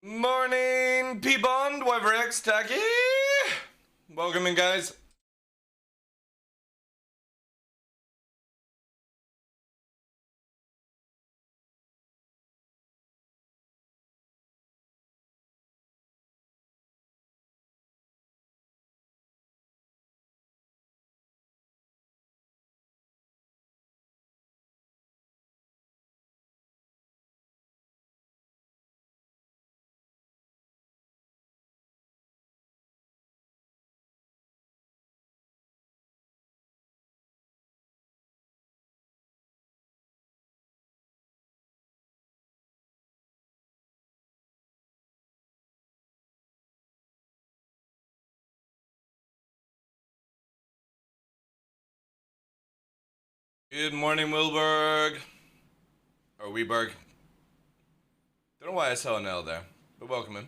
Morning, P-Bond, Wyverx, Tacky. Welcome in, guys. Good morning, Wilberg. Or Weeberg. Don't know why I saw an L there, but welcome in.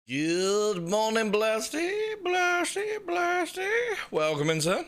Good morning, Blasty, Blasty, Blasty. Welcome in, sir.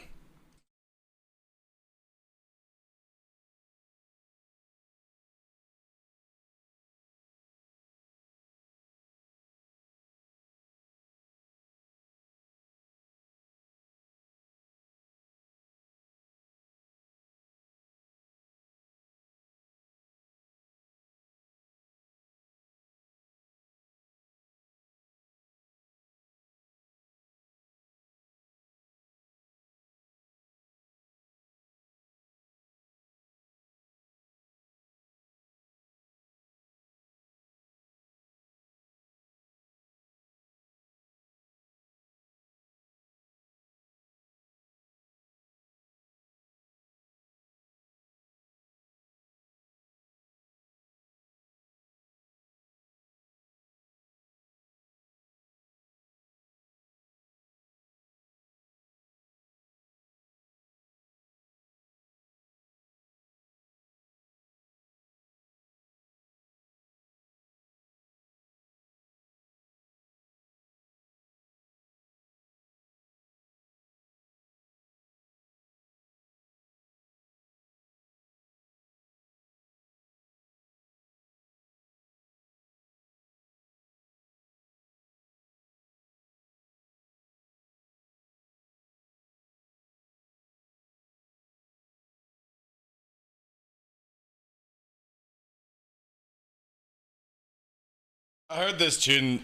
I heard this tune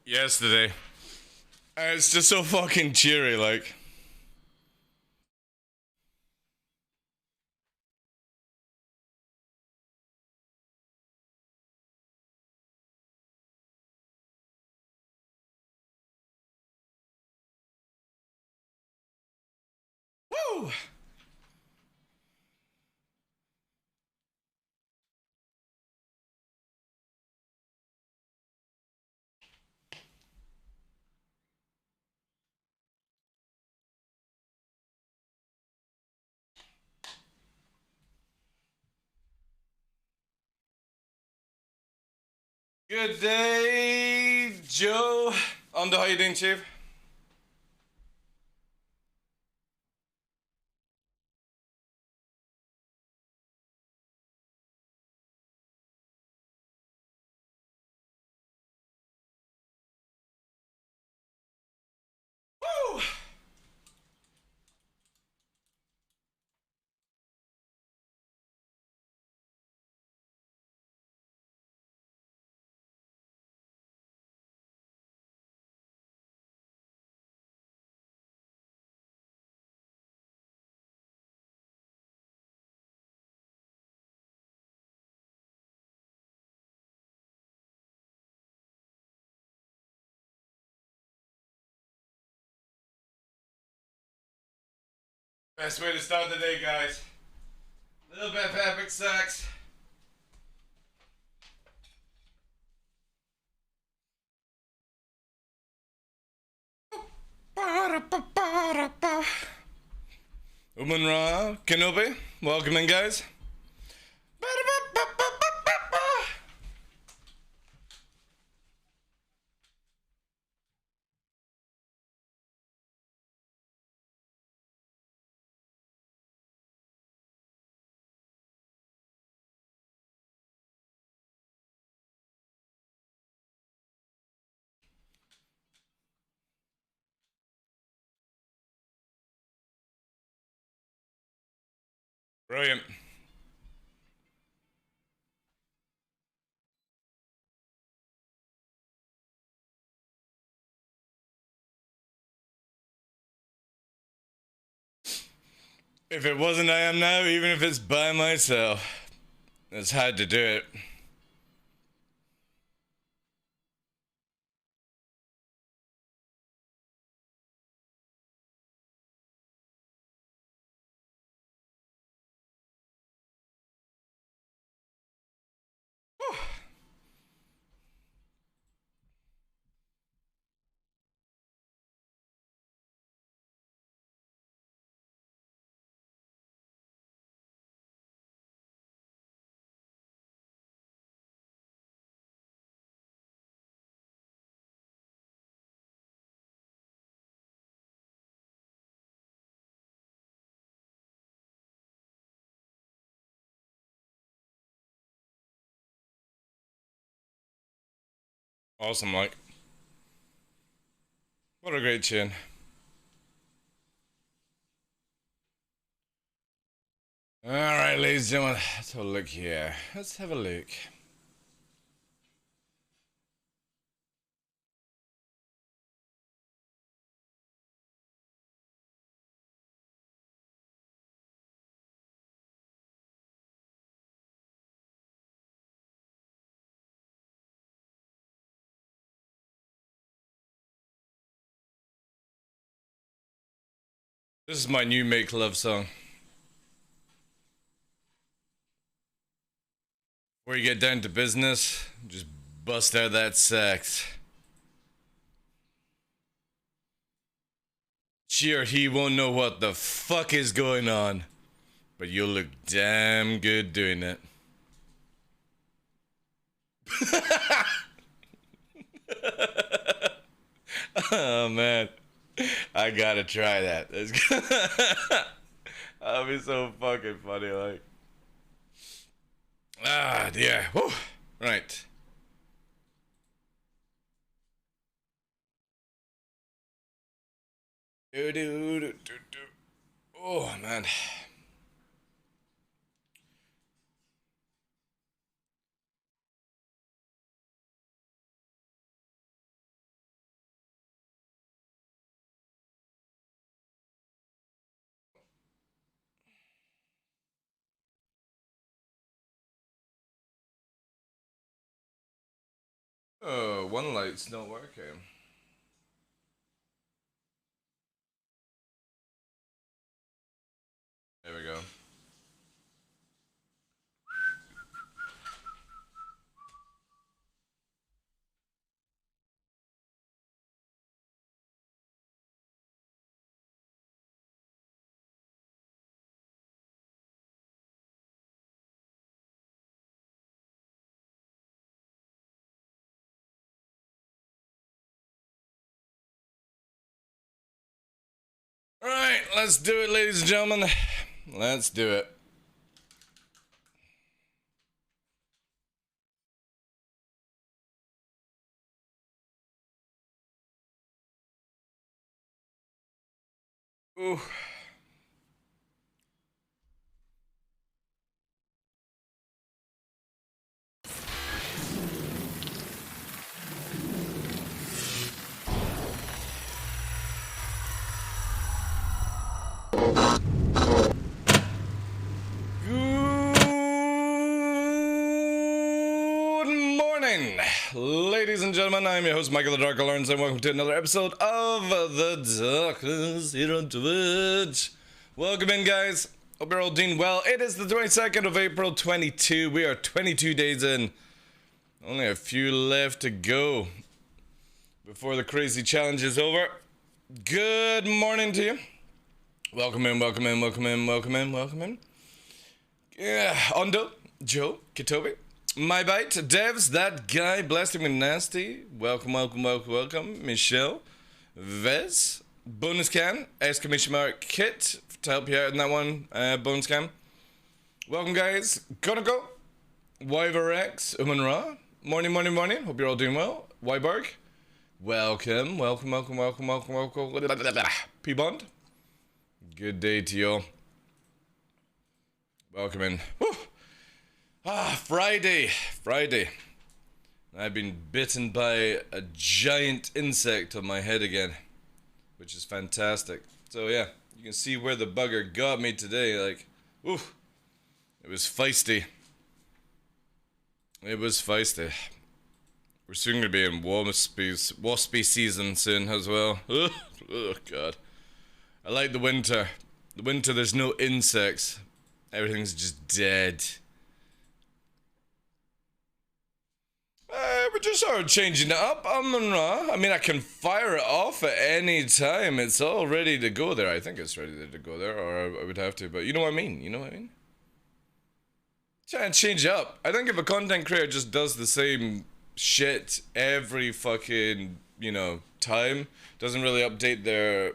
yesterday. It's just so fucking cheery, like. Woo! Good day, Joe. How you doing, Chief? Woo! Best way to start the day, guys. A little bit of epic sex. Uman Ra, Kenobi, welcome in, guys. Brilliant. If it wasn't I am now, even if it's by myself, it's hard to do it. Whew. Awesome, Mike. What a great tune. Alright, ladies and gentlemen, let's have a look here. Let's have a look. This is my new make love song. Before you get down to business, just bust out that sex. She or he won't know what the fuck is going on, but you'll look damn good doing it. Oh man, I gotta try that. That'll be so fucking funny, like. Ah, dear. Whew. Right. Oh man. Oh, one light's not working. There we go. Let's do it, ladies and gentlemen. Let's do it. Ooh. Ladies and gentlemen, I'm your host, Michael the Dark Law, and welcome to another episode of The Darkness here on Twitch. Welcome in, guys. Hope you're all doing well. It is the 22nd of April, 22. We are 22 days in. Only a few left to go before the crazy challenge is over. Good morning to you. Welcome in, welcome in, welcome in, welcome in, welcome in. Yeah, Ondo, Joe, Kitobi. My bite, Devs, that guy, blasting me nasty. Welcome, welcome, welcome, welcome. Michelle, Vez, bonus cam, exclamation mark, Kit, to help you out in that one, bonus cam. Welcome, guys. Gonna go. Wyverex, Ra. Morning, morning, morning. Hope you're all doing well. Wyberg, welcome, welcome, welcome, welcome, welcome, welcome. P-Bond, good day to you all. Welcome in. Woo. Friday. I've been bitten by a giant insect on my head again, which is fantastic. So yeah, you can see where the bugger got me today. Like, oof, it was feisty. It was feisty. We're soon gonna be in waspy season soon as well. Oh god. I like the winter. The winter, there's no insects. Everything's just dead. We're just sort of changing it up. I mean, I can fire it off at any time. It's all ready to go there. I think it's ready to go there, or I would have to, but you know what I mean? You know what I mean? Try and change it up. I think if a content creator just does the same shit every fucking, time, doesn't really update their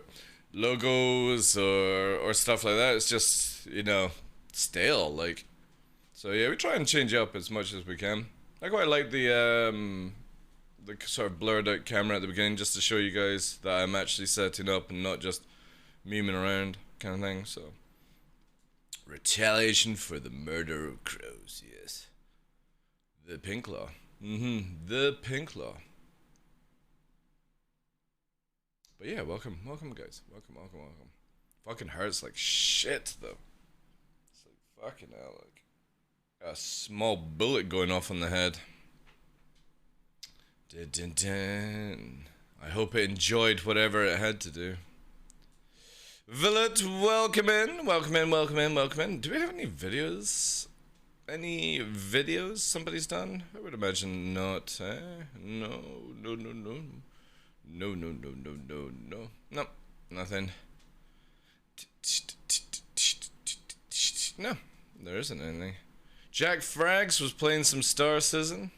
logos or stuff like that, it's just, stale, like. So yeah, we try and change it up as much as we can. I quite like the sort of blurred out camera at the beginning, just to show you guys that I'm actually setting up and not just memeing around kind of thing. So, retaliation for the murder of crows, yes. The Pink Law. The Pink Law. But yeah, welcome guys. Welcome. Fucking hurts like shit though. It's like fucking hell, like a small bullet going off on the head. Dun, dun, dun. I hope it enjoyed whatever it had to do. Villet, welcome in. Welcome in, welcome in, welcome in. Do we have any videos? Any videos somebody's done? I would imagine not, eh? No. No, nothing. No, there isn't anything. Jack Frags was playing some Star Citizen.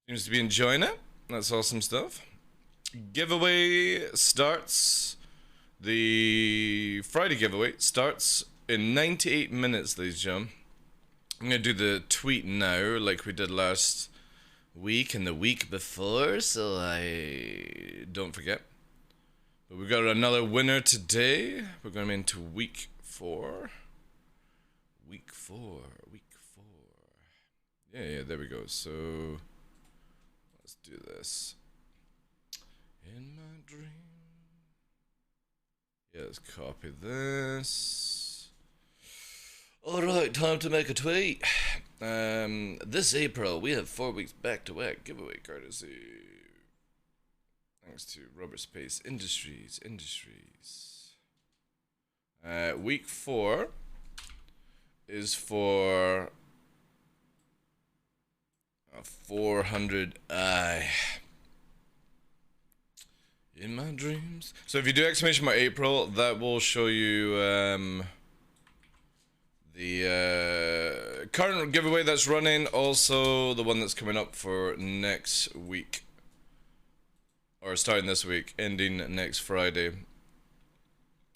Seems to be enjoying it. That's awesome stuff. Giveaway starts. The Friday giveaway starts in 98 minutes, ladies and gentlemen. I'm going to do the tweet now, like we did last week and the week before, so I don't forget. But we got another winner today. We're going into week 4. Week 4. Yeah, there we go. So, let's do this. In my dream. Yeah, let's copy this. Alright, time to make a tweet. This April, we have 4 weeks back-to-back giveaway courtesy. Thanks to Rubber Space Industries. Week 4 is for 400i in my dreams. So if you do exclamation mark April, that will show you the current giveaway that's running, also the one that's coming up for next week. or starting this week, ending next Friday.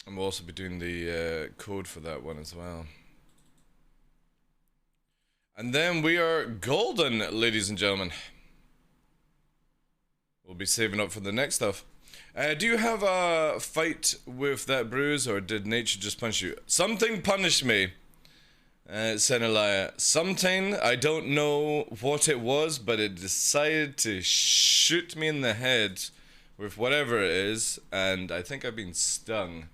And we'll also be doing the code for that one as well. And then we are golden, ladies and gentlemen. We'll be saving up for the next stuff. Do you have a fight with that bruise, or did nature just punch you? Something punished me, Senelaya. Something, I don't know what it was, but it decided to shoot me in the head with whatever it is, and I think I've been stung.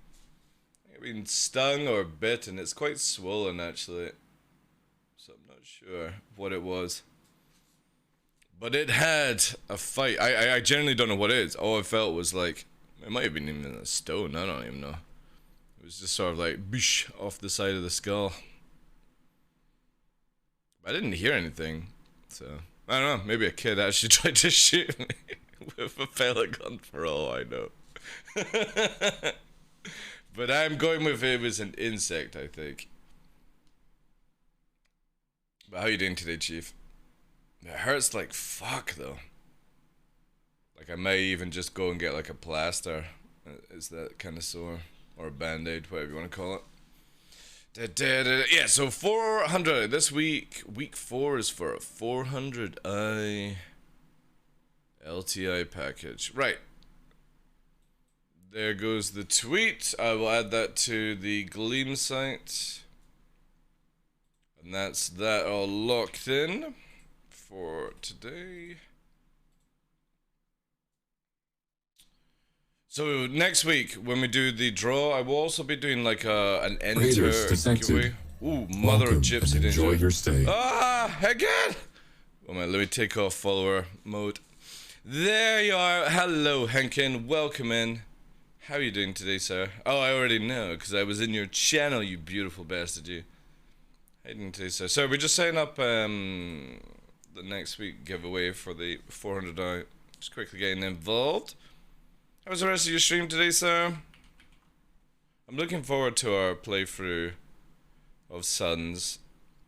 I've been stung or bitten. It's quite swollen, actually. So I'm not sure what it was. But it had a fight. I generally don't know what it is. All I felt was like, it might have been even a stone, I don't even know. It was just sort of like, boosh, off the side of the skull. I didn't hear anything, so, I don't know, maybe a kid actually tried to shoot me with a pellet gun for all I know. But I'm going with it was an insect, I think. But how you doing today, Chief? It hurts like fuck though. Like I may even just go and get like a plaster. Is that kind of sore? Or a band-aid, whatever you want to call it. Yeah, so 400 this week. Week 4 is for a 400i LTI package. Right. There goes the tweet. I will add that to the Gleam site. And that's that all locked in for today. So next week when we do the draw, I will also be doing like an enter giveaway. Ooh, mother of gypsy. Enjoy your stay. Ah, again. Oh man, let me take off follower mode. There you are. Hello, Henkin. Welcome in. How are you doing today, sir? Oh, I already know because I was in your channel, you beautiful bastard, you. How are you doing today, sir? So we're just setting up the next week giveaway for the 400i. Just quickly getting involved. How was the rest of your stream today, sir? I'm looking forward to our playthrough of Suns.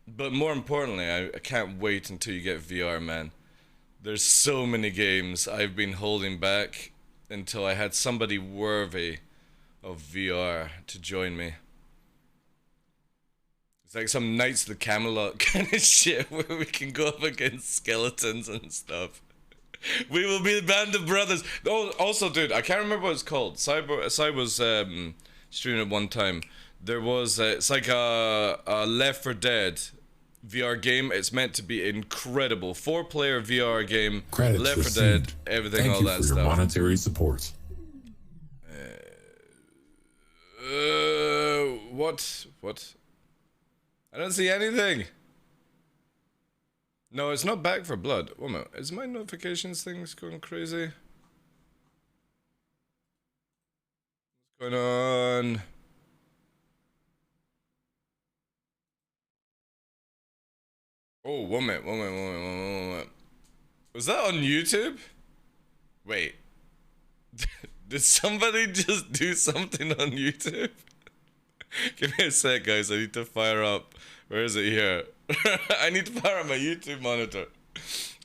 But more importantly, I can't wait until you get VR, man. There's so many games I've been holding back until I had somebody worthy of VR to join me. It's like some Knights of the Camelot kind of shit where we can go up against skeletons and stuff. We will be the band of brothers. Oh, also, dude, I can't remember what it's called. Sai was streaming at one time. There was, it's like a Left 4 Dead VR game. It's meant to be incredible. 4-player VR game. Credits Left 4 received. Dead, everything, Thank all you that for stuff. your monetary support. What? I don't see anything. No, it's not Back for Blood. Wait a minute. Is my notifications things going crazy? What's going on? Oh, one minute. Was that on YouTube? Wait. Did somebody just do something on YouTube? Give me a sec, guys. I need to fire up. Where is it here? I need to fire up my YouTube monitor.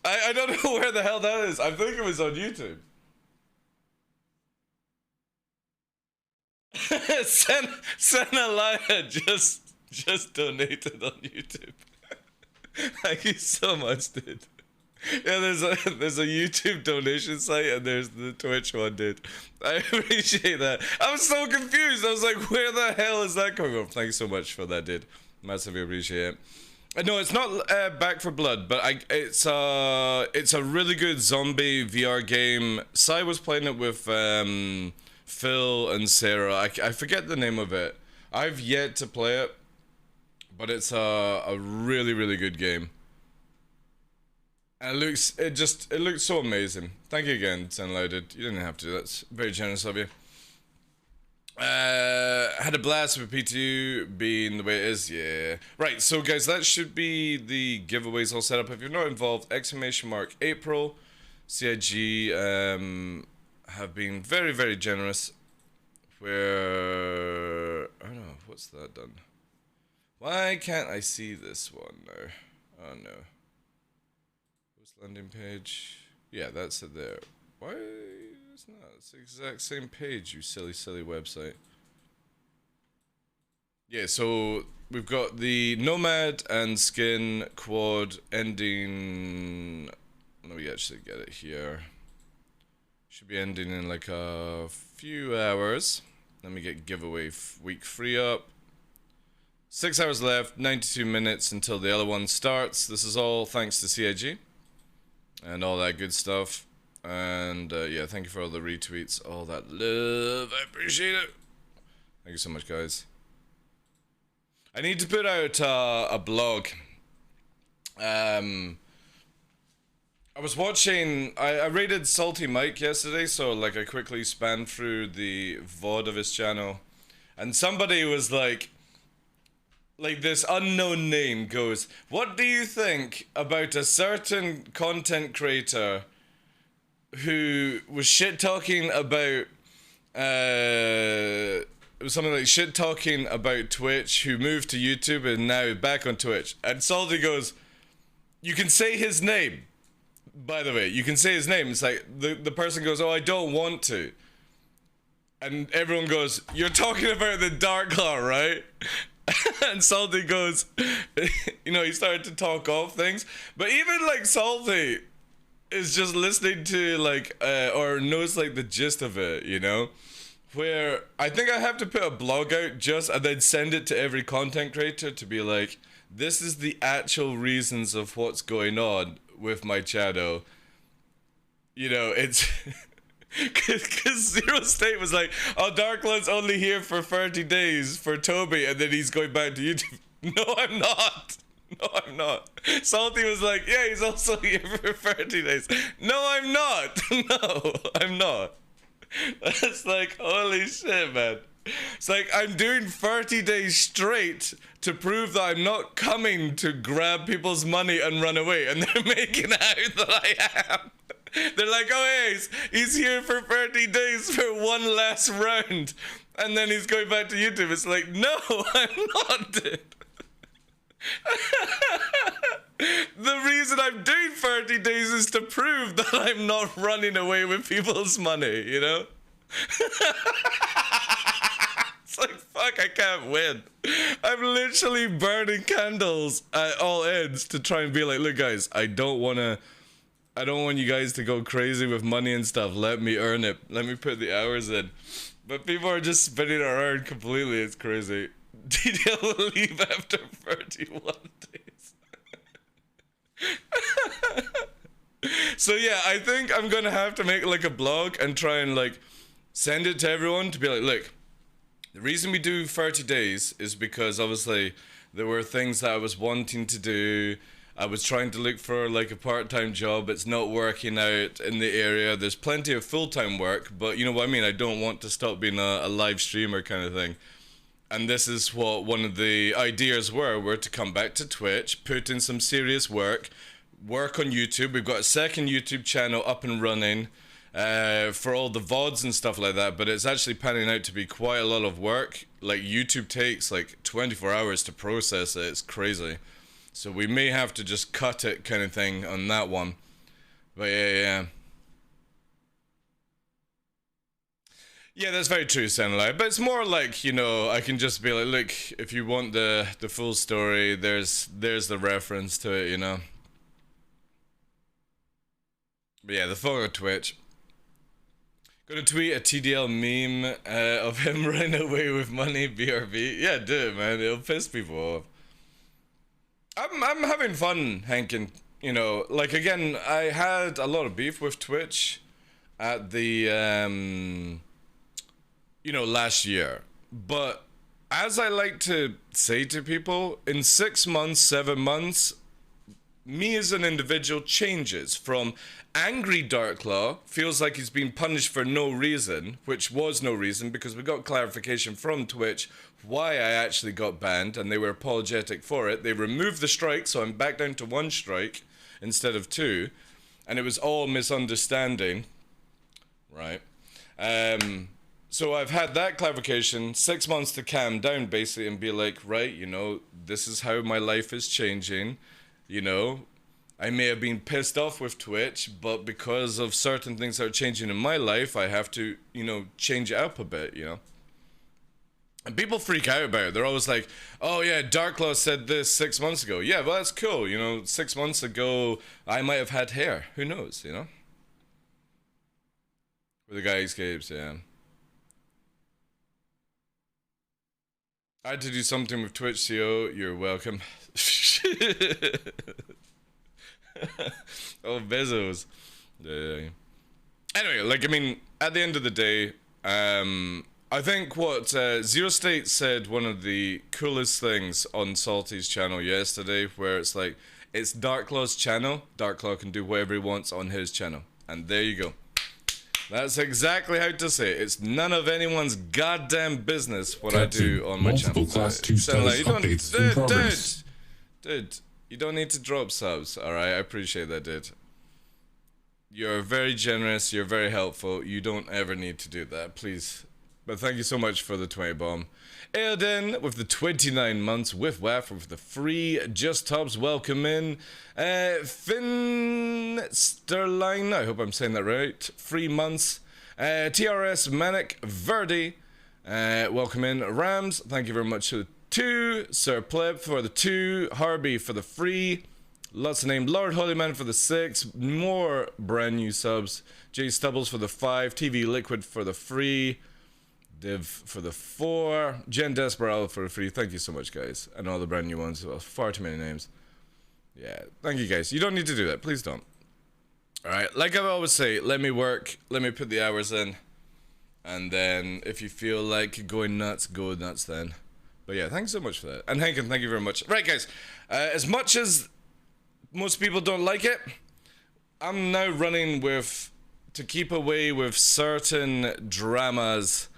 I don't know where the hell that is. I think it was on YouTube. Senalaya just donated on YouTube. Thank you so much, dude. Yeah, there's a YouTube donation site and there's the Twitch one, dude. I appreciate that. I was so confused. I was like, where the hell is that coming from? Thank you so much for that, dude. Massively appreciate it. No, it's not Back for Blood, but it's a really good zombie VR game. Sai was playing it with Phil and Sarah. I forget the name of it. I've yet to play it, but it's a really good game. And it looks so amazing. Thank you again, Sunloaded. You didn't have to. That's very generous of you. Had a blast with P2 being the way it is. Yeah. Right. So guys, that should be the giveaways all set up. If you're not involved, !April, CIG have been very generous. Where I don't know what's that done. Why can't I see this one now? Oh no. Landing page. Yeah, that's it there. Why it's not. It's the exact same page, you silly, silly website. Yeah, so we've got the Nomad and Skin quad ending. Let me actually get it here. Should be ending in like a few hours. Let me get giveaway week 3 up. 6 hours left, 92 minutes until the other one starts. This is all thanks to CIG and all that good stuff. And yeah, thank you for all the retweets, all that love. I appreciate it. Thank you so much, guys. I need to put out a blog. I was watching. I rated Salty Mike yesterday, so like I quickly spanned through the VOD of his channel, and somebody was like this unknown name goes, "What do you think about a certain content creator who was shit talking about it was something like shit talking about Twitch, who moved to YouTube and now back on Twitch?" And Salty goes, "You can say his name, by the way, you can say his name." It's like the person goes, "Oh, I don't want to." And everyone goes, "You're talking about TheDarkLaw, right?" And Salty goes, you know, he started to talk off things. But even like Salty is just listening to like, or knows like the gist of it, you know? Where I think I have to put a blog out just and then send it to every content creator to be like, this is the actual reasons of what's going on with my channel. You know, it's because Zero State was like, "Oh, Darklaw's only here for 30 days for Toby, and then he's going back to YouTube." No, I'm not. No, I'm not. Salty was like, "Yeah, he's also here for 30 days." No, I'm not. No, I'm not. That's like, holy shit, man. It's like, I'm doing 30 days straight to prove that I'm not coming to grab people's money and run away, and they're making out that I am. They're like, "Oh, hey, he's here for 30 days for one last round, and then he's going back to YouTube." It's like, no, I'm not, dude. The reason I'm doing 30 days is to prove that I'm not running away with people's money, you know? It's like, fuck, I can't win. I'm literally burning candles at all ends to try and be like, "Look, guys, I don't want you guys to go crazy with money and stuff. Let me earn it. Let me put the hours in." But people are just spinning around completely. It's crazy. DDL will leave after 31 days. So yeah, I think I'm gonna have to make like a blog and try and like send it to everyone to be like, "Look, the reason we do 30 days is because obviously there were things that I was wanting to do. I was trying to look for like a part-time job. It's not working out in the area. There's plenty of full-time work, but you know what I mean? I don't want to stop being a live streamer kind of thing." And this is what one of the ideas were to come back to Twitch, put in some serious work on YouTube. We've got a second YouTube channel up and running for all the VODs and stuff like that, but it's actually panning out to be quite a lot of work. Like, YouTube takes like 24 hours to process it. It's crazy. So we may have to just cut it kind of thing on that one. But yeah. Yeah, that's very true, Senlai. But it's more like, you know, I can just be like, "Look, if you want the full story, there's the reference to it, you know." But yeah, the photo of Twitch. Gonna tweet a TDL meme of him running away with money, BRB. Yeah, do it, man. It'll piss people off. I'm having fun, Hankin. You know, like, again, I had a lot of beef with Twitch at the you know, last year. But as I like to say to people, in 6 months, 7 months, me as an individual changes from angry Darklaw, feels like he's been punished for no reason, which was no reason because we got clarification from Twitch why I actually got banned and they were apologetic for it. They removed the strike, so I'm back down to 1 strike instead of 2, and it was all misunderstanding, right? So I've had that clarification, 6 months to calm down basically and be like, right, you know, this is how my life is changing, you know, I may have been pissed off with Twitch, but because of certain things that are changing in my life, I have to, you know, change it up a bit, you know? And people freak out about it. They're always like, oh yeah, DarkLaw said this 6 months ago. Yeah, well, that's cool, you know, 6 months ago, I might have had hair. Who knows, you know? Where the guy escapes, yeah. I had to do something with Twitch, CO. You're welcome. Oh, Bezos. Yeah. Anyway, like, I mean, at the end of the day, I think what Zero State said one of the coolest things on Salty's channel yesterday, where it's like, it's DarkLaw's channel. DarkLaw can do whatever he wants on his channel. And there you go. That's exactly how to say it. It's none of anyone's goddamn business what Captain, I do on my channel. Class 2 status updates in progress. Dude, you don't need to drop subs, alright? I appreciate that, dude. You're very generous, you're very helpful. You don't ever need to do that, please. But thank you so much for the 20 bomb. Ailden with the 29 months. Whiff Waff with the free Just Tops. Welcome in. Finn Sterline, I hope I'm saying that right. 3 months. TRS Manic Verdi. Welcome in. Rams, thank you very much for the 2. Sir Pleb for the 2. Harby for the free. Lots of names. Lord Holyman for the 6. More brand new subs. Jay Stubbles for the 5. TV Liquid for the free. Div for the 4. Jen Desperado for the free. Thank you so much, guys. And all the brand new ones. Well, far too many names. Yeah, thank you, guys. You don't need to do that. Please don't. Alright, like I always say, let me work. Let me put the hours in. And then, if you feel like going nuts, go nuts then. But yeah, thanks so much for that. And Hankin, thank you very much. Right, guys. As much as most people don't like it, I'm now running with, to keep away with certain dramas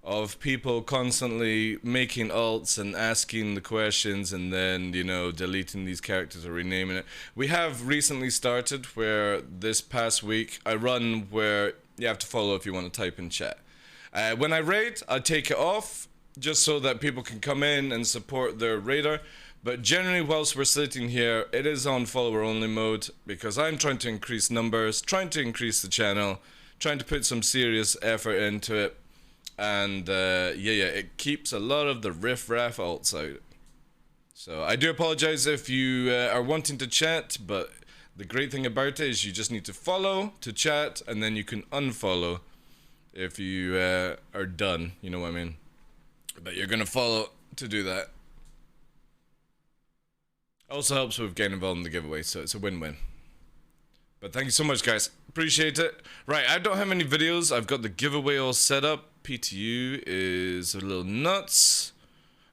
of people constantly making alts and asking the questions and then, you know, deleting these characters or renaming it. We have recently started where this past week I run where you have to follow if you want to type in chat. When I raid, I take it off just so that people can come in and support their raider. But generally, whilst we're sitting here, it is on follower only mode because I'm trying to increase numbers, trying to increase the channel, trying to put some serious effort into it. And yeah, it keeps a lot of the riff-raff alts out. So I do apologize if you are wanting to chat, but the great thing about it is you just need to follow to chat, and then you can unfollow if you are done, you know what I mean? But you're gonna follow to do that. Also helps with getting involved in the giveaway, so it's a win-win. But thank you so much, guys. Appreciate it. Right, I don't have any videos. I've got the giveaway all set up. PTU is a little nuts.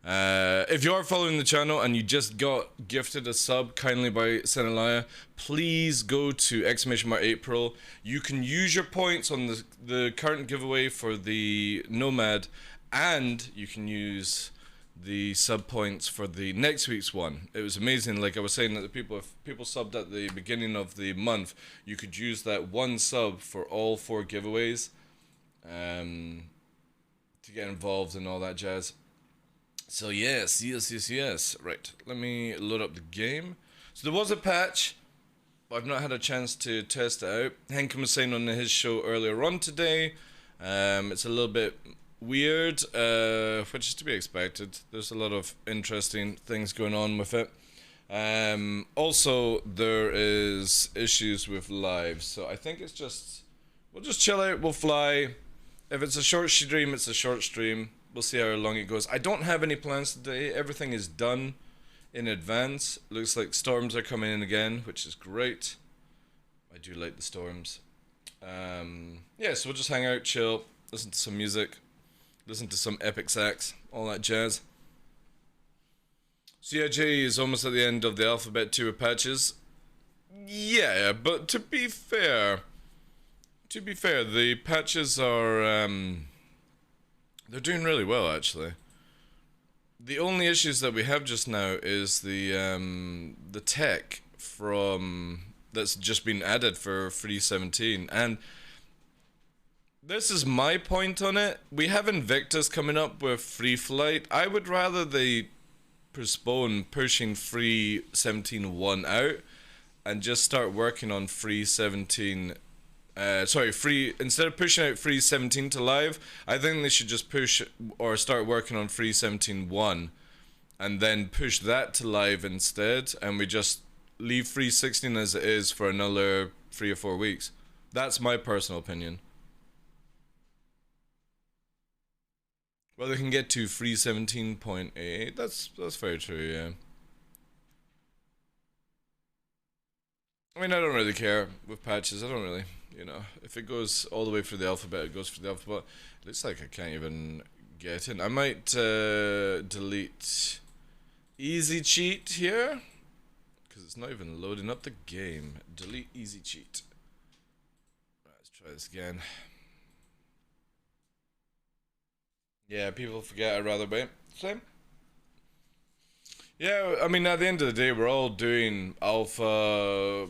If you are following the channel and you just got gifted a sub kindly by Senelaya, please go to !April. You can use your points on the current giveaway for the Nomad, and you can use the sub points for the next week's one. It was amazing. Like I was saying, that the people, if people subbed at the beginning of the month, you could use that one sub for all 4 giveaways to get involved and all that jazz. So yes. Right, let me load up the game. So there was a patch, but I've not had a chance to test it out. Henkin was saying on his show earlier on today, it's a little bit weird, which is to be expected. There's a lot of interesting things going on with it. Also, there is issues with lives, so I think it's just, we'll just chill out, we'll fly. If it's a short stream, it's a short stream. We'll see how long it goes. I don't have any plans today. Everything is done in advance. Looks like storms are coming in again, which is great. I do like the storms. Yeah, so we'll just hang out, chill, listen to some music, listen to some epic sax, all that jazz. CIJ is almost at the end of the Alphabet 2 patches. Yeah, but to be fair, the patches are, they're doing really well, actually. The only issues that we have just now is the tech from that's just been added for 3.17, and this is my point on it. We have Invictus coming up with Free Flight. I would rather they postpone pushing 3.17.1 out and just start working on free 17. Instead of pushing out free 17 to live, I think they should just push or start working on free 17.1 and then push that to live instead, and we just leave free 16 as it is for another 3 or 4 weeks. That's my personal opinion. Well, they can get to free 17.8. That's very true, yeah. I mean, I don't really care with patches. I don't really, you know, if it goes all the way through the alphabet, it goes through the alphabet. It looks like I can't even get in. I might delete easy cheat here, because it's not even loading up the game. Delete easy cheat. Let's try this again. Yeah, people forget I'd rather wait. Same. Yeah, I mean, at the end of the day, we're all doing alpha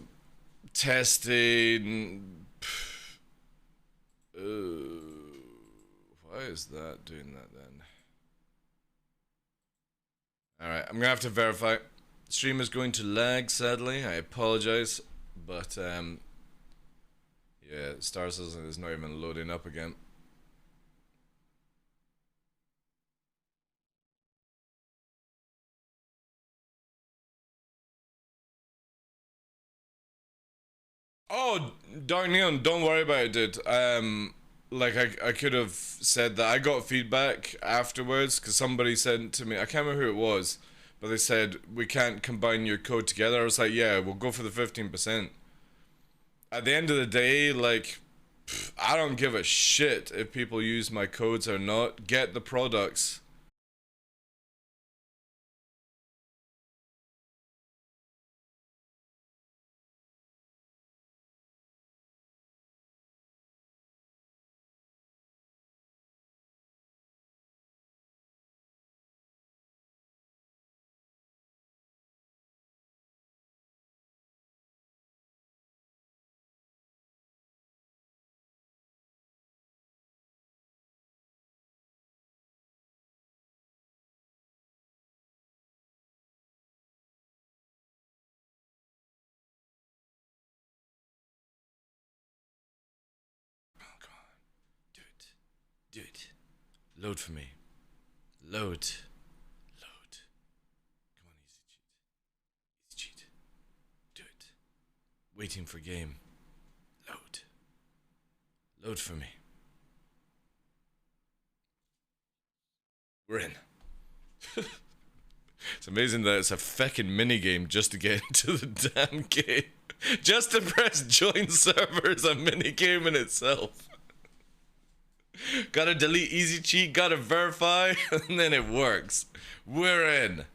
testing. Why is that doing that then? Alright, I'm gonna have to verify. Stream is going to lag, sadly. I apologize. But, yeah, Star Citizen is not even loading up again. Oh, Dark Neon, don't worry about it, dude. Like, I could have said that. I got feedback afterwards, because somebody said to me, I can't remember who it was, but they said, we can't combine your code together. I was like, yeah, we'll go for the 15%. At the end of the day, like, I don't give a shit if people use my codes or not. Get the products. Do it. Load for me. Load. Load. Come on, easy cheat. Easy cheat. Do it. Waiting for game. Load. Load for me. We're in. It's amazing that it's a feckin' minigame just to get into the damn game. Just to press join server is a minigame in itself. Gotta delete easy cheat, gotta verify, and then it works. We're in.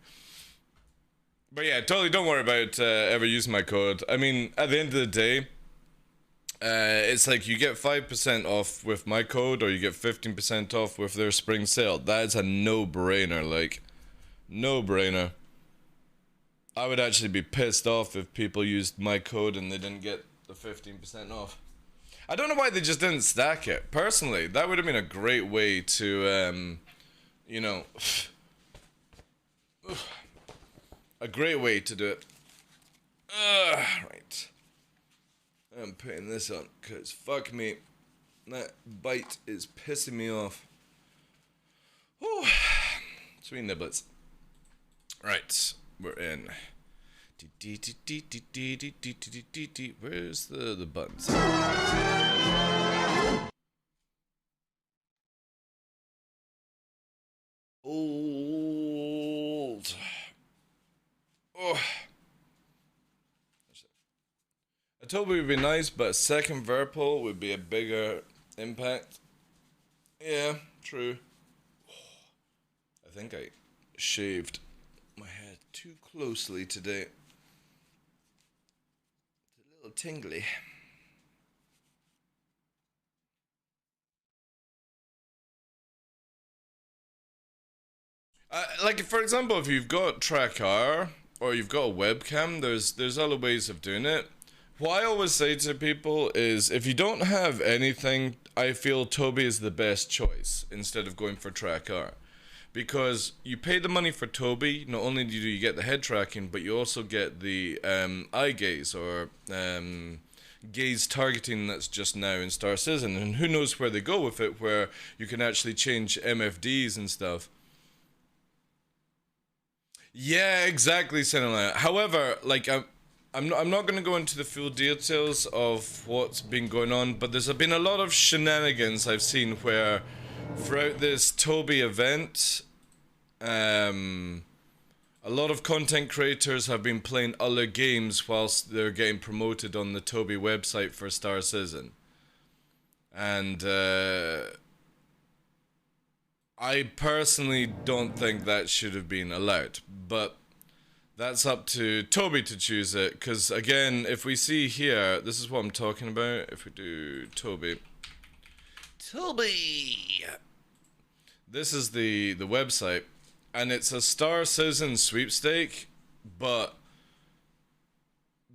But yeah, totally don't worry about ever using my code. I mean, at the end of the day, it's like you get 5% off with my code, or you get 15% off with their spring sale. That is a no-brainer, like, no-brainer. I would actually be pissed off if people used my code and they didn't get the 15% off. I don't know why they just didn't stack it. Personally, that would have been a great way to, you know, a great way to do it. Right. I'm putting this on, because fuck me. That bite is pissing me off. Whew. Sweet niblets. Right, we're in. Where's the buttons? Old. Oh. A Toby would be nice, but a second Verpal would be a bigger impact. Yeah, true. I think I shaved my head too closely today. It's a little tingly. Like, for example, if you've got track R or you've got a webcam, there's other ways of doing it. What I always say to people is, if you don't have anything, I feel Toby is the best choice instead of going for track R. because you pay the money for Toby. Not only do you get the head tracking, but you also get the eye gaze or gaze targeting that's just now in Star Citizen, and who knows where they go with it, where you can actually change MFDs and stuff. Yeah, exactly, Cinema. However, like I'm not going to go into the full details of what's been going on, but there's been a lot of shenanigans I've seen where throughout this Toby event, a lot of content creators have been playing other games whilst they're getting promoted on the Toby website for Star Citizen. And I personally don't think that should have been allowed, but that's up to Toby to choose it, because again, if we see here, this is what I'm talking about. If we do Toby, this is the website, and it's a Star Citizen sweepstake, but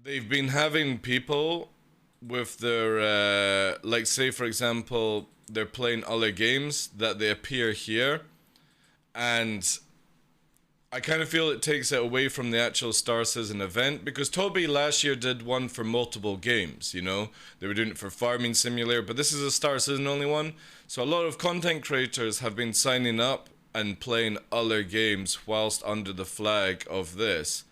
they've been having people with their, like say for example, they're playing other games that they appear here, and I kind of feel it takes it away from the actual Star Citizen event, because Toby last year did one for multiple games, you know? They were doing it for Farming Simulator, but this is a Star Citizen only one. So a lot of content creators have been signing up and playing other games whilst under the flag of this.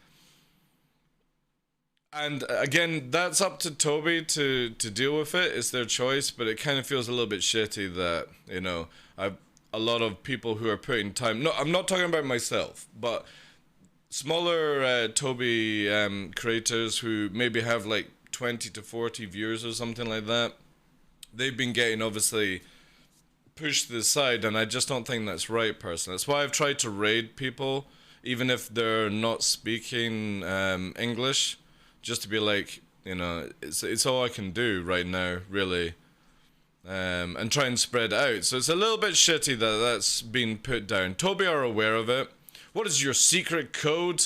And again, that's up to Toby to deal with it. It's their choice, but it kind of feels a little bit shitty that, you know, a lot of people who are putting time... No, I'm not talking about myself, but smaller Toby creators who maybe have like 20 to 40 viewers or something like that, they've been getting obviously pushed to the side, and I just don't think that's right, personally. That's why I've tried to raid people, even if they're not speaking English, just to be like, you know, it's all I can do right now, really. And try and spread it out. So it's a little bit shitty that that's been put down. Toby are aware of it. What is your secret code?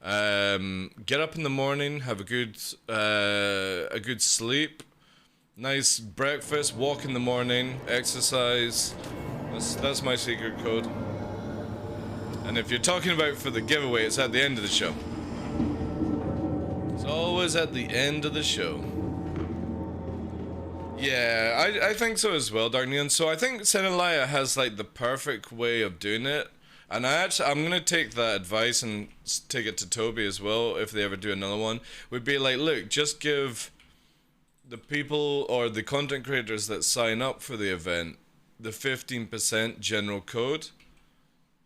Get up in the morning, have a good sleep, nice breakfast, walk in the morning, exercise. That's my secret code. And if you're talking about for the giveaway, it's at the end of the show. It's always at the end of the show. Yeah, I think so as well, Dark Neon. So I think Senelaya has like the perfect way of doing it, and I'm gonna take that advice and take it to Toby as well if they ever do another one. Would be like, look, just give the people or the content creators that sign up for the event the 15% general code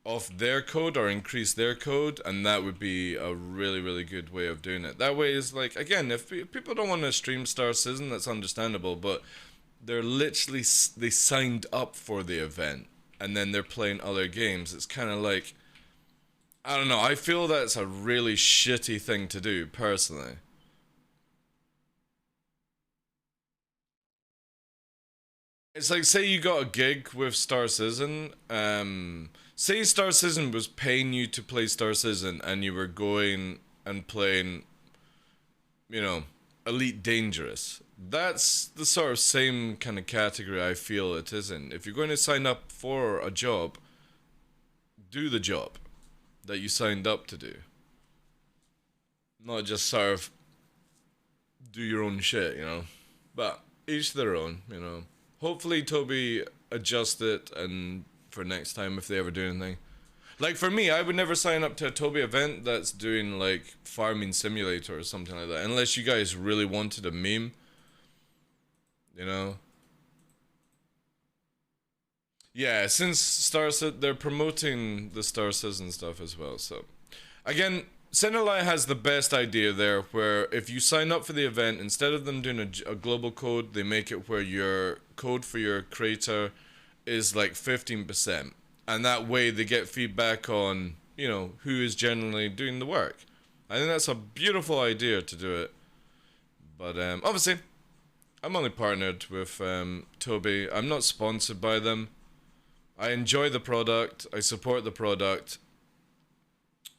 off their code, or increase their code, and that would be a really, really good way of doing it. That way is like, again, if people don't want to stream Star Citizen, that's understandable, but they're literally, they signed up for the event, and then they're playing other games. It's kind of like, I don't know, I feel that's a really shitty thing to do, personally. It's like, say you got a gig with Star Citizen, say Star Citizen was paying you to play Star Citizen, and you were going and playing, you know, Elite Dangerous. That's the sort of same kind of category I feel it is in. If you're going to sign up for a job, do the job that you signed up to do. Not just sort of do your own shit, you know. But each their own, you know. Hopefully Toby adjusts it and for next time if they ever do anything. Like for me, I would never sign up to a Toby event that's doing like Farming Simulator or something like that, unless you guys really wanted a meme, you know. Yeah, since they're promoting the Star Citizen stuff as well, so again, Senelai has the best idea there, where if you sign up for the event, instead of them doing a global code, they make it where your code for your creator is like 15%. And that way they get feedback on, you know, who is generally doing the work. I think that's a beautiful idea to do it. But obviously, I'm only partnered with Toby. I'm not sponsored by them. I enjoy the product. I support the product.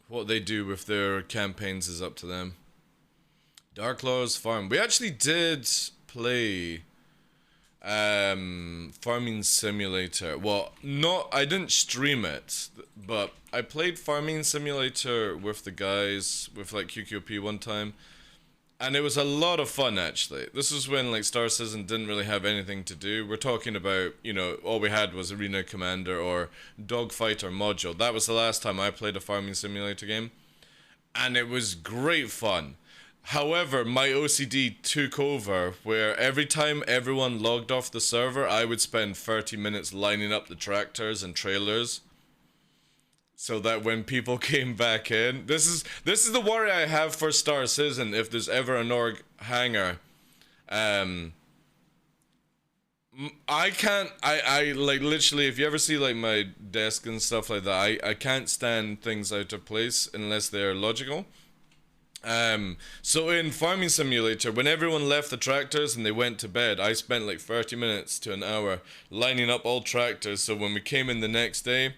What they do with their campaigns is up to them. DarkLaw's Farm. We actually did play Farming Simulator. Well, I didn't stream it, but I played Farming Simulator with the guys, with like QQP one time. And it was a lot of fun, actually. This was when, like, Star Citizen didn't really have anything to do. We're talking about, you know, all we had was Arena Commander or Dogfighter module. That was the last time I played a farming simulator game. And it was great fun. However, my OCD took over, where every time everyone logged off the server, I would spend 30 minutes lining up the tractors and trailers. So that when people came back in, this is the worry I have for Star Citizen. If there's ever an org hangar, I like literally. If you ever see like my desk and stuff like that, I can't stand things out of place unless they're logical. So in Farming Simulator, when everyone left the tractors and they went to bed, I spent like 30 minutes to an hour lining up all tractors. So when we came in the next day,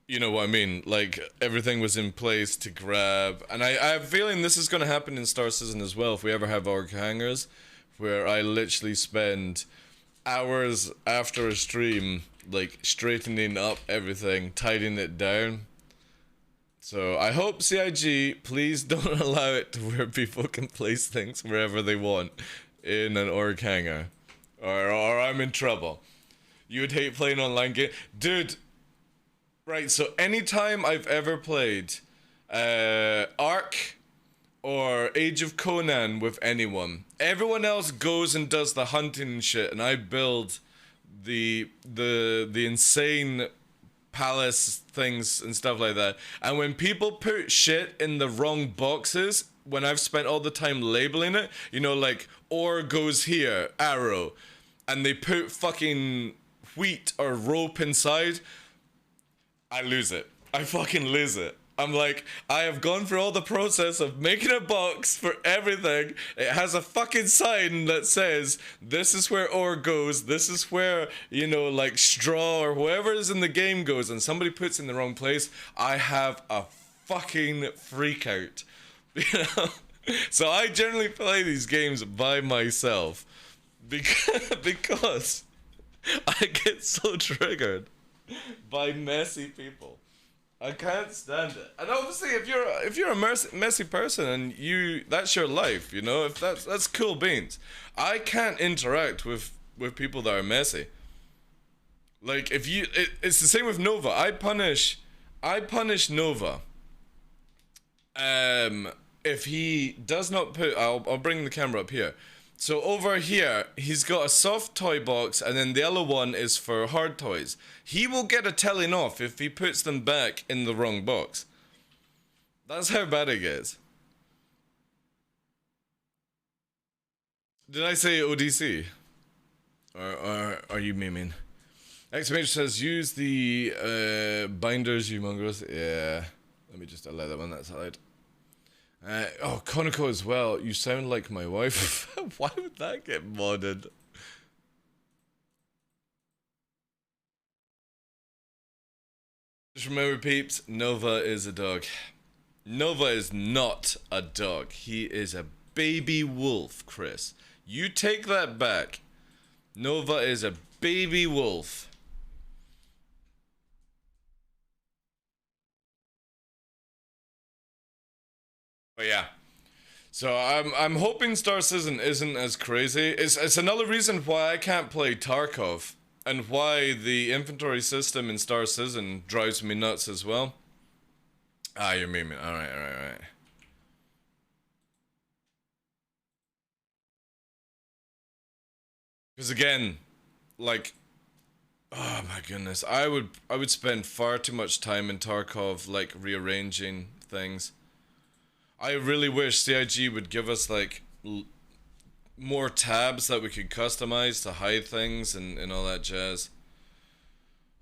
you know what I mean, like everything was in place to grab. And I have a feeling this is going to happen in Star Citizen as well if we ever have org hangars, where I literally spend hours after a stream like straightening up everything, tidying it down. So I hope CIG, please don't allow it to where people can place things wherever they want in an org hangar, or I'm in trouble. You would hate playing online game, dude. Right, so anytime I've ever played Ark or Age of Conan with anyone, everyone else goes and does the hunting and shit, and I build the insane palace things and stuff like that. And when people put shit in the wrong boxes, when I've spent all the time labeling it, you know, like ore goes here, arrow, and they put fucking wheat or rope inside, I lose it. I fucking lose it. I'm like, I have gone through all the process of making a box for everything. It has a fucking sign that says, this is where ore goes, this is where, you know, like straw or whoever is in the game goes, and somebody puts in the wrong place, I have a fucking freak out. You know? So I generally play these games by myself because I get so triggered by messy people. I can't stand it. And obviously, if you're a messy person and that's your life, you know, if that's cool beans. I can't interact with people that are messy. Like it's the same with Nova. I punish Nova. If he does not put, I'll bring the camera up here. So over here, he's got a soft toy box, and then the other one is for hard toys. He will get a telling off if he puts them back in the wrong box. That's how bad it gets. Did I say ODC? Or are you memeing? Exclamation says, use the binders, you mongrels. Yeah, let me just allow that one, that's allowed. Oh, Conoco as well. You sound like my wife. Why would that get modded? Just remember, peeps, Nova is a dog. Nova is not a dog. He is a baby wolf, Chris. You take that back. Nova is a baby wolf. But yeah, so I'm hoping Star Citizen isn't as crazy. It's another reason why I can't play Tarkov, and why the inventory system in Star Citizen drives me nuts as well. Ah, you're memeing. All right. Because again, like, oh my goodness, I would spend far too much time in Tarkov, like rearranging things. I really wish CIG would give us like more tabs that we could customize to hide things and all that jazz.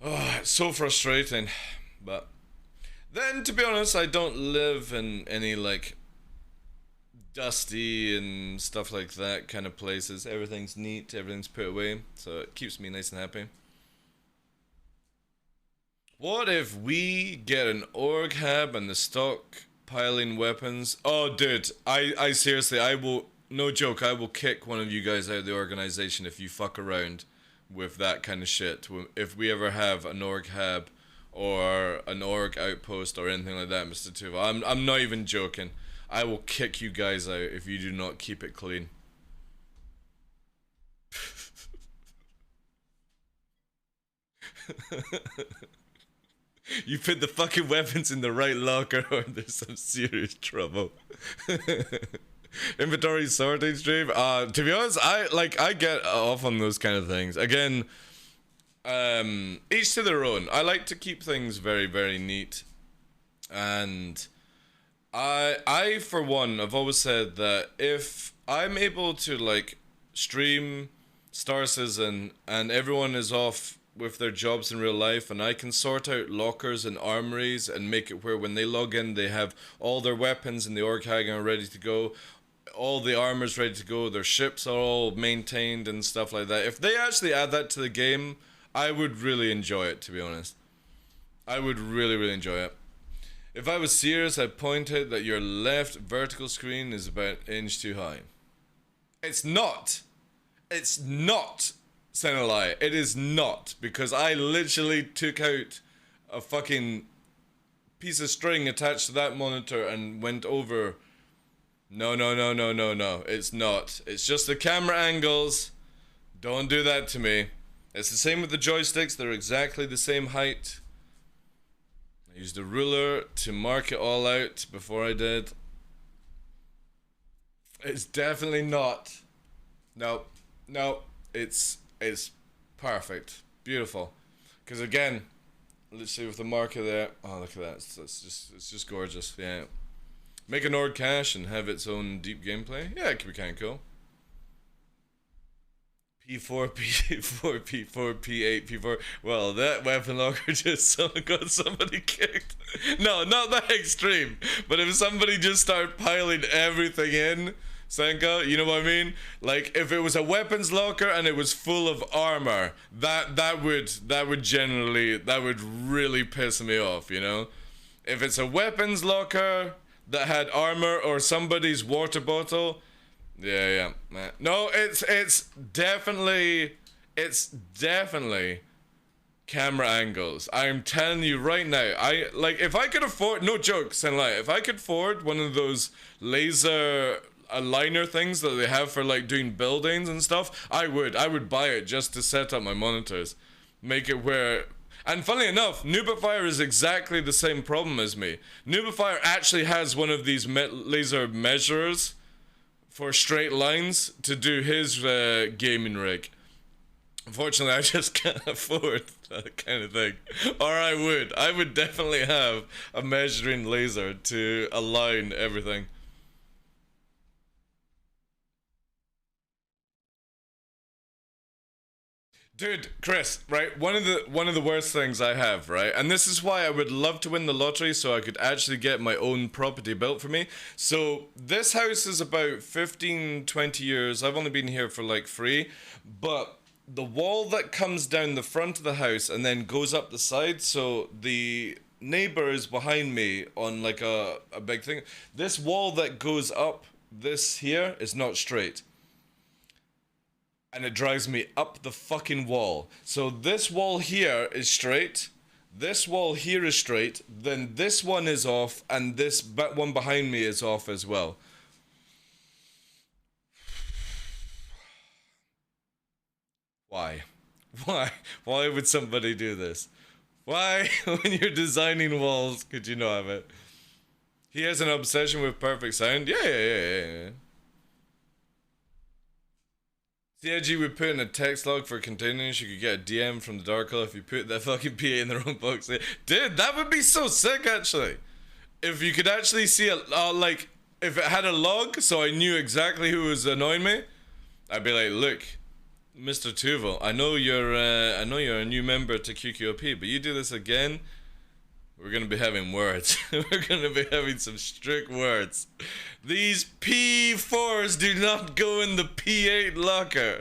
Oh, it's so frustrating. But then, to be honest, I don't live in any like dusty and stuff like that kind of places. Everything's neat, everything's put away, so it keeps me nice and happy. What if we get an org hab and the stock piling weapons? Oh dude, I seriously, I will no joke, I will kick one of you guys out of the organization if you fuck around with that kind of shit. If we ever have an org hab or an org outpost or anything like that, Mr. Tuva, I'm not even joking. I will kick you guys out if you do not keep it clean. You put the fucking weapons in the right locker or there's some serious trouble. Inventory sorting stream. To be honest, I get off on those kind of things. Again, each to their own. I like to keep things very, very neat. And I for one, I've always said that if I'm able to like stream Star Citizen and everyone is off with their jobs in real life, and I can sort out lockers and armories and make it where when they log in they have all their weapons in the org hanger ready to go, all the armor's ready to go, their ships are all maintained and stuff like that. If they actually add that to the game, I would really enjoy it, to be honest. I would really, really enjoy it. If I was serious, I'd point out that your left vertical screen is about an inch too high. It's not. It's not. Senalai, it is not, because I literally took out a fucking piece of string attached to that monitor and went over. No, it's not. It's just the camera angles. Don't do that to me. It's the same with the joysticks, they're exactly the same height. I used a ruler to mark it all out before I did. It's definitely not. No, it's perfect, beautiful. Because again, literally with the marker there. Oh, look at that! It's just gorgeous. Yeah. Make an org cache and have its own deep gameplay. Yeah, it could be kind of cool. P4, P4, P4, P8, P4. Well, that weapon locker just got somebody kicked. No, not that extreme. But if somebody just started piling everything in, Senka, you know what I mean? Like if it was a weapons locker and it was full of armor, that would really piss me off, you know? If it's a weapons locker that had armor or somebody's water bottle, yeah, man. No, it's definitely camera angles. I'm telling you right now. If I could afford, no jokes, and like if I could afford one of those laser aligner things that they have for like doing buildings and stuff, I would buy it just to set up my monitors, make it where. And funnily enough, Noobifier is exactly the same problem as me. Noobifier actually has one of these laser measurers for straight lines to do his gaming rig. Unfortunately, I just can't afford that kind of thing. Or I would definitely have a measuring laser to align everything. Dude, Chris, right? One of the worst things I have, right? And this is why I would love to win the lottery so I could actually get my own property built for me. So this house is about 15, 20 years. I've only been here for like 3, but the wall that comes down the front of the house and then goes up the side, so the neighbor is behind me on like a big thing. This wall that goes up this here is not straight. And it drives me up the fucking wall. So this wall here is straight. This wall here is straight. Then this one is off. And this one behind me is off as well. Why? Why would somebody do this? Why, when you're designing walls, could you not have it? He has an obsession with perfect sound? Yeah. CIG would put in a text log for containers. You could get a DM from the TheDarkLaw if you put that fucking PA in the wrong box. Dude, that would be so sick, actually. If you could actually see like, if it had a log, so I knew exactly who was annoying me, I'd be like, look, Mr. Tuval, I know you're a new member to QQOP, but you do this again, we're gonna be having words. We're gonna be having some strict words. These P4s do not go in the P8 locker.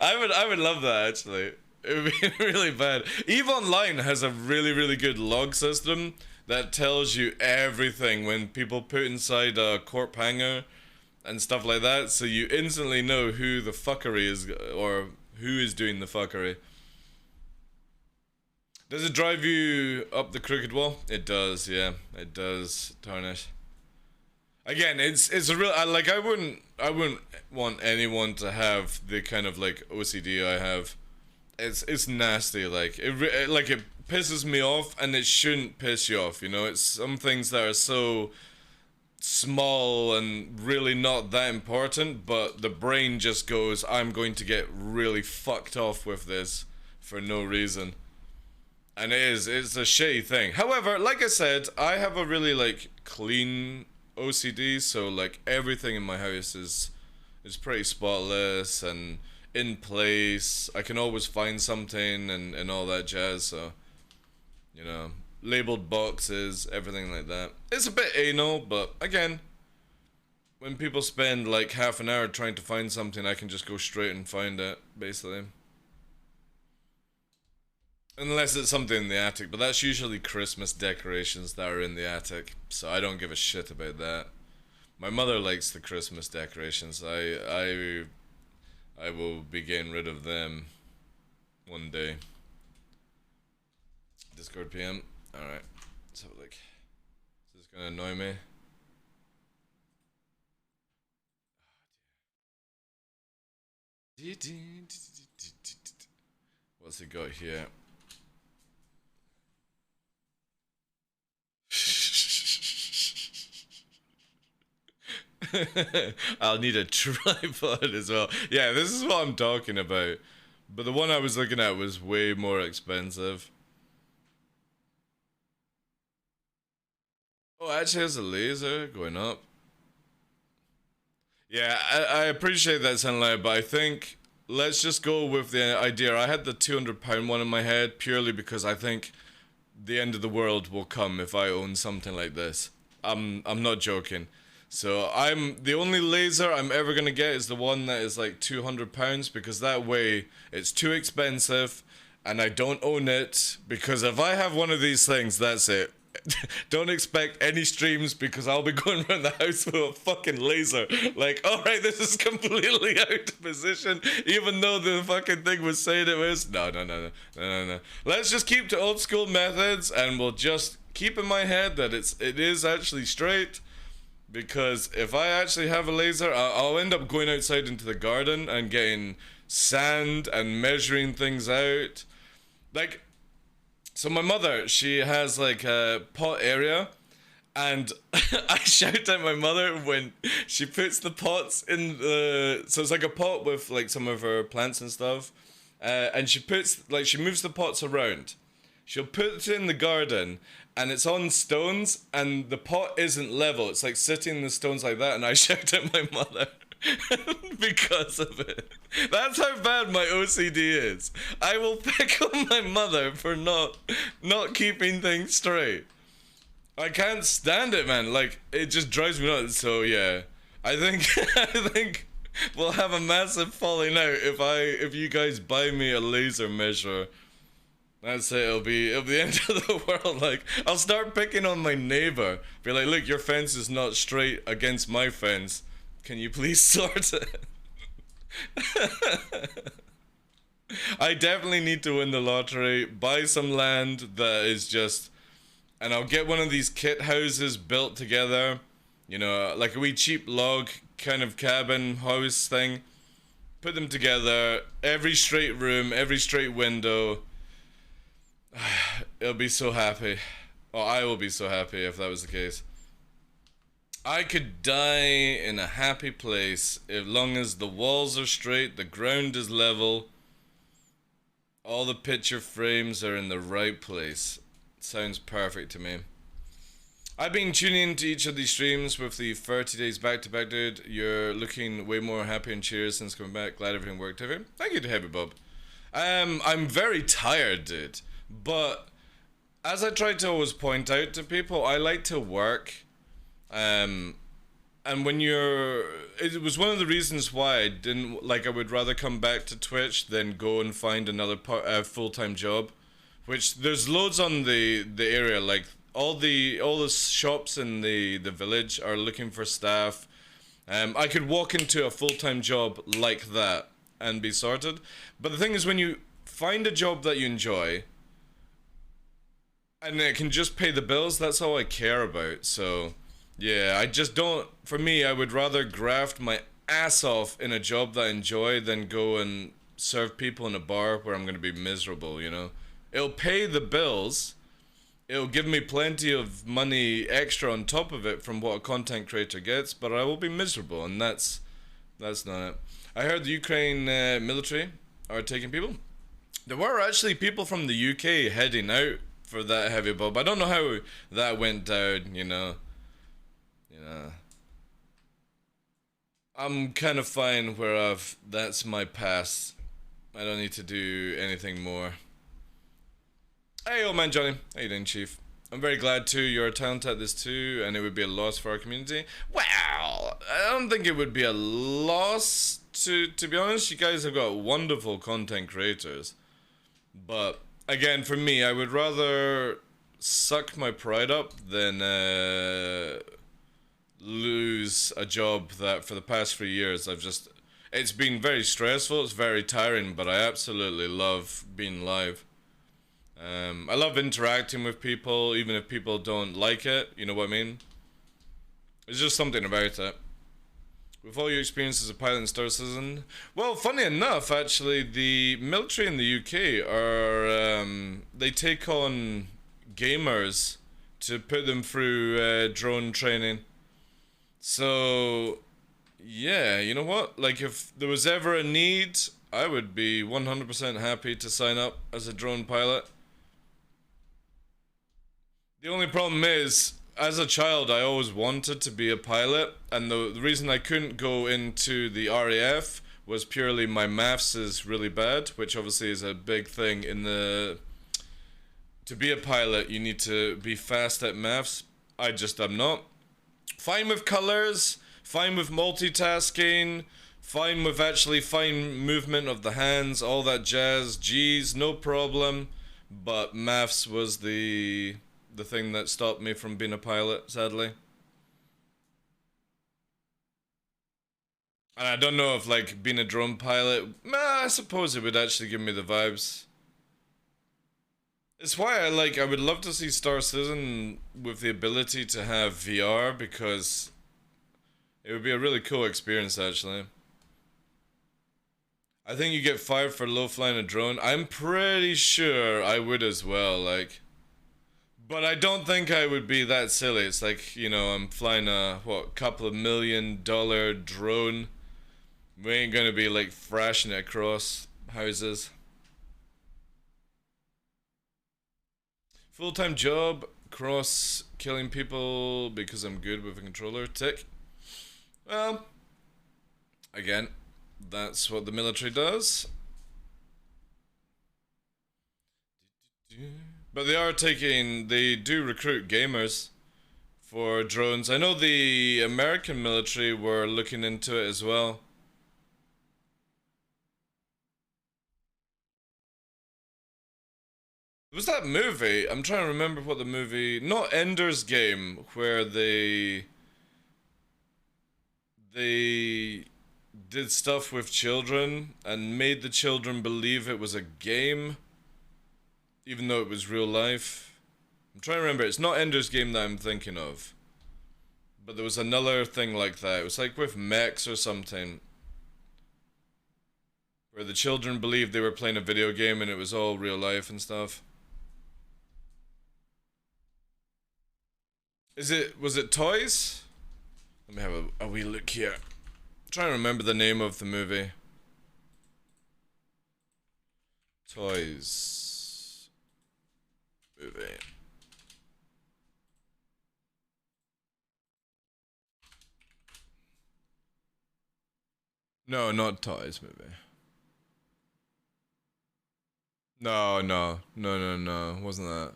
I would love that, actually. It would be really bad. EVE Online has a really good log system that tells you everything when people put inside a corp hanger and stuff like that, so you instantly know who the fuckery is, or who is doing the fuckery. Does it drive you up the crooked wall? It does, yeah. It does, Tarnish. Again, it's a real, like, I wouldn't want anyone to have the kind of like OCD I have. It's nasty, like it pisses me off, and it shouldn't piss you off, you know. It's some things that are so small and really not that important, but the brain just goes, I'm going to get really fucked off with this for no reason. And it's a shitty thing. However, like I said, I have a really like clean OCD, so like everything in my house is pretty spotless and in place. I can always find something and all that jazz, so, you know, labeled boxes, everything like that. It's a bit anal, but again, when people spend like half an hour trying to find something, I can just go straight and find it, basically. Unless it's something in the attic, but that's usually Christmas decorations that are in the attic, so I don't give a shit about that. My mother likes the Christmas decorations. I will be getting rid of them one day. Discord PM. Alright. Let's have a look. Is this gonna annoy me? What's it got here? I'll need a tripod as well. Yeah, this is what I'm talking about. But the one I was looking at was way more expensive. Oh, it actually has a laser going up. Yeah, I appreciate that, Sunlight, but I think let's just go with the idea. I had the £200 one in my head purely because I think the end of the world will come if I own something like this. I'm not joking. So the only laser I'm ever gonna get is the one that is like £200, because that way it's too expensive and I don't own it, because if I have one of these things, that's it. Don't expect any streams, because I'll be going around the house with a fucking laser. Like, alright, this is completely out of position, even though the fucking thing was saying it was. No. Let's just keep to old school methods, and we'll just keep in my head that it is actually straight. Because if I actually have a laser, I'll end up going outside into the garden and getting sand and measuring things out. Like, so my mother, she has like a pot area, and I shout at my mother when she puts the pots in the, so it's like a pot with like some of her plants and stuff, and she moves the pots around. She'll put it in the garden, and it's on stones, and the pot isn't level. It's like sitting in the stones like that, and I shout at my mother because of it. That's how bad my OCD is. I will pick on my mother for not keeping things straight. I can't stand it, man. Like, it just drives me nuts. So yeah, I think we'll have a massive falling out if you guys buy me a laser measure. That's it, it'll be the end of the world. Like, I'll start picking on my neighbor. Be like, look, your fence is not straight against my fence. Can you please sort it? I definitely need to win the lottery, buy some land that is just, and I'll get one of these kit houses built together. You know, like a wee cheap log kind of cabin house thing. Put them together, every straight room, every straight window. It'll be so happy. Oh, I will be so happy if that was the case. I could die in a happy place as long as the walls are straight, the ground is level, all the picture frames are in the right place. Sounds perfect to me. I've been tuning into each of these streams with the 30 days back-to-back, dude. You're looking way more happy and cheers since coming back. Glad everything worked out. Thank you to Heavy Bob. I'm very tired, dude. But as I try to always point out to people, I like to work, and when it was one of the reasons why I didn't, like, I would rather come back to Twitch than go and find another full-time job, which there's loads on the area, like all the shops in the village are looking for staff. I could walk into a full-time job like that and be sorted. But the thing is, when you find a job that you enjoy and it can just pay the bills, that's all I care about. So yeah, I just don't, for me, I would rather graft my ass off in a job that I enjoy than go and serve people in a bar where I'm going to be miserable, you know? It'll pay the bills, it'll give me plenty of money extra on top of it from what a content creator gets, but I will be miserable, and that's not it. I heard the Ukraine military are taking people. There were actually people from the UK heading out for that heavy bob. I don't know how that went down, you know. I'm kind of fine where that's my past. I don't need to do anything more. Hey, old man Johnny. How you doing, Chief? I'm very glad too. You're a talent at this too, and it would be a loss for our community. Well, I don't think it would be a loss, to be honest. You guys have got wonderful content creators. But, again, for me, I would rather suck my pride up than lose a job that for the past 3 years it's been very stressful, it's very tiring, but I absolutely love being live. I love interacting with people, even if people don't like it, you know what I mean? There's just something about it. With all your experience as a pilot and Star Citizen, well, funny enough, actually, the military in the UK are, they take on gamers to put them through drone training. So, yeah, you know what? Like, if there was ever a need, I would be 100% happy to sign up as a drone pilot. The only problem is, as a child, I always wanted to be a pilot, and the reason I couldn't go into the RAF was purely my maths is really bad, which obviously is a big thing in the... To be a pilot, you need to be fast at maths. I just am not. Fine with colors, fine with multitasking, fine with actually fine movement of the hands, all that jazz. G's, no problem. But maths was the thing that stopped me from being a pilot, sadly. And I don't know if, like, being a drone pilot, I suppose it would actually give me the vibes. It's why I would love to see Star Citizen with the ability to have VR, because it would be a really cool experience, actually. I think you get fired for low flying a drone. I'm pretty sure I would as well, like. But I don't think I would be that silly. It's like, you know, I'm flying a, couple of $1 million drone. We ain't gonna be, like, thrashing it across houses. Full-time job, cross killing people because I'm good with a controller, tick. Well, again, that's what the military does. But they do recruit gamers for drones. I know the American military were looking into it as well. Was that movie? I'm trying to remember what the movie... Not Ender's Game, where they did stuff with children and made the children believe it was a game, even though it was real life. I'm trying to remember. It's not Ender's Game that I'm thinking of. But there was another thing like that. It was like with mechs or something, where the children believed they were playing a video game and it was all real life and stuff. Was it Toys? Let me have a wee look here. I'm trying to remember the name of the movie. Toys movie. No, not Toys movie. No, wasn't that.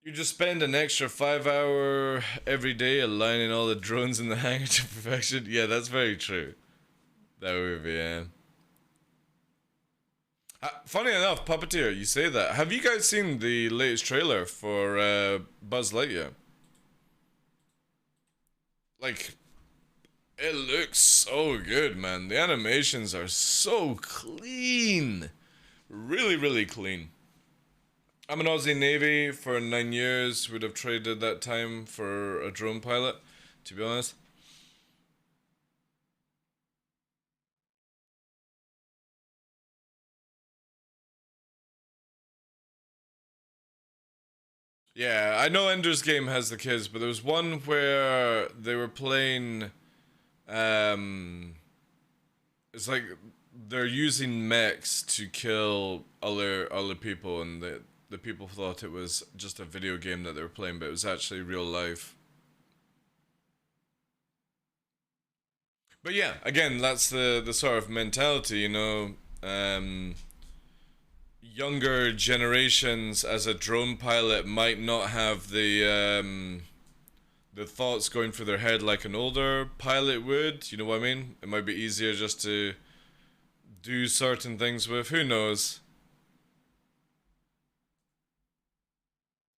You just spend an extra 5 hour every day aligning all the drones in the hangar to perfection. Yeah, that's very true. That would be, yeah. Funny enough, Puppeteer, you say that. Have you guys seen the latest trailer for Buzz Lightyear? Like, it looks so good, man. The animations are so clean. Really, really clean. I'm an Aussie Navy for 9 years. Would have traded that time for a drone pilot, to be honest. Yeah, I know Ender's Game has the kids, but there was one where they were playing, it's like they're using mechs to kill other people, and the people thought it was just a video game that they were playing, but it was actually real life. But yeah, again, that's the sort of mentality, you know. Younger generations as a drone pilot might not have the thoughts going through their head like an older pilot would. You know what I mean? It might be easier just to do certain things with. Who knows?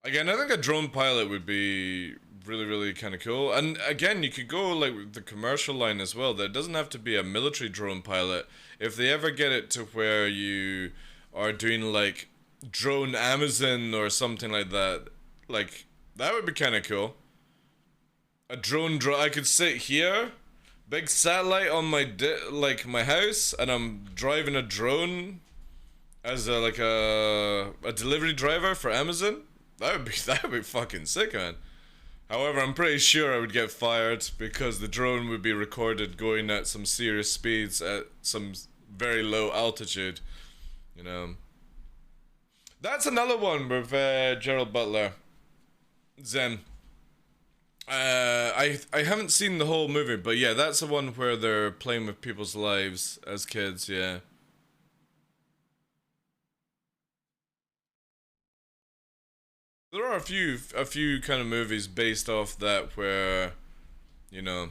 Again, I think a drone pilot would be really, really kind of cool. And again, you could go like with the commercial line as well. There doesn't have to be a military drone pilot. If they ever get it to where you are doing like drone Amazon or something like that, like that would be kind of cool. A drone, I could sit here, big satellite on my like my house, and I'm driving a drone as a delivery driver for Amazon. That would be fucking sick, man. However, I'm pretty sure I would get fired because the drone would be recorded going at some serious speeds at some very low altitude. You know. That's another one with Gerald Butler. Zen. I haven't seen the whole movie, but yeah, that's the one where they're playing with people's lives as kids, yeah. There are a few kind of movies based off that where, you know,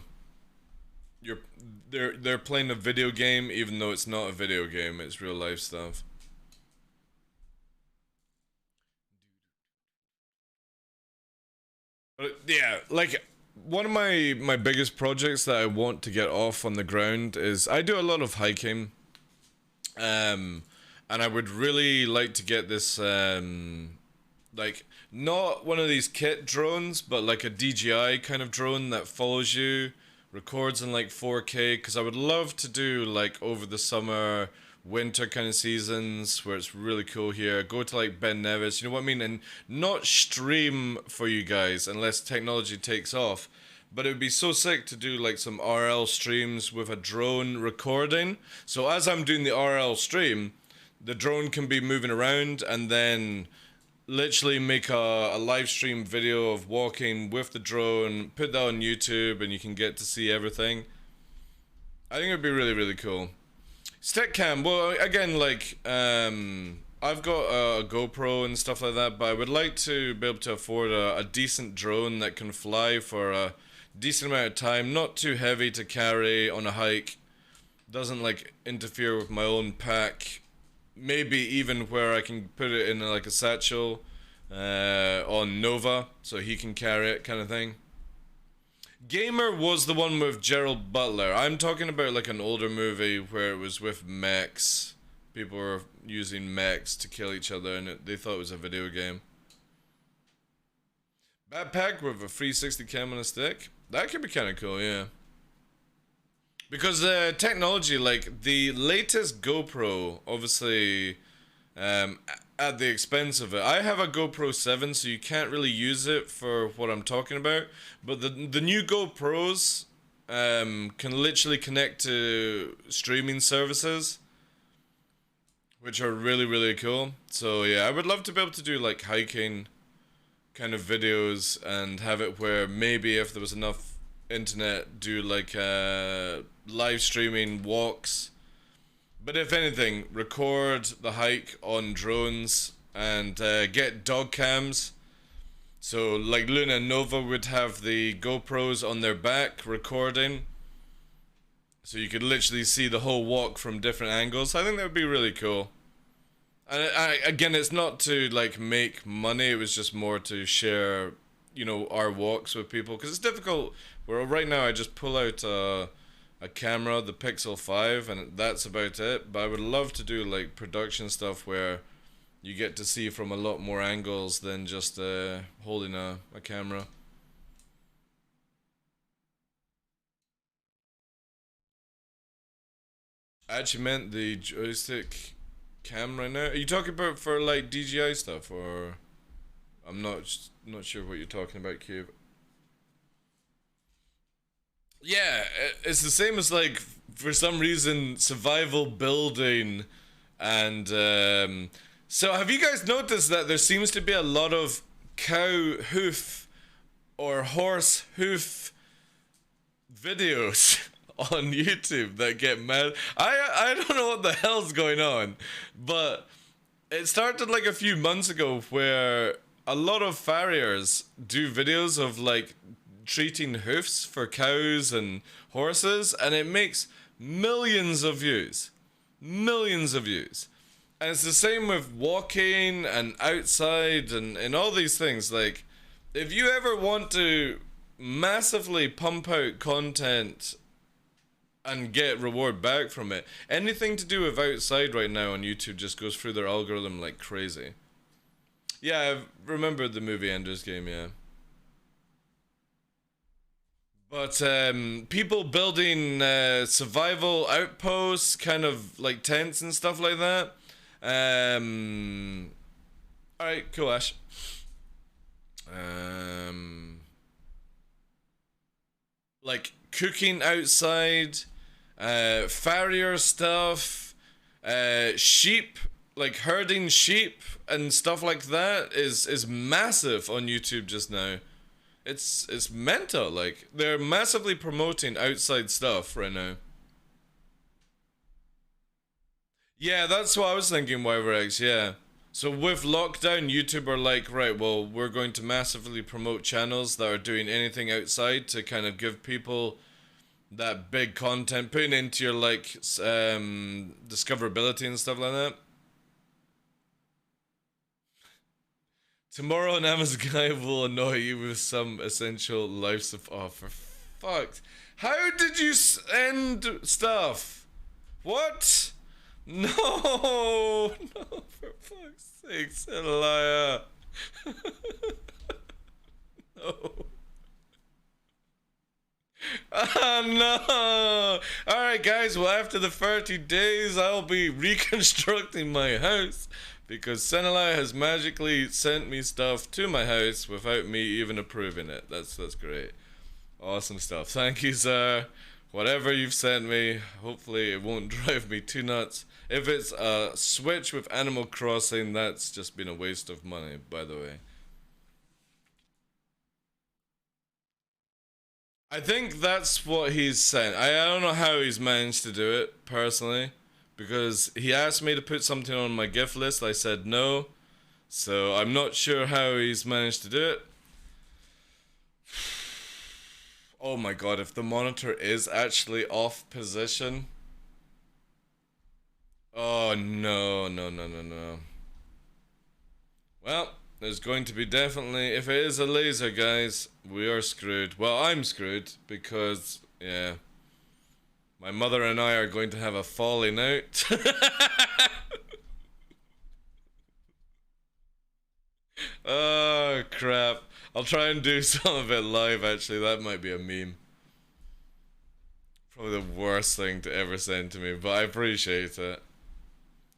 you're they're playing a video game even though it's not a video game, it's real life stuff. But yeah, like one of my biggest projects that I want to get off on the ground is I do a lot of hiking. Um and I would really like to get this like not one of these kit drones, but like a DJI kind of drone that follows you, records in like 4K, because I would love to do like over the summer, winter kind of seasons where it's really cool here. Go to like Ben Nevis, you know what I mean? And not stream for you guys unless technology takes off. But it would be so sick to do like some RL streams with a drone recording. So as I'm doing the RL stream, the drone can be moving around and then literally make a live stream video of walking with the drone, put that on YouTube, and you can get to see everything. I think it would be really, really cool. Stick cam, well, again, like, I've got a GoPro and stuff like that, but I would like to be able to afford a decent drone that can fly for a decent amount of time, not too heavy to carry on a hike, doesn't like interfere with my own pack. Maybe even where I can put it in like a satchel on Nova so he can carry it, kind of thing. Gamer was the one with Gerald Butler. I'm talking about like an older movie where it was with mechs. People were using mechs to kill each other and they thought it was a video game. Backpack with a 360 cam on a stick? That could be kind of cool, yeah. Because the technology, like the latest GoPro, obviously, at the expense of it. I have a GoPro 7, so you can't really use it for what I'm talking about. But the new GoPros can literally connect to streaming services, which are really, really cool. So yeah, I would love to be able to do like hiking kind of videos and have it where maybe if there was enough internet, do like live streaming walks, but if anything, record the hike on drones and get dog cams. So like Luna and Nova would have the GoPros on their back recording, so you could literally see the whole walk from different angles. I think that would be really cool. And again, it's not to like make money. It was just more to share, you know, our walks with people because it's difficult. Where right now I just pull out a camera, the Pixel 5, and that's about it. But I would love to do like production stuff where you get to see from a lot more angles than just holding a camera. I actually meant the joystick cam right now. Are you talking about for like DJI stuff, or I'm not sure what you're talking about, Cube. Yeah, it's the same as like for some reason survival building, and so have you guys noticed that there seems to be a lot of cow hoof or horse hoof videos on YouTube that get mad? I don't know what the hell's going on, but it started like a few months ago where a lot of farriers do videos of like treating hoofs for cows and horses, and it makes millions of views. Millions of views. And it's the same with walking and outside and all these things. Like, if you ever want to massively pump out content and get reward back from it, anything to do with outside right now on YouTube just goes through their algorithm like crazy. Yeah, I remember the movie Ender's Game, yeah. But people building survival outposts, kind of like tents and stuff like that. Alright, cool, Ash. Like cooking outside, farrier stuff, sheep, like herding sheep and stuff like that is massive on YouTube just now. It's mental. Like they're massively promoting outside stuff right now. Yeah, that's what I was thinking, WiverX, yeah. So with lockdown, YouTube are like, right, well, we're going to massively promote channels that are doing anything outside to kind of give people that big content, putting into your like discoverability and stuff like that. Tomorrow, an Amazon guy will annoy you with some essential life support. Oh, for fuck's. How did you end stuff? What? No, no, for fuck's sake, Celaya. No. Ah, no. Alright, guys, well, after the 30 days, I'll be reconstructing my house because Senelai has magically sent me stuff to my house without me even approving it. That's great. Awesome stuff. Thank you, sir. Whatever you've sent me, hopefully it won't drive me too nuts. If it's a Switch with Animal Crossing, that's just been a waste of money, by the way. I think that's what he's saying. I don't know how he's managed to do it, personally. Because he asked me to put something on my gift list, I said no. So I'm not sure how he's managed to do it. Oh my god, if the monitor is actually off position. Oh no, no, no, no, no. Well, there's going to be definitely, if it is a laser, guys, we are screwed. Well, I'm screwed because, yeah, my mother and I are going to have a falling out. Oh, crap. I'll try and do some of it live, actually. That might be a meme. Probably the worst thing to ever send to me, but I appreciate it.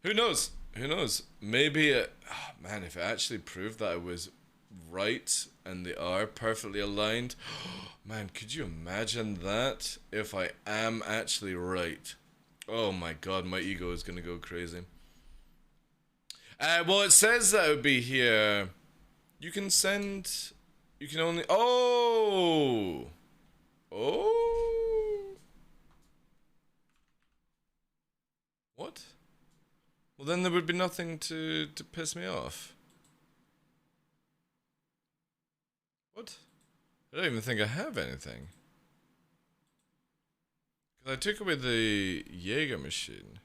Who knows? Who knows? Maybe it... Oh, man, if it actually proved that I was right and they are perfectly aligned... Man, could you imagine that? If I am actually right. Oh my god, my ego is gonna go crazy. Well, it says that it would be here. You can send... You can only... Oh! Oh! What? Well, then there would be nothing to piss me off. What? I don't even think I have anything. Because I took away the Jaeger machine.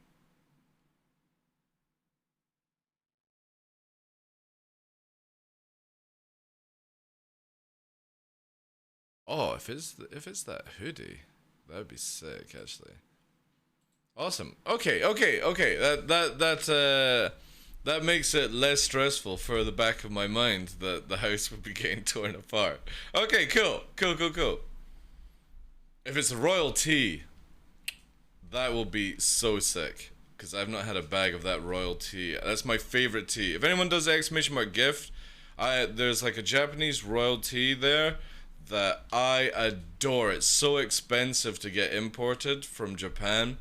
Oh, if it's that hoodie, that would be sick, actually. Awesome. Okay. That makes it less stressful for the back of my mind that the house would be getting torn apart. Okay, cool. If it's a royal tea, that will be so sick. Because I've not had a bag of that royal tea. That's my favorite tea. If anyone does the exclamation mark gift, there's like a Japanese royal tea there that I adore. It's so expensive to get imported from Japan.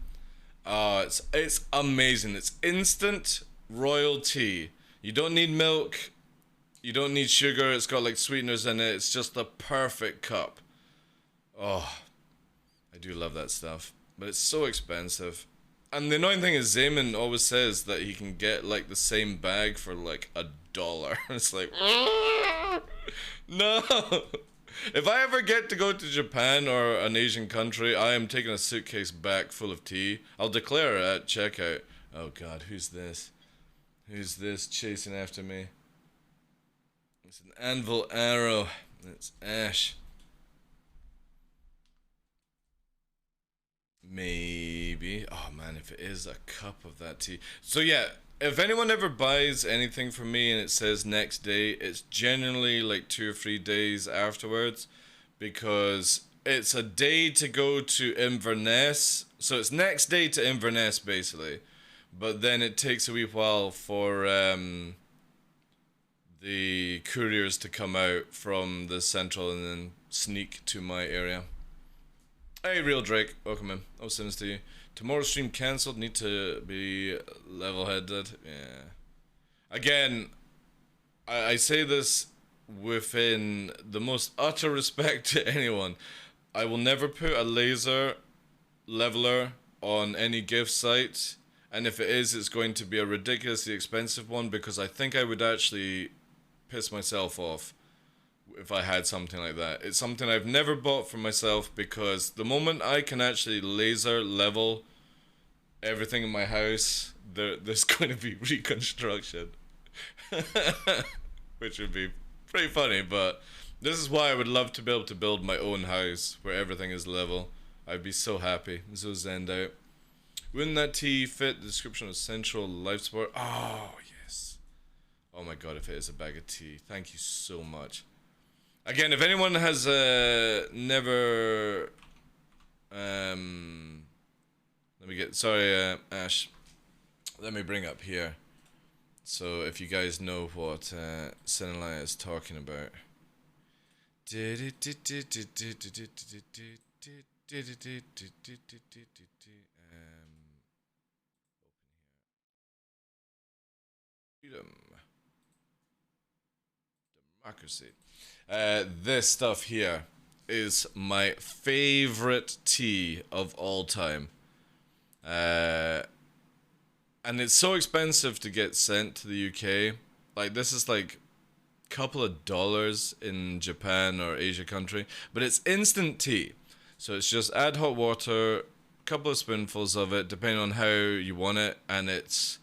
It's amazing. It's instant royal tea. You don't need milk. You don't need sugar. It's got like sweeteners in it. It's just the perfect cup. Oh, I do love that stuff. But it's so expensive. And the annoying thing is Zaman always says that he can get like the same bag for like $1. It's like, no. If I ever get to go to Japan or an Asian country, I am taking a suitcase back full of tea. I'll declare it at checkout. Oh god, who's this? Who's this chasing after me? It's an anvil arrow. It's Ash. Maybe. Oh man, if it is a cup of that tea. So yeah, if anyone ever buys anything from me and it says next day, it's generally like 2 or 3 days afterwards, because it's a day to go to Inverness. So it's next day to Inverness basically, but then it takes a wee while for the couriers to come out from the central and then sneak to my area. Hey, Real Drake, welcome in. Oh, sins to you. Tomorrow's stream cancelled. Need to be level-headed. Yeah. Again, I say this within the most utter respect to anyone. I will never put a laser leveler on any gift site, and if it is, it's going to be a ridiculously expensive one, because I think I would actually piss myself off if I had something like that. It's something I've never bought for myself, because the moment I can actually laser level everything in my house, there's going to be reconstruction. Which would be pretty funny, but this is why I would love to be able to build my own house where everything is level. I'd be so happy, so zenned out. Wouldn't that tea fit the description of Central Life Support? Oh, yes. Oh my god, if it is a bag of tea. Thank you so much. Again, if anyone has never let me get, sorry, Ash, let me bring up here, so if you guys know what Senelai is talking about. Freedom. Democracy. This stuff here is my favorite tea of all time. And it's so expensive to get sent to the UK. Like, this is like a couple of dollars in Japan or Asia country, but it's instant tea. So it's just add hot water, a couple of spoonfuls of it, depending on how you want it, and it's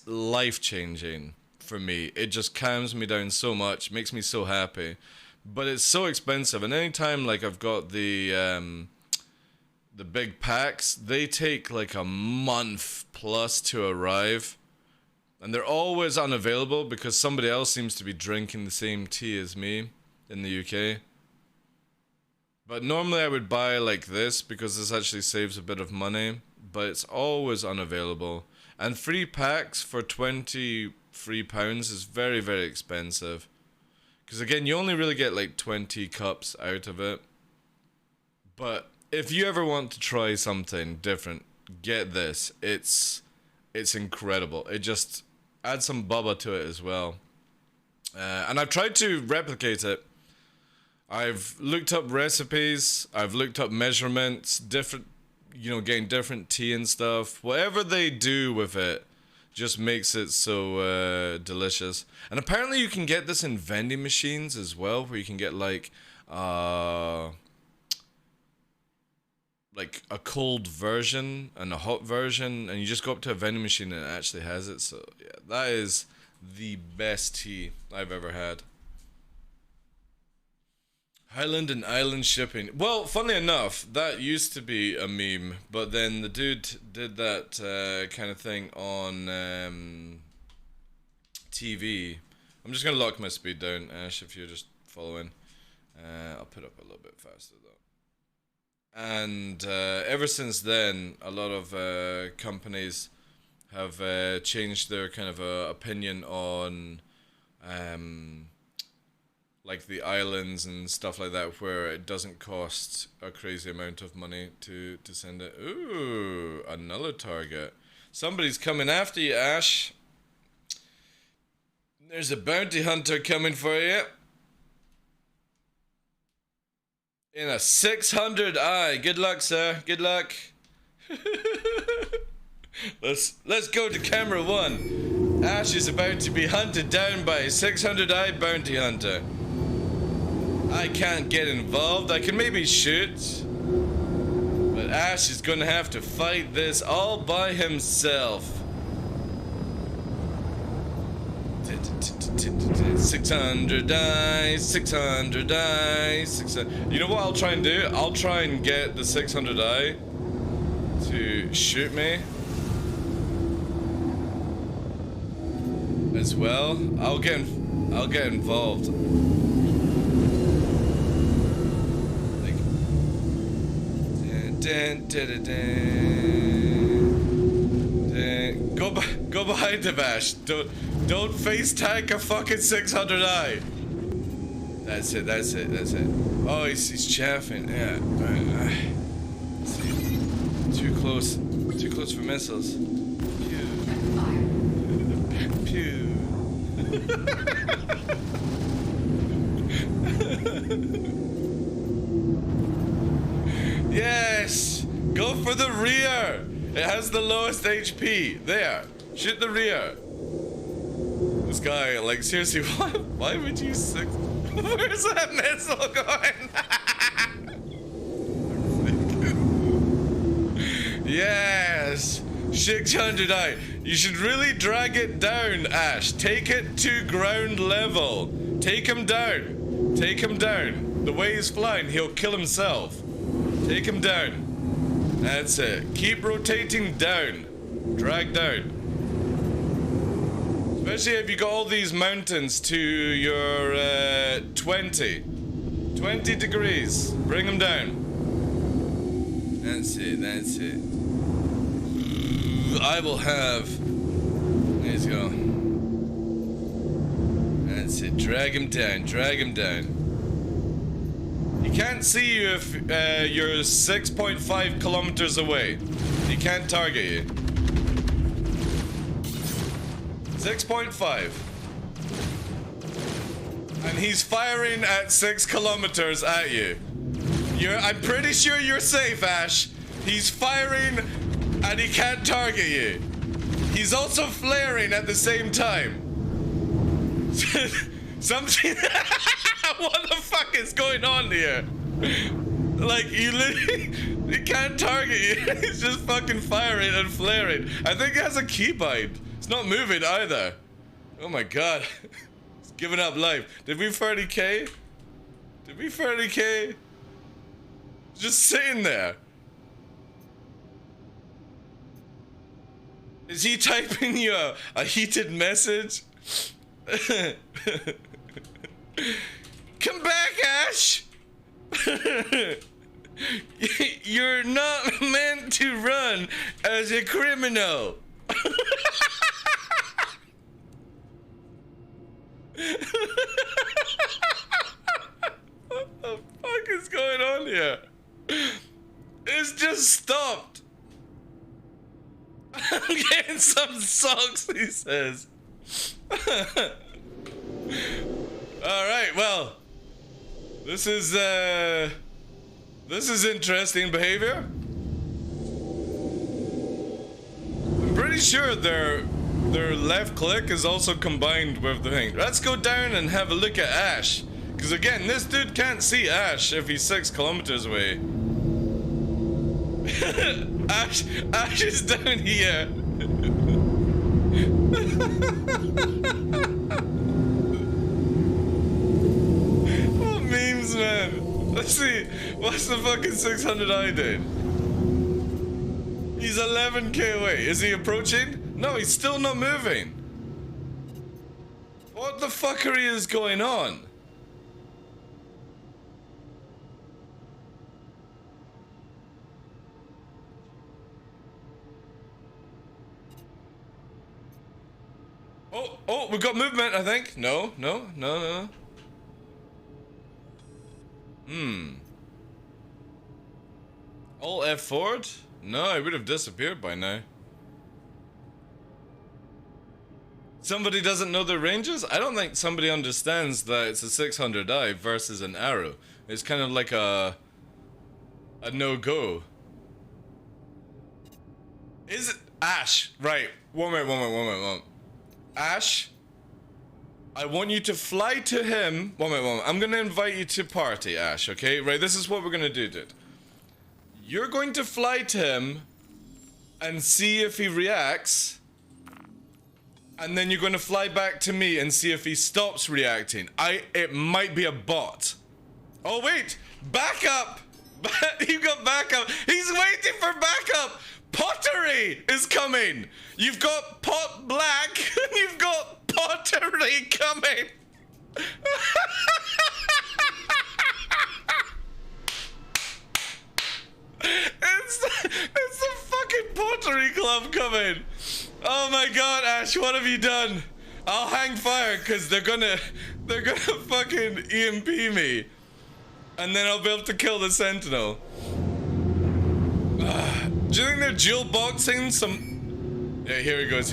life-changing for me. It just calms me down so much, makes me so happy. But it's so expensive, and anytime like I've got the big packs, they take like a month plus to arrive, and they're always unavailable because somebody else seems to be drinking the same tea as me in the UK. But normally I would buy like this because this actually saves a bit of money, but it's always unavailable. And 3 packs for £23 is very, very expensive. Because again, you only really get like 20 cups out of it. But if you ever want to try something different, get this. It's incredible. It just adds some bubba to it as well. And I've tried to replicate it. I've looked up recipes. I've looked up measurements, different, getting different tea and stuff. Whatever they do with it just makes it so delicious. And apparently you can get this in vending machines as well, where you can get like a cold version and a hot version, and you just go up to a vending machine and it actually has it. So yeah, that is the best tea I've ever had. Highland and island shipping. Well, funnily enough, that used to be a meme, but then the dude did that kind of thing on TV. I'm just gonna lock my speed down, Ash, if you're just following. I'll put up a little bit faster though. And ever since then, a lot of companies have changed their kind of opinion on like the islands and stuff like that, where it doesn't cost a crazy amount of money to send it. Ooh, another target. Somebody's coming after you, Ash. There's a bounty hunter coming for you. In a 600 eye. Good luck, sir. Good luck. Let's go to camera 1. Ash is about to be hunted down by a 600 eye bounty hunter. I can't get involved. I can maybe shoot. But Ash is gonna have to fight this all by himself. 600 dice, 600 dice, 600. You know what I'll try and do? I'll try and get the 600 eye to shoot me as well. I'll get involved. Like, go behind him, Ash. Don't face tag a fucking 600 eye. That's it. Oh, he's chaffing. Yeah. Let's see. Too close for missiles. Pew. Pew. Yes. Go for the rear. It has the lowest HP. There. Shoot the rear. This guy, like, seriously, why would you six? Where's that missile going? Yes! 600 eye. You should really drag it down, Ash. Take it to ground level. Take him down. Take him down. The way he's flying, he'll kill himself. Take him down. That's it. Keep rotating down. Drag down. Especially if you got all these mountains to your 20 degrees. Bring them down. That's it. I will have. Let's go. That's it. Drag him down. He can't see you if you're 6.5 kilometers away. He can't target you. 6.5. And he's firing at 6 kilometers at you. I'm pretty sure you're safe, Ash. He's firing and he can't target you. He's also flaring at the same time. Something. What the fuck is going on here? Like, you literally. He can't target you. He's just fucking firing and flaring. I think he has a keybind. It's not moving either. Oh my god. It's giving up life. Did we 30k? Just sitting there. Is he typing you a heated message? Come back, Ash! You're not meant to run as a criminal. What the fuck is going on here? It's just stopped. I'm getting some socks, he says. Alright, well. This is interesting behavior. I'm pretty sure their left click is also combined with the thing. Let's go down and have a look at Ash. Because again, this dude can't see Ash if he's 6 kilometers away. Ash is down here. Oh, memes, man. What's the fucking 600i doing? He's 11k away. Is he approaching? No, he's still not moving. What the fuckery is going on? Oh, we've got movement, I think. No. Alt F forward? No, I would have disappeared by now. Somebody doesn't know the ranges? I don't think somebody understands that it's a 600i versus an arrow. It's kind of like a no-go. Is it Ash? Right. One minute. Ash, I want you to fly to him. One minute. I'm gonna invite you to party, Ash, okay? Right, this is what we're gonna do, dude. You're going to fly to him and see if he reacts. And then you're going to fly back to me and see if he stops reacting. It might be a bot. Oh, wait! Backup! You got backup! He's waiting for backup! Pottery is coming! You've got pot black, and you've got pottery coming! It's the fucking pottery club coming! Oh my god, Ash, what have you done? I'll hang fire, cause they're gonna fucking EMP me. And then I'll be able to kill the sentinel. Do you think they're dual boxing some... Yeah, here he goes.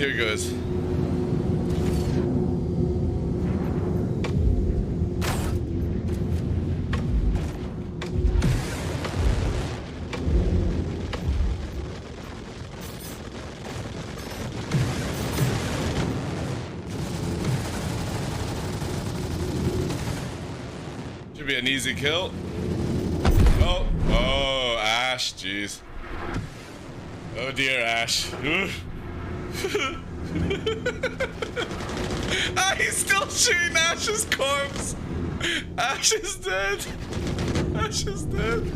Should be an easy kill. Oh, Ash, jeez. Oh dear, Ash. Ah, he's still shooting Ash's corpse. Ash is dead. Ash is dead.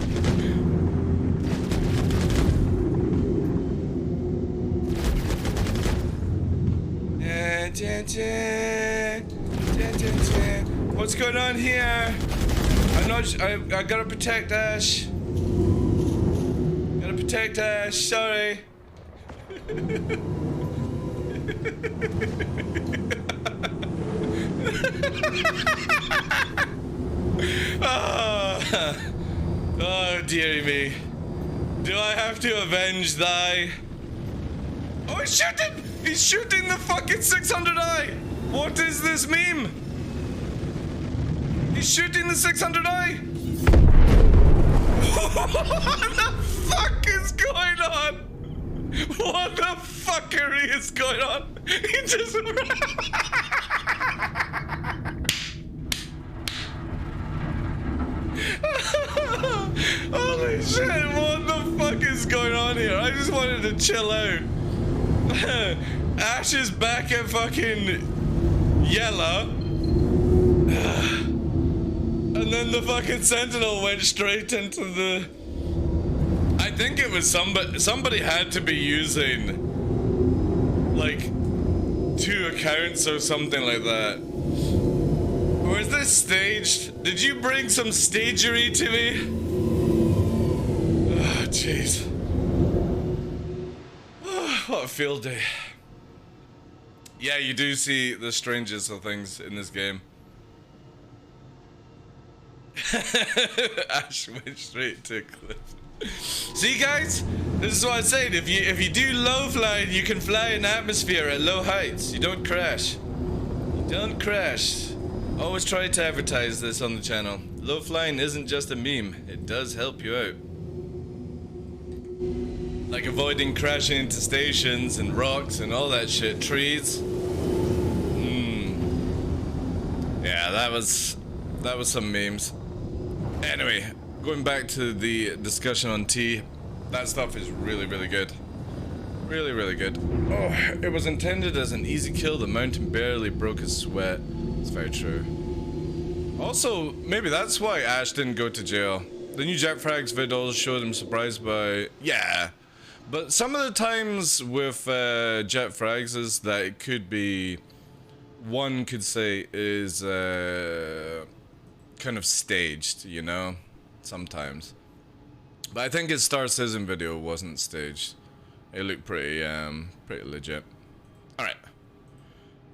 What's going on here? I gotta protect Ash. Gotta protect Ash, sorry. Oh, dearie me. Do I have to avenge thy? Oh, he's shooting! He's shooting the fucking 600i! What is this meme? He's shooting the 600i! What the fuck is going on? What the fuckery is going on? He just... Holy shit, what the fuck is going on here? I just wanted to chill out. Ash is back at fucking yellow. And then the fucking sentinel went straight into the... I think it was somebody had to be using like 2 accounts or something like that. Or is this staged? Did you bring some stagery to me? Oh, jeez. What a field day. Yeah, you do see the strangest of things in this game. Ash went straight to a cliff. See, guys, this is what I said. If you do low flying, you can fly in atmosphere at low heights. You don't crash. You don't crash. Always try to advertise this on the channel. Low flying isn't just a meme. It does help you out. Like avoiding crashing into stations and rocks and all that shit. Trees. Yeah, that was some memes. Anyway, going back to the discussion on T, that stuff is really, really good. Really, really good. Oh, it was intended as an easy kill. The mountain barely broke his sweat. It's very true. Also, maybe that's why Ash didn't go to jail. The new Jack Frags vid also showed him surprised by... Yeah. But some of the times with Jet Frags is that it could be... One could say is kind of staged, you know? Sometimes. But I think his Star Citizen video wasn't staged. It looked pretty legit. Alright.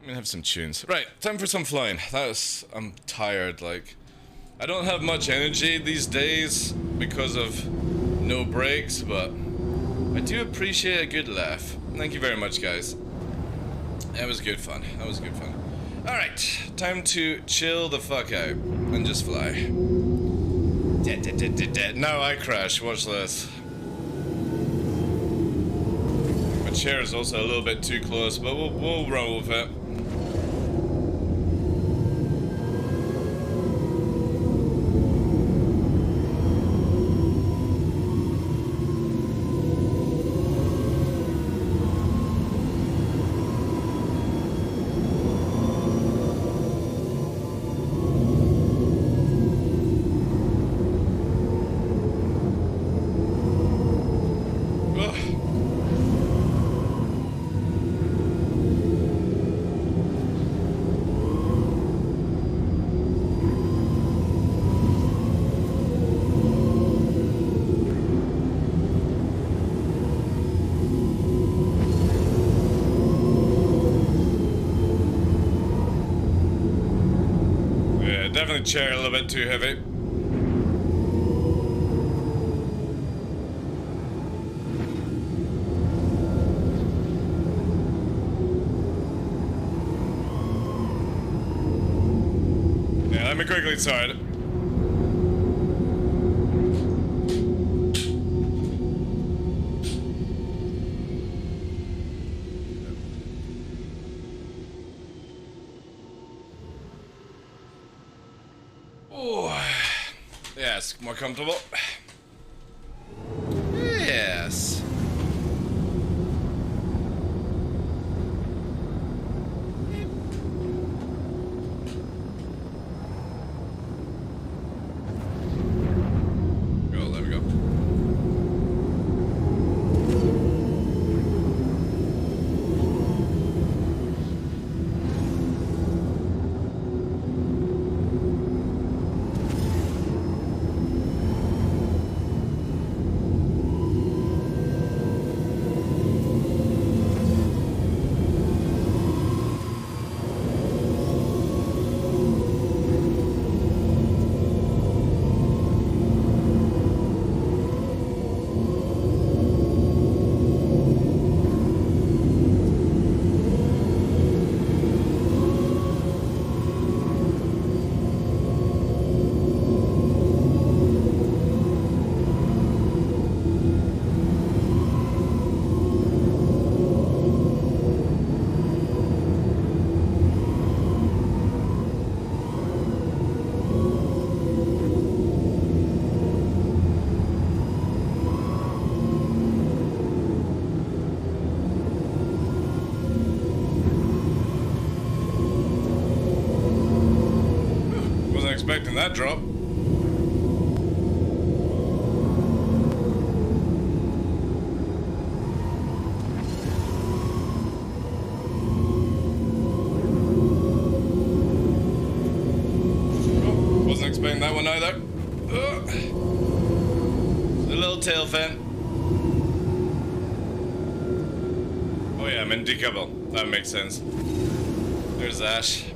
I'm gonna have some tunes. Right, time for some flying. I'm tired, like... I don't have much energy these days because of no breaks, but... I do appreciate a good laugh. Thank you very much, guys. That was good fun. That was good fun. Alright, time to chill the fuck out and just fly. Now I crash, watch this. My chair is also a little bit too close, but we'll roll with it. Definitely chair a little bit too heavy. Yeah, let me quickly start it. Yes, more comfortable. Yes. Go, there we go. Expecting that drop. Oh, wasn't expecting that one either. The little tail fin. Oh yeah, I'm in decouple. That makes sense. There's Ash.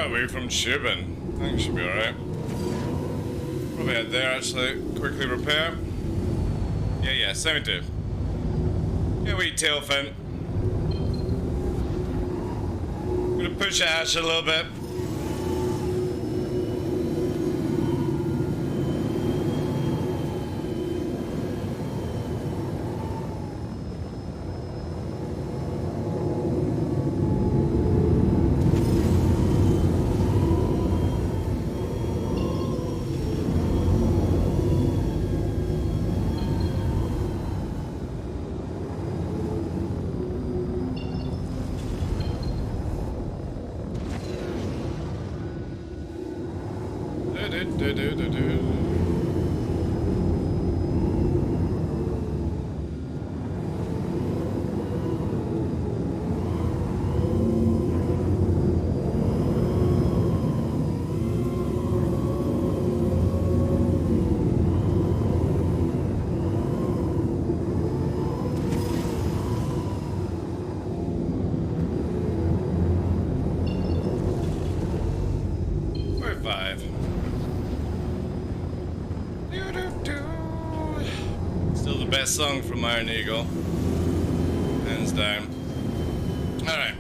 Away from shipping. I think it should be alright. Probably out there actually. Quickly repair. Yeah, 72. Yeah, we tail fin. Gonna push Ash a little bit. Still the best song from Iron Eagle. Hands down. Alright.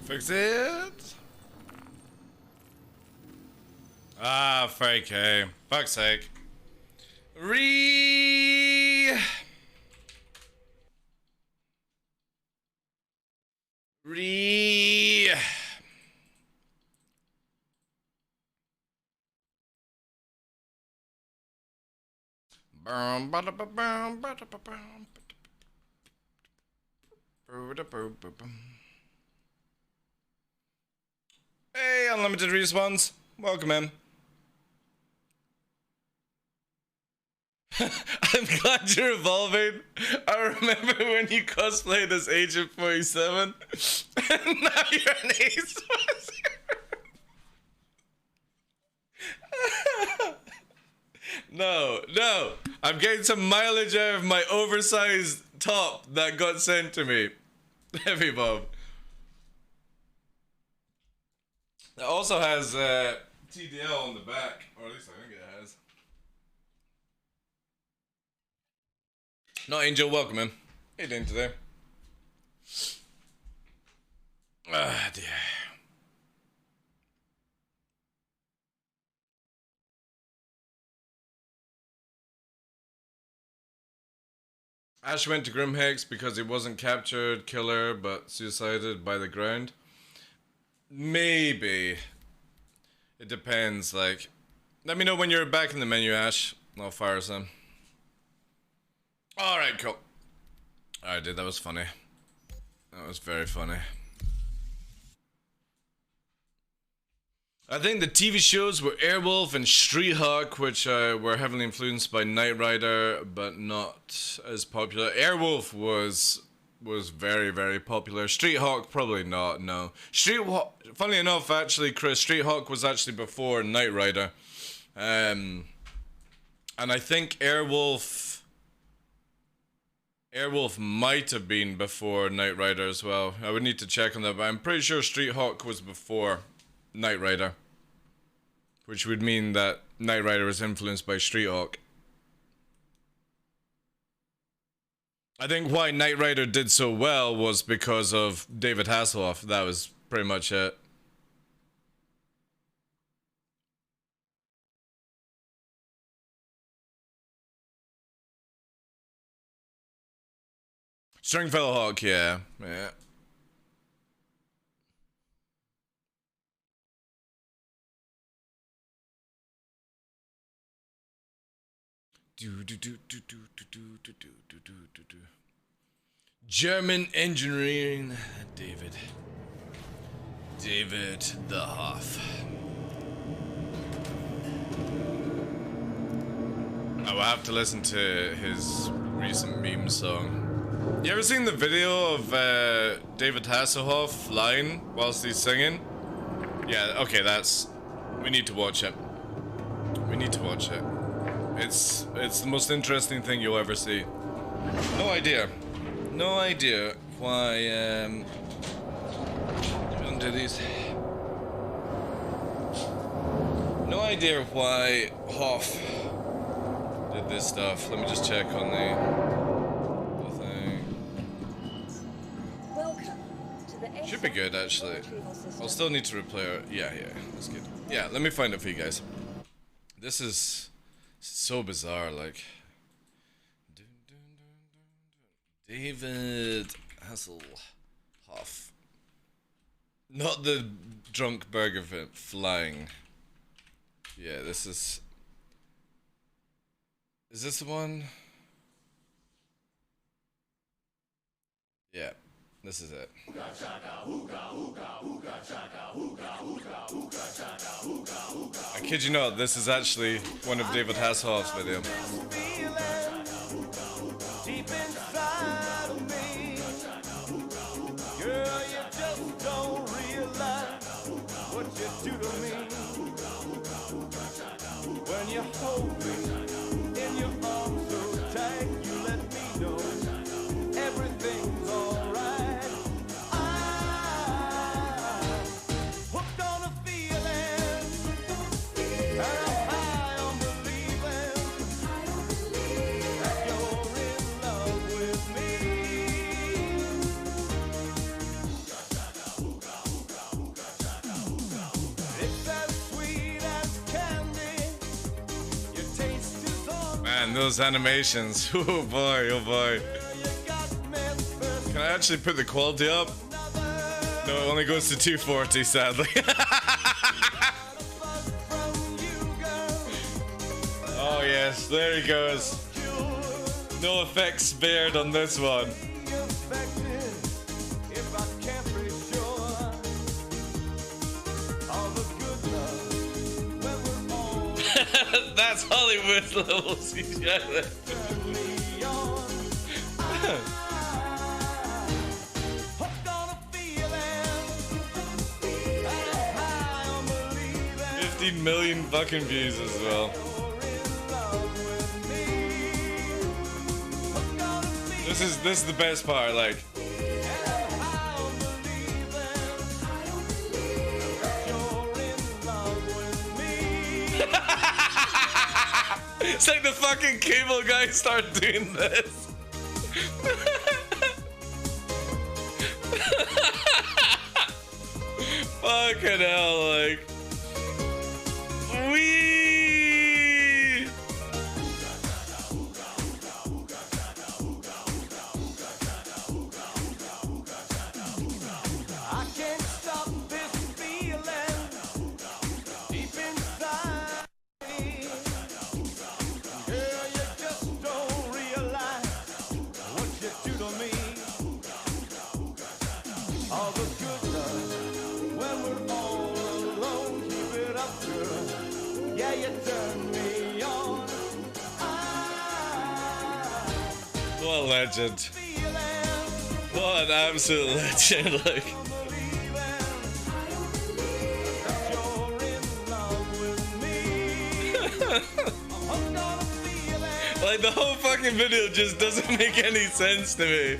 Fix it. Ah, fake, hey. Fuck's sake. Re. Hey, unlimited respawns. Welcome in. I'm glad you're evolving. I remember when you cosplayed as Agent 47, and now you're an Ace. No. I'm getting some mileage out of my oversized top that got sent to me. Heavy Bob. It also has TDL on the back, or at least I think it has. No, Angel, welcome in. How you doing today? Ah, dear. Ash went to Grimhex because he wasn't captured, killer, but suicided by the ground. Maybe. It depends, like... Let me know when you're back in the menu, Ash. I'll fire some. Alright, cool. Alright, dude, that was funny. That was very funny. I think the TV shows were Airwolf and Street Hawk, which were heavily influenced by Knight Rider, but not as popular. Airwolf was very, very popular. Street Hawk, probably not, no. Street Hawk, funnily enough, actually, Chris, Street Hawk was actually before Knight Rider. And I think Airwolf might have been before Knight Rider as well. I would need to check on that, but I'm pretty sure Street Hawk was before Knight Rider, which would mean that Knight Rider was influenced by Street Hawk. I think why Knight Rider did so well was because of David Hasselhoff. That was pretty much it. Stringfellow Hawk, yeah. Yeah. German engineering, David the Hoff. I will have to listen to his recent meme song. You ever seen the video of David Hasselhoff flying whilst he's singing? Yeah, okay, we need to watch it. We need to watch it. It's the most interesting thing you'll ever see. No idea why undo these. No idea why Hoff did this stuff. Let me just check on the thing. Welcome to the Should be good actually. I'll still need to replay it. Yeah, that's good. Yeah, let me find it for you guys. This is so bizarre, like David Hasselhoff. Not the drunk burger fit flying. Yeah, this is this the one? Yeah, this is it. I kid you not, this is actually one of David Hasselhoff's videos. Girl, you just don't realize what you do to me. When you hold me in your arms so tight, you let me know everything's alright. I'm hooked on a feeling, and I'm high on believing that you're in love with me. Man, those animations. Oh boy, oh boy. Can I actually put the quality up? No, it only goes to 240, sadly. Oh yes, there he goes. No effects spared on this one. That's Hollywood level CGI. $15 million fucking views as well. This is the best part, like. It's like the fucking cable guy started doing this. Fucking hell, like. Wee! I can't stop this feeling deep inside me. Girl, you just don't realize what you do to me. All the good love when we're all alone, keep it you turn me on. What a legend. Feeling, What an absolute legend. Like, you're in love with me. I'm hooked on a feeling. like the whole fucking video just doesn't make any sense to me.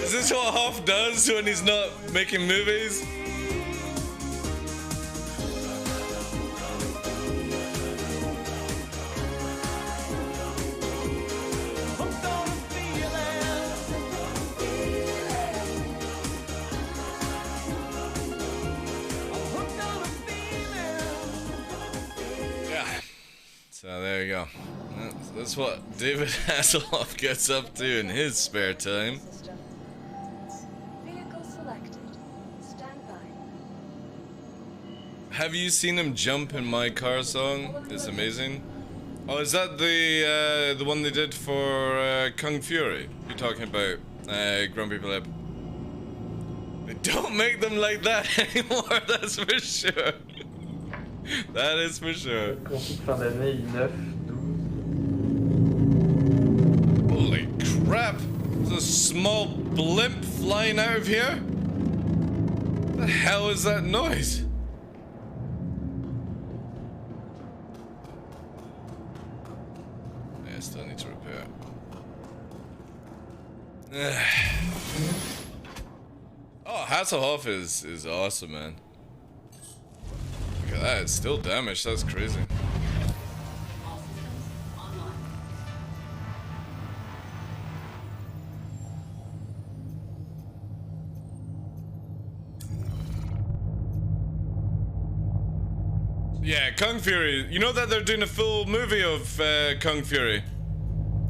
Is this what Hoff does when he's not making movies? Hooked on a feeling. I'm hooked on a feeling. Yeah. So there you go. That's what David Hasselhoff gets up to in his spare time. System. Vehicle selected. Stand by. Have you seen him jump in My Car song? It's amazing. Oh, is that the one they did for Kung Fury? You're talking about Grumpy Blip. They don't make them like that anymore, that's for sure. That is for sure. Config fin d'année i9, 12. Holy crap! There's a small blimp flying out of here? What the hell is that noise? Yeah, I still need to repair. Oh, Hasselhoff is awesome, man. Look at that, it's still damaged, that's crazy. Yeah, Kung Fury. You know that they're doing a full movie of Kung Fury?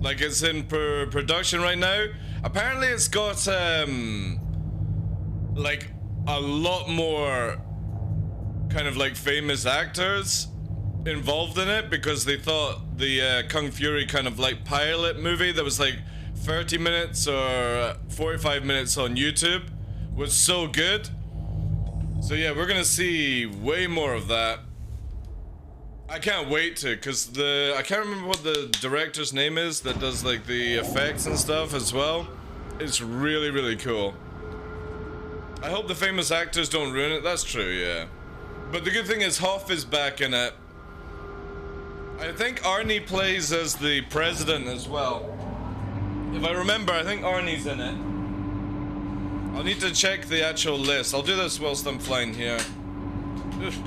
Like, it's in production right now. Apparently it's got, like, a lot more kind of, like, famous actors involved in it because they thought the Kung Fury kind of, like, pilot movie that was, like, 30 minutes or 45 minutes on YouTube was so good. So, yeah, we're gonna see way more of that. I can't wait to, because I can't remember what the director's name is that does like the effects and stuff as well. It's really, really cool. I hope the famous actors don't ruin it. That's true, yeah. But the good thing is Hoff is back in it. I think Arnie plays as the president as well. If I remember, I think Arnie's in it. I'll need to check the actual list. I'll do this whilst I'm flying here. Oof.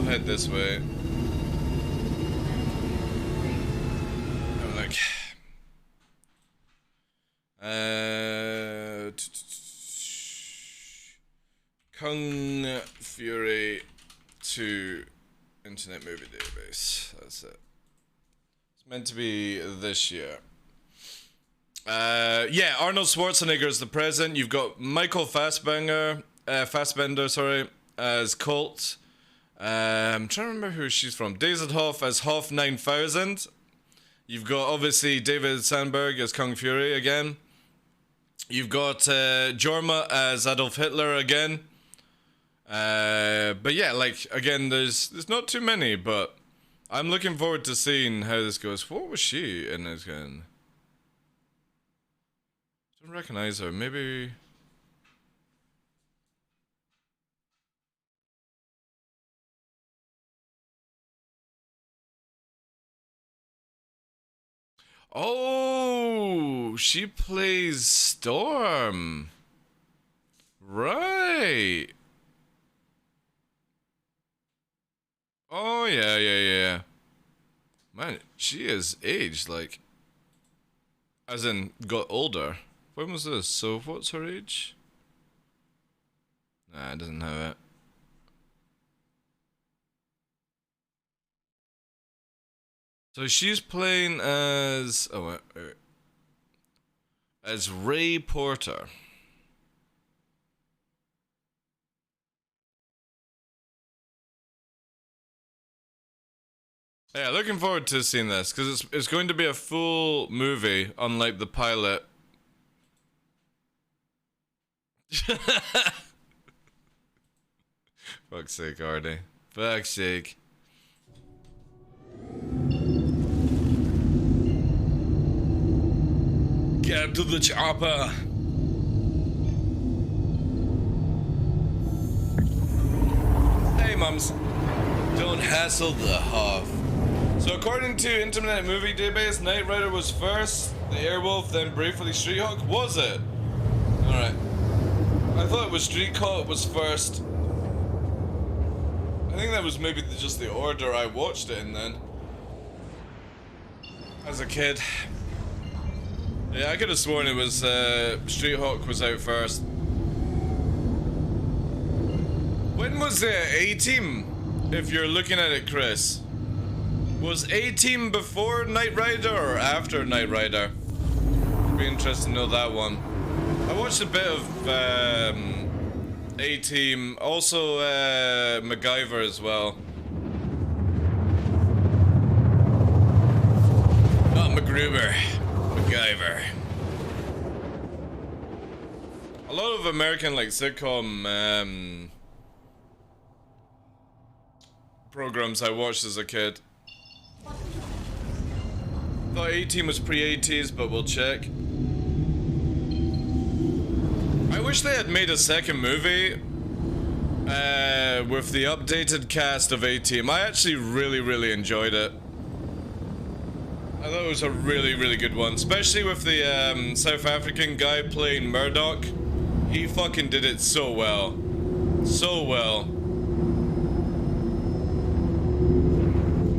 Head this way. I'm like, Kung Fury 2 Internet Movie Database. That's it. It's meant to be this year. Yeah, Arnold Schwarzenegger is the president. You've got Michael Fassbender, as Colt. I'm trying to remember who she's from. David Hoff as Hoff 9000. You've got obviously David Sandberg as Kung Fury again. You've got Jorma as Adolf Hitler again. But yeah, like again, there's not too many, but I'm looking forward to seeing how this goes. What was she in this again? I don't recognize her. Maybe. Oh, she plays Storm. Right. Oh, yeah. Man, she is aged, like, as in, got older. When was this? So, what's her age? Nah, it doesn't have it. So she's playing as... Oh, wait. As Ray Porter. Yeah, looking forward to seeing this, because it's going to be a full movie, unlike the pilot. Fuck's sake, Artie. Fuck's sake. Get to the chopper. Hey, mums. Don't hassle the Hoff. So according to Internet Movie Database, Knight Rider was first, the Airwolf, then briefly Street Hawk. Was it? Alright. I thought it was Street Hawk was first. I think that was maybe just the order I watched it in then. As a kid. Yeah, I could have sworn it was Street Hawk was out first. When was the A-Team? If you're looking at it, Chris. Was A-Team before Knight Rider or after Knight Rider? It'd be interesting to know that one. I watched a bit of A-Team, also MacGyver as well. Not MacGruber, MacGyver. A lot of American like sitcom programs I watched as a kid. Thought A-Team was pre-80s, but we'll check. I wish they had made a second movie with the updated cast of A-Team. I actually really enjoyed it. I thought it was a really good one, especially with the South African guy playing Murdoch. He fucking did it so well. So well.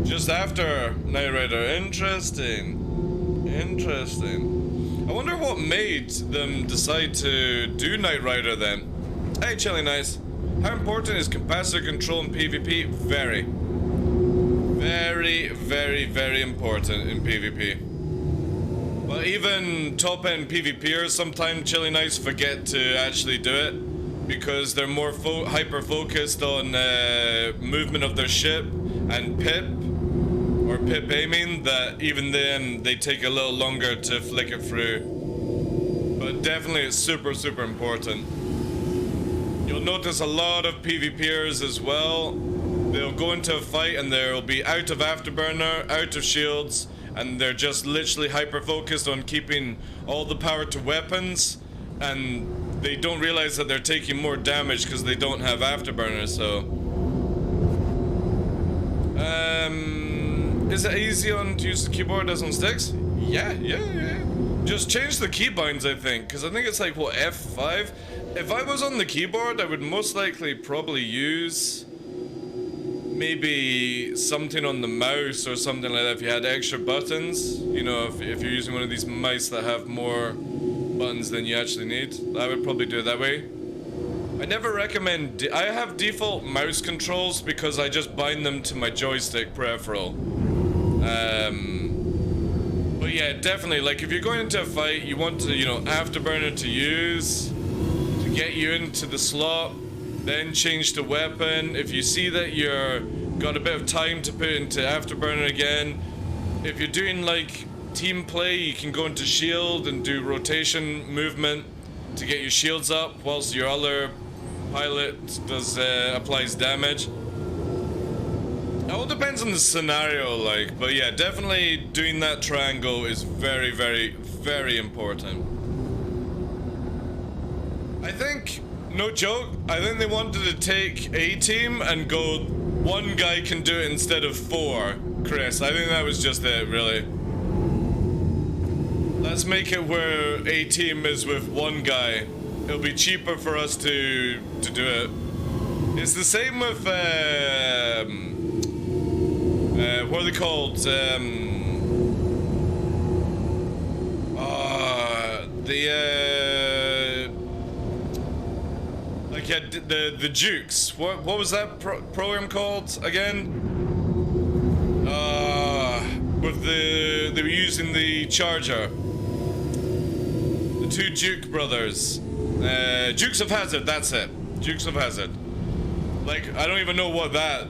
Just after Knight Rider. Interesting. Interesting. I wonder what made them decide to do Knight Rider then. Hey, Chilly Nice. How important is capacitor control in PvP? Very. Very important in PvP. But even top-end PvPers sometimes, Chilly Nice, forget to actually do it because they're more hyper-focused on movement of their ship and pip, or pip aiming, that even then they take a little longer to flick it through. But definitely it's super important. You'll notice a lot of PvPers as well. They'll go into a fight and they'll be out of afterburner, out of shields, and they're just literally hyper-focused on keeping all the power to weapons, and they don't realize that they're taking more damage because they don't have afterburner, so... Is it easy to use the keyboard as on sticks? Yeah. Just change the keybinds, I think, because I think it's like, what, F5? If I was on the keyboard, I would most likely probably use maybe something on the mouse or something like that if you had extra buttons. You know, if you're using one of these mice that have more buttons than you actually need. I would probably do it that way. I never recommend... I have default mouse controls because I just bind them to my joystick peripheral. But yeah, definitely, like, if you're going into a fight, you want to, you know, afterburner to use to get you into the slot, then change the weapon. If you see that you're got a bit of time to put into afterburner again, if you're doing, like, team play, you can go into shield and do rotation movement to get your shields up whilst your other pilot does applies damage. It all depends on the scenario, like, but yeah, definitely doing that triangle is very important. I think, no joke, I think they wanted to take A-Team and go, one guy can do it instead of 4, Chris. I think that was just it, really. Let's make it where A-Team is with one guy. It'll be cheaper for us to do it. It's the same with, what are they called? Like, yeah, the Dukes. What was that program called again? With they were using the Charger. The 2 Duke brothers. Dukes of Hazzard, that's it. Dukes of Hazzard. Like, I don't even know what that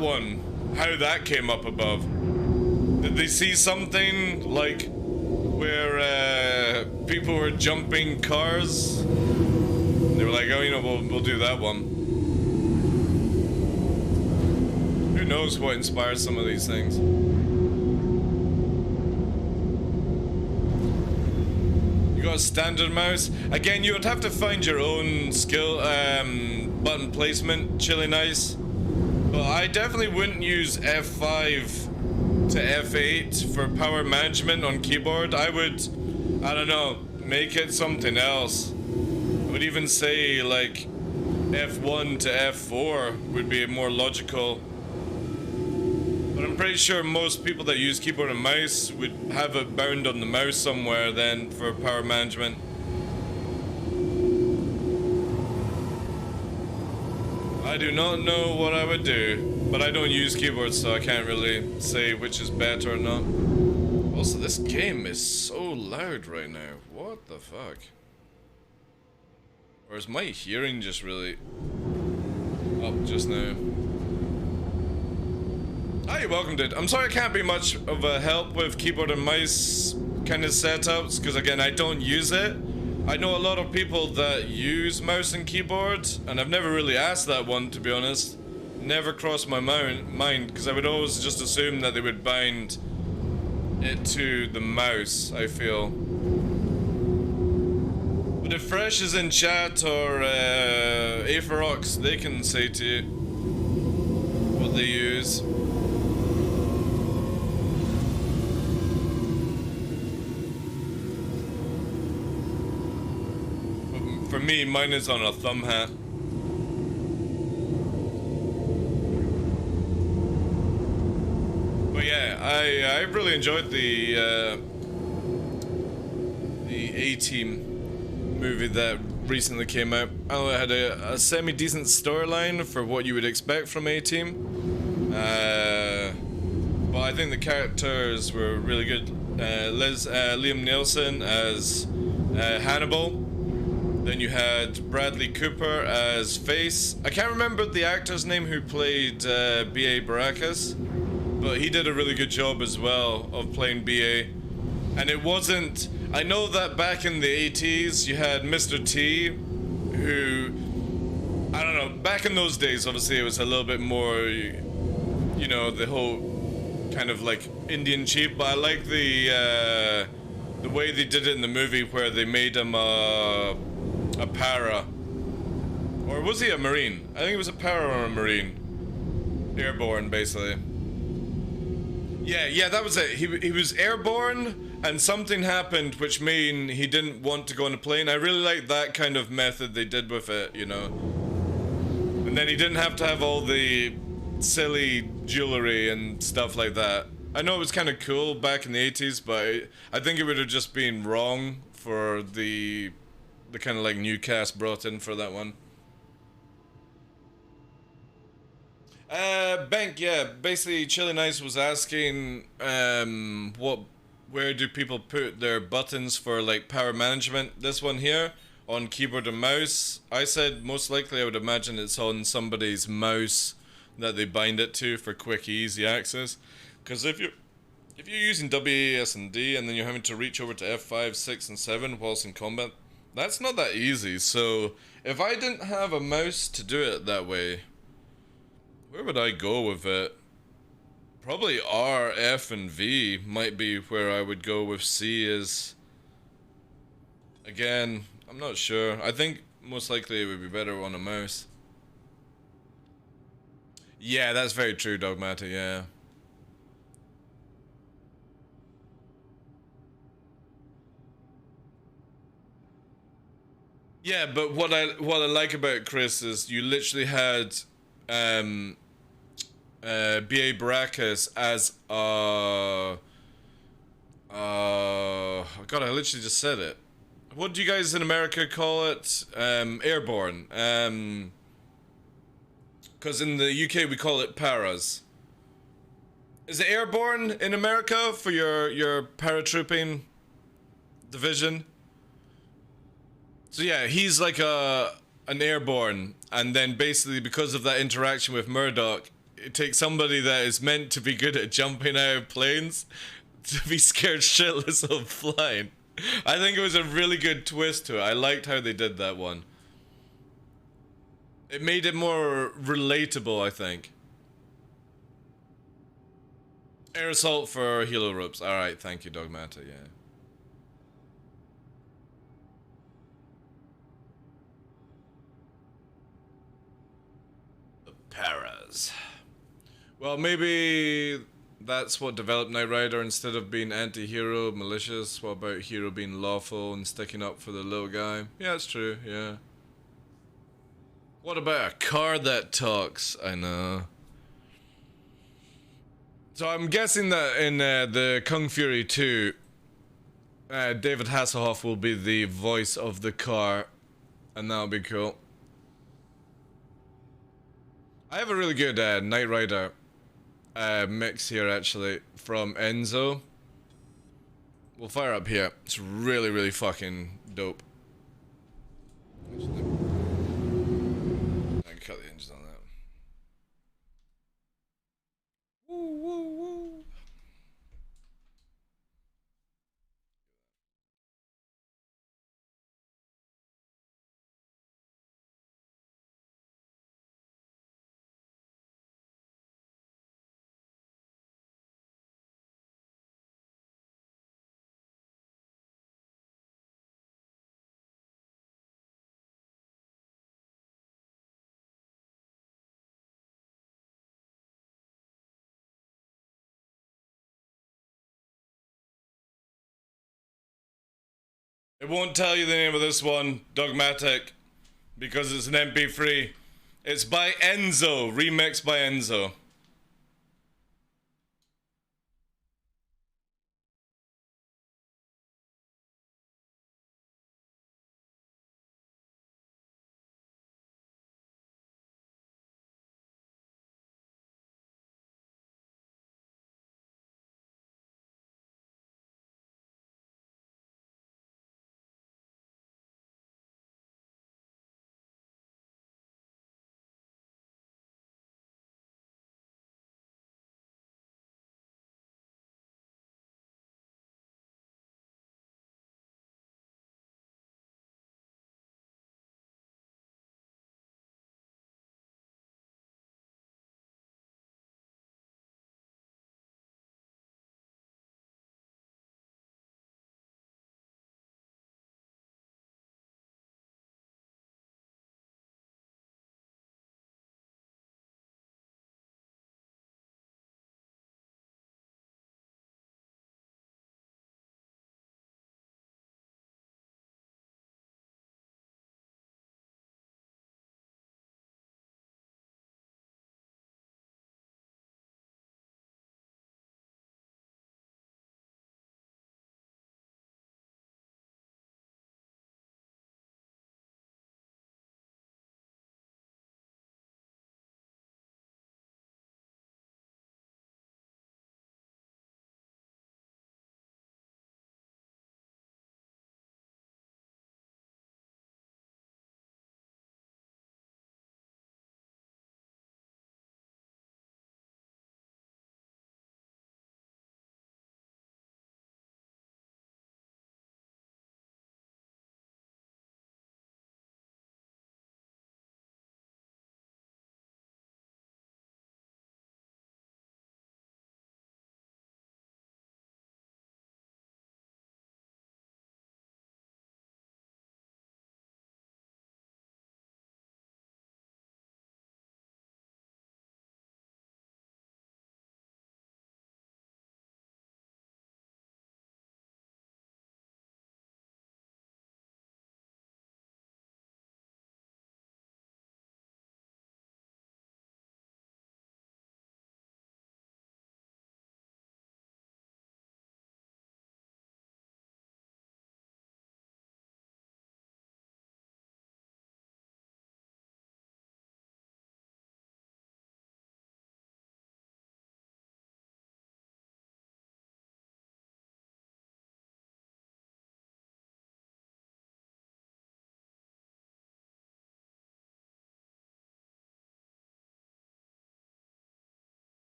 one, how that came up above. Did they see something, like, where people were jumping cars? They were like, oh, you know, we'll do that one. knows what inspires some of these things. You got a standard mouse. Again, you would have to find your own skill, button placement, chilly nice. But I definitely wouldn't use F5 to F8 for power management on keyboard. I would, I don't know, make it something else. I would even say like F1 to F4 would be more logical. But I'm pretty sure most people that use keyboard and mouse would have it bound on the mouse somewhere then for power management. I do not know what I would do, but I don't use keyboards, so I can't really say which is better or not. Also, this game is so loud right now. What the fuck? Or is my hearing just really up just now? Hi, welcome, dude. I'm sorry I can't be much of a help with keyboard and mouse kind of setups, because again, I don't use it. I know a lot of people that use mouse and keyboard, and I've never really asked that one, to be honest. Never crossed my mind, because I would always just assume that they would bind it to the mouse, I feel. But if Fresh is in chat or Aferox, they can say to you what they use. For me, mine is on a thumb hat. But yeah, I really enjoyed the A-Team movie that recently came out. Oh, it had a semi-decent storyline for what you would expect from A-Team. But I think the characters were really good. Liam Neeson as Hannibal. Then you had Bradley Cooper as Face. I can't remember the actor's name who played B.A. Baracus, but he did a really good job as well of playing B.A. And it wasn't... I know that back in the 80s you had Mr. T, who... I don't know, back in those days obviously it was a little bit more, you know, the whole kind of like Indian chief, but I like the way they did it in the movie where they made him a para. Or was he a Marine? I think it was a para or a Marine. Airborne, basically. Yeah, that was it. He was airborne, and something happened which mean he didn't want to go on a plane. I really like that kind of method they did with it, you know. And then he didn't have to have all the silly jewelry and stuff like that. I know it was kind of cool back in the 80s, but I think it would have just been wrong for the kind of like new cast brought in for that one. Bank, yeah, basically Chili Nice was asking where do people put their buttons for like power management. This one here on keyboard and mouse. I said most likely I would imagine it's on somebody's mouse that they bind it to for quick easy access. Because if you're using WAS and D and then you're having to reach over to F5, 6 and 7 whilst in combat, that's not that easy. So if I didn't have a mouse to do it that way, where would I go with it? Probably R, F, and V might be where I would go with C is... Again, I'm not sure. I think most likely it would be better on a mouse. Yeah, that's very true, Dogmatic, yeah. Yeah, but what I like about Chris is you literally had B.A. Baracus as God, I literally just said it. What do you guys in America call it? Airborne. Because in the UK we call it paras. Is it airborne in America for your paratrooping division? So yeah, he's like an airborne, and then basically because of that interaction with Murdoch, it takes somebody that is meant to be good at jumping out of planes to be scared shitless of flying. I think it was a really good twist to it. I liked how they did that one. It made it more relatable, I think. Air assault for helo ropes. Alright, thank you, Dogmata, yeah. The paras. Well, maybe that's what developed Knight Rider instead of being anti-hero, malicious. What about hero being lawful and sticking up for the little guy? Yeah, it's true, yeah. What about a car that talks? I know. So I'm guessing that in the Kung Fury 2, David Hasselhoff will be the voice of the car, and that'll be cool. I have a really good Knight Rider mix here, actually, from Enzo. We'll fire up here. It's really, really fucking dope. I can cut the hinges on that. Woo, woo, woo. It won't tell you the name of this one, Dogmatic, because it's an MP3. It's by Enzo, remixed by Enzo.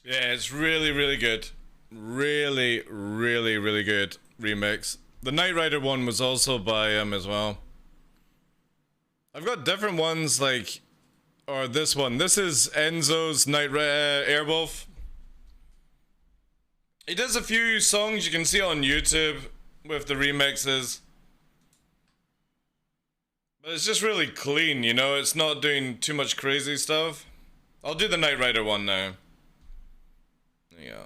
Yeah, it's really, really good. Really, really, really good remix. The Knight Rider one was also by him as well. I've got different ones like, or this one. This is Enzo's Airwolf. He does a few songs you can see on YouTube with the remixes. But it's just really clean, you know? It's not doing too much crazy stuff. I'll do the Knight Rider one now. Yeah.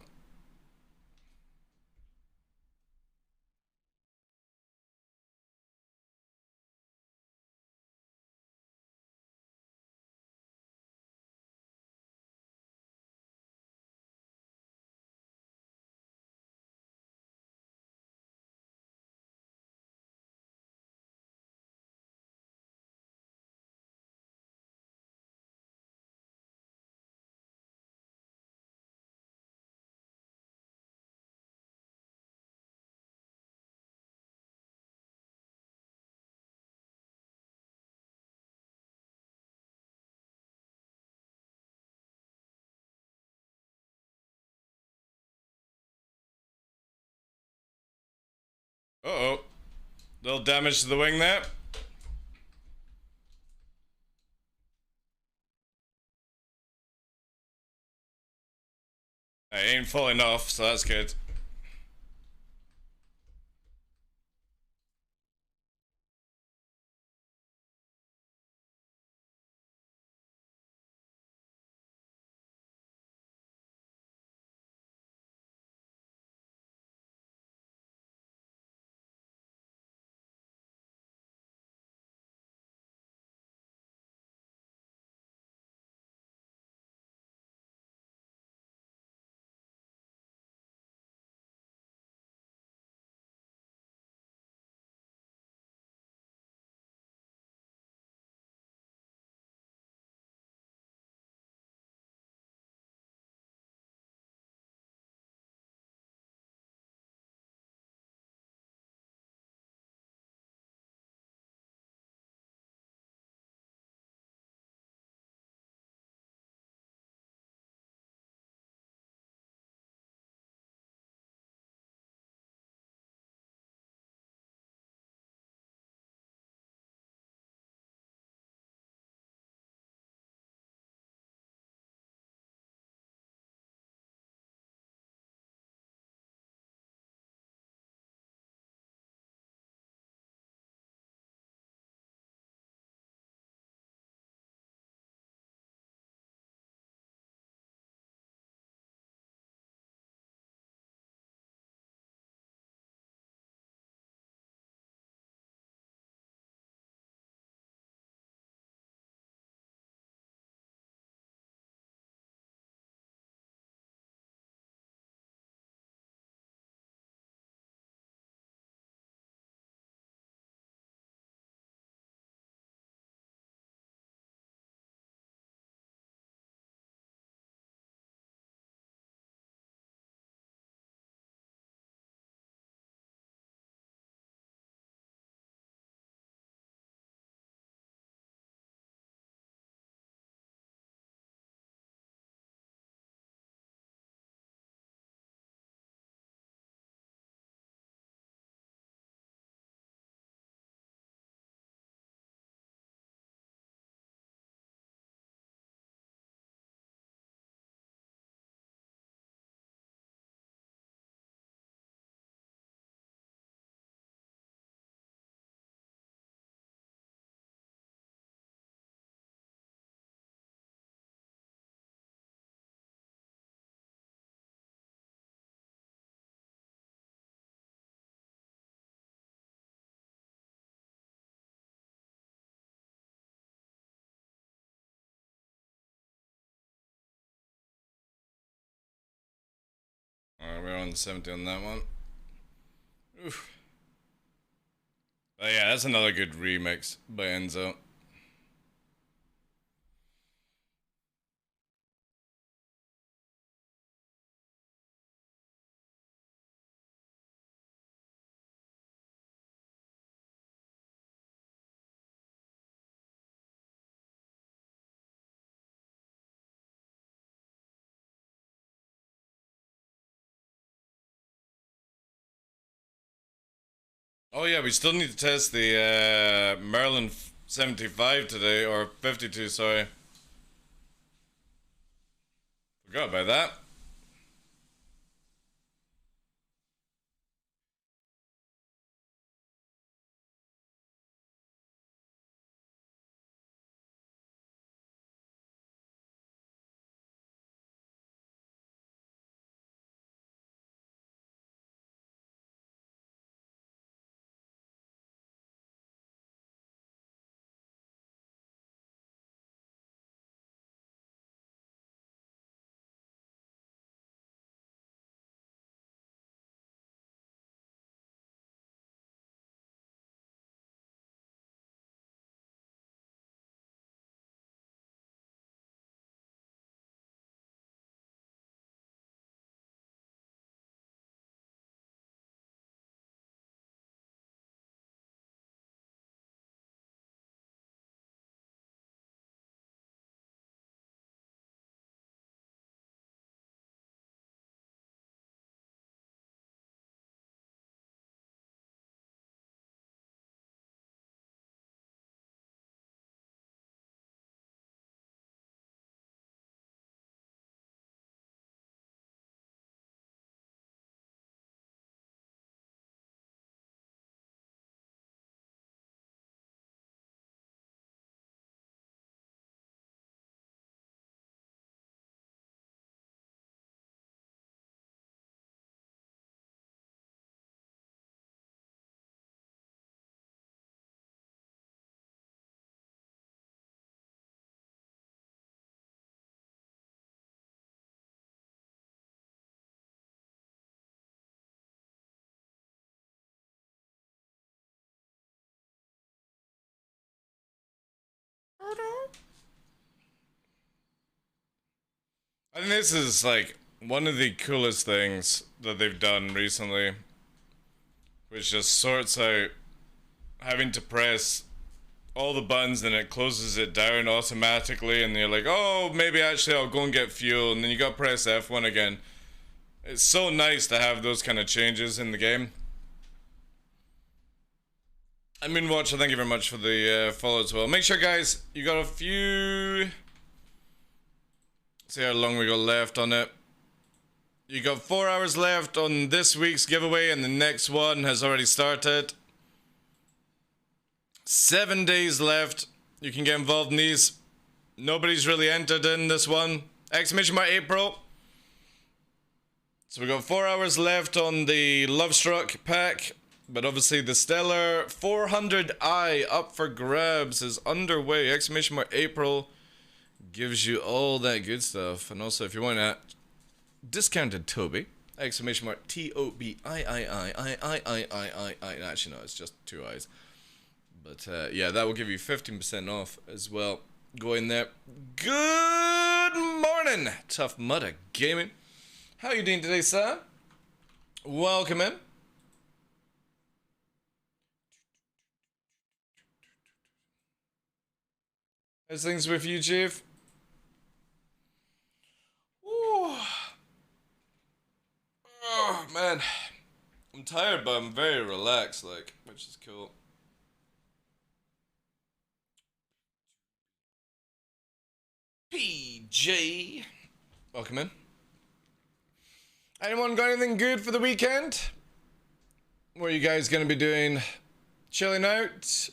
Uh-oh. Little damage to the wing there. I ain't falling off, so that's good. Alright, we're on 70 on that one. Oof. But yeah, that's another good remix by Enzo. Oh yeah, we still need to test the Merlin 75 today, or 52, sorry. Forgot about that. I think this is like one of the coolest things that they've done recently, which just sorts out having to press all the buttons and it closes it down automatically, and you're like, oh, maybe actually I'll go and get fuel, and then you gotta press F1 again. It's so nice to have those kind of changes in the game. I mean, Watcher, thank you very much for the follow as well. Make sure, guys, you got a few... See how long we got left on it. You got 4 hours left on this week's giveaway, and the next one has already started. 7 days left. You can get involved in these. Nobody's really entered in this one. Exclamation mark April. So we got 4 hours left on the Lovestruck pack. But obviously the Stellar 400i up for grabs is underway. Exclamation mark April gives you all that good stuff. And also if you want that discounted Toby, exclamation mark T-O-B-I-I-I-I-I-I-I-I. Actually no, it's just 2 eyes. But yeah, that will give you 15% off as well. Go in there. Good morning, Tough Mudder Gaming. How are you doing today, sir? Welcome in. How's things with you, Chief? Ooh. Oh, man. I'm tired, but I'm very relaxed, like, which is cool. PJ. Welcome in. Anyone got anything good for the weekend? What are you guys gonna be doing? Chilling out?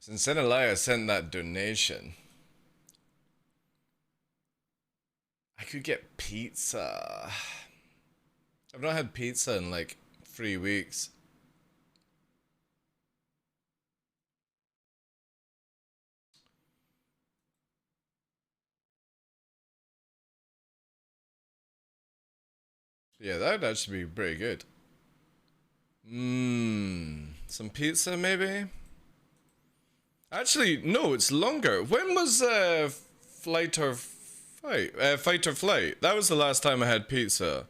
Since Senalaya sent that donation, I could get pizza. I've not had pizza in like 3 weeks. Yeah, that would actually be pretty good. Some pizza maybe? Actually, no, it's longer. When was Fight or Flight? That was the last time I had pizza.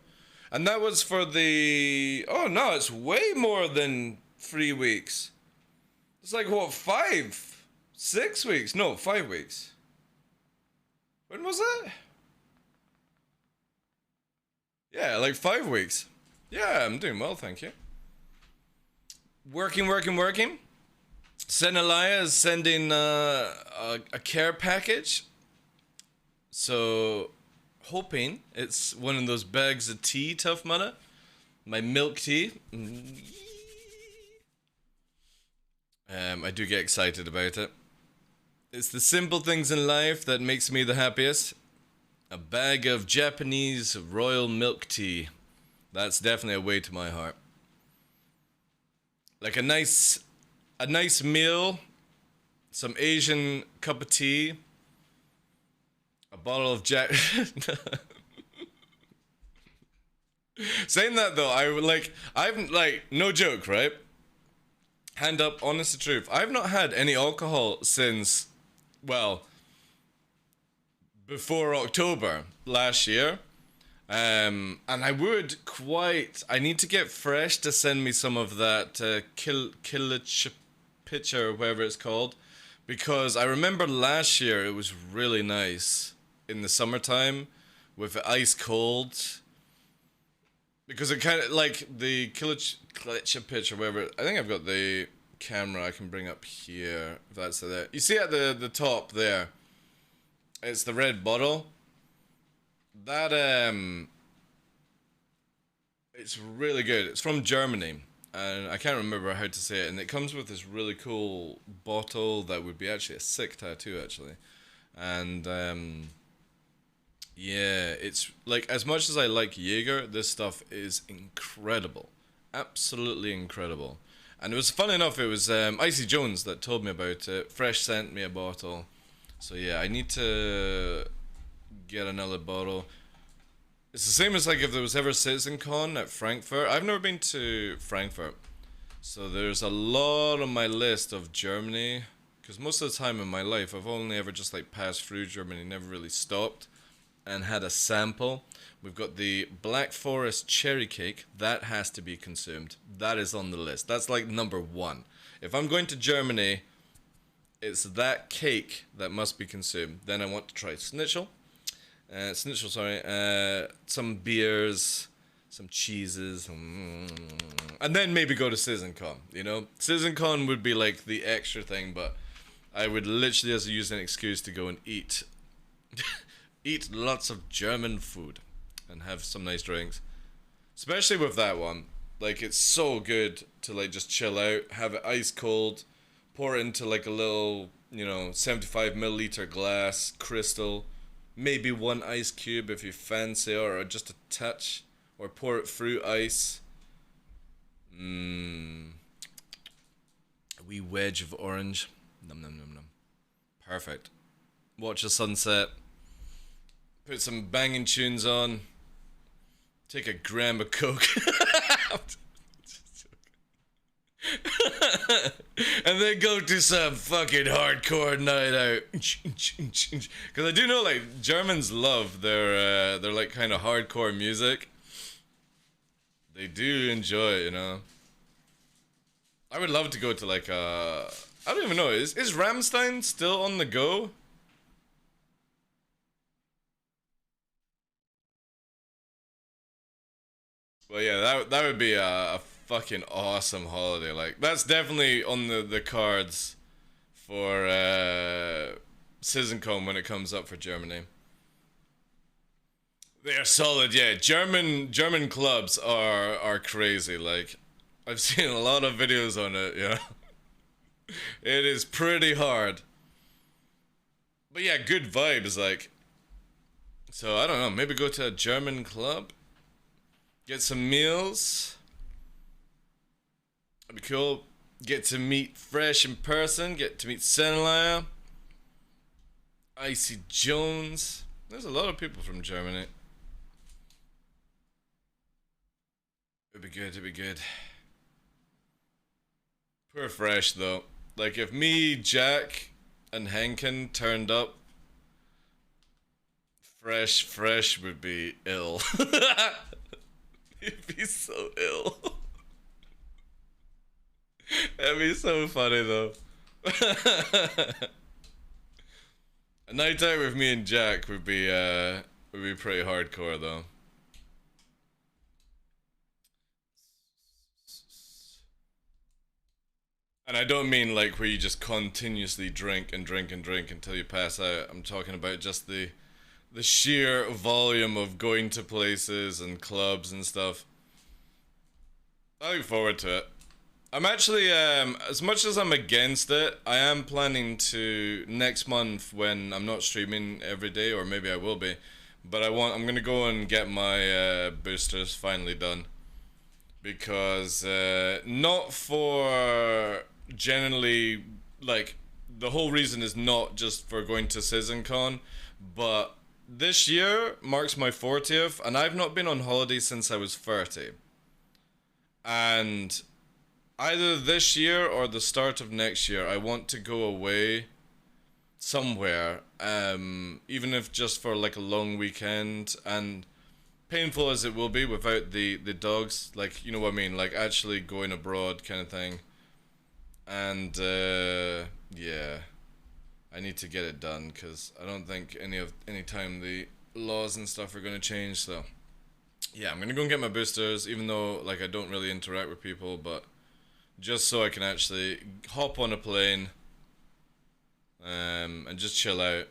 And that was for the... Oh no, it's way more than 3 weeks. It's like, what, 5? 6 weeks? No, 5 weeks. When was that? Yeah, like 5 weeks. Yeah, I'm doing well, thank you. Working. Senalaya is sending a care package. So, hoping it's one of those bags of tea, Tough Mudder. My milk tea. I do get excited about it. It's the simple things in life that makes me the happiest. A bag of Japanese royal milk tea. That's definitely a way to my heart. Like a nice meal, some Asian cup of tea, a bottle of Jack. Saying that though, I've no joke, right? Hand up, honest to truth. I've not had any alcohol since, well, before October last year. And I need to get Fresh to send me some of that Killich pitcher or whatever it's called. Because I remember last year it was really nice in the summertime with it ice cold. Because it kind of, like, the Killich pitch or whatever, I think I've got the camera I can bring up here, if that's there. You see at the top there, it's the red bottle. That, it's really good. It's from Germany, and I can't remember how to say it, and it comes with this really cool bottle that would be actually a sick tattoo, actually. And, yeah, it's like, as much as I like Jaeger, this stuff is incredible. Absolutely incredible. And it was, fun enough, it was Icy Jones that told me about it. Fresh sent me a bottle. So yeah, I need to get another bottle. It's the same as like if there was ever CitizenCon at Frankfurt. I've never been to Frankfurt. So there's a lot on my list of Germany. Because most of the time in my life, I've only ever just like passed through Germany, never really stopped. And had a sample. We've got the Black Forest cherry cake. That has to be consumed. That is on the list. That's like number 1. If I'm going to Germany, it's that cake that must be consumed. Then I want to try schnitzel. Some beers, some cheeses, and then maybe go to CitizenCon, you know? CitizenCon would be like the extra thing, but I would literally just use an excuse to go and eat. Eat lots of German food and have some nice drinks. Especially with that one. Like, it's so good to like just chill out, have it ice cold, pour it into like a little, 75 milliliter glass, crystal, maybe 1 ice cube if you fancy, or just a touch, or pour it through ice. A wee wedge of orange. Num num num num. Perfect. Watch the sunset. Put some banging tunes on. Take a gram of coke. And then go to some fucking hardcore night out. Because I do know, like, Germans love their like kind of hardcore music. They do enjoy it, you know. I would love to go to like I don't even know, is Rammstein still on the go? Well, yeah, that would be a fucking awesome holiday. Like, that's definitely on the cards for CitizenCon when it comes up for Germany. They are solid, yeah. German clubs are crazy. Like, I've seen a lot of videos on it, yeah. It is pretty hard. But yeah, good vibes, like. So, I don't know, maybe go to a German club? Get some meals. That'd be cool. Get to meet Fresh in person. Get to meet Senlaya. Icy Jones. There's a lot of people from Germany. It'd be good, it'd be good. Poor Fresh though. Like, if me, Jack, and Henkin turned up, Fresh would be ill. He'd be so ill. That'd be so funny though. A night out with me and Jack would be pretty hardcore though. And I don't mean like where you just continuously drink and drink and drink until you pass out. I'm talking about just the sheer volume of going to places and clubs and stuff. I look forward to it. I'm actually, as much as I'm against it, I am planning to, next month when I'm not streaming every day, or maybe I will be, but I'm gonna go and get my boosters finally done. Because, not for generally, like, the whole reason is not just for going to CitizenCon, but this year marks my 40th, and I've not been on holiday since I was 30. And either this year or the start of next year, I want to go away somewhere, even if just for like a long weekend, and painful as it will be without the dogs, like, you know what I mean, like actually going abroad kind of thing. And yeah, I need to get it done because I don't think any time the laws and stuff are going to change. So yeah, I'm gonna go and get my boosters, even though like I don't really interact with people, but just so I can actually hop on a plane and just chill out.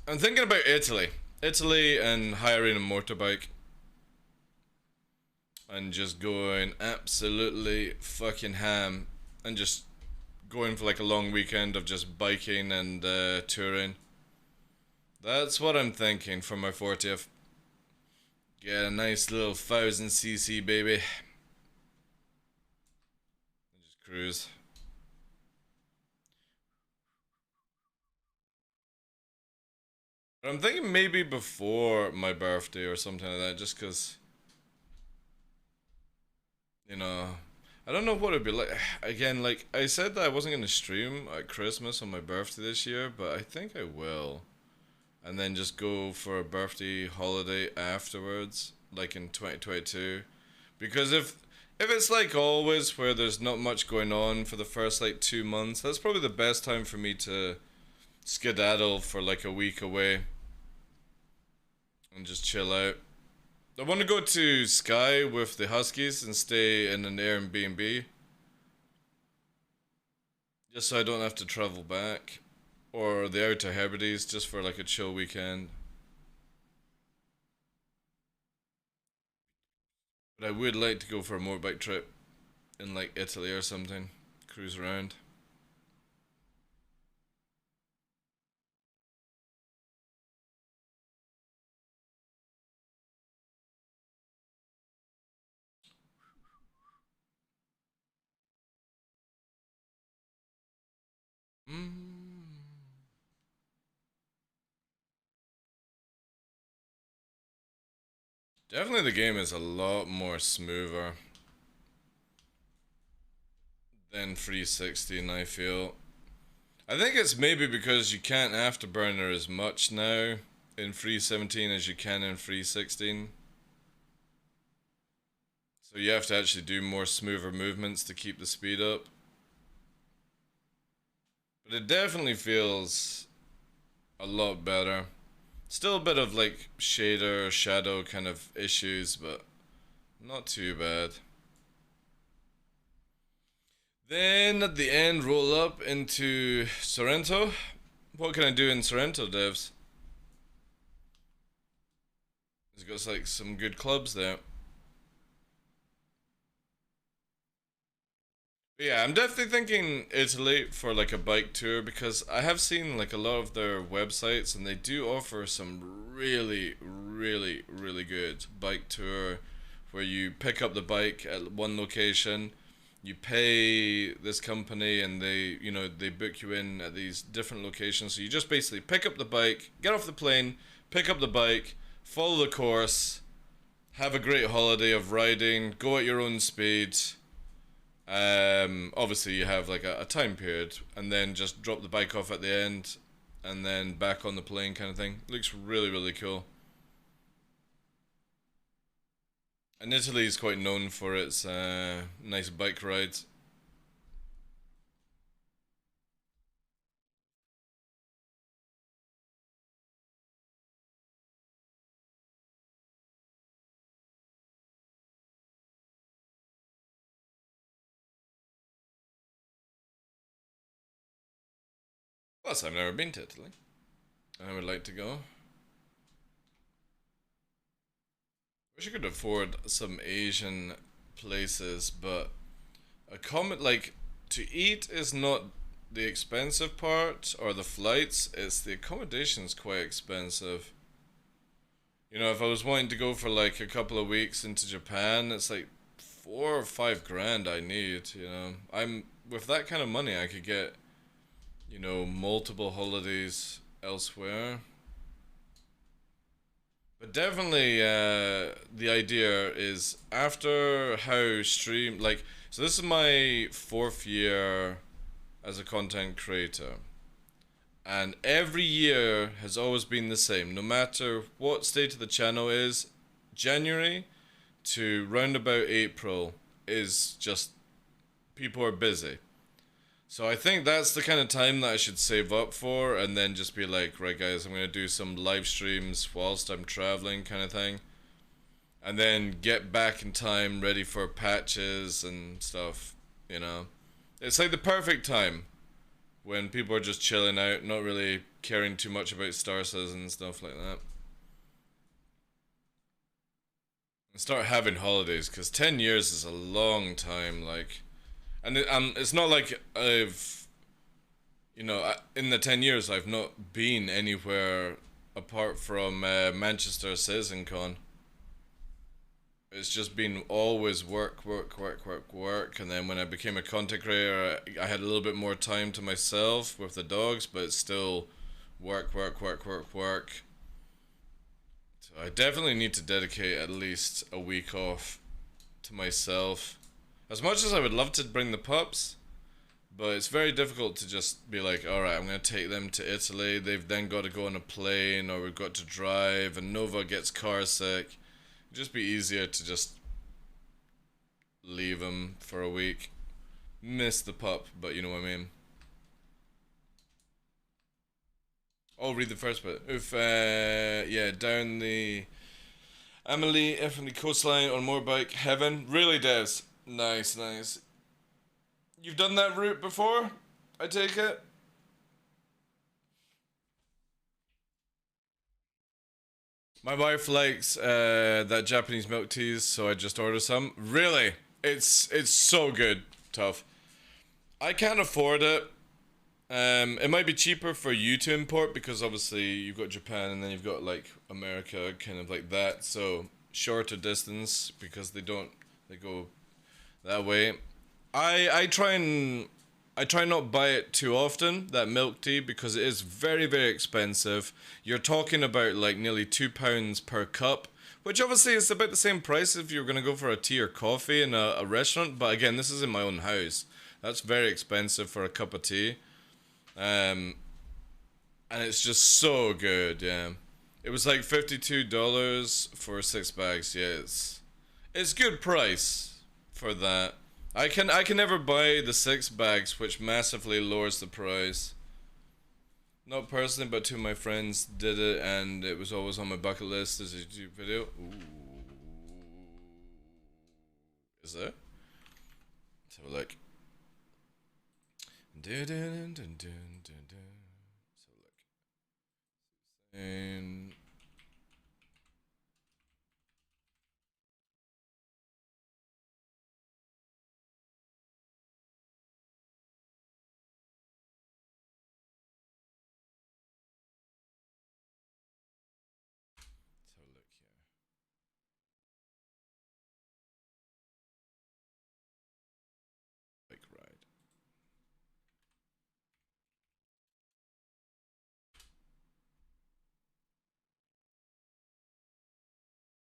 I'm thinking about Italy and hiring a motorbike and just going absolutely fucking ham and just going for like a long weekend of just biking and touring. That's what I'm thinking for my 40th. Get a nice little 1000cc baby. And just cruise. But I'm thinking maybe before my birthday or something like that, just cause, you know, I don't know what it'd be like. Again, like I said that I wasn't gonna stream at Christmas on my birthday this year, but I think I will. And then just go for a birthday holiday afterwards, like in 2022. Because if it's like always where there's not much going on for the first like 2 months, that's probably the best time for me to skedaddle for like a week away and just chill out. I want to go to Skye with the Huskies and stay in an Airbnb, just so I don't have to travel back. Or the Outer Hebrides, just for like a chill weekend. But I would like to go for a motorbike trip in like Italy or something. Cruise around. Definitely the game is a lot more smoother than 316, I feel. I think it's maybe because you can't afterburner as much now in 317 as you can in 316. So you have to actually do more smoother movements to keep the speed up. But it definitely feels a lot better. Still a bit of like shader, shadow kind of issues, but not too bad. Then at the end, roll up into Sorrento. What can I do in Sorrento, devs? There's got like some good clubs there. But yeah, I'm definitely thinking Italy for like a bike tour, because I have seen like a lot of their websites and they do offer some really, really, really good bike tour where you pick up the bike at one location, you pay this company and they, you know, they book you in at these different locations. So you just basically pick up the bike, get off the plane, pick up the bike, follow the course, have a great holiday of riding, go at your own speed. Obviously you have like a time period, and then just drop the bike off at the end and then back on the plane kind of thing. Looks really, really cool. And Italy is quite known for its nice bike rides. Plus, I've never been to Italy. I would like to go. Wish I could afford some Asian places, but like to eat is not the expensive part or the flights. It's the accommodation's quite expensive. You know, if I was wanting to go for like a couple of weeks into Japan, it's like 4 or 5 grand I need. You know, I'm with that kind of money, I could get, you know, multiple holidays elsewhere. But definitely, the idea is after how stream like so. This is my 4th year as a content creator, and every year has always been the same. No matter what state of the channel is, January to round about April is just people are busy. So I think that's the kind of time that I should save up for, and then just be like, right guys, I'm going to do some live streams whilst I'm traveling kind of thing. And then get back in time ready for patches and stuff, you know. It's like the perfect time when people are just chilling out, not really caring too much about Starsays and stuff like that. And start having holidays, because 10 years is a long time, like... And it's not like I've, you know, in the 10 years I've not been anywhere apart from Manchester CitizenCon. It's just been always work, work, work, work, work. And then when I became a content creator, I had a little bit more time to myself with the dogs, but it's still work, work, work, work, work. So I definitely need to dedicate at least a week off to myself. As much as I would love to bring the pups, but it's very difficult to just be like, alright, I'm going to take them to Italy, they've then got to go on a plane, or we've got to drive, and Nova gets car sick. It'd just be easier to just leave them for a week. Miss the pup, but you know what I mean. Oh, read the first bit. Oof, yeah, down the Amelie, from the coastline on motorbike, heaven. Really, Des? Nice, nice. You've done that route before, I take it? My wife likes that Japanese milk teas, so I just ordered some. Really? It's so good, tough. I can't afford it. It might be cheaper for you to import because obviously you've got Japan and then you've got like America, kind of like that. So shorter distance because they go that way. I try not buy it too often, that milk tea, because it is very, very expensive. You're talking about like nearly £2 per cup, which obviously is about the same price if you're gonna go for a tea or coffee in a restaurant. But again, this is in my own house. That's very expensive for a cup of tea. And it's just so good, yeah. It was like $52 for 6 bags. Yeah, it's good price for that. I can never buy the 6 bags, which massively lowers the price. Not personally, but two of my friends did it, and it was always on my bucket list as a YouTube video. Ooh. Is it? Let's have a look. Let's have a look. And let's have a look here. Bike ride.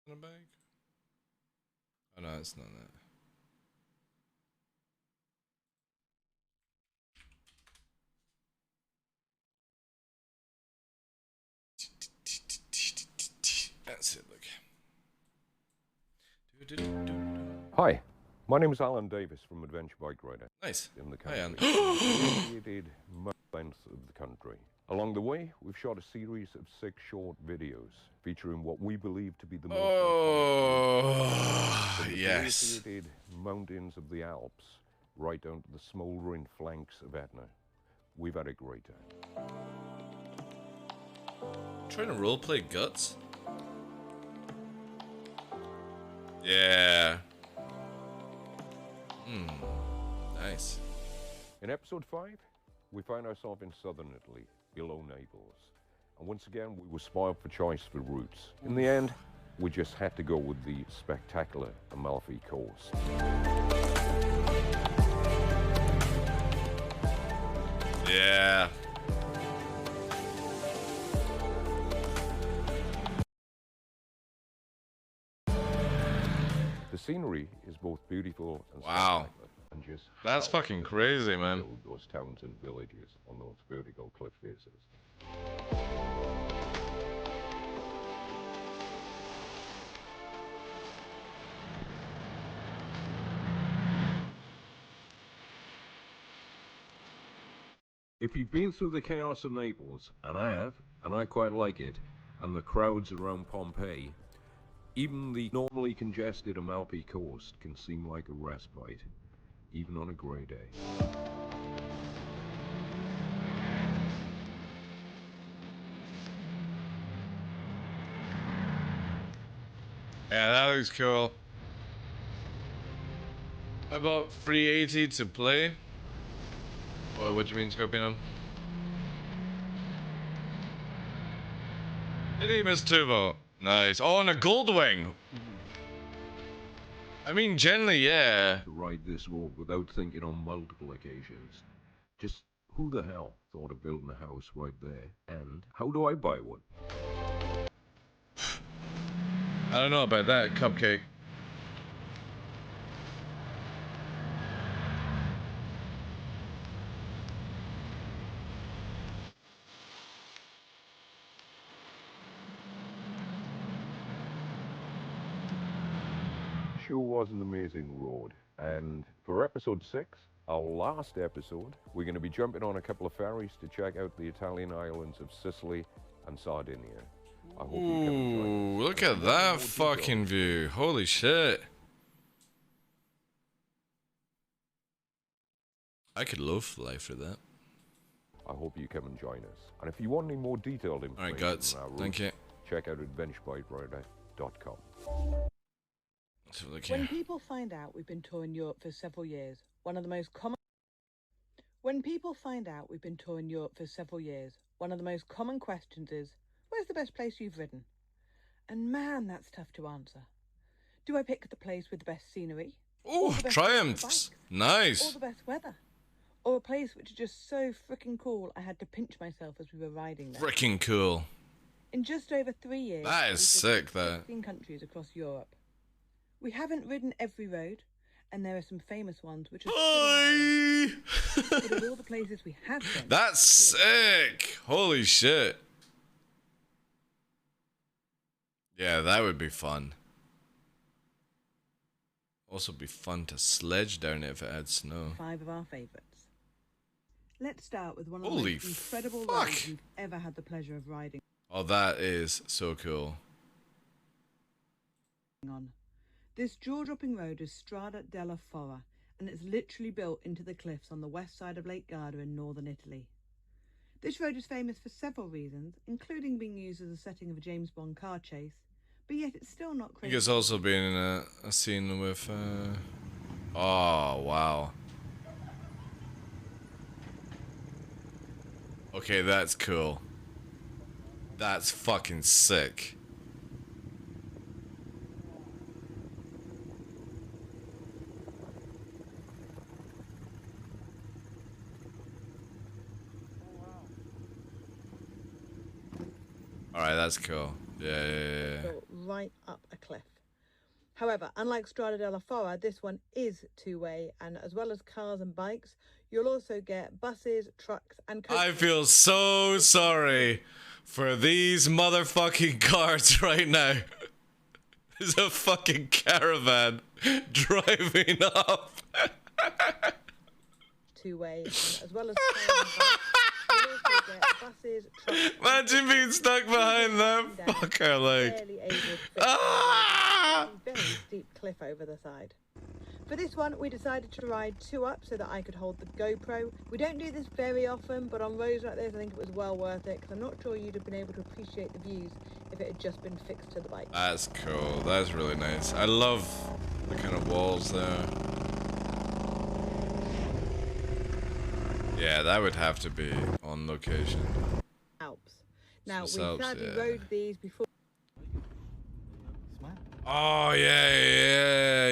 In a bag? Oh no, it's not that. That's it, look. Hi, my name is Alan Davis from Adventure Bike Rider Nice. in the Hi, country. Created most lengths of the country. Along the way, we've shot a series of 6 short videos featuring what we believe to be the most Oh, from the yes. glaciated mountains of the Alps right down to the smouldering flanks of Etna. We've had a great time. Trying to roleplay Guts? Yeah. Nice. In episode 5, we find ourselves in southern Italy, below Naples. And once again, we were spoiled for choice for routes. In the end, we just had to go with the spectacular Amalfi Coast. Yeah. The scenery is both beautiful and Wow. spectacular. And just That's how fucking crazy, man. build those towns and villages on those vertical cliff faces. If you've been through the chaos of Naples, and I have, and I quite like it, and the crowds around Pompeii, even the normally congested Amalfi Coast can seem like a respite, even on a grey day. Yeah, that looks cool. About 380 to play. What do you mean, Scorpion? Miss Turbo. Nice. Oh, and a Goldwing. I mean, generally, yeah. To ride this road without thinking on multiple occasions. Just who the hell thought of building a house right there? And how do I buy one? I don't know about that, Cupcake. Sure was an amazing road. And for episode 6, our last episode, we're going to be jumping on a couple of ferries to check out the Italian islands of Sicily and Sardinia. I hope you can enjoy Ooh, this. look at that fucking view. Holy shit. I could loaf life for that. I hope you come and join us. And if you want any more detailed information Alright, Guts. on our routes, Thank you. check out adventurebikerider.com. Let's have a look When here. people find out we've been touring Europe for several years, one of the most common questions is, where's the best place you've ridden? And man, that's tough to answer. Do I pick the place with the best scenery? Oh, triumphs. Or Nice. the best weather? Or a place which is just so freaking cool I had to pinch myself as we were riding there? Freaking cool. In just over 3 years, That is we've sick, visited that. 16 countries across Europe. We haven't ridden every road, and there are some famous ones which are Hi. but of all the places we have been, That's sick. Holy shit. Yeah, that would be fun. Also be fun to sledge down it if it had snow. 5 of our favourites. Let's start with one of Holy the most incredible fuck. roads we've ever had the pleasure of riding Oh, that is so cool. on. This jaw-dropping road is Strada della Fora, and it's literally built into the cliffs on the west side of Lake Garda in northern Italy. This road is famous for several reasons, including being used as a setting of a James Bond car chase, but yet it's still not I think crazy. it's also been in a scene with, oh, wow. Okay, that's cool. That's fucking sick. Alright, that's cool. Yeah. Built right up a cliff. However, unlike Strada della Fora, this one is two-way, and as well as cars and bikes, you'll also get buses, trucks, and coaches. I feel so sorry for these motherfucking cars right now. There's a fucking caravan driving up. Two-way, and as well as cars and bikes, you'll also get buses, trucks, Imagine being stuck behind that fucker, like. barely able to fit Ah! a very steep cliff over the side. For this one, we decided to ride two up so that I could hold the GoPro. We don't do this very often, but on roads like this, I think it was well worth it, because I'm not sure you'd have been able to appreciate the views if it had just been fixed to the bike. That's cool. That's really nice. I love the kind of walls there. Yeah, that would have to be on location. Alps. Now, we Alps, sadly yeah. rode these before. Oh yeah.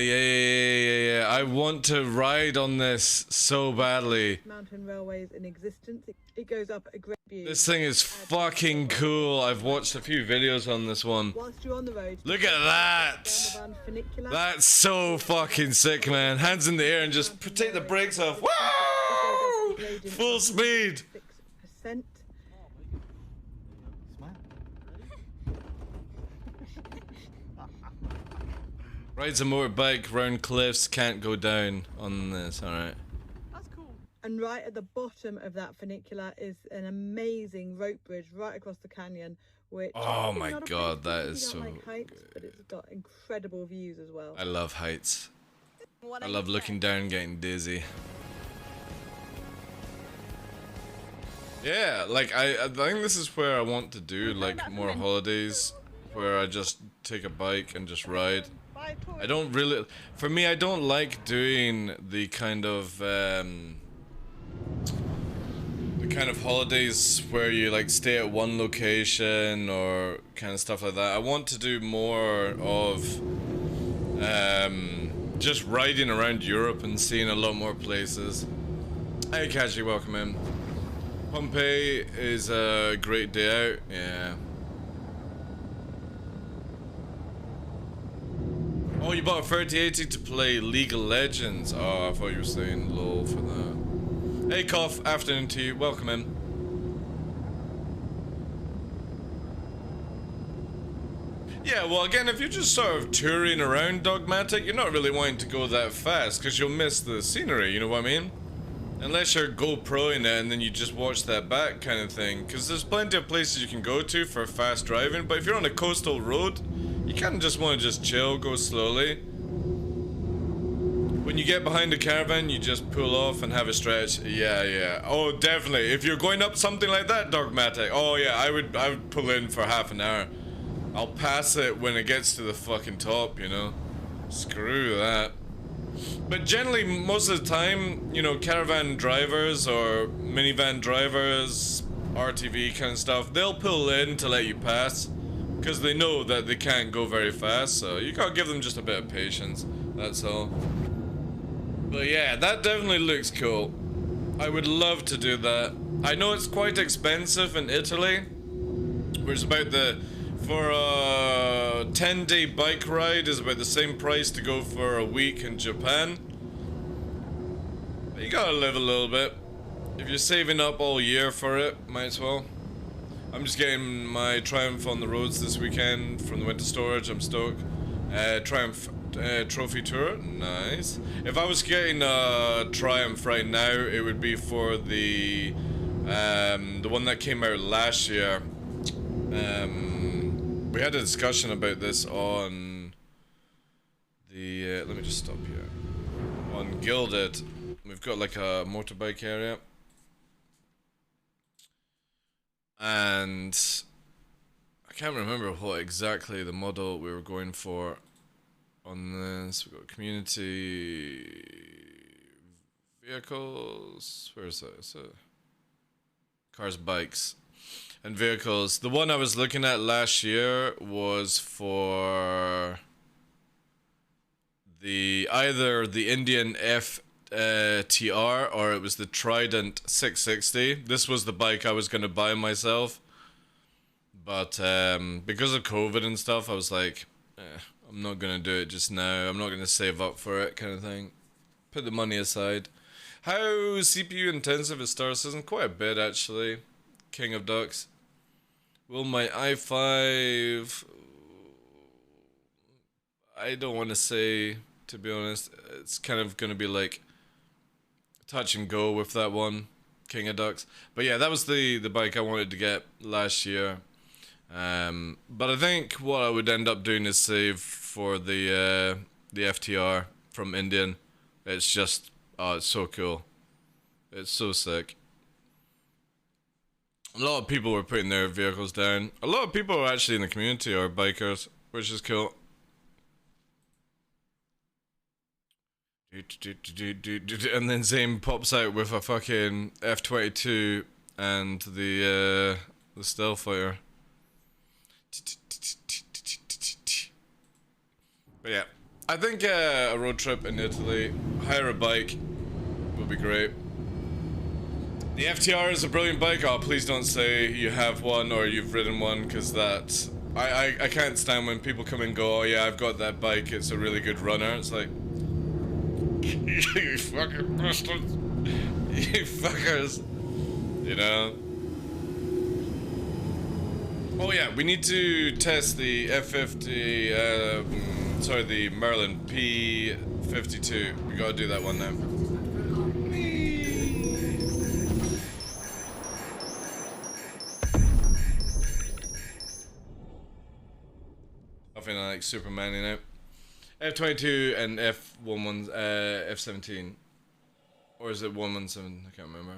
I want to ride on this so badly. Mountain railways in existence. It goes up a great view. This thing is fucking cool. I've watched a few videos on this one. Whilst you're on the road, Look at that. down the funicular, That's so fucking sick, man. Hands in the air and just take the brakes off. Woo! Full speed. 6%. Rides a motorbike round cliffs, can't go down on this. Alright. And right at the bottom of that funicular is an amazing rope bridge right across the canyon, which Oh is my not a God, place that if is you don't so like heights, but it's got incredible views as well. I love heights. I love looking down and getting dizzy. Yeah, like I think this is where I want to do like more holidays, where I just take a bike and just ride. I don't really, for me, I don't like doing the kind of holidays where you like stay at one location or kind of stuff like that. I want to do more of just riding around Europe and seeing a lot more places. Hey Kaji, welcome in. Pompeii is a great day out, yeah. Oh, you bought a 3080 to play League of Legends? Oh, I thought you were saying LOL for that. Hey Koff, afternoon to you, welcome in. Yeah, well again, if you're just sort of touring around Dogmatic, you're not really wanting to go that fast, because you'll miss the scenery, you know what I mean? Unless you're GoProing it and then you just watch that back kind of thing, because there's plenty of places you can go to for fast driving, but if you're on a coastal road, you kind of just want to just chill, go slowly. When you get behind a caravan, you just pull off and have a stretch. Yeah. Oh, definitely. If you're going up something like that, Dogmatic, oh yeah, I would pull in for half an hour. I'll pass it when it gets to the fucking top, you know? Screw that. But generally, most of the time, you know, caravan drivers or minivan drivers, RTV kind of stuff, they'll pull in to let you pass, because they know that they can't go very fast, so you gotta give them just a bit of patience, that's all. But yeah, that definitely looks cool. I would love to do that. I know it's quite expensive in Italy, where it's about for a 10-day bike ride is about the same price to go for a week in Japan. But you gotta live a little bit. If you're saving up all year for it, might as well. I'm just getting my Triumph on the roads this weekend from the winter storage. I'm stoked. Triumph Trophy Tour, nice. If I was getting a Triumph right now, it would be for the one that came out last year. We had a discussion about this on the, let me just stop here. On Gilded, we've got like a motorbike area. And I can't remember what exactly the model we were going for on this. We've got community vehicles. Where is that? Is it cars, bikes, and vehicles? The one I was looking at last year was for either the Indian FTR or it was the Trident 660. This was the bike I was gonna buy myself, but because of COVID and stuff, I was like, I'm not gonna do it just now. I'm not gonna save up for it, kind of thing. Put the money aside. How CPU intensive is Star Citizen? Quite a bit, actually. King of Ducks. Will my i5 I don't want to say, to be honest. It's kind of going to be like touch and go with that one, King of Ducks. But yeah, that was the bike I wanted to get last year. But I think what I would end up doing is save for the FTR from Indian. It's just, oh, it's so cool. It's so sick. A lot of people were putting their vehicles down. A lot of people are actually in the community are bikers, which is cool. And then Zane pops out with a fucking F-22 and the stealth fighter. But yeah, I think a road trip in Italy, hire a bike, would be great. The FTR is a brilliant bike. Oh, please don't say you have one or you've ridden one, because that... I can't stand when people come and go, oh yeah, I've got that bike, it's a really good runner. It's like... You fucking bastards. You fuckers. You know? Oh yeah, we need to test the F50, sorry, the Merlin P52. We gotta do that one now. I feel like Superman, you know? F22 and F17. Or is it 117? I can't remember.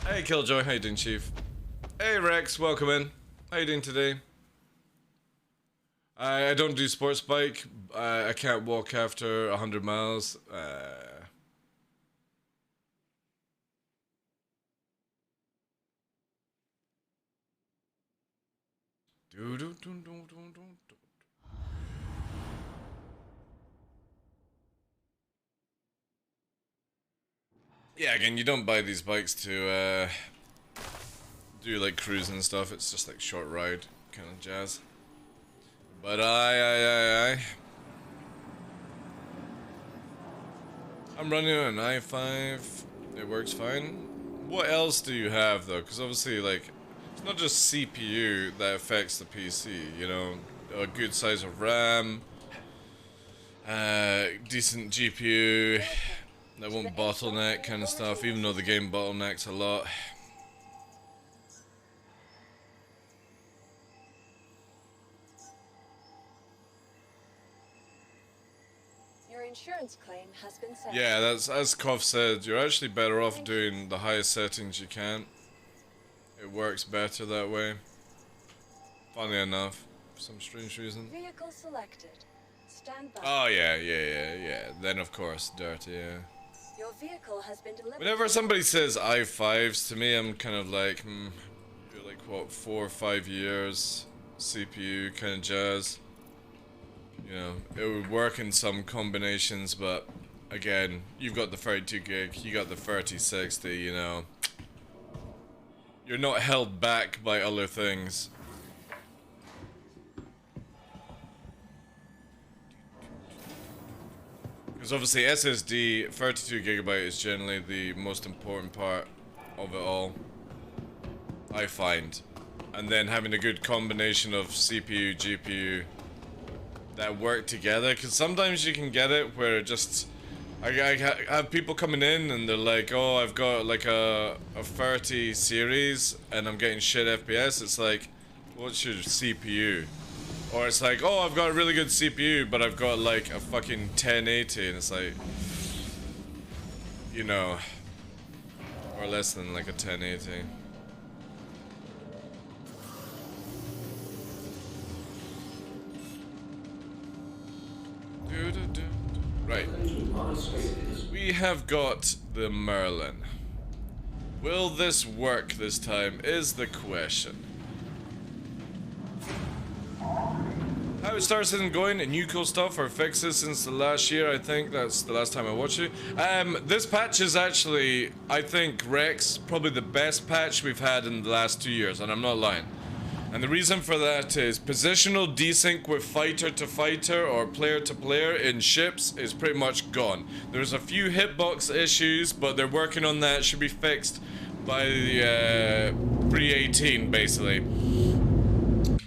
Hey Killjoy, how you doing, Chief? Hey Rex, welcome in. How you doing today? I don't do sports bike. I can't walk after 100 miles. Yeah, again, you don't buy these bikes to do like cruise and stuff. It's just like short ride kind of jazz. But I'm running an i5. It works fine. What else do you have though? Because obviously, like, it's not just CPU that affects the PC. You know, a good size of RAM, decent GPU that won't bottleneck kind of stuff. Even though the game bottlenecks a lot. Insurance claim has been set. Yeah, that's as Kov said. You're actually better off doing the highest settings you can. It works better that way. Funny enough, for some strange reason. Vehicle selected. Stand by. Oh yeah. Then of course, dirty. Yeah. Your vehicle has been delivered. Whenever somebody says i5s to me, I'm kind of like, you're like what, 4 or 5 years CPU kind of jazz. You know, it would work in some combinations, but again, you've got the 32 gig, you got the 3060, you know. You're not held back by other things. Because obviously SSD, 32 gigabyte is generally the most important part of it all, I find. And then having a good combination of CPU, GPU, that work together, because sometimes you can get it where it just I have people coming in and they're like, oh, I've got like a 30 series and I'm getting shit FPS. It's like, what's your CPU? Or it's like, oh, I've got a really good CPU but I've got like a fucking 1080, and it's like, you know, or less than like a 1080. Right, we have got the Merlin. Will this work this time is the question. How it starts isn't going, and new cool stuff or fixes since the last year. I think that's the last time I watched it. This patch is actually, I think, Rex, probably the best patch we've had in the last 2 years, and I'm not lying. And the reason for that is positional desync with fighter to fighter or player to player in ships is pretty much gone. There's a few hitbox issues, but they're working on that. Should be fixed by the pre-18 basically.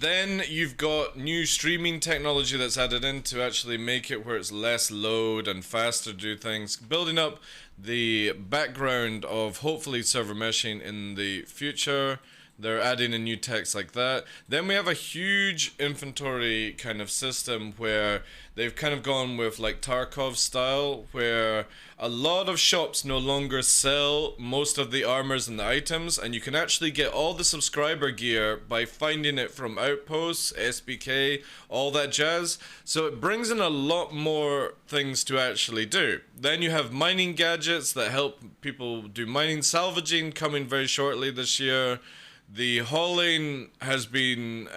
Then you've got new streaming technology that's added in to actually make it where it's less load and faster to do things, building up the background of hopefully server meshing in the future. They're adding in new text like that. Then we have a huge inventory kind of system where they've kind of gone with like Tarkov style, where a lot of shops no longer sell most of the armors and the items, and you can actually get all the subscriber gear by finding it from outposts, SBK, all that jazz. So it brings in a lot more things to actually do. Then you have mining gadgets that help people do mining, salvaging coming very shortly this year. The hauling has been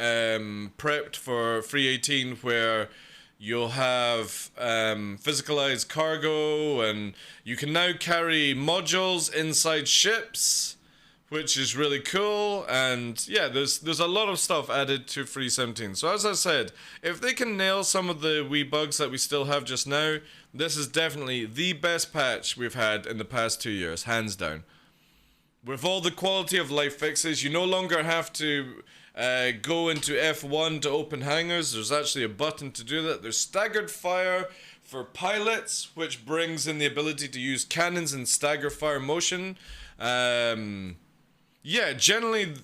prepped for Free 18, where you'll have physicalized cargo, and you can now carry modules inside ships, which is really cool. And yeah, there's a lot of stuff added to Free 17. So as I said, if they can nail some of the wee bugs that we still have just now, this is definitely the best patch we've had in the past 2 years, hands down. With all the quality of life fixes, you no longer have to go into F1 to open hangars. There's actually a button to do that. There's staggered fire for pilots, which brings in the ability to use cannons in stagger fire motion. Yeah, generally,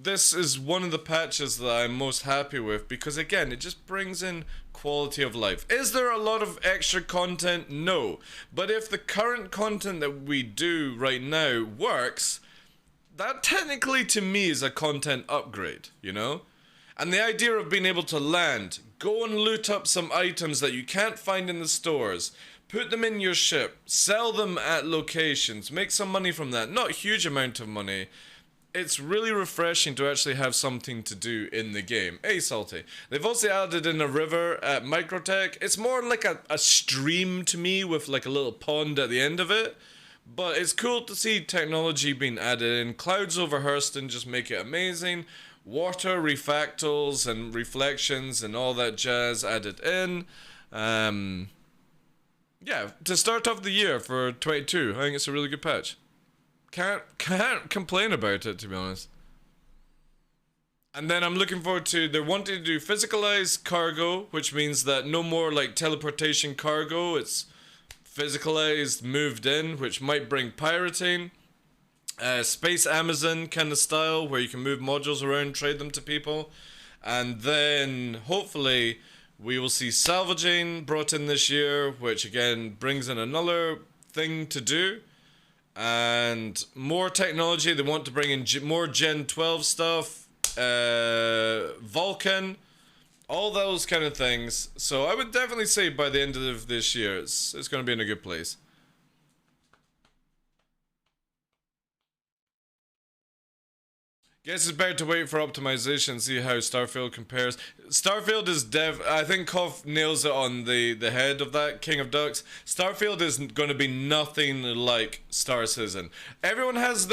this is one of the patches that I'm most happy with, because again, it just brings in quality of life. Is there a lot of extra content? No. But if the current content that we do right now works, that technically to me is a content upgrade, you know? And the idea of being able to land, go and loot up some items that you can't find in the stores, put them in your ship, sell them at locations, make some money from that. Not a huge amount of money. It's really refreshing to actually have something to do in the game. Hey, Salty. They've also added in a river at Microtech. It's more like a stream to me with like a little pond at the end of it. But it's cool to see technology being added in. Clouds over Hurston just make it amazing. Water, refactals, and reflections and all that jazz added in. Yeah, to start off the year for 22, I think it's a really good patch. Can't complain about it, to be honest. And then I'm looking forward to, they're wanting to do physicalized cargo, which means that no more like teleportation cargo, it's physicalized, moved in, which might bring pirating. Space Amazon kind of style, where you can move modules around, trade them to people. And then hopefully we will see salvaging brought in this year, which again brings in another thing to do. And more technology. They want to bring in more Gen 12 stuff, Vulcan, all those kind of things. So I would definitely say by the end of this year, it's going to be in a good place. Guess it's better to wait for optimization and see how Starfield compares. Starfield is I think Koff nails it on the head of that, King of Ducks. Starfield is going to be nothing like Star Citizen. Everyone has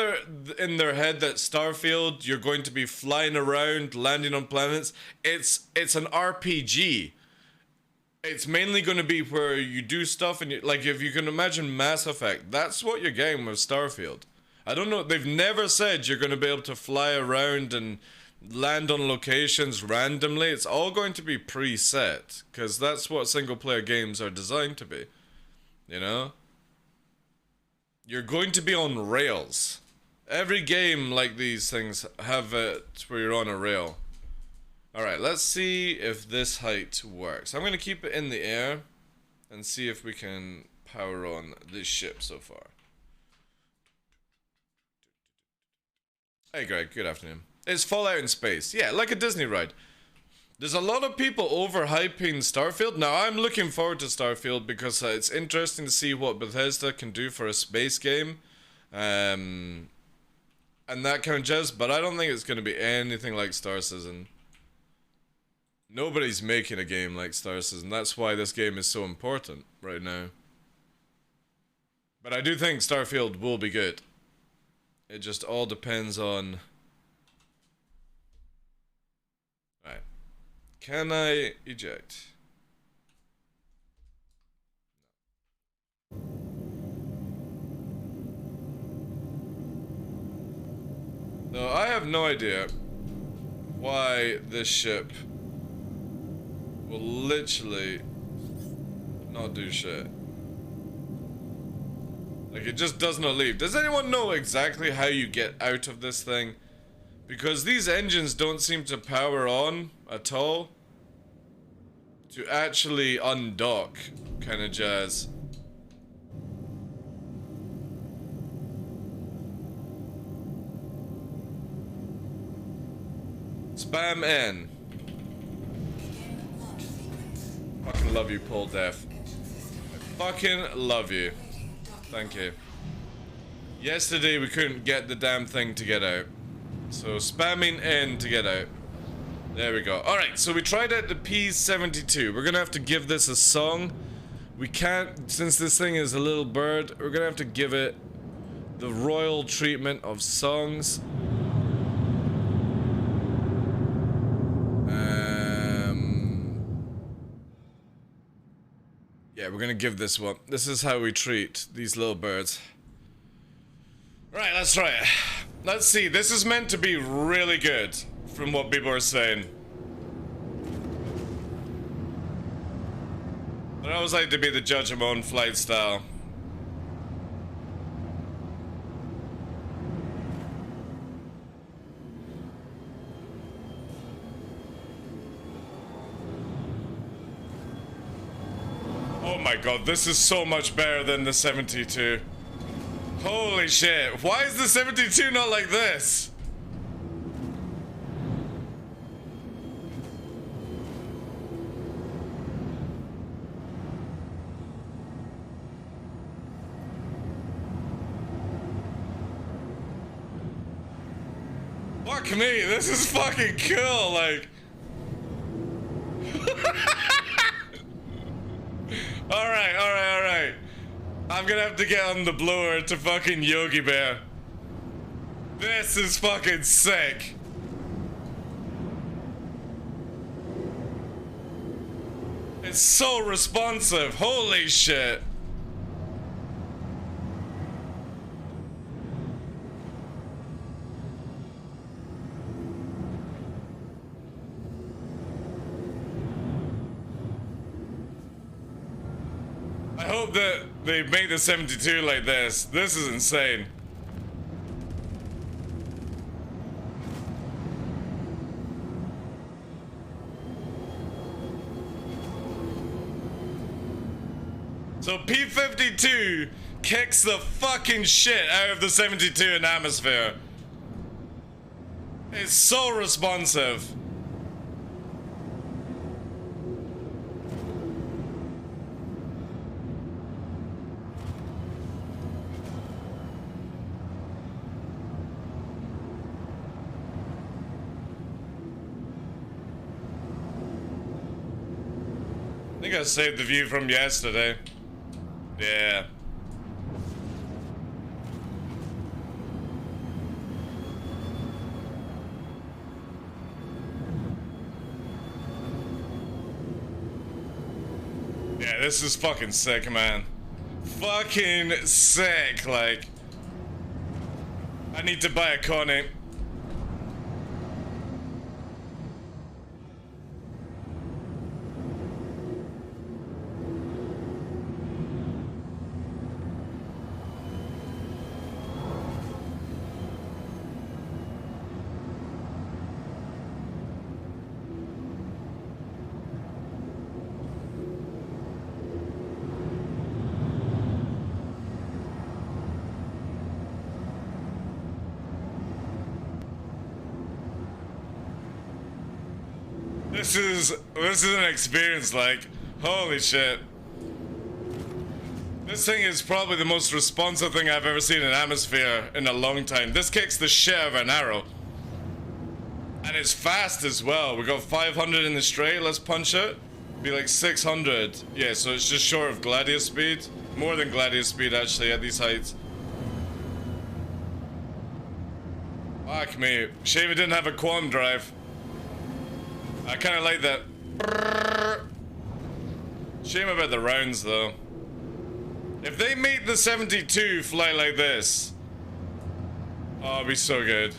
in their head that Starfield, you're going to be flying around, landing on planets. It's an RPG. It's mainly going to be where you do stuff, and like if you can imagine Mass Effect, that's what you're getting with Starfield. I don't know, they've never said you're going to be able to fly around and land on locations randomly. It's all going to be preset, because that's what single player games are designed to be, you know? You're going to be on rails. Every game like these things have it where you're on a rail. Alright, let's see if this height works. I'm going to keep it in the air and see if we can power on this ship so far. Hey Greg, good afternoon. It's Fallout in space. Yeah, like a Disney ride. There's a lot of people overhyping Starfield. Now, I'm looking forward to Starfield because it's interesting to see what Bethesda can do for a space game. And that kind of jazz, but I don't think it's going to be anything like Star Citizen. Nobody's making a game like Star Citizen. That's why this game is so important right now. But I do think Starfield will be good. It just all depends on... Right. Can I eject? No, I have no idea why this ship will literally not do shit. Like, it just does not leave. Does anyone know exactly how you get out of this thing? Because these engines don't seem to power on at all to actually undock, kind of jazz. Spam N. Fucking love you, Paul Def. I fucking love you. Thank you. Yesterday we couldn't get the damn thing to get out. So spamming N to get out. There we go. Alright, so we tried out the P-72. We're gonna have to give this a song. We can't, since this thing is a little bird, we're gonna have to give it the royal treatment of songs. Yeah, we're gonna give this one. This is how we treat these little birds. Right, let's try it. Let's see, this is meant to be really good, from what people are saying. I always like to be the judge of my own flight style. Oh my god, this is so much better than the 72. Holy shit, why is the 72 not like this? Fuck me, this is fucking cool, like... Alright. I'm gonna have to get on the blower to fucking Yogi Bear. This is fucking sick. It's so responsive, holy shit. I hope that they make the 72 like this. This is insane. So P-52 kicks the fucking shit out of the 72 in atmosphere. It's so responsive. I think I saved the view from yesterday. Yeah. Yeah, this is fucking sick, man. Fucking sick, like. I need to buy a Connie. This is an experience, like, holy shit. This thing is probably the most responsive thing I've ever seen in atmosphere in a long time. This kicks the shit out of an arrow. And it's fast as well. We got 500 in the straight, let's punch it. Be like 600. Yeah, so it's just short of Gladius speed. More than Gladius speed, actually, at these heights. Fuck me. Shame it didn't have a quantum drive. I kind of like that. Shame about the rounds, though. If they make the 72 fly like this, oh, it'd be so good.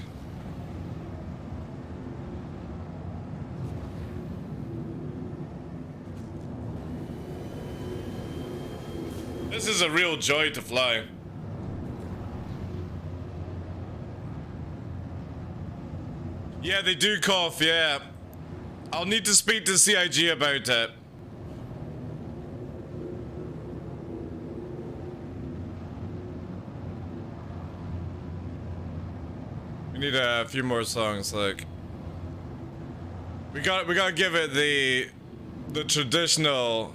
This is a real joy to fly. Yeah, they do cough, yeah. I'll need to speak to CIG about it. We need a few more songs, like... We gotta give it the traditional...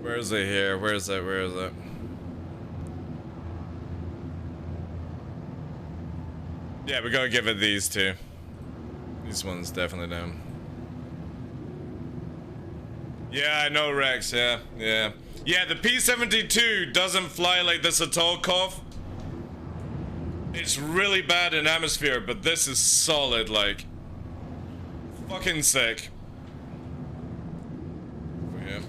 Where is it here? Where is it? Where is it? Yeah, we gotta give it these two. These ones definitely down. Yeah, I know, Rex. Yeah, yeah. Yeah, the P-72 doesn't fly like this at all, Koff. It's really bad in atmosphere, but this is solid, like... Fucking sick. Yeah.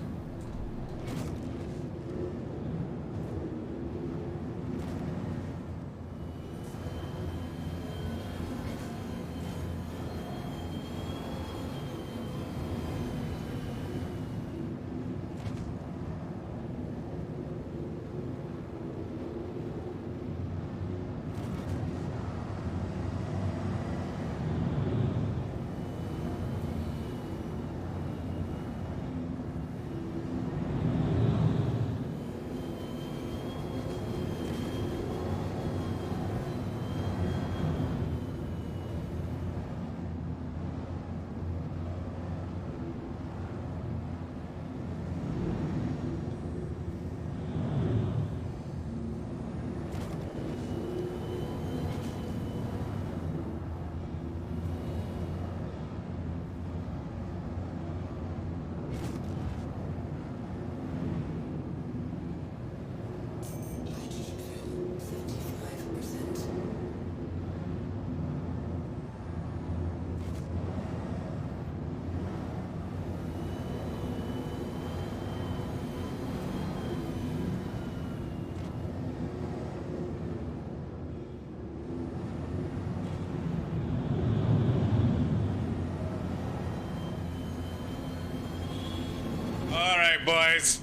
Alright, boys.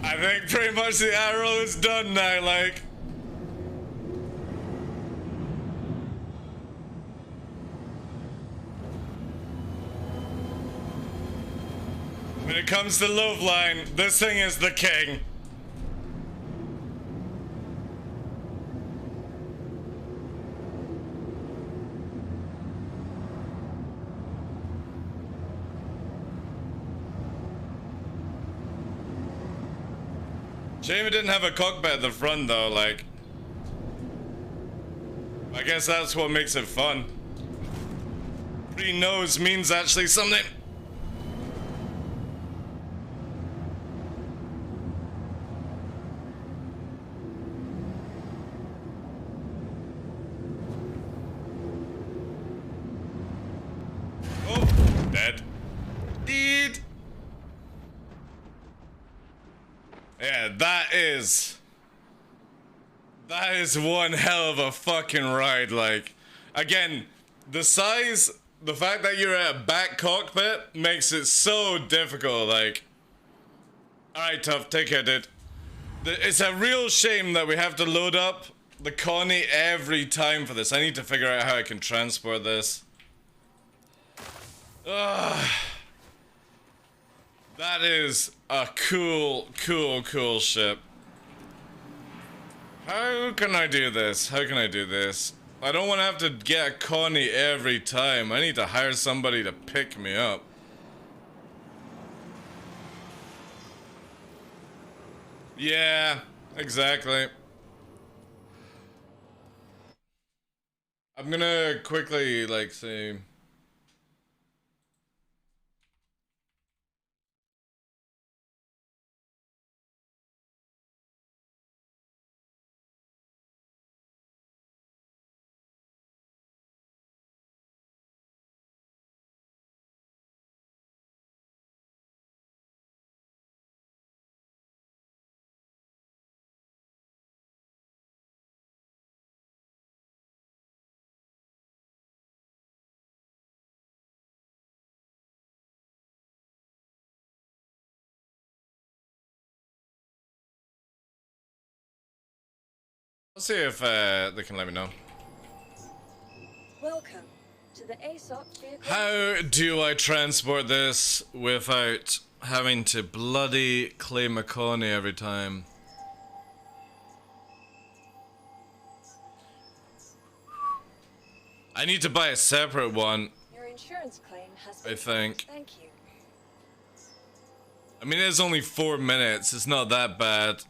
I think pretty much the arrow is done now, like. When it comes to love line, this thing is the king. Shame it didn't have a cockpit at the front though, like. I guess that's what makes it fun. Three nose means actually something. Oh, dead. Dead. Yeah, that is one hell of a fucking ride, like. Again, the size, the fact that you're at a back cockpit makes it so difficult, like. Alright, tough, take care, dude. It's a real shame that we have to load up the Connie every time for this. I need to figure out how I can transport this. Ugh. That is a cool ship. How can I do this? How can I do this? I don't want to have to get a Connie every time. I need to hire somebody to pick me up. Yeah, exactly. I'm gonna quickly, like, see... I'll see if they can let me know. Welcome to the ASOP vehicle. How do I transport this without having to bloody claim a Connie every time? I need to buy a separate one, Your insurance claim has been I think. paid. Thank you. I mean, it's only 4 minutes, it's not that bad.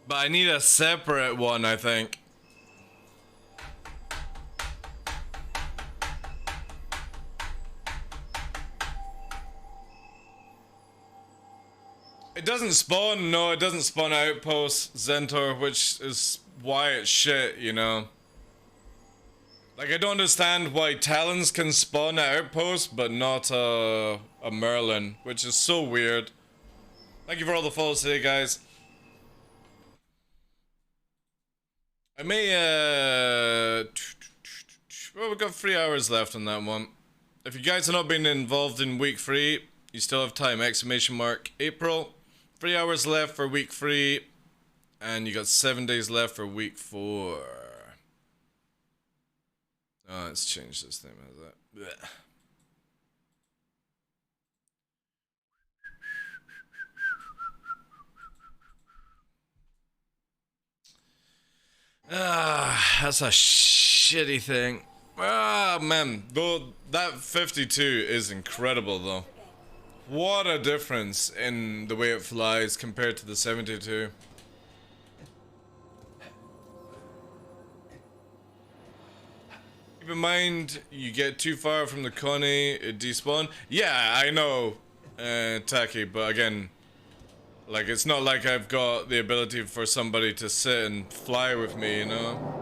But I need a separate one, I think. It doesn't spawn, no, it doesn't spawn outpost, Zentor, which is why it's shit, you know? Like, I don't understand why Talons can spawn at outpost, but not a Merlin, which is so weird. Thank you for all the follows today, guys. I may, well, we've got 3 hours left on that one. If you guys have not been involved in week 3, you still have time, exclamation mark, April. 3 hours left for week 3, and you got 7 days left for week 4. Oh, let's change this thing, how's that? Blech. Ah, that's a shitty thing. Ah, man, though that 52 is incredible, though. What a difference in the way it flies compared to the 72. Keep in mind, you get too far from the Connie, it despawn. Yeah, I know, Taki, but again, like, it's not like I've got the ability for somebody to sit and fly with me, you know?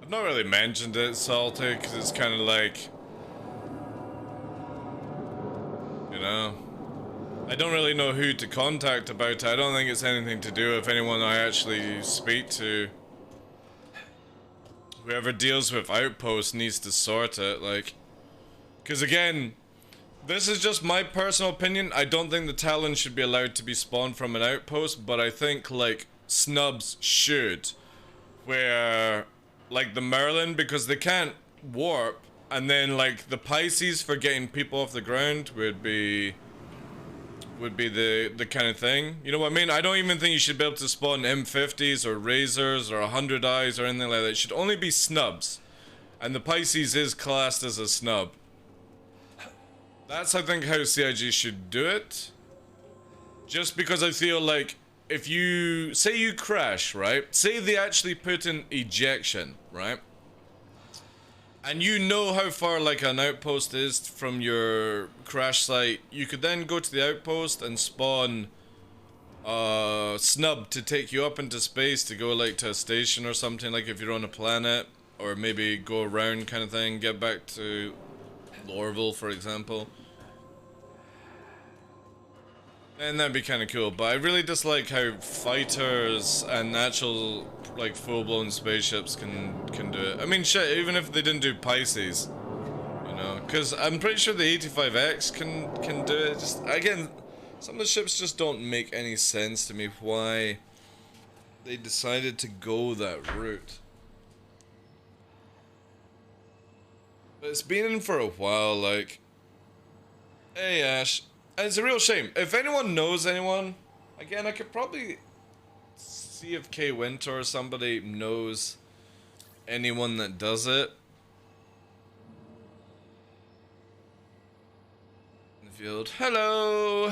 I've not really mentioned it, Salty, because it's kind of like, you know, I don't really know who to contact about it. I don't think it's anything to do with anyone I actually speak to. Whoever deals with Outpost needs to sort it, like, because again, this is just my personal opinion. I don't think the Talon should be allowed to be spawned from an outpost, but I think, like, snubs should, where, like, the Merlin, because they can't warp, and then, like, the Pisces for getting people off the ground would be the kind of thing. You know what I mean? I don't even think you should be able to spawn M50s or Razors or 100 eyes or anything like that. It should only be snubs. And the Pisces is classed as a snub. That's, I think, how CIG should do it. Just because I feel like if you... say you crash, right? Say they actually put in ejection, right? And you know how far, like, an outpost is from your crash site. You could then go to the outpost and spawn a snub to take you up into space to go, like, to a station or something, like if you're on a planet. Or maybe go around kind of thing, get back to Lorville, for example. And that'd be kind of cool, but I really dislike how fighters and actual, like, full-blown spaceships can do it. I mean, shit, even if they didn't do Pisces, you know, because I'm pretty sure the 85X can do it. Just, again, some of the ships just don't make any sense to me why they decided to go that route. But it's been in for a while, like, hey Ash. And it's a real shame. If anyone knows anyone, again, I could probably see if K Winter or somebody knows anyone that does it. In the field. Hello!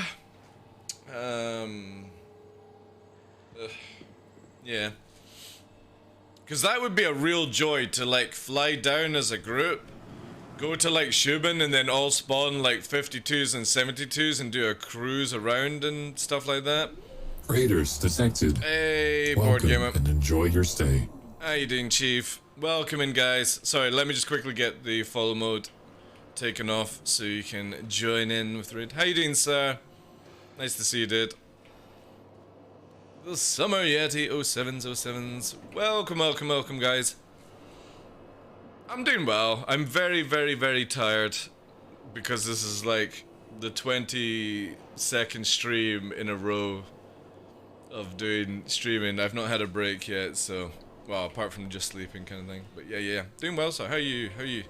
Yeah. Because that would be a real joy to, like, fly down as a group. Go to, like, Shubin and then all spawn, like, 52s and 72s and do a cruise around and stuff like that. Raiders detected. Hey, board Welcome gamer. and enjoy your stay. How you doing, Chief? Welcome in, guys. Sorry, let me just quickly get the follow mode taken off so you can join in with Raid. How you doing, sir? Nice to see you, dude. The Summer Yeti 07s. Welcome, welcome, welcome, guys. I'm doing well. I'm very, very, very tired because this is like the 22nd stream in a row of doing streaming. I've not had a break yet, so, well, apart from just sleeping kind of thing. But yeah. Doing well, so how are you? You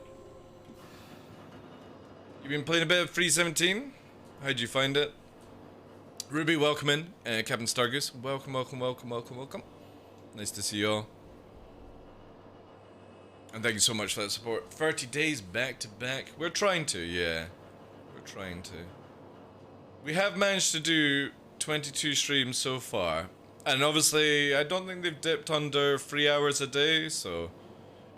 been playing a bit of Free 17? How'd you find it? Ruby, welcome in. Captain Stargoose, welcome. Nice to see you all. And thank you so much for that support. 30 days back to back. We're trying to, yeah. We're trying to. We have managed to do 22 streams so far. And obviously, I don't think they've dipped under 3 hours a day, so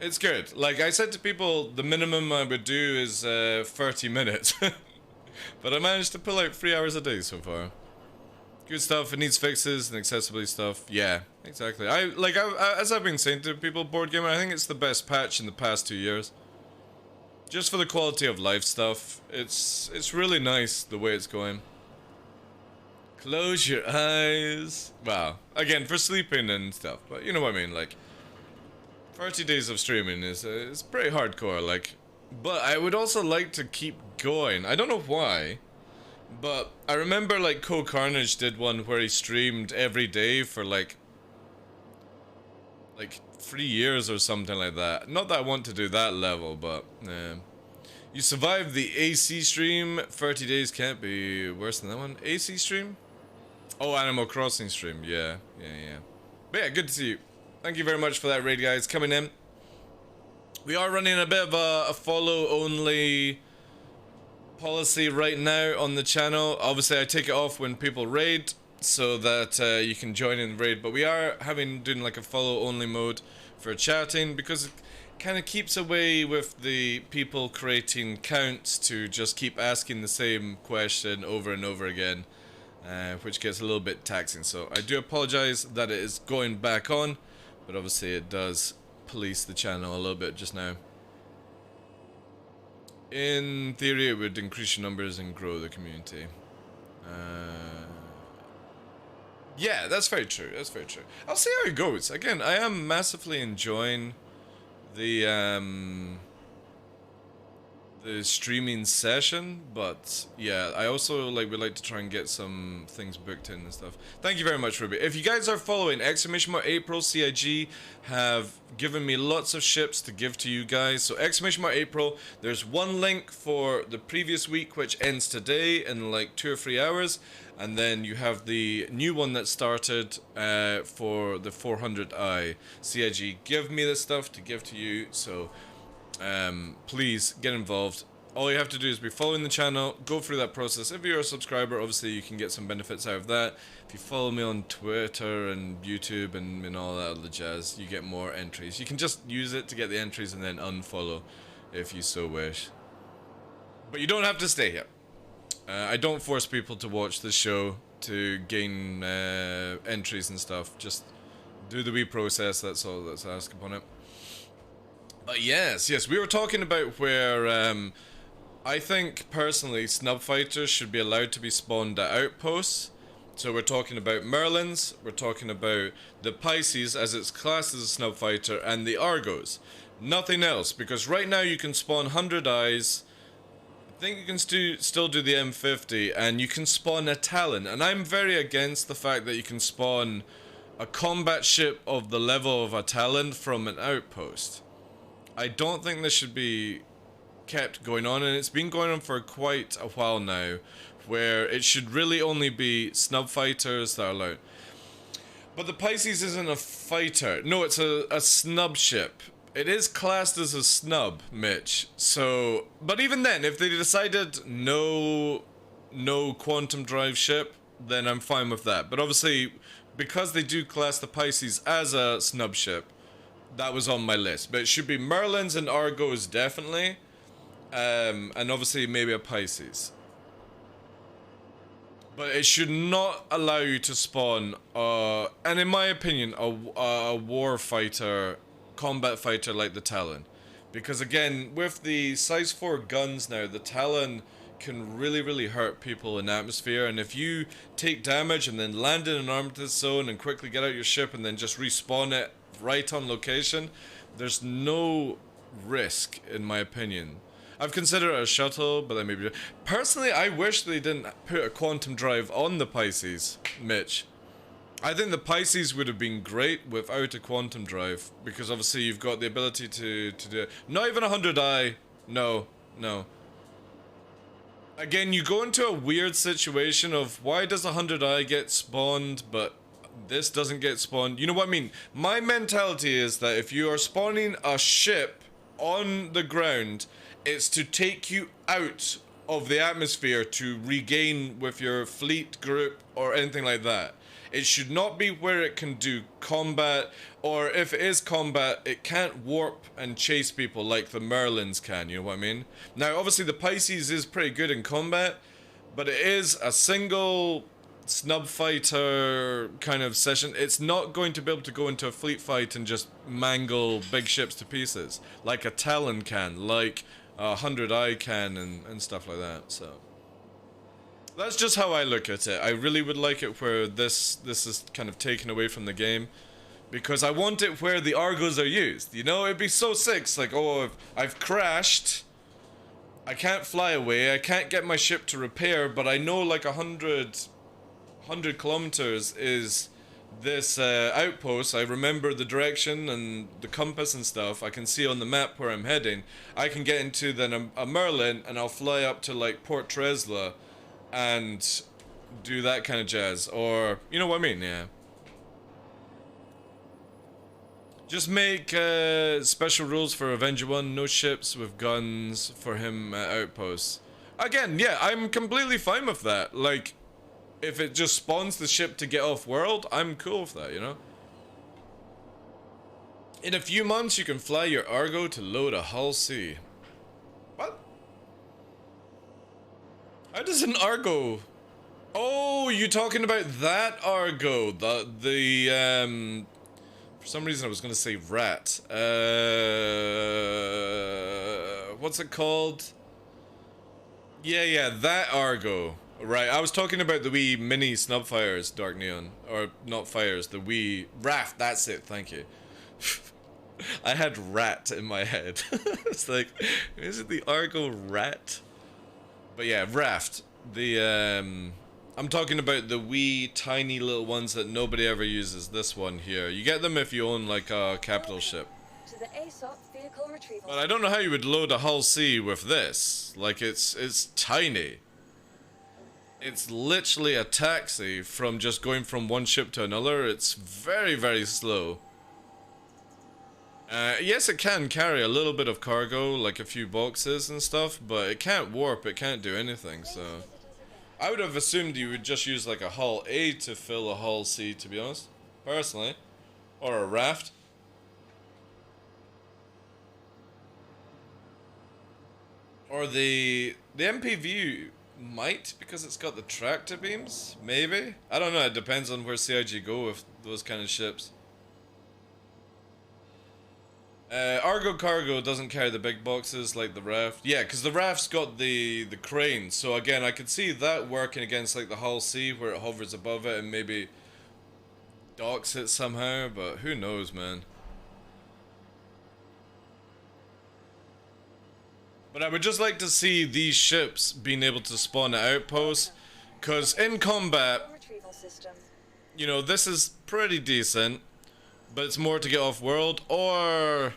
it's good. Like I said to people, the minimum I would do is 30 minutes. But I managed to pull out 3 hours a day so far. Good stuff. It needs fixes and accessibility stuff. Yeah, exactly. As I've been saying to people, Board Gamer, I think it's the best patch in the past 2 years. Just for the quality of life stuff, it's really nice the way it's going. Close your eyes. Wow. Again, for sleeping and stuff, but you know what I mean. Like, 30 days of streaming is pretty hardcore. Like, but I would also like to keep going. I don't know why. But I remember like Carnage did one where he streamed every day for like 3 years or something like that. Not that I want to do that level, but you survived the AC stream. 30 days can't be worse than that one. AC stream? Oh, Animal Crossing stream. Yeah. But yeah, good to see you. Thank you very much for that raid, guys, coming in. We are running a bit of a follow only policy right now on the channel. Obviously I take it off when people raid so that you can join in the raid, but we are doing like a follow only mode for chatting because it kind of keeps away with the people creating counts to just keep asking the same question over and over again, which gets a little bit taxing. So I do apologize that it is going back on, but obviously it does police the channel a little bit just now. In theory, it would increase your numbers and grow the community. Yeah, that's very true. I'll see how it goes. Again, I am massively enjoying the streaming session, but yeah, I also would like to try and get some things booked in and stuff. Thank you very much, Ruby. If you guys are following, April CIG have given me lots of ships to give to you guys. So April, there's one link for the previous week which ends today in like 2 or 3 hours, and then you have the new one that started for the 400i. CIG give me the stuff to give to you, so please get involved. All you have to do is be following the channel, go through that process. If you're a subscriber, obviously you can get some benefits out of that. If you follow me on Twitter and YouTube and all that other jazz, you get more entries. You can just use it to get the entries and then unfollow if you so wish. But you don't have to stay here. I don't force people to watch the show to gain entries and stuff. Just do the wee process, that's all that's asked upon it. But yes, we were talking about where I think personally snub fighters should be allowed to be spawned at outposts. So we're talking about Merlins, we're talking about the Pisces as it's classed as a snub fighter, and the Argos. Nothing else, because right now you can spawn 100 eyes. I think you can still do the M50, and you can spawn a Talon. And I'm very against the fact that you can spawn a combat ship of the level of a Talon from an outpost. I don't think this should be kept going on, and it's been going on for quite a while now, where it should really only be snub fighters that are allowed. But the Pisces isn't a fighter. No, it's a snub ship. It is classed as a snub, Mitch. So, but even then, if they decided no quantum drive ship, then I'm fine with that. But obviously, because they do class the Pisces as a snub ship, that was on my list. But it should be Merlins and Argos, definitely. And obviously maybe a Pisces. But it should not allow you to spawn, and in my opinion, a war fighter, combat fighter like the Talon. Because again, with the size 4 guns now, the Talon can really hurt people in atmosphere, and if you take damage and then land in an armistice zone and quickly get out your ship and then just respawn it right on location, there's no risk, in my opinion. I've considered it a shuttle, but then maybe... Personally, I wish they didn't put a quantum drive on the Pisces, Mitch. I think the Pisces would have been great without a quantum drive, because obviously you've got the ability to do it. Not even 100i. No. Again, you go into a weird situation of why does 100i get spawned, but this doesn't get spawned. You know what I mean? My mentality is that if you are spawning a ship on the ground, it's to take you out of the atmosphere to regain with your fleet group or anything like that. It should not be where it can do combat, or if it is combat, it can't warp and chase people like the Merlins can, you know what I mean? Now, obviously the Pisces is pretty good in combat, but it is a single snub fighter kind of session. It's not going to be able to go into a fleet fight and just mangle big ships to pieces, like a Talon can, like a 100i can, and stuff like that, so... That's just how I look at it. I really would like it where this is kind of taken away from the game, because I want it where the Argos are used, you know? It'd be so sick. It's like, oh, I've crashed, I can't fly away, I can't get my ship to repair, but I know like 100 kilometers is this outpost. I remember the direction and the compass and stuff. I can see on the map where I'm heading. I can get into then a Merlin, and I'll fly up to like Port Tresla and do that kind of jazz, or you know what I mean? Yeah. Just make special rules for Avenger 1, no ships with guns for him at outposts. Again, yeah, I'm completely fine with that. Like, if it just spawns the ship to get off world, I'm cool with that, you know? In a few months, you can fly your Argo to load a Hull C. What? How does an Argo... Oh, you talking about that Argo? The for some reason I was gonna say rat. What's it called? Yeah, that Argo. Right, I was talking about the wee mini snub fires, Dark Neon. Or, not fires, the wee... Raft, that's it, thank you. I had rat in my head. It's like, is it the Argo rat? But yeah, raft. The, I'm talking about the wee tiny little ones that nobody ever uses. This one here. You get them if you own like a capital ship. To the ASOP vehicle retrieval. But I don't know how you would load a Hull C with this. Like, it's tiny. It's literally a taxi from just going from one ship to another. It's very slow. Yes, it can carry a little bit of cargo, like a few boxes and stuff, but it can't warp, it can't do anything, so... I would have assumed you would just use like a Hull A to fill a Hull C, to be honest. Personally. Or a raft. Or the MPV might, because it's got the tractor beams, maybe? I don't know, it depends on where CIG go with those kind of ships. Argo Cargo doesn't carry the big boxes like the raft. Yeah, because the raft's got the crane. So again, I could see that working against like the Hull C where it hovers above it and maybe docks it somehow, but who knows, man. But I would just like to see these ships being able to spawn at outposts, because in combat, you know, this is pretty decent, but it's more to get off world. Or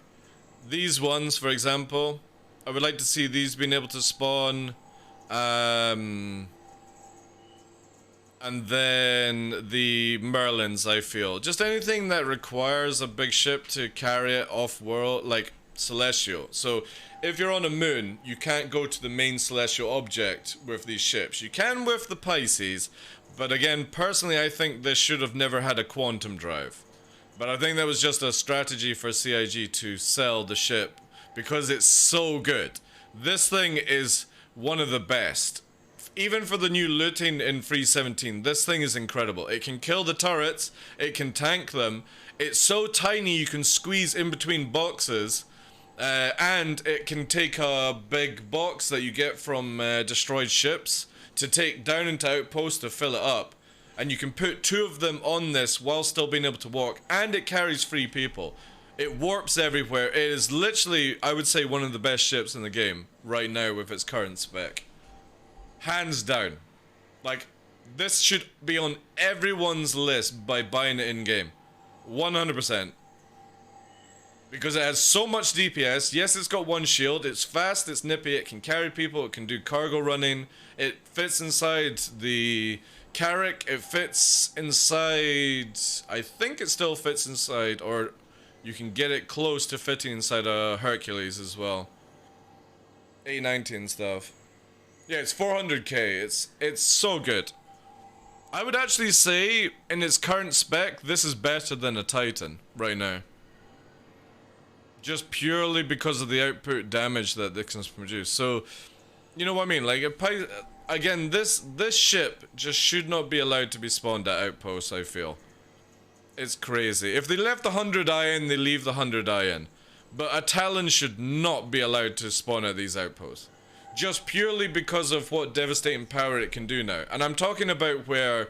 these ones, for example, I would like to see these being able to spawn, and then the Merlins, I feel. Just anything that requires a big ship to carry it off world, like celestial. So if you're on a moon, you can't go to the main celestial object with these ships. You can with the Pisces, but again, personally, I think this should have never had a quantum drive. But I think that was just a strategy for CIG to sell the ship, because it's so good. This thing is one of the best. Even for the new looting in Free 17, this thing is incredible. It can kill the turrets, it can tank them. It's so tiny you can squeeze in between boxes, And it can take a big box that you get from destroyed ships to take down into outposts to fill it up. And you can put 2 of them on this while still being able to walk, and it carries 3 people. It warps everywhere. It is literally, I would say, one of the best ships in the game right now with its current spec. Hands down. Like, this should be on everyone's list by buying it in-game. 100%. Because it has so much DPS. Yes, it's got 1 shield. It's fast, it's nippy, it can carry people, it can do cargo running. It fits inside the Carrack. It fits inside... I think it still fits inside, or you can get it close to fitting inside a Hercules as well. 890 and stuff. Yeah, it's 400k. It's so good. I would actually say, in its current spec, this is better than a Titan right now. Just purely because of the output damage that this can produce. So, you know what I mean? Like, again, this ship just should not be allowed to be spawned at outposts, I feel. It's crazy. If they left the 100 in, they leave the 100 in. But a Talon should not be allowed to spawn at these outposts. Just purely because of what devastating power it can do now. And I'm talking about where,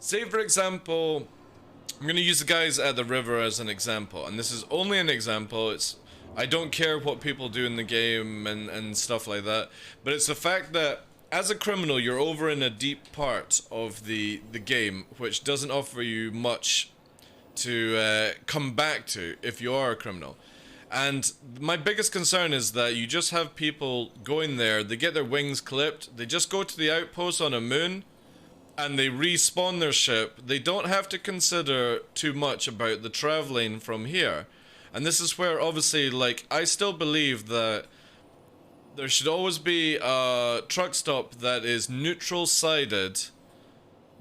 say for example, I'm going to use the guys at the river as an example. And this is only an example. I don't care what people do in the game and stuff like that. But it's the fact that as a criminal, you're over in a deep part of the game, which doesn't offer you much to come back to if you are a criminal. And my biggest concern is that you just have people going there, they get their wings clipped, they just go to the outpost on a moon, and they respawn their ship. They don't have to consider too much about the traveling from here. And this is where, obviously, like, I still believe that there should always be a truck stop that is neutral-sided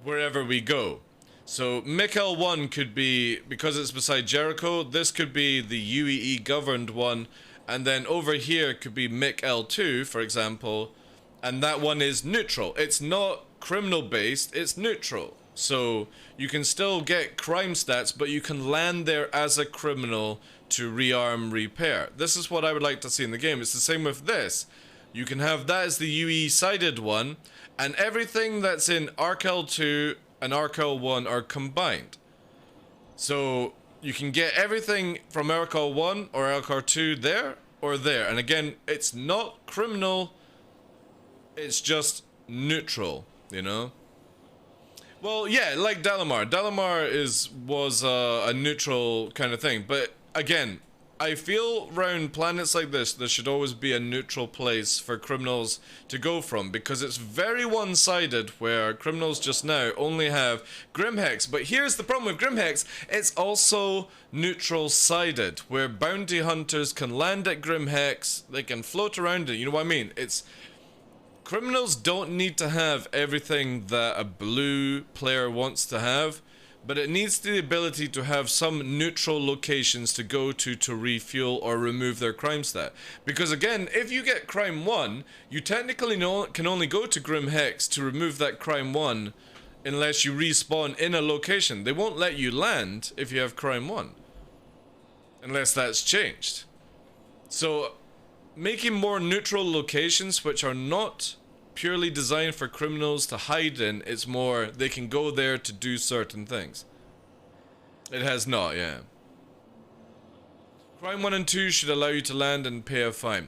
wherever we go. So Mick L1 could be, because it's beside Jericho, this could be the UEE governed one, and then over here could be Mick L2, for example, and that one is neutral. It's not criminal based, it's neutral. So you can still get crime stats, but you can land there as a criminal to rearm, repair. This is what I would like to see in the game. It's the same with this. You can have that as the UE sided one, and everything that's in Arc L2 and Arc L1 are combined. So you can get everything from Arc L1 or Arc L2 there or there. And again, it's not criminal, it's just neutral, you know? Well, yeah, like Dalamar. Dalamar was a neutral kind of thing, but again, I feel around planets like this, there should always be a neutral place for criminals to go from, because it's very one-sided where criminals just now only have Grimhex. But here's the problem with Grimhex, it's also neutral-sided, where bounty hunters can land at Grimhex, they can float around it, you know what I mean? Criminals don't need to have everything that a blue player wants to have, but it needs the ability to have some neutral locations to go to refuel or remove their crime stat. Because again, if you get crime 1, you technically can only go to Grim Hex to remove that crime 1 unless you respawn in a location. They won't let you land if you have crime 1. Unless that's changed. So, making more neutral locations which are not purely designed for criminals to hide in, it's more they can go there to do certain things. It has not, yeah. Crime 1 and 2 should allow you to land and pay a fine.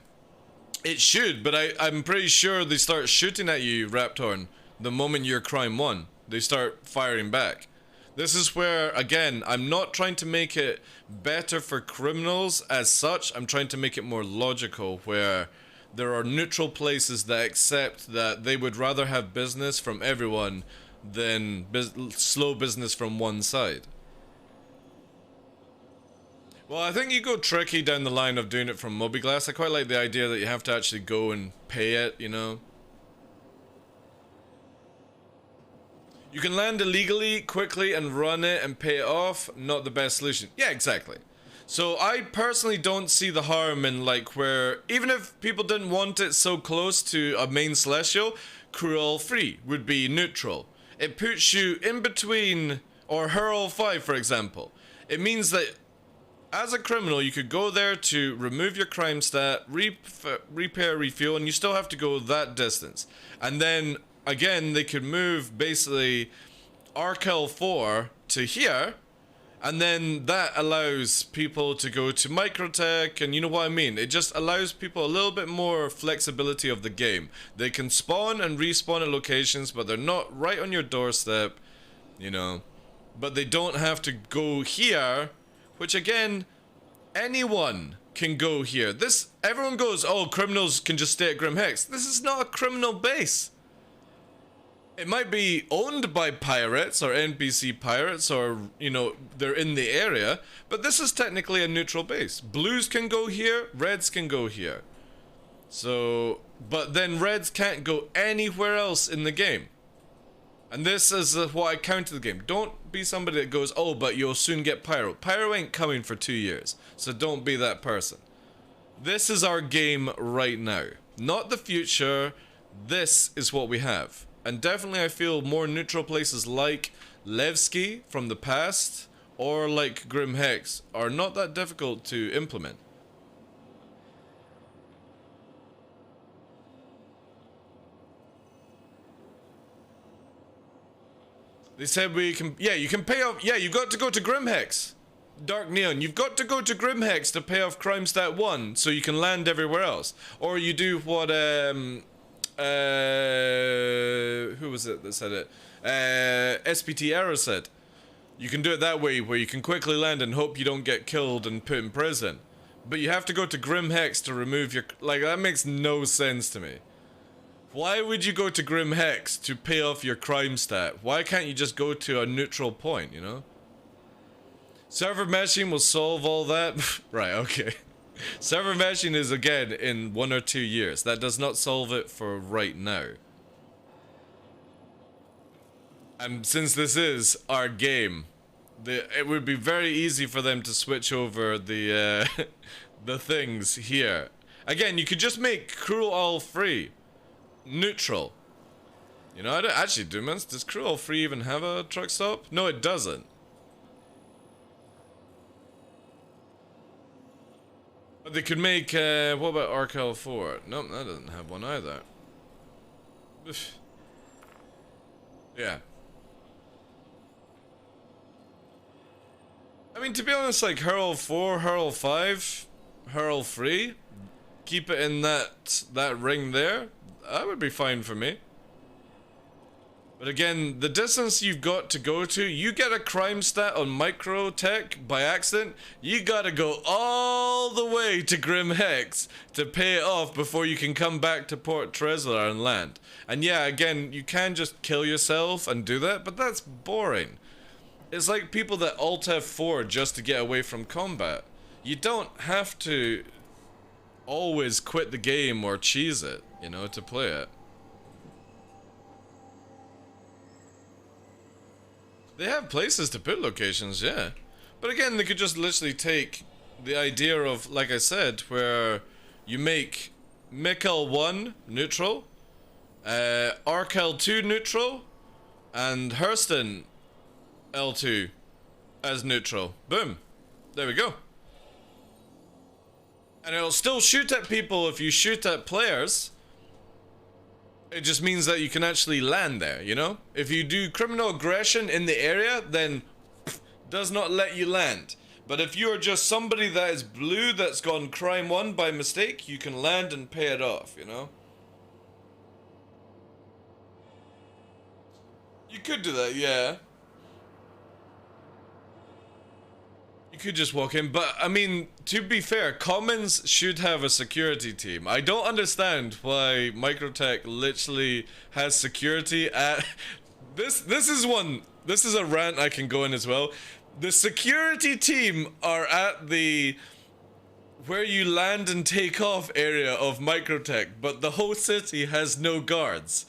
It should, but I'm pretty sure they start shooting at you, Raptorn, the moment you're crime 1. They start firing back. This is where, again, I'm not trying to make it better for criminals as such, I'm trying to make it more logical, where there are neutral places that accept that they would rather have business from everyone than slow business from one side. Well, I think you go tricky down the line of doing it from Mobiglass. I quite like the idea that you have to actually go and pay it, you know. You can land illegally, quickly, and run it and pay it off. Not the best solution. Yeah, exactly. So I personally don't see the harm in, like, where, even if people didn't want it so close to a main Celestial, Cruel Free would be neutral. It puts you in between, or Hurl 5 for example. It means that As a criminal, you could go there to remove your crime stat, repair, refuel, and you still have to go that distance. And then, again, they could move, basically, Arkel 4 to here, and then that allows people to go to Microtech, and you know what I mean? It just allows people a little bit more flexibility of the game. They can spawn and respawn at locations, but they're not right on your doorstep, you know. But they don't have to go here, which again, anyone can go here. Everyone goes, oh, criminals can just stay at Grim Hex. This is not a criminal base. It might be owned by pirates or NPC pirates, or, you know, they're in the area, but this is technically a neutral base. Blues can go here, reds can go here. So, but then reds can't go anywhere else in the game. And this is what I counter the game. Don't be somebody that goes, oh, but you'll soon get Pyro. Pyro ain't coming for 2 years, so don't be that person. This is our game right now. Not the future. This is what we have. And definitely I feel more neutral places like Levski from the past, or like Grim Hex, are not that difficult to implement. They said we can, yeah, you can pay off, yeah, you got to go to Grim Hex. Dark Neon, you've got to go to Grim Hex to pay off Crime Stat 1 so you can land everywhere else. Or you do what, who was it that said it? SPT Arrow said. You can do it that way, where you can quickly land and hope you don't get killed and put in prison. But you have to go to Grim Hex to remove your, like, that makes no sense to me. Why would you go to Grim Hex to pay off your crime stat? Why can't you just go to a neutral point, you know? Server meshing will solve all that. Right, okay. Server meshing is, again, in 1 or 2 years. That does not solve it for right now. And since this is our game, it would be very easy for them to switch over the the things here. Again, you could just make cruel oil free. Neutral. You know, I don't actually, does cruel oil free even have a truck stop? No, it doesn't. But they could make, what about Arkel 4? Nope, that doesn't have one either. Yeah. I mean, to be honest, like, Hurl 4, Hurl 5, Hurl 3, keep it in that ring there, that would be fine for me. But again, the distance you've got to go to, you get a crime stat on Microtech by accident, you gotta go all the way to Grim Hex to pay it off before you can come back to Port Treslar and land. And yeah, again, you can just kill yourself and do that, but that's boring. It's like people that Alt F4 just to get away from combat. You don't have to always quit the game or cheese it, you know, to play it. They have places to put locations, yeah. But again, they could just literally take the idea of, like I said, where you make Mikkel 1 neutral, Arkel 2 neutral, and Hurston L2 as neutral. Boom. There we go. And it'll still shoot at people if you shoot at players. It just means that you can actually land there, you know? If you do criminal aggression in the area, then does not let you land. But if you are just somebody that is blue that's gone crime 1 by mistake, you can land and pay it off, you know? You could do that, yeah. You could just walk in, but I mean, to be fair, Commons should have a security team. I don't understand why Microtech literally has security at... This is a rant I can go in as well. The security team are at the where you land and take off area of Microtech, but the whole city has no guards.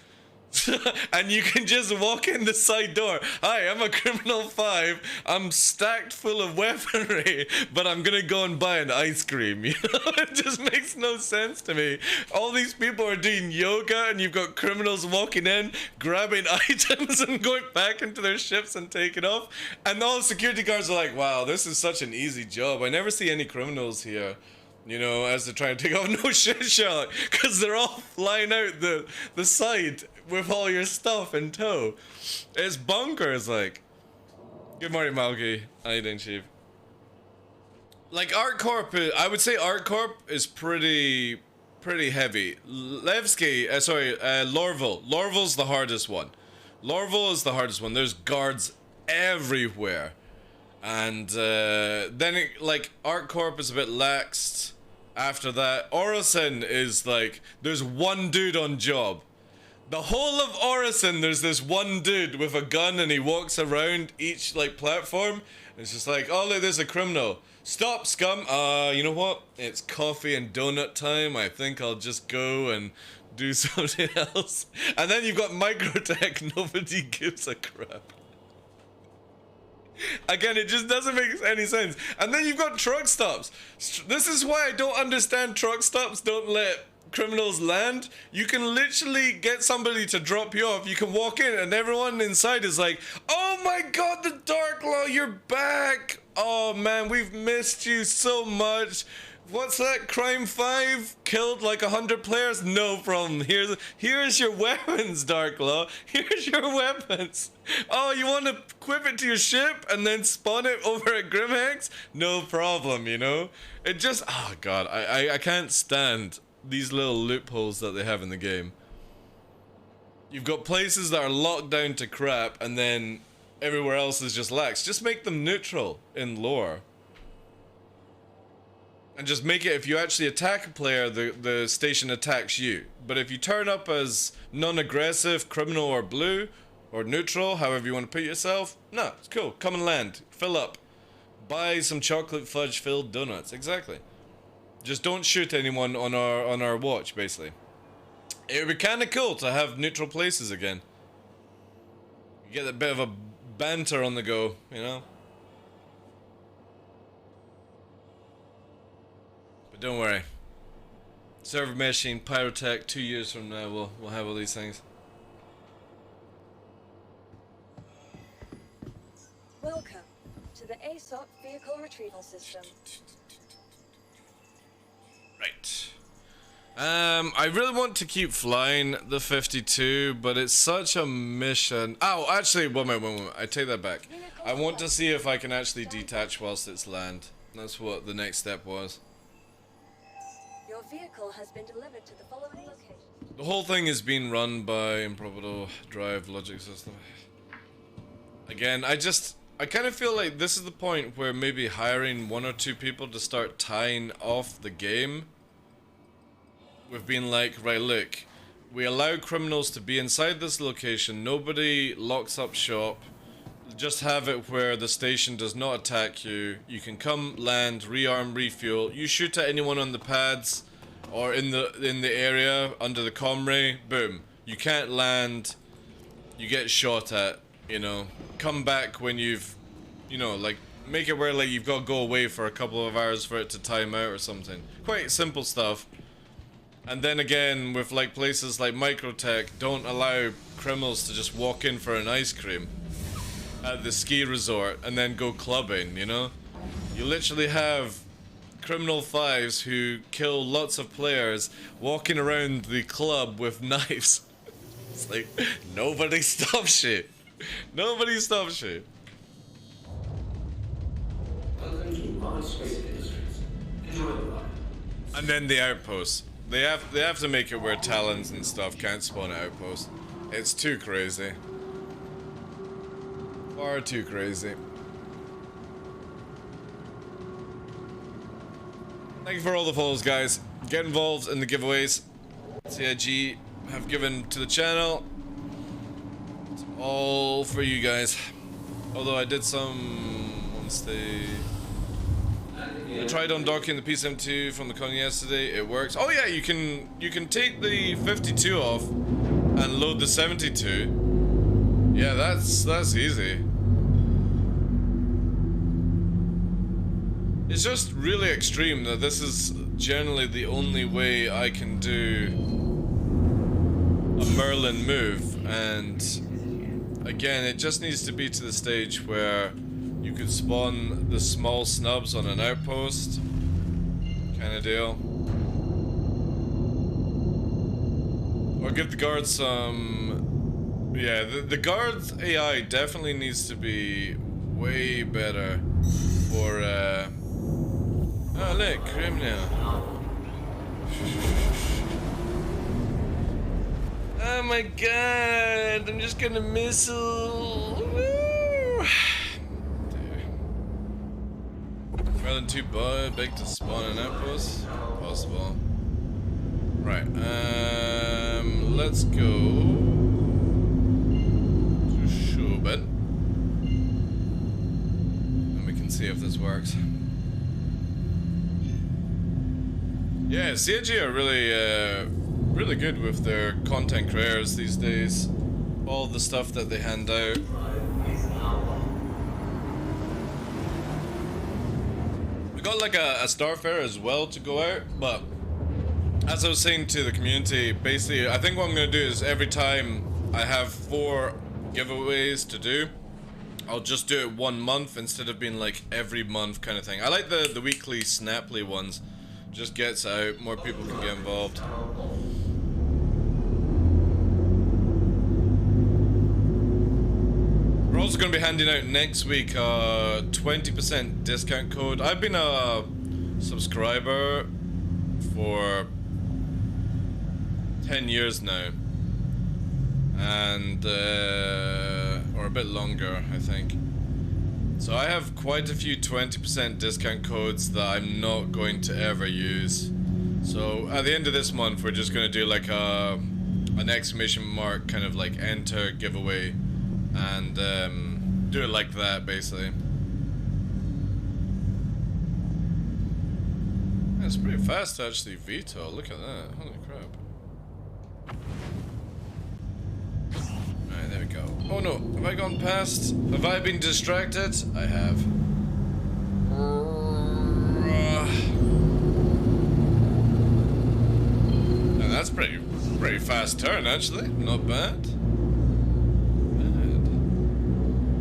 And you can just walk in the side door. Hi, I'm a criminal 5. I'm stacked full of weaponry, but I'm gonna go and buy an ice cream. You know, it just makes no sense to me. All these people are doing yoga, and you've got criminals walking in, grabbing items, and going back into their ships and taking off. And all the security guards are like, "Wow, this is such an easy job. I never see any criminals here." You know, as they're trying to take off. No shit, Sherlock, because they're all flying out the side with all your stuff in tow. It's bonkers, like. Good morning, Malky. How you doing, Chief? Like, ArtCorp, I would say ArtCorp is pretty heavy. Levski, Lorville. Lorville's the hardest one. Lorville is the hardest one. There's guards everywhere. And then, like, ArtCorp is a bit laxed. After that, Orison is like, there's one dude on job. The whole of Orison, there's this one dude with a gun, and he walks around each, like, platform. And it's just like, oh, look, there's a criminal. Stop, scum. You know what? It's coffee and donut time. I think I'll just go and do something else. And then you've got Microtech. Nobody gives a crap. Again, it just doesn't make any sense. And then you've got truck stops. This is why I don't understand truck stops don't let criminals land. You can literally get somebody to drop you off. You can walk in and everyone inside is like, "Oh my god, the Dark Law, you're back. Oh man, we've missed you so much. What's that? Crime 5 killed like 100 players? No problem. Here's your weapons, Dark Law. Here's your weapons. Oh, you want to equip it to your ship and then spawn it over at Grimhex? No problem, you know? It just, oh god, I can't stand these little loopholes that they have in the game. You've got places that are locked down to crap, and then everywhere else is just lax. Just make them neutral in lore. And just make it, if you actually attack a player, the station attacks you. But if you turn up as non-aggressive, criminal, or blue, or neutral, however you want to put yourself, no, it's cool. Come and land. Fill up. Buy some chocolate fudge filled donuts. Exactly. Just don't shoot anyone on our watch, basically. It would be kind of cool to have neutral places again. You get a bit of a banter on the go, you know? Don't worry. Server meshing, pyrotech, 2 years from now we'll have all these things. Welcome to the ASOP vehicle retrieval system. Right. I really want to keep flying the 52, but it's such a mission. Oh, actually, one moment. I take that back. I want to see if I can actually detach whilst it's land. That's what the next step was. Your vehicle has been delivered to the following location. The whole thing is being run by Improbable Drive Logic System. Again, I kind of feel like this is the point where maybe hiring 1 or 2 people to start tying off the game. We've been like, right, look, we allow criminals to be inside this location, nobody locks up shop, just have it where the station does not attack you, you can come, land, rearm, refuel, you shoot at anyone on the pads, or in the area, under the comray, boom, you can't land, you get shot at, you know, come back when you've, you know, like, make it where, like, you've got to go away for a couple of hours for it to time out or something. Quite simple stuff. And then again, with like places like Microtech, don't allow criminals to just walk in for an ice cream at the ski resort and then go clubbing, you know? You literally have criminal 5s who kill lots of players walking around the club with knives. It's like, nobody stops you. Nobody stops you. And then the outposts. They have to make it where talons and stuff can't spawn at outposts. It's too crazy. Far too crazy. Thank you for all the follows, guys. Get involved in the giveaways CIG have given to the channel. It's all for you guys. Although I did some once they... I tried undocking the PSM2 from the con yesterday. It works. Oh yeah, you can take the 52 off and load the 72. Yeah, that's easy. It's just really extreme that this is generally the only way I can do a Merlin move, and again, it just needs to be to the stage where you could spawn the small snubs on an outpost kind of deal. Or give the guards some... Yeah, the guards AI definitely needs to be way better for... Oh look, criminal. Oh my god, I'm just gonna missile. Woo. Merlin 2 big to spawn an outpost? Possible. Right, let's go to Shubin. And we can see if this works. Yeah, CIG are really good with their content creators these days. All the stuff that they hand out. We got like a Starfare as well to go out, but as I was saying to the community, basically I think what I'm gonna do is every time I have 4 giveaways to do, I'll just do it 1 month instead of being like every month kind of thing. I like the weekly Snaply ones. Just gets out, more people can get involved. We're also going to be handing out next week a 20% discount code. I've been a subscriber for 10 years now. And, or a bit longer, I think. So I have quite a few 20% discount codes that I'm not going to ever use. So at the end of this month, we're just going to do like an exclamation mark kind of like enter giveaway and do it like that basically. It's pretty fast to actually veto, look at that, holy crap. Alright, there we go. Oh no, have I gone past? Have I been distracted? I have. Now that's pretty fast turn actually, not bad.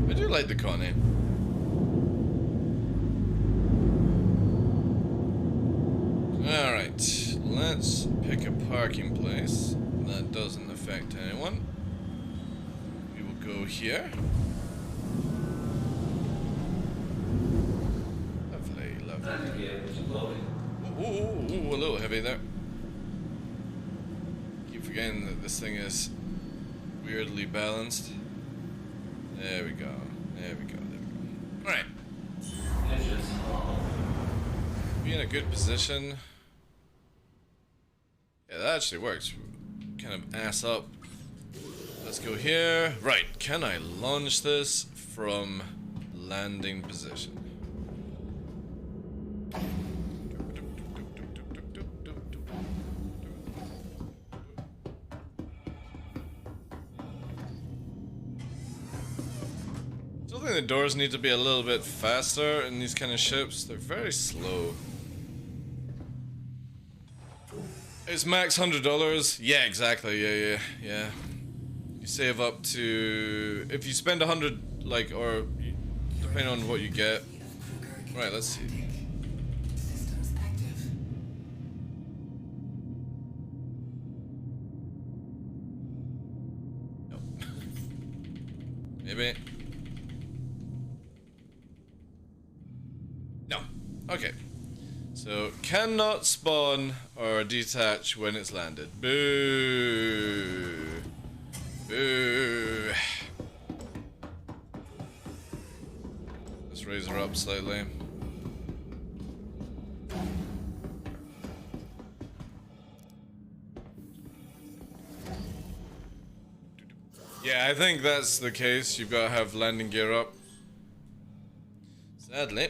I do like the Connie. Alright, let's pick a parking place that doesn't affect anyone. We will go here. Lovely, lovely. Ooh, a little heavy there. Keep forgetting that this thing is weirdly balanced. There we go. There we go. There we go. Alright. Be in a good position. Yeah, that actually works. Kind of ass up. Let's go here. Right, can I launch this from landing position? Still think the doors need to be a little bit faster in these kind of ships. They're very slow. It's max $100. Yeah, exactly. Yeah. You save up to, if you spend 100, like, or depending on what you get. Right, let's see. Nope. Maybe. No. Okay. So, cannot spawn or detach when it's landed. Boo! Boo! Let's raise her up slightly. Yeah, I think that's the case. You've got to have landing gear up. Sadly.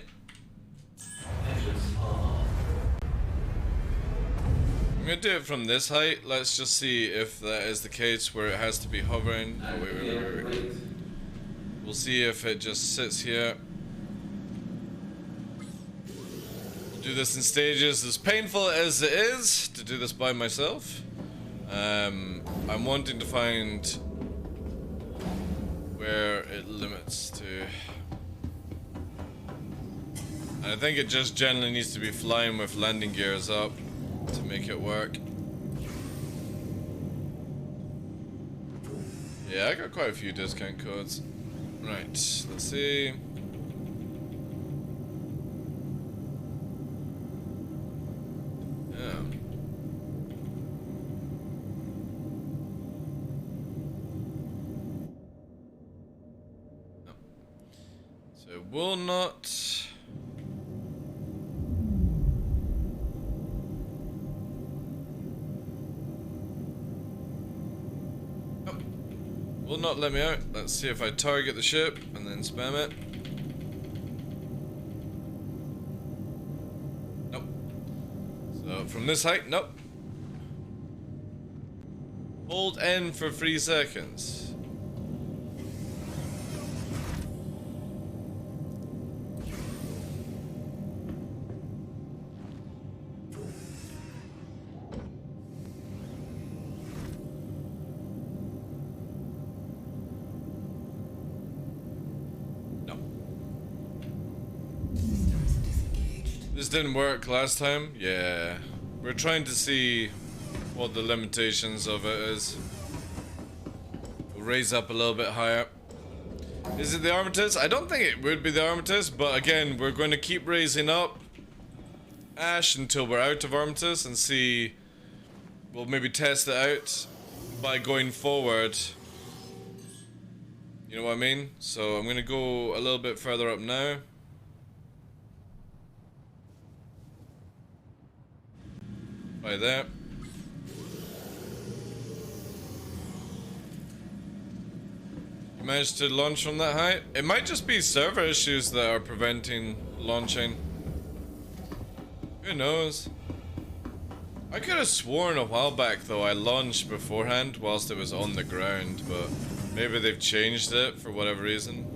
I'm gonna do it from this height. Let's just see if that is the case where it has to be hovering. Oh, wait. We'll see if it just sits here. Do this in stages. As painful as it is to do this by myself, I'm wanting to find where it limits to. And I think it just generally needs to be flying with landing gears up to make it work. Yeah, I got quite a few discount codes. Right, let's see. Yeah. No. So it will not. Will not let me out. Let's see if I target the ship and then spam it. Nope. So from this height, nope. Hold N for 3 seconds. This didn't work last time. Yeah. We're trying to see what the limitations of it is. We'll raise up a little bit higher. Is it the Armistice? I don't think it would be the Armistice, but again, we're going to keep raising up Ash until we're out of Armistice and see. We'll maybe test it out by going forward. You know what I mean? So I'm going to go a little bit further up now. By there. You managed to launch from that height? It might just be server issues that are preventing launching. Who knows? I could have sworn a while back though I launched beforehand whilst it was on the ground, but maybe they've changed it for whatever reason.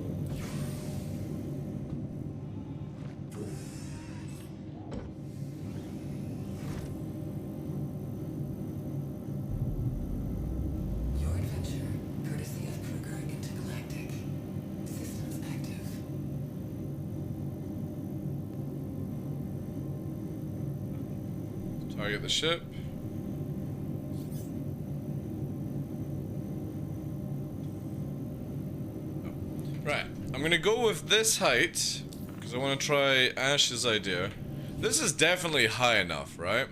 Target the ship. Oh. Right, I'm gonna go with this height because I want to try Ash's idea. This is definitely high enough, right?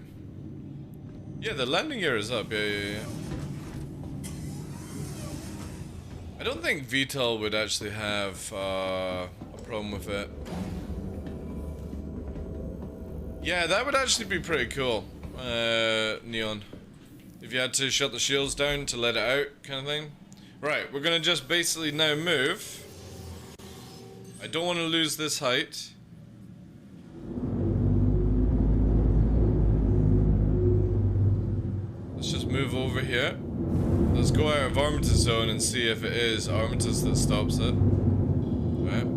Yeah, the landing gear is up. Yeah. I don't think VTOL would actually have a problem with it. Yeah, that would actually be pretty cool, Neon. If you had to shut the shields down to let it out, kind of thing. Right, we're gonna just basically now move. I don't want to lose this height. Let's just move over here. Let's go out of Armistice zone and see if it is Armistice that stops it. Right.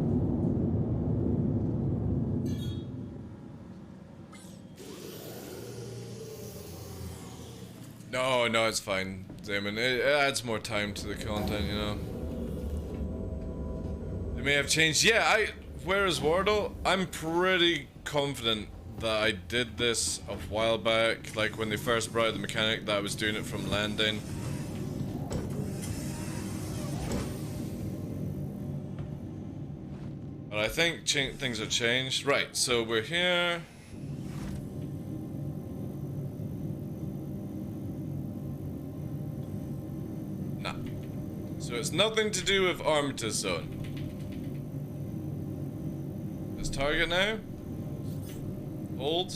No, it's fine, Damon. It adds more time to the content, you know. They may have changed. Yeah, where is Wardle? I'm pretty confident that I did this a while back, like when they first brought out the mechanic that I was doing it from landing. But I think things have changed. Right, so we're here. So it's nothing to do with Armistice zone. Let's target now. Hold.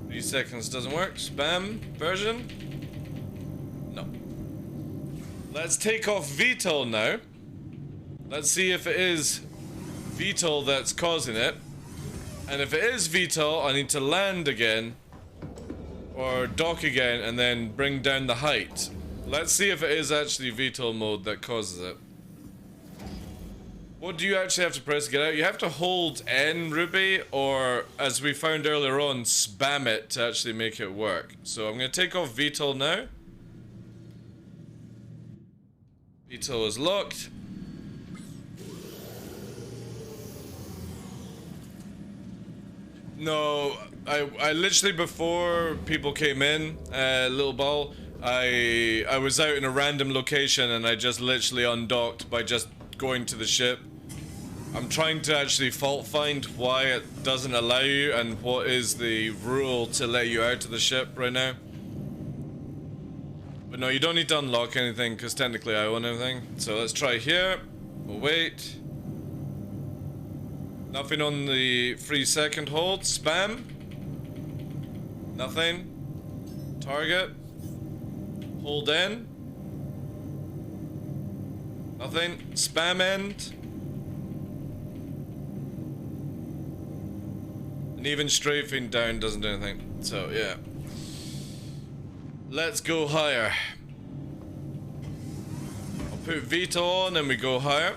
3 seconds doesn't work. Spam version. No. Let's take off VTOL now. Let's see if it is VTOL that's causing it. And if it is VTOL, I need to land again. Or dock again and then bring down the height. Let's see if it is actually VTOL mode that causes it. What do you actually have to press to get out? You have to hold N, Ruby, or as we found earlier on, spam it to actually make it work. So I'm going to take off VTOL now. VTOL is locked. No, I literally, before people came in, little ball, I was out in a random location and I just literally undocked by just going to the ship. I'm trying to actually fault find why it doesn't allow you and what is the rule to let you out of the ship right now. But no, you don't need to unlock anything because technically I own everything. So let's try here. We'll wait. Nothing on the 3-second hold. Spam. Nothing. Target. Hold in. Nothing. Spam end. And even strafing down doesn't do anything. So yeah. Let's go higher. I'll put VTOL on and we go higher.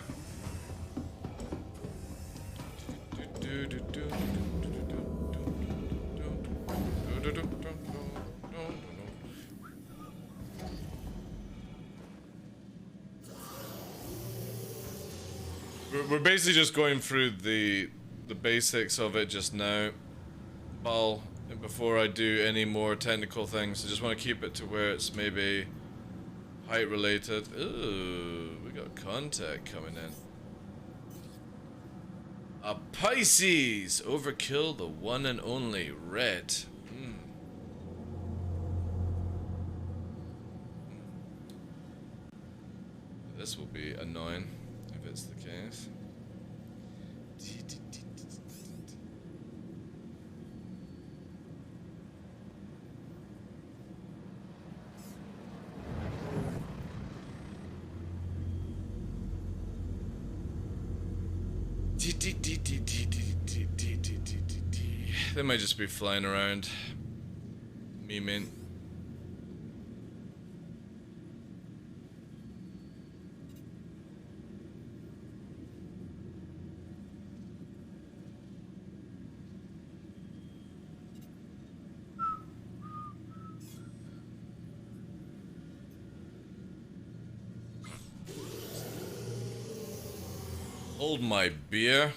We're basically just going through the basics of it just now, before I do any more technical things. I just want to keep it to where it's maybe height related. Ooh, we got contact coming in. A Pisces! Overkill, the one and only red. This will be annoying if it's the case. They might just be flying around, memeing. Hold my beer.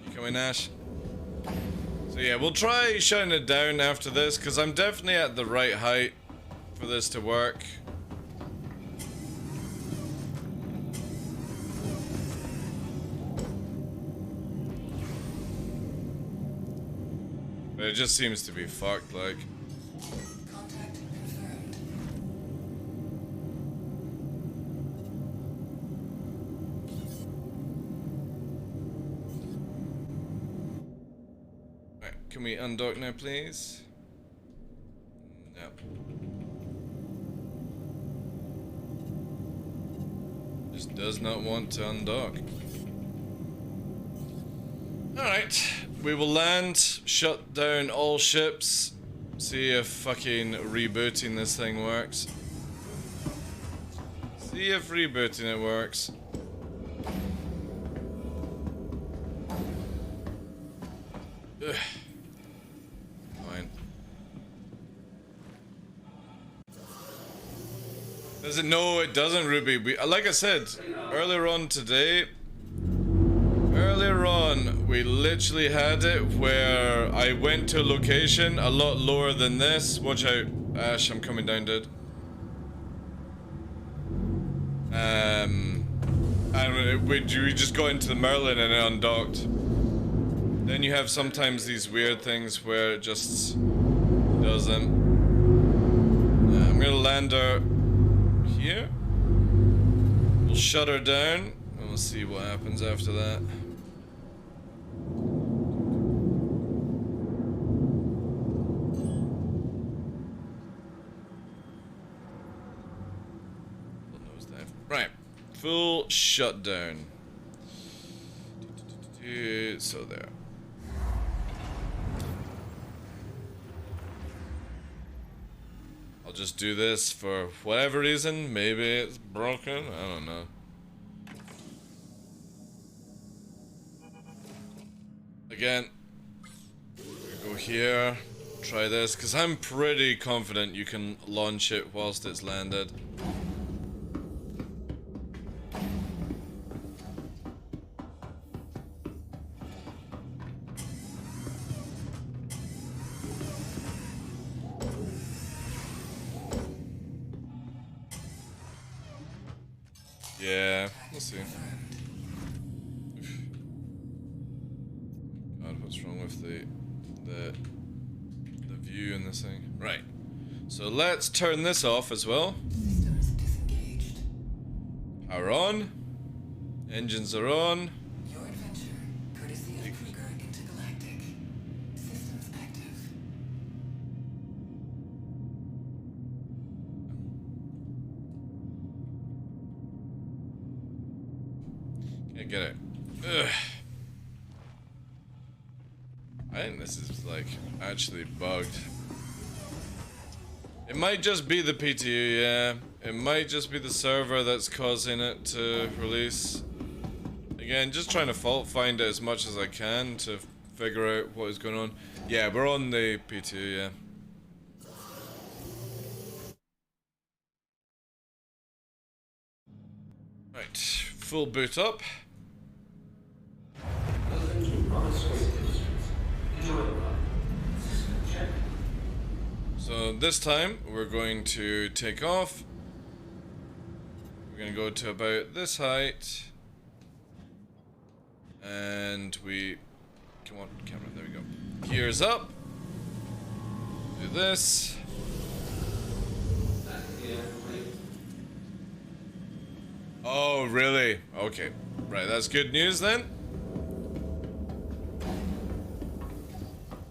You coming, Ash? So yeah, we'll try shutting it down after this, because I'm definitely at the right height for this to work. But it just seems to be fucked, like. Contact confirmed. Right, can we undock now, please? No. Just does not want to undock. Alright, we will land, shut down all ships, see if fucking rebooting this thing works. See if rebooting it works. Ugh. Fine. Does it? No, it doesn't, Ruby. Like I said, earlier on today, we literally had it where I went to a location a lot lower than this. Watch out, Ash, I'm coming down, dude. And we just got into the Merlin and it undocked. Then you have sometimes these weird things where it just doesn't. I'm gonna land her here. We'll shut her down and we'll see what happens after that. Right, full shutdown. So there. just do this for whatever reason. Maybe it's broken. I don't know. Again, go here. Try this, because I'm pretty confident you can launch it whilst it's landed. Yeah, we'll see. God, what's wrong with the view in this thing? Right. So let's turn this off as well. Systems disengaged. Power on. Engines are on. Your adventure, courtesy of Kruger Intergalactic. Systems active. Can't get it. Ugh. I think this is like actually bugged. It might just be the PTU, yeah. It might just be the server that's causing it to release. Again, just trying to fault find it as much as I can to figure out what is going on. Yeah, we're on the PTU, yeah. Right, full boot up. So this time we're going to take off. We're going to go to about this height. And we... Come on, camera, there we go. Gears up. Do this. Oh, really? Okay. Right, that's good news then.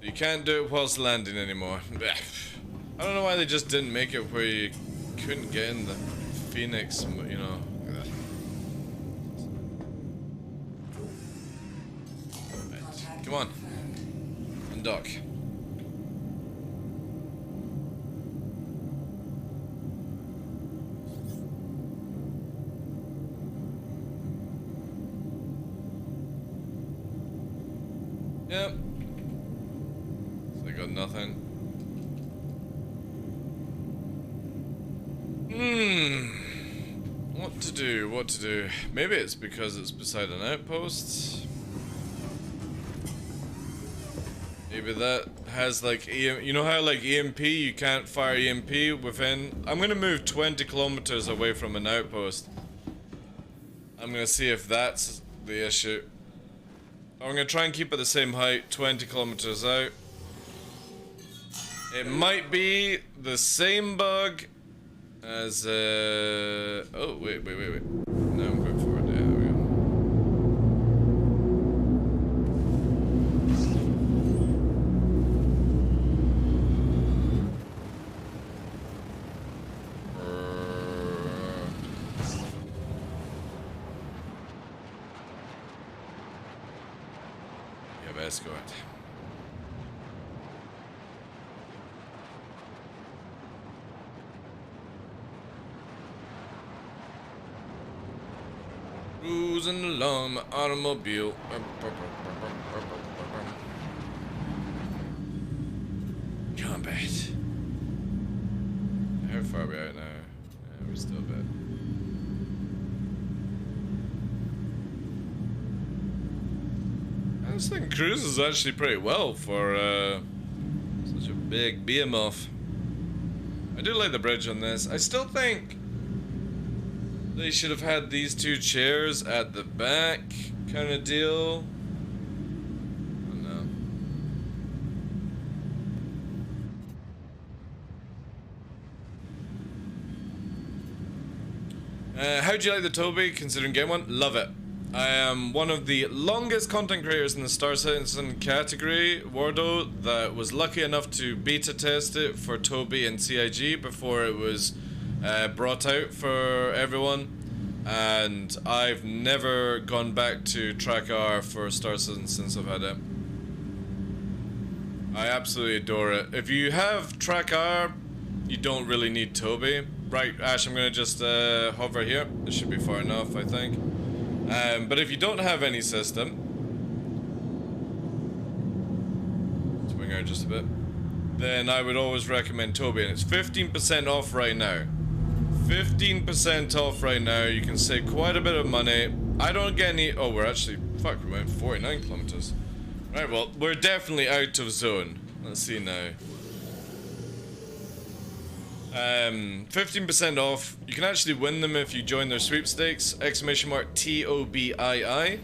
You can't do it whilst landing anymore. I don't know why they just didn't make it where you couldn't get in the Phoenix, you know. Right. Come on. Undock. Yep. So I got nothing. What to do? What to do? Maybe it's because it's beside an outpost. Maybe that has like you know how like EMP, you can't fire EMP within. I'm gonna move 20 kilometers away from an outpost. I'm gonna see if that's the issue. I'm gonna try and keep it the same height, 20 kilometers out. It might be the same bug as oh wait. No, I'm going forward. Yeah, there we go. Yeah, but let's go ahead. Cruising along my automobile. Combat. How far are we out now? Yeah, we're still a bit. I just think cruises actually pretty well for such a big behemoth. I do like the bridge on this. I still think they should have had these two chairs at the back, kind of deal. I don't know. How'd you like the Toby, considering getting one? Love it. I am one of the longest content creators in the Star Citizen category, Wardo, that was lucky enough to beta test it for Toby and CIG before it was brought out for everyone, and I've never gone back to Track R for Star Citizen since I've had it. I absolutely adore it. If you have Track R, you don't really need Toby. Right, Ash, I'm gonna just hover here. This should be far enough, I think. But if you don't have any system, swing out just a bit, then I would always recommend Toby, and it's 15% off right now. 15% off right now. You can save quite a bit of money. I don't get any. Oh, we're actually. Fuck, we went 49 kilometers. Right, well, we're definitely out of zone. Let's see now. 15% off. You can actually win them if you join their sweepstakes. Exclamation mark TOBII.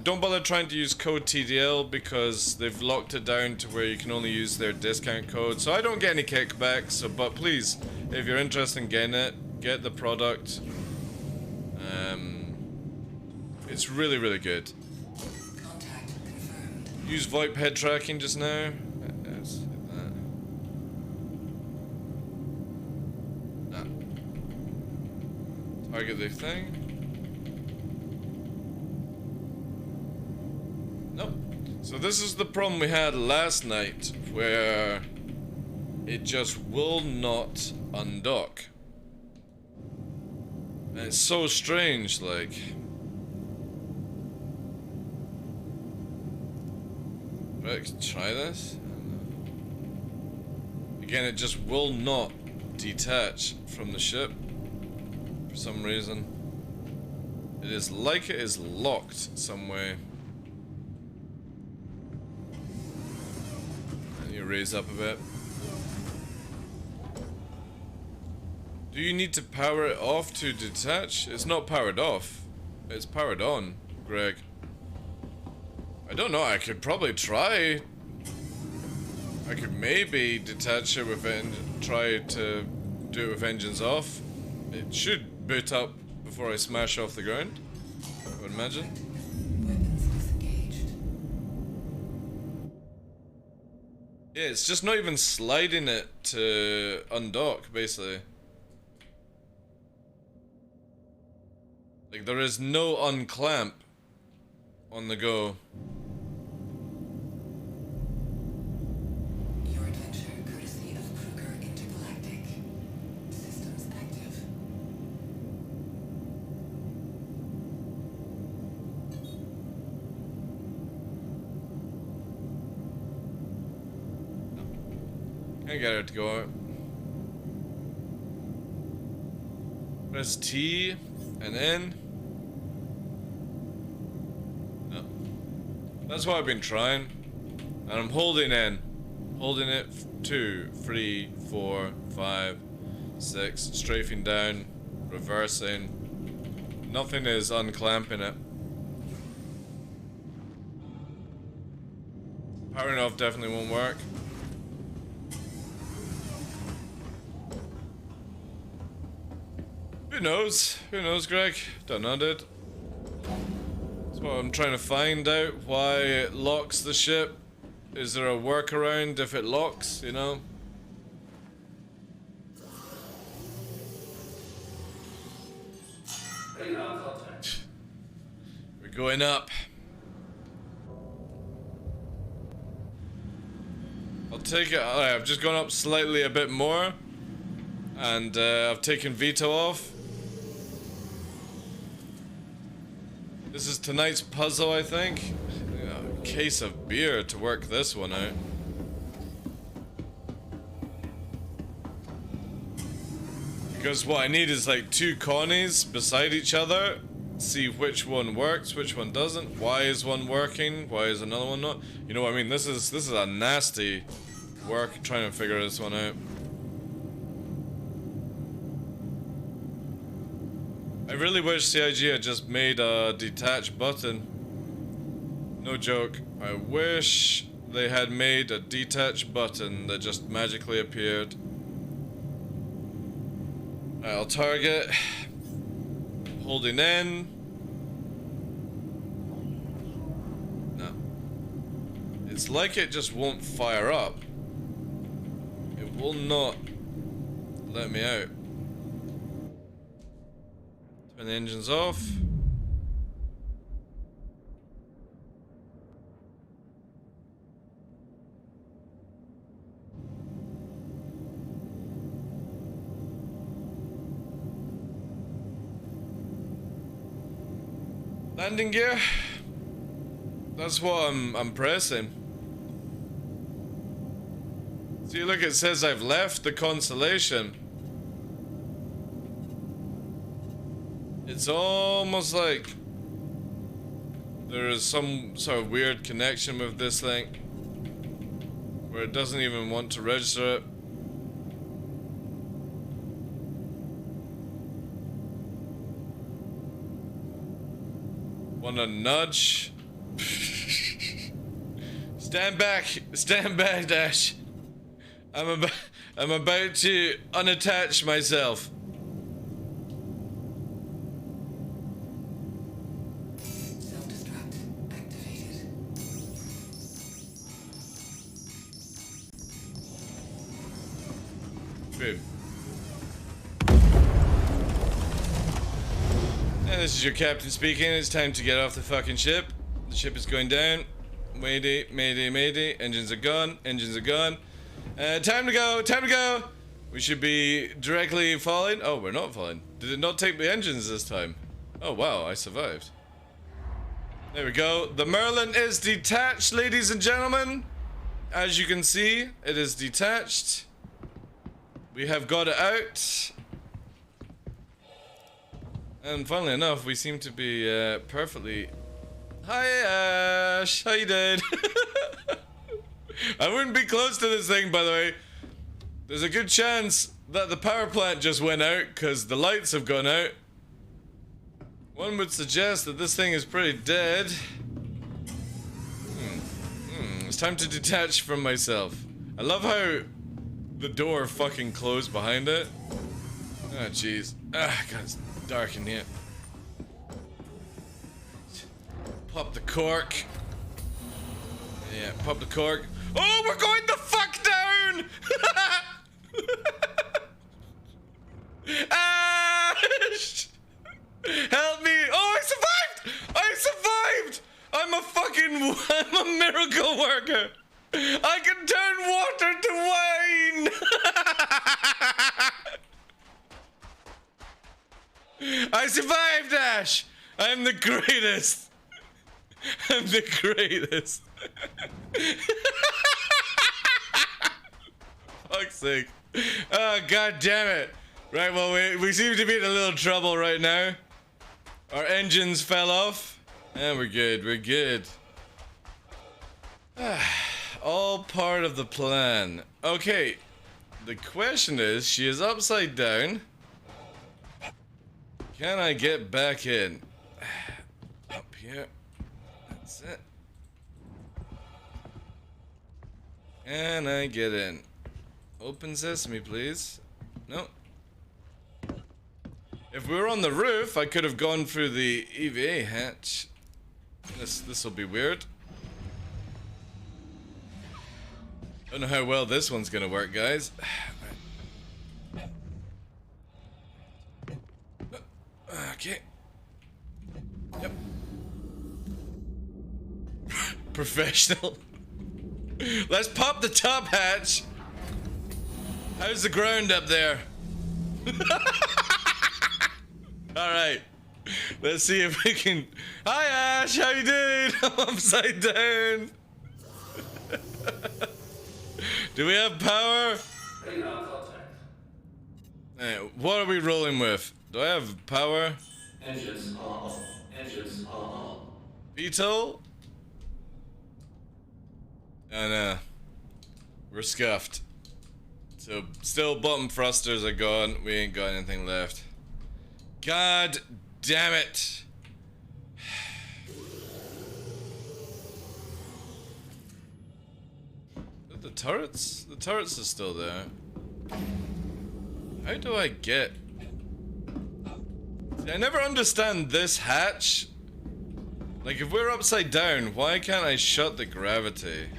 Don't bother trying to use code TDL because they've locked it down to where you can only use their discount code. So I don't get any kickbacks. So, but please, if you're interested in getting it, get the product. It's really, really good. Contact confirmed. Use VoIP head tracking just now. Let's hit that. Target the thing. Nope. So this is the problem we had last night, where it just will not undock. And it's so strange, like. Right, try this. Again, it just will not detach from the ship for some reason. It is like it is locked some way. And you raise up a bit. Do you need to power it off to detach? It's not powered off. It's powered on, Greg. I don't know, I could probably try. I could maybe detach it with it and try to do it with engines off. It should boot up before I smash off the ground, I would imagine. Weapons disengaged. Yeah, it's just not even sliding it to undock, basically. Like, there is no unclamp on the go. Your adventure courtesy of Kruger Intergalactic. Systems active. Can't get it to go out. Press T and N. No. That's what I've been trying. And I'm holding N. Holding it 2, 3, 4, 5, 6. Strafing down. Reversing. Nothing is unclamping it. Powering off definitely won't work. Who knows? Who knows, Greg? Don't know, dude. That's what I'm trying to find out. Why it locks the ship. Is there a workaround if it locks, you know? We're going up. I'll take it. Alright, I've just gone up slightly a bit more. And I've taken Veto off. This is tonight's puzzle, I think. A case of beer to work this one out. Because what I need is like 2 Connies beside each other. See which one works, which one doesn't. Why is one working? Why is another one not? You know what I mean? This is a nasty work trying to figure this one out. I really wish CIG had just made a detach button. No joke. I wish they had made a detach button that just magically appeared. I'll target. Holding N. No. It's like it just won't fire up. It will not let me out. Turn the engines off. Landing gear. That's what I'm pressing. See, look, it says I've left the constellation. It's almost like there is some sort of weird connection with this thing where it doesn't even want to register it. Want a nudge? Stand back, Dash. I'm about to unattach myself. Self-destruct activated. Boom. And this is your captain speaking. It's time to get off the fucking ship. The ship is going down. Mayday, mayday, mayday. Engines are gone. Engines are gone. Time to go. Time to go. We should be directly falling. Oh, we're not falling. Did it not take the engines this time? Oh, wow. I survived. There we go. The Merlin is detached, ladies and gentlemen. As you can see, it is detached. We have got it out. And funnily enough, we seem to be perfectly... Hi Ash, how you doing? I wouldn't be close to this thing, by the way. There's a good chance that the power plant just went out because the lights have gone out. One would suggest that this thing is pretty dead. It's time to detach from myself. I love how the door fucking closed behind it. Oh jeez. Ah, God, it's dark in here. Pop the cork. Yeah, pop the cork. Oh, we're going the fuck down! Ash! Help me! Oh, I survived! I survived! I'm a miracle worker! I can turn water to wine! I survived, Ash! I'm the greatest! I'm the greatest. Fuck's sake. Oh, god damn it. Right, well, we seem to be in a little trouble right now. Our engines fell off. And we're good, we're good. All part of the plan. Okay, the question is, she is upside down. Can I get back in? Up here. That's it. Can I get in? Open sesame, please. No. If we were on the roof, I could have gone through the EVA hatch. This will be weird. Don't know how well this one's gonna work, guys. Okay. Yep. Professional. Let's pop the top hatch. How's the ground up there? Alright. Let's see if we can... Hi Ash, how you doing? I'm upside down. Do we have power? What are we rolling with? Do I have power? Engines on. Engines on. VTOL? Oh no. We're scuffed. So, still bottom thrusters are gone. We ain't got anything left. God damn it. The turrets? The turrets are still there. How do I get... See, I never understand this hatch. Like, if we're upside down, why can't I shut the gravity?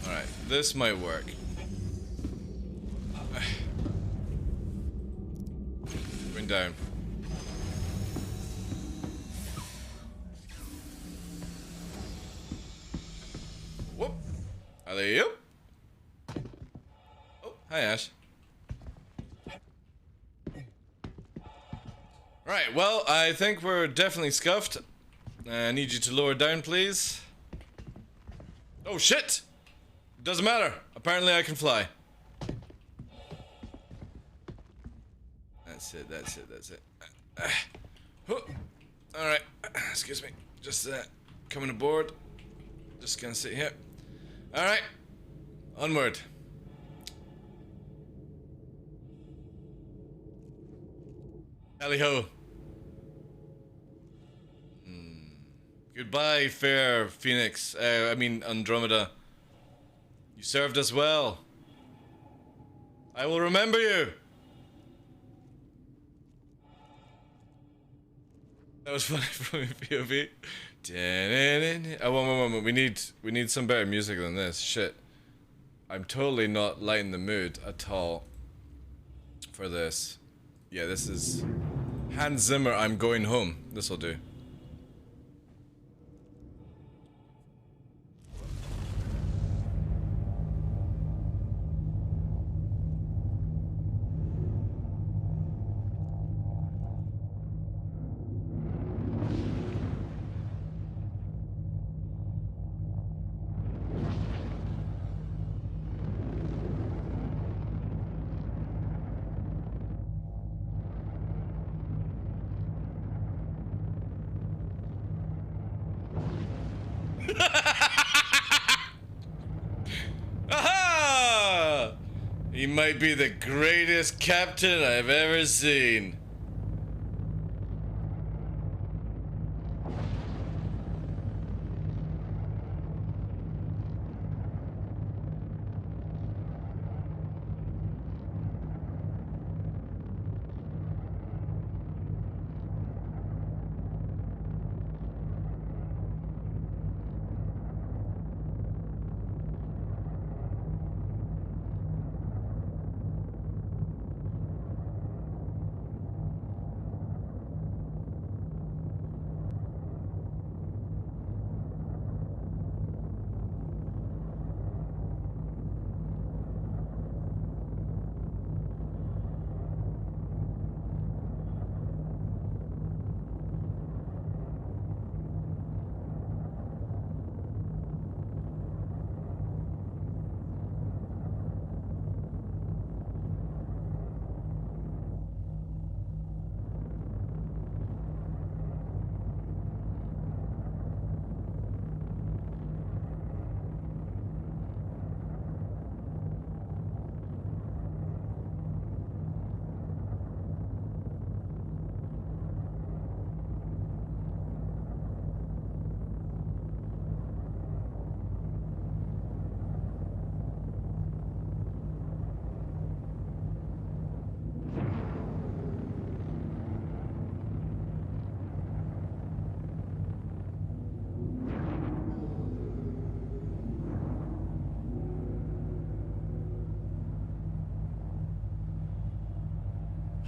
Alright, this might work. Going down. Whoop. Alley-oop. Oh, hi Ash. Right, well, I think we're definitely scuffed. I need you to lower down, please. Oh, shit! Doesn't matter. Apparently I can fly. That's it, that's it, that's it. Alright, excuse me. Just coming aboard. Just gonna sit here. Alright, onward. Tally ho. Goodbye, fair Phoenix. I mean, Andromeda. You served us well. I will remember you. That was funny from your POV. Oh, one. We need some better music than this. Shit. I'm totally not lighting the mood at all for this. Yeah, this is Hans Zimmer. I'm going home. This'll do. Aha! He might be the greatest captain I've ever seen.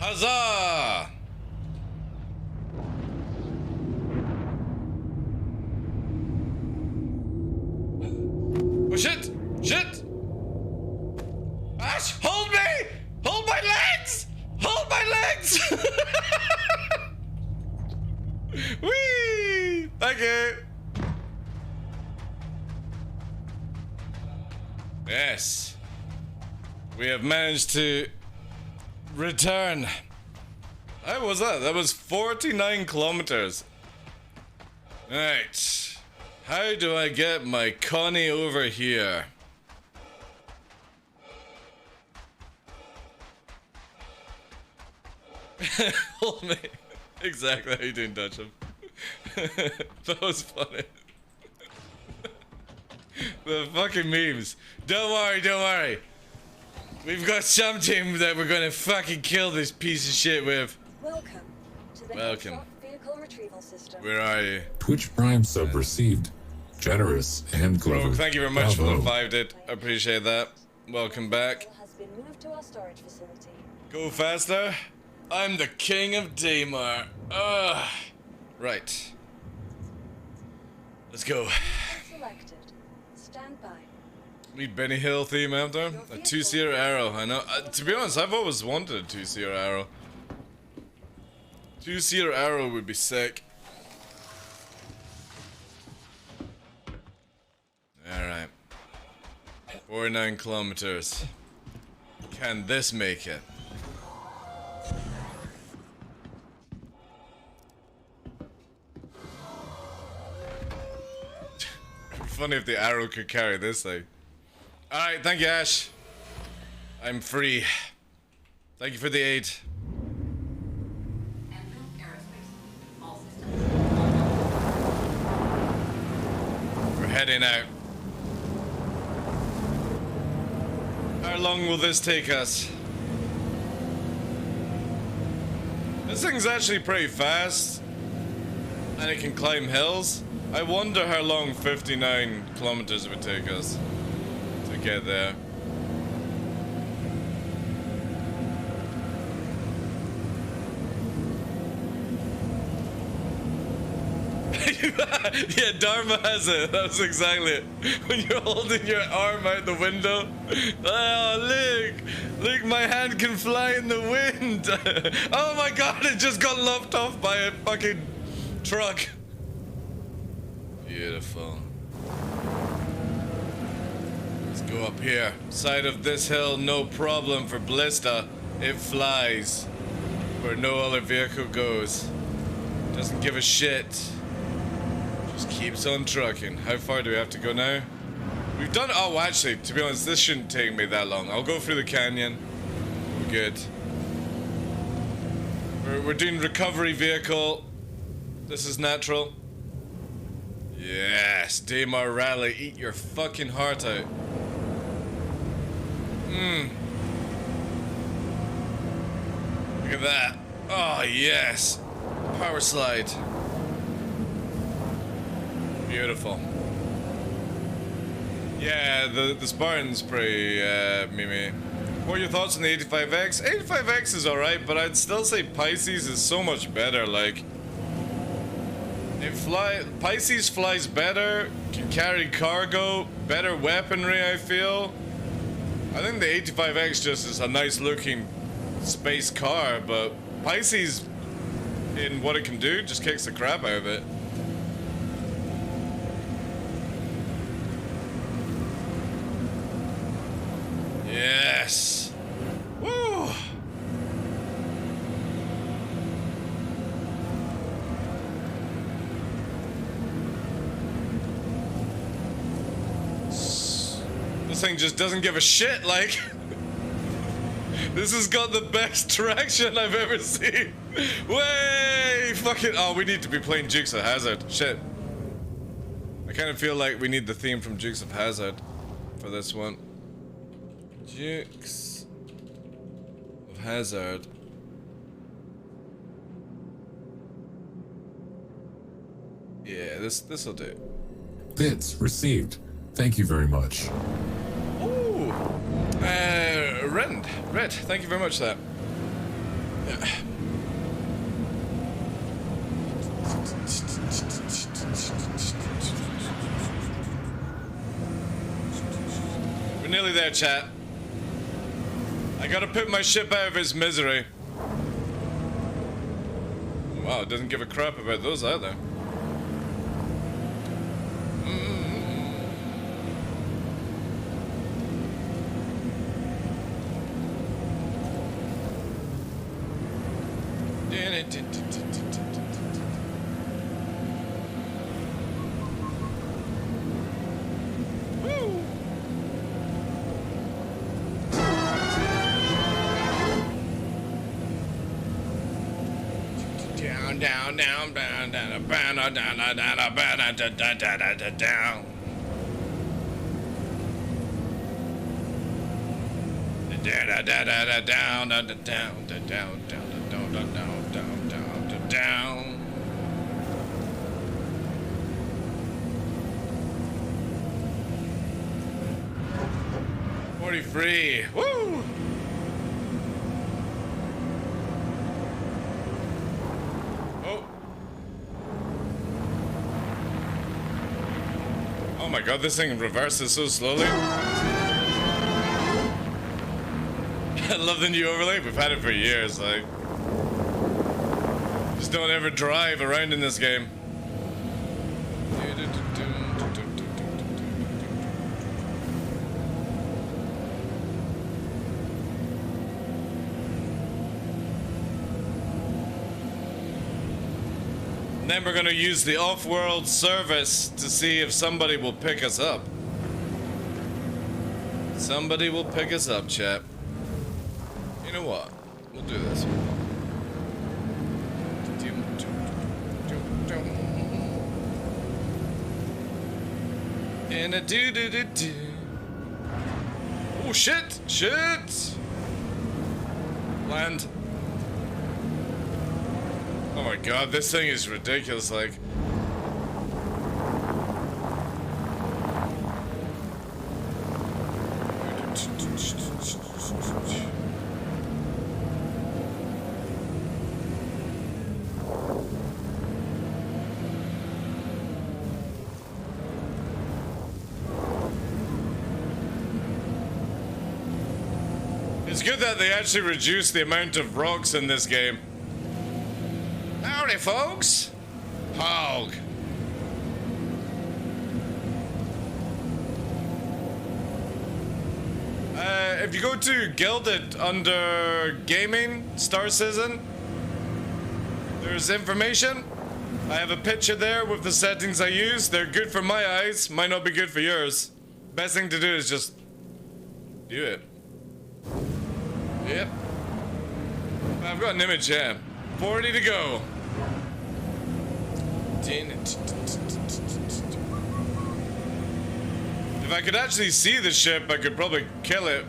Huzzah! Oh shit! Shit! Ash, hold me! Hold my legs! Hold my legs! Whee! Thank you! Yes. We have managed to return. How was that? That was 49 kilometers. Right. How do I get my Connie over here? Hold me. Exactly how you didn't touch him. That was funny. The fucking memes. Don't worry, don't worry. We've got something that we're gonna fucking kill this piece of shit with. Welcome to the Welcome. vehicle retrieval system. Where are you? Twitch Prime sub received. Generous and clever. Bro, thank you very much for the Bravo. 5 it. I appreciate that. Welcome back. Vehicle has been moved to our storage facility. Go faster. I'm the king of Daymar. Ugh. Right. Let's go. Selected. Stand by. Need Benny Hill theme out there. A 2-seater arrow. I know. To be honest, I've always wanted a 2-seater arrow. Two-seater arrow would be sick. Alright. 49 kilometers. Can this make it? Funny if the arrow could carry this thing. Alright, thank you, Ash. I'm free. Thank you for the aid. We're heading out. How long will this take us? This thing's actually pretty fast. And it can climb hills. I wonder how long 59 kilometers would take us to get there. Yeah, Dharma has it. That's exactly it. When you're holding your arm out the window. Oh, look, my hand can fly in the wind. Oh my god, it just got lopped off by a fucking truck. Beautiful. Let's go up here. Side of this hill, no problem for Blista. It flies where no other vehicle goes. Doesn't give a shit. Just keeps on trucking. How far do we have to go now? We've done. Oh, actually, to be honest, this shouldn't take me that long. I'll go through the canyon. We're good. We're doing recovery vehicle. This is natural. Yes, Daymar Rally, eat your fucking heart out. Look at that. Oh, yes. Power slide. Beautiful. Yeah, the Spartan's pretty, meme. What are your thoughts on the 85X? 85X is alright, but I'd still say Pisces is so much better, like... Pisces flies better, can carry cargo, better weaponry, I feel. I think the 85X just is a nice looking space car, but Pisces, in what it can do, just kicks the crap out of it. Yes! Woo! This thing just doesn't give a shit, like... This has got the best traction I've ever seen! Way! Fucking... Oh, we need to be playing Dukes of Hazzard. Shit. I kind of feel like we need the theme from Dukes of Hazzard for this one. Dukes of Hazzard. Yeah, this'll do. Bits received. Thank you very much. Ooh! Red, thank you very much for that. We're nearly there, chat. I gotta put my ship out of its misery. Wow, it doesn't give a crap about those either. Woo! Down, down, down, down, down, down, down, down, down, down, down, down. Da da da da down, down, down, down, down, down, down, down, down, down, down. 43. Woo! Oh. Oh my god, this thing reverses so slowly. I love the new overlay. We've had it for years, like. Just don't ever drive around in this game. Then we're gonna use the off-world service to see if somebody will pick us up. Somebody will pick us up, chap. You know what? We'll do this. And a do. Oh shit! Shit! Land. Oh my god, this thing is ridiculous, like. It's good that they actually reduced the amount of rocks in this game. Howdy, folks! Hog. If you go to Gilded under Gaming, Star Citizen, there's information. I have a picture there with the settings I use. They're good for my eyes, might not be good for yours. Best thing to do is just do it. Yep. I've got an image here. 40 to go. If I could actually see the ship, I could probably kill it.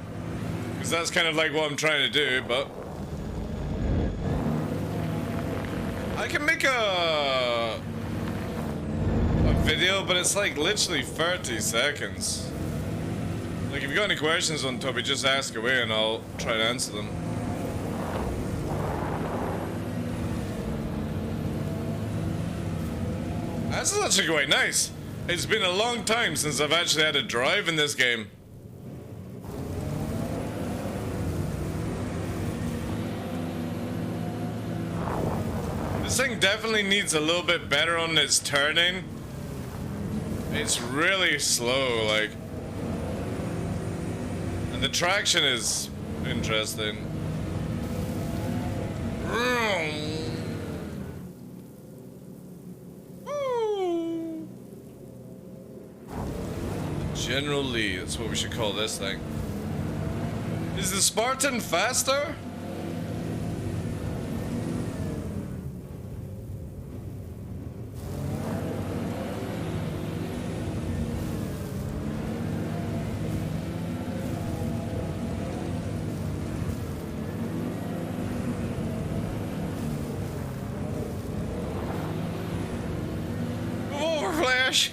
Because that's kind of like what I'm trying to do, but... I can make a video, but it's like literally 30 seconds. Like, if you got any questions on Toby, just ask away and I'll try to answer them. This is actually quite nice. It's been a long time since I've actually had a drive in this game. This thing definitely needs a little bit better on its turning. It's really slow, like. And the traction is interesting. General Lee, that's what we should call this thing. Is the Spartan faster? Flash.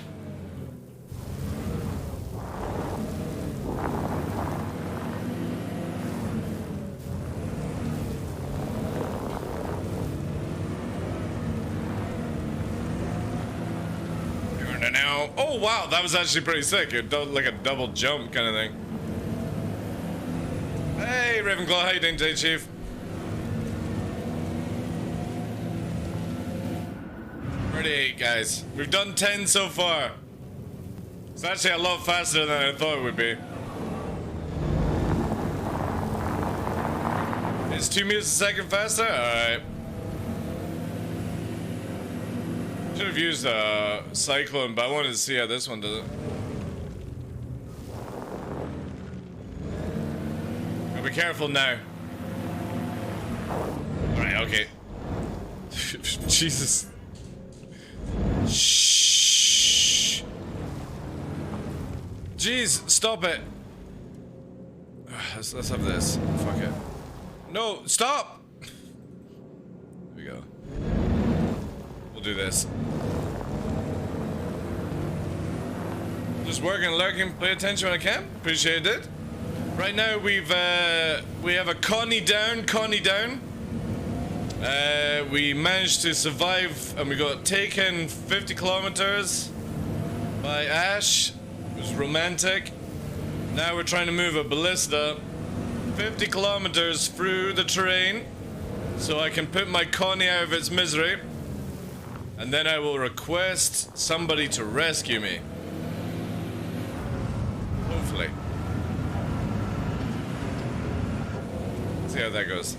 Now, oh wow, that was actually pretty sick. It does like a double jump kind of thing. Hey, Ravenclaw, how you doing today, Chief? 38, guys. We've done 10 so far. It's actually a lot faster than I thought it would be. It's 2 meters a second faster? Alright. Should have used a Cyclone, but I wanted to see how this one does it. I'll be careful now. Alright, okay. Jesus. Shh. Jeez, stop it. Let's have this. Fuck it. No, stop! There we go. We'll do this. Just working, lurking, pay attention when I can. Appreciate it. Right now we have a Connie down. We managed to survive and we got taken 50 kilometers by Ash. It was romantic. Now we're trying to move a ballista 50 kilometers through the terrain. so I can put my Connie out of its misery, and then I will request somebody to rescue me. Hopefully. See how that goes.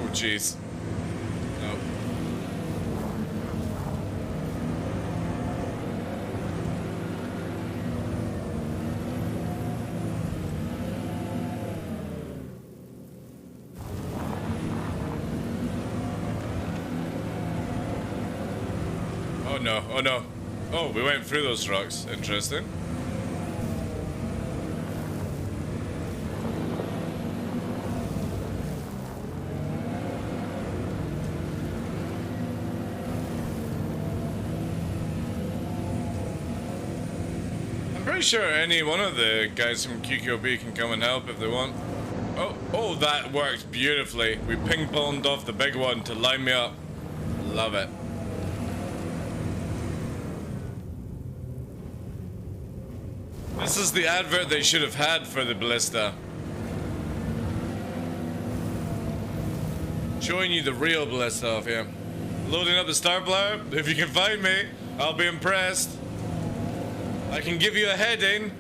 Oh, jeez. No. Oh no, oh no. Oh, we went through those rocks. Interesting. I'm pretty sure any one of the guys from QQB can come and help if they want. Oh, that worked beautifully. We ping-ponged off the big one to line me up. Love it. This is the advert they should have had for the ballista. Showing you the real ballista off here. Loading up the star plow. If you can find me, I'll be impressed. I can give you a heading.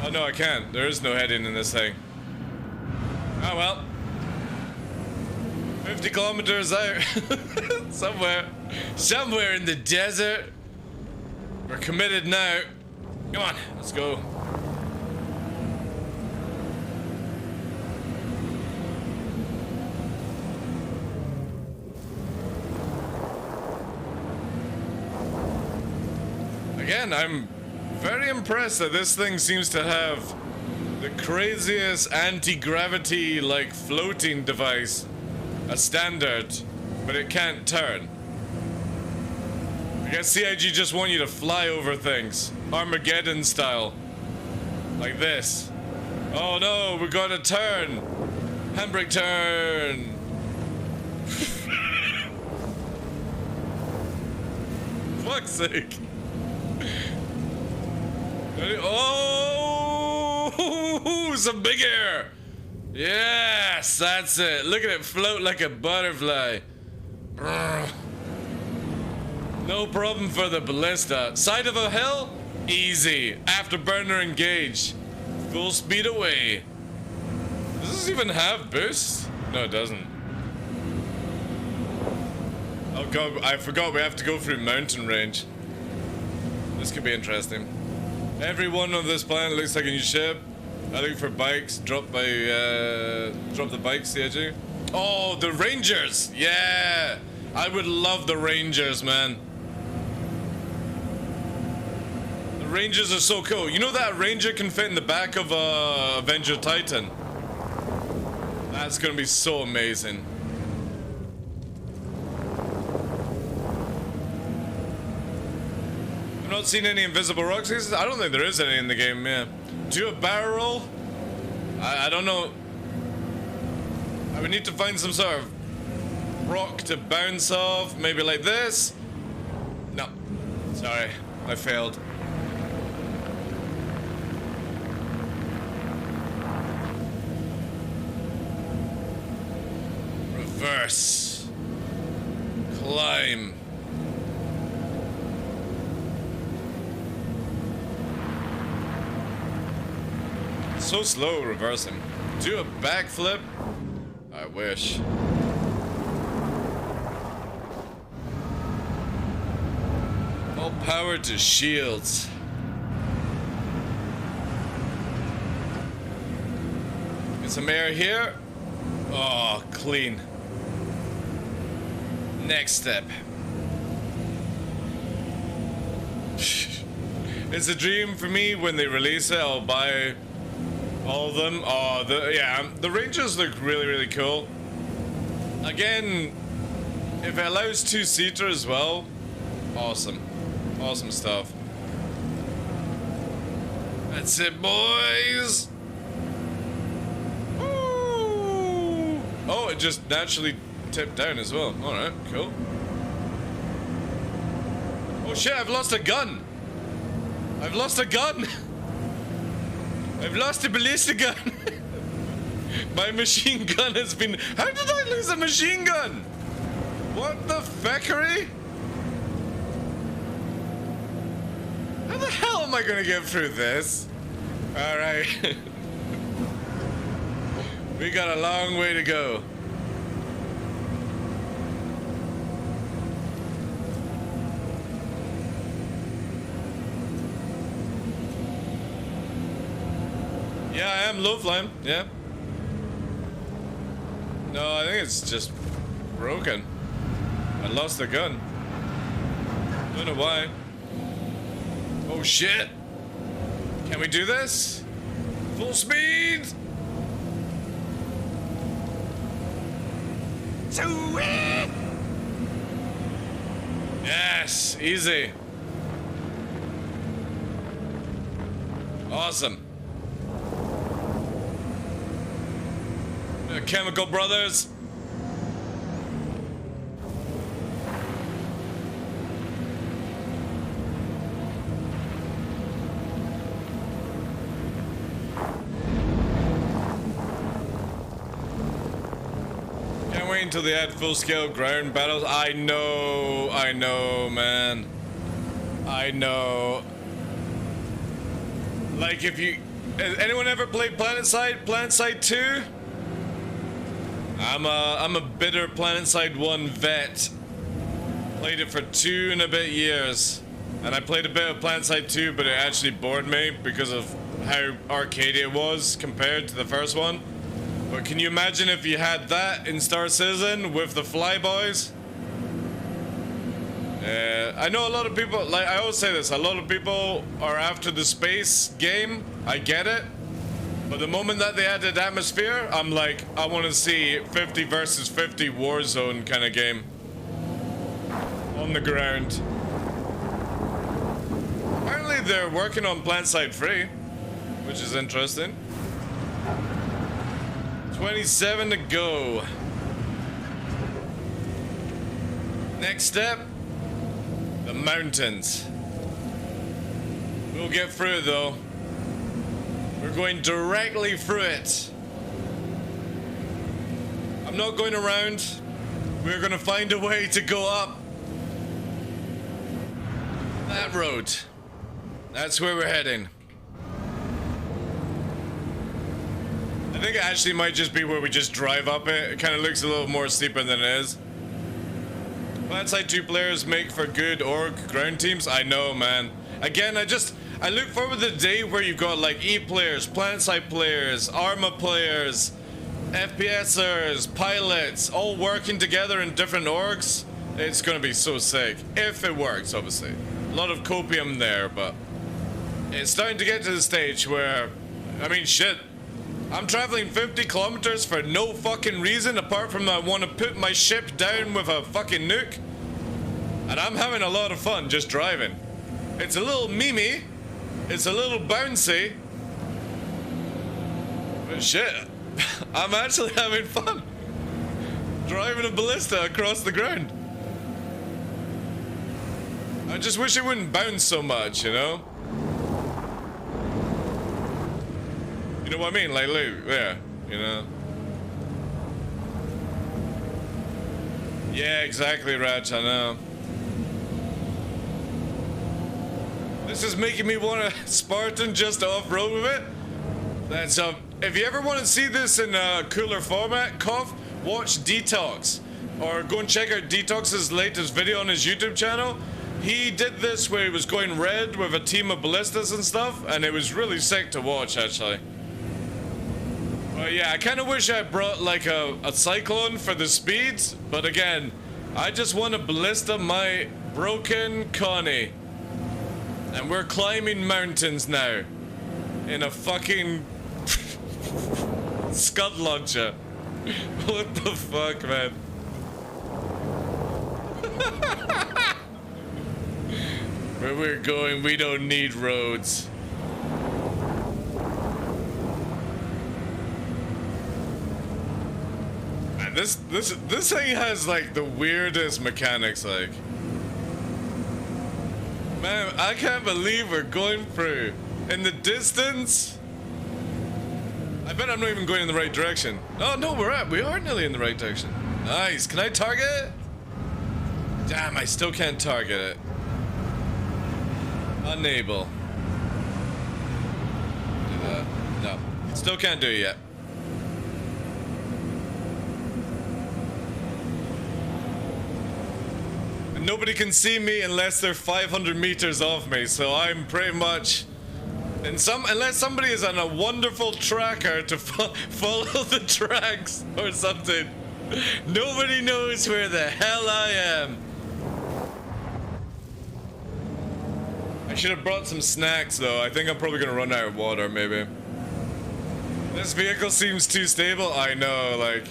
Oh no, I can't. There is no heading in this thing. Oh well. 50 kilometers out. Somewhere in the desert. We're committed now. Come on, let's go. Again, I'm very impressed that this thing seems to have the craziest anti-gravity like floating device, a standard, but it can't turn. I guess CIG just want you to fly over things, Armageddon style, like this. Oh no, we gotta turn. Handbrake turn. Fuck's sake. Oh, some big air. Yes, that's it. Look at it float like a butterfly. Brr. No problem for the ballista. Side of a hill? Easy. Afterburner engaged. Full speed away. Does this even have boost? No, it doesn't. Oh god, I forgot we have to go through mountain range. This could be interesting. Everyone on this planet looks like a new ship. I look for bikes. Drop the bikes, CIG. Oh, the Rangers! Yeah! I would love the Rangers, man. The Rangers are so cool. You know that Ranger can fit in the back of a Avenger Titan? That's gonna be so amazing. I've not seen any invisible rocks. I don't think there is any in the game, yeah. Do a barrel roll? I don't know. I would need to find some sort of rock to bounce off, maybe like this. No, sorry, I failed. Reverse. Climb. So slow reversing. Do a backflip? I wish. All power to shields. Get some air here. Oh, clean. Next step. It's a dream for me when they release it. I'll buy all of them. Oh, the Rangers look really, really cool. Again, if it allows two-seater as well, awesome. Awesome stuff. That's it, boys. Woo! Oh, it just naturally tipped down as well. Alright, cool. Oh shit, I've lost a gun. I've lost a gun. I've lost a ballistic gun. My machine gun has been... How did I lose a machine gun? What the feckery? How the hell am I gonna get through this? Alright. We got a long way to go. Yeah, I am low flying, yeah. No, I think it's just broken. I lost the gun. Don't know why. Oh shit! Can we do this? Full speed! Sweet! Yes, easy. Awesome. The Chemical Brothers. Can't wait until they add full-scale ground battles. I know, man. I know. Like, if you... Has anyone ever played PlanetSide? PlanetSide 2? I'm a bitter PlanetSide 1 vet. Played it for 2 and a bit years. And I played a bit of PlanetSide 2, but it actually bored me because of how arcadey it was compared to the first one. But can you imagine if you had that in Star Citizen with the Flyboys? I know a lot of people, like I always say this, a lot of people are after the space game. I get it. But the moment that they added atmosphere, I'm like, I want to see 50 versus 50 Warzone kind of game. On the ground. Apparently they're working on PlanetSide 3, which is interesting. 27 to go. Next step, the mountains. We'll get through it though. We're going directly through it. I'm not going around. We're gonna find a way to go up that road. That's where we're heading. I think it actually might just be where we just drive up it. It kind of looks a little more steeper than it is. PlanetSide 2 players make for good org ground teams. I know, man. Again, I look forward to the day where you've got like E players, PlanetSide players, Arma players, FPSers, pilots, all working together in different orgs. It's gonna be so sick. If it works, obviously. A lot of copium there, but it's starting to get to the stage where, I mean, shit. I'm traveling 50 kilometers for no fucking reason apart from I want to put my ship down with a fucking nuke. And I'm having a lot of fun just driving. It's a little memey. It's a little bouncy. But shit, I'm actually having fun. Driving a ballista across the ground. I just wish it wouldn't bounce so much, you know? You know what I mean? Like, look, there, you know? Yeah, exactly, Raj, I know. This is making me want a Spartan just off-road with it. That's, if you ever want to see this in a cooler format, Cough, watch Detox. Or go and check out Detox's latest video on his YouTube channel. He did this where he was going red with a team of ballistas and stuff, and it was really sick to watch, actually. But yeah, I kind of wish I brought like a cyclone for the speeds, but again, I just want to ballista my broken Connie. And we're climbing mountains now. In a fucking scud launcher. What the fuck, man? Where we're going, we don't need roads. Man, this thing has like the weirdest mechanics, like. Man, I can't believe we're going through. In the distance, I bet I'm not even going in the right direction. Oh no, we are nearly in the right direction. Nice. Can I target it? Damn, I still can't target it. Unable. Do that. No. Still can't do it yet. And nobody can see me unless they're 500 meters off me, so I'm pretty much... unless somebody is on a wonderful tracker to follow the tracks or something, nobody knows where the hell I am. I should have brought some snacks though. I think I'm probably gonna run out of water maybe. This vehicle seems too stable. I know, like...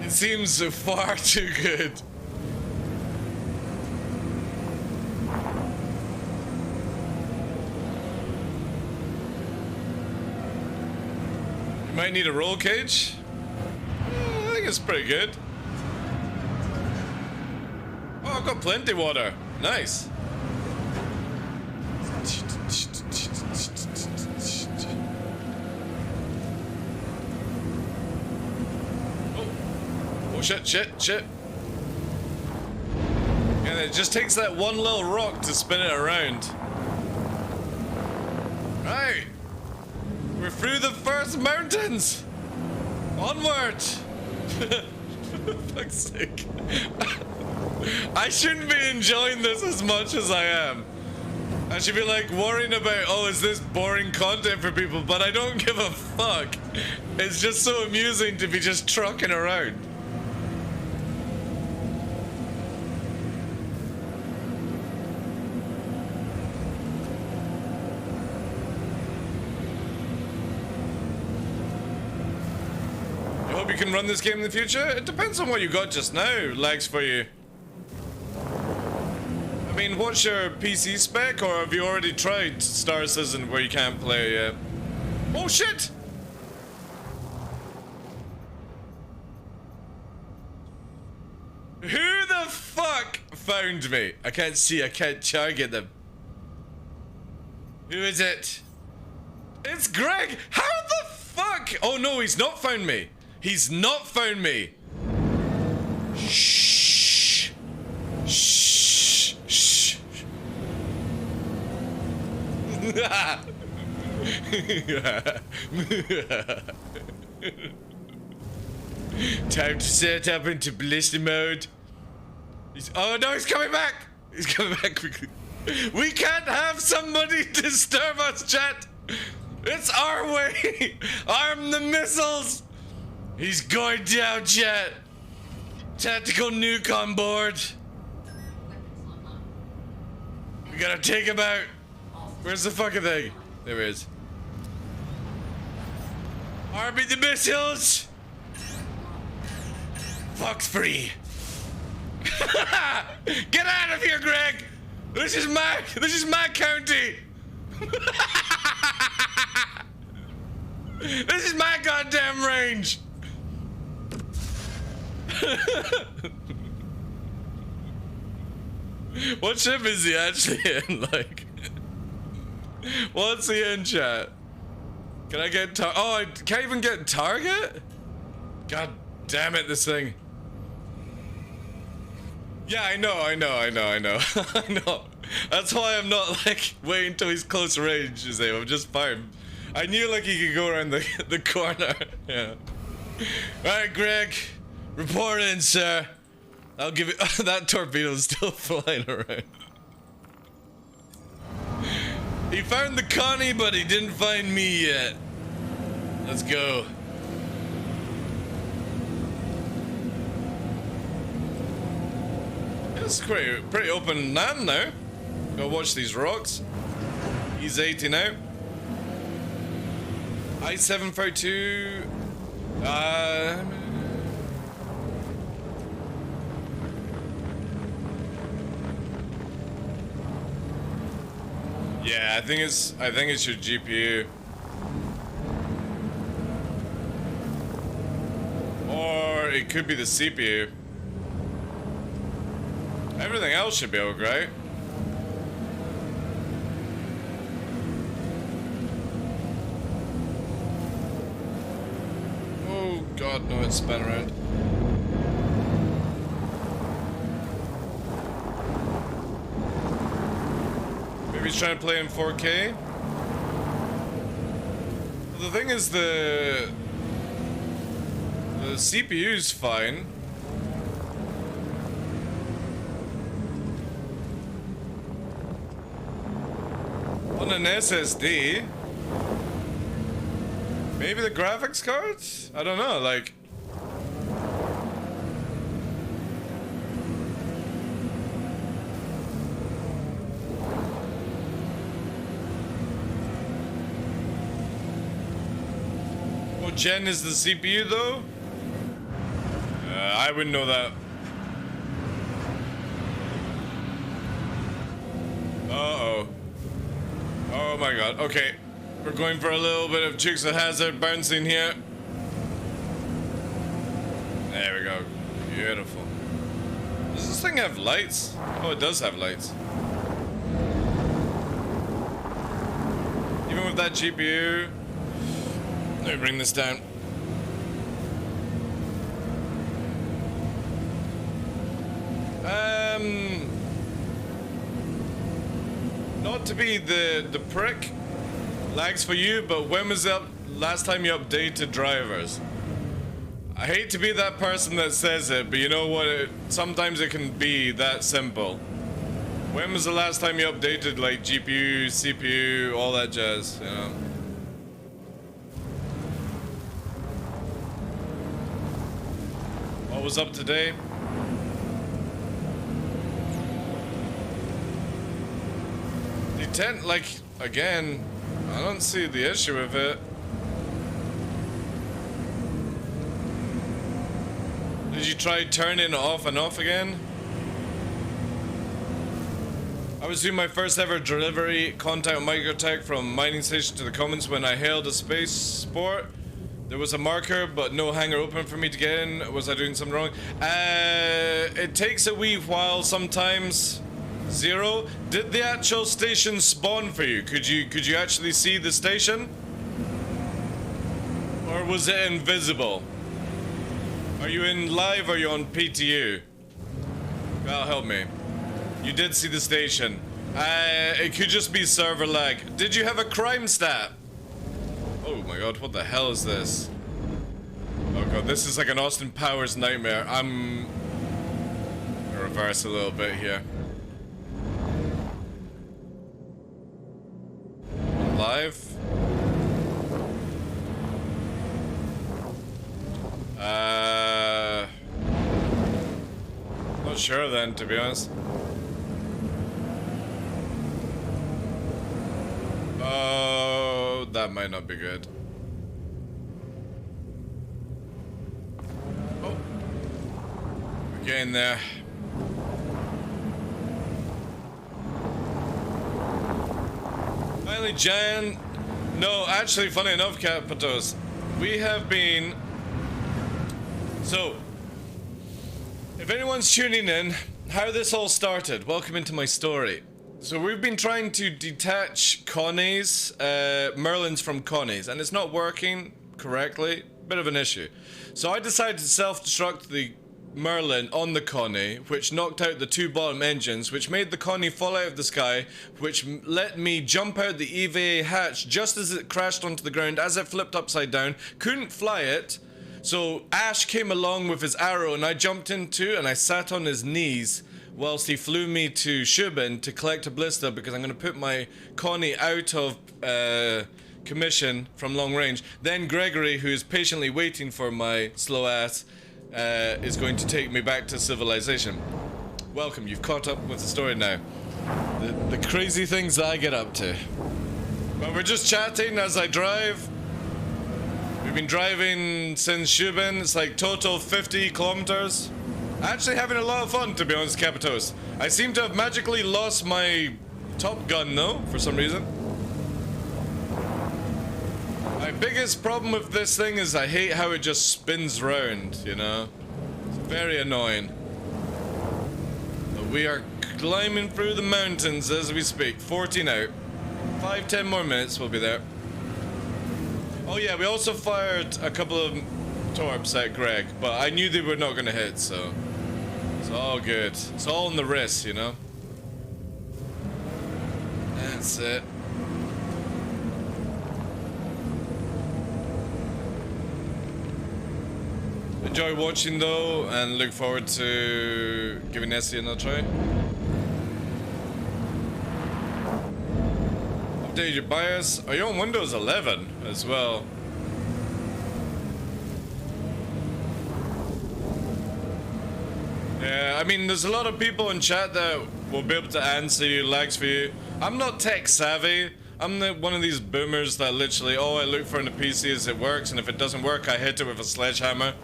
it seems far too good. Might need a roll cage. I think it's pretty good. Oh, I've got plenty of water. Nice. Oh shit, shit. And it just takes that one little rock to spin it around. Right. We're through the first mountains! Onward! For fuck's sake. I shouldn't be enjoying this as much as I am. I should be like worrying about, oh, is this boring content for people? But I don't give a fuck. It's just so amusing to be just trucking around. You can run this game in the future? It depends on what you got just now, lags for you. I mean, what's your PC spec, or have you already tried Star Citizen where you can't play yet? Oh shit! Who the fuck found me? I can't see, I can't target them. Who is it? It's Greg! How the fuck? Oh no, he's not found me. He's not found me. Shh. Shh. Shh. Time to set up into ballistic mode. Oh no, he's coming back. He's coming back quickly. We can't have somebody disturb us, chat. It's our way. Arm the missiles. He's going down, chat. Tactical nuke on board. We gotta take him out. Where's the fucking thing? There he is. Army the missiles. Fox free. Get out of here, Greg. This is my county. This is my goddamn range. What ship is he actually in? Like, what's he in, chat? Can I get oh, I can't even get target? God damn it, this thing. Yeah, I know. I know. That's why I'm not like waiting until he's close range, I'm just firing. I knew like he could go around the corner. Yeah. Alright, Greg. Report in, sir. I'll give it. That torpedo's still flying around. He found the Connie, but he didn't find me yet. Let's go. It's pretty open land now. Go watch these rocks. He's 80 now. I-752. Yeah, I think it's your GPU. Or it could be the CPU. Everything else should be okay. god, no, it spun around. Maybe he's trying to play in 4K. The thing is, the CPU's fine. On an SSD. Maybe the graphics card? I don't know, like... What gen is the CPU though? I wouldn't know that. Uh-oh. Oh my god, okay. We're going for a little bit of Dukes of Hazzard bouncing here. There we go. Beautiful. Does this thing have lights? Oh, it does have lights. Even with that GPU... Let me bring this down. Not to be the prick, lags for you, but when was the last time you updated drivers? I hate to be that person that says it, but you know what? Sometimes it can be that simple. When was the last time you updated like GPU, CPU, all that jazz, you know? What was up today? The like, again, I don't see the issue with it. Did you try turning it off and off again? I was doing my first ever delivery contact with Microtech from mining station to the commons when I hailed a space sport. There was a marker, but no hangar open for me to get in. Was I doing something wrong? It takes a wee while sometimes. Zero. Did the actual station spawn for you? Could you actually see the station? Or was it invisible? Are you in live or are you on PTU? That'll help me. You did see the station. It could just be server lag. Did you have a crime stat? Oh my god, what the hell is this? Oh god, this is like an Austin Powers nightmare. I'm gonna reverse a little bit here. Live? Not sure then, to be honest. Oh, that might not be good. Oh. We're getting there. Finally, Jan. No, actually, funny enough, Capitos, we have been. So, if anyone's tuning in, how this all started, welcome into my story. So we've been trying to detach Connie's, Merlins from Connie's, and it's not working correctly. Bit of an issue. So I decided to self-destruct the Merlin on the Connie, which knocked out the two bottom engines, which made the Connie fall out of the sky, which let me jump out the EVA hatch just as it crashed onto the ground, as it flipped upside down. Couldn't fly it, so Ash came along with his arrow and I jumped into and I sat on his knees whilst he flew me to Shubin to collect a blister, because I'm going to put my Connie out of commission from long range. Then Gregory, who is patiently waiting for my slow ass, is going to take me back to civilization. Welcome, you've caught up with the story now. The crazy things that I get up to. But we're just chatting as I drive. We've been driving since Shubin. It's like total 50 kilometers. Actually having a lot of fun, to be honest, Capitos. I seem to have magically lost my Top Gun though, for some reason. My biggest problem with this thing is I hate how it just spins round, you know? It's very annoying. But we are climbing through the mountains as we speak. 14 out. 5-10 more minutes, we'll be there. Oh yeah, we also fired a couple of too upset Greg, but I knew they were not gonna hit, so it's all good. It's all in the wrist, you know? That's it. Enjoy watching though, and look forward to giving Nessie another try. Update your BIOS. Are you on Windows 11 as well? Yeah, I mean, there's a lot of people in chat that will be able to answer you, lags for you. I'm not tech savvy. I'm one of these boomers that literally, all I look for in a PC is it works, and if it doesn't work, I hit it with a sledgehammer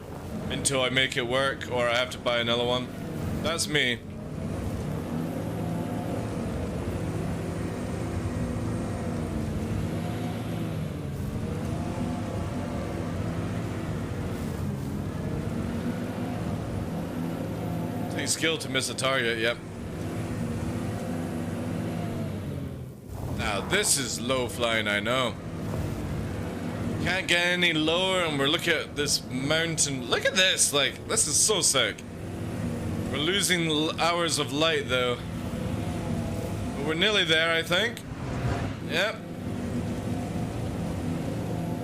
until I make it work, or I have to buy another one. That's me. Takes skill to miss a target, yep. Now this is low flying, I know. Can't get any lower, and we're looking at this mountain. Look at this, like, this is so sick. We're losing hours of light though. But we're nearly there, I think. Yep.